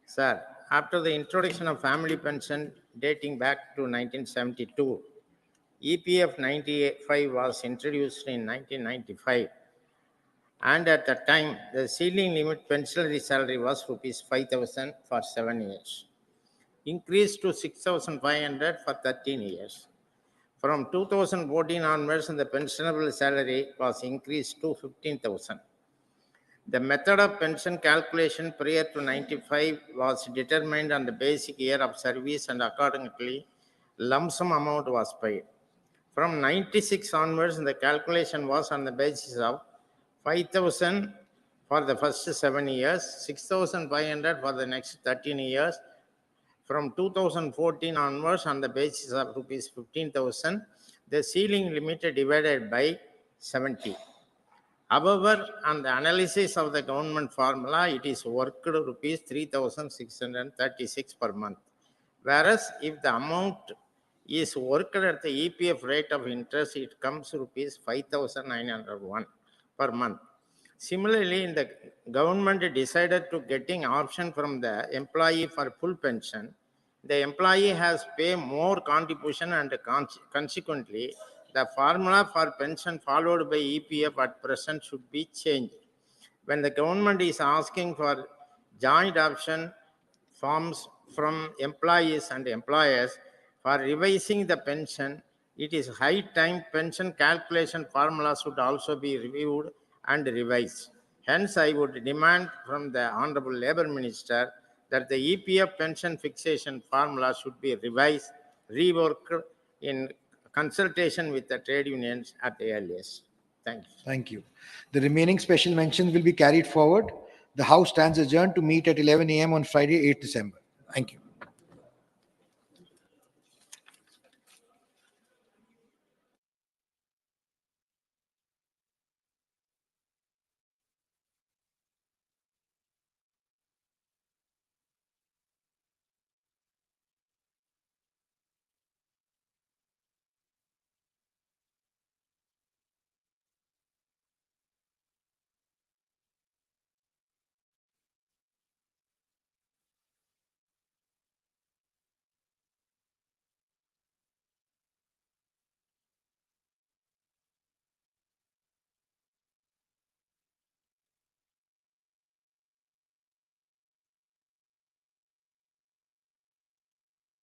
S18: Sir, after the introduction of family pension dating back to 1972, EPF 95 was introduced in 1995, and at the time, the ceiling limit pensionary salary was rupees 5,000 for 7 years, increased to 6,500 for 13 years. From 2014 onwards, the pensionable salary was increased to 15,000. The method of pension calculation prior to 95 was determined on the basic year of service, and accordingly, lump sum amount was paid. From 96 onwards, the calculation was on the basis of 5,000 for the first 7 years, 6,500 for the next 13 years. From 2014 onwards, on the basis of rupees 15,000, the ceiling limit divided by 70. However, on the analysis of the government formula, it is worked rupees 3,636 per month. Whereas if the amount is worked at the EPF rate of interest, it comes rupees 5,901 per month. Similarly, in the government decided to getting option from the employee for full pension, the employee has pay more contribution, and consequently, the formula for pension followed by EPF at present should be changed. When the government is asking for joint option forms from employees and employers for revising the pension, it is high time pension calculation formula should also be reviewed and revised. Hence, I would demand from the Honorable Labour Minister that the EPF pension fixation formula should be revised, reworked in consultation with the trade unions at the earliest. Thank you.
S10: Thank you. The remaining special mentions will be carried forward. The House stands adjourned to meet at 11 a.m. on Friday, 8 December. Thank you.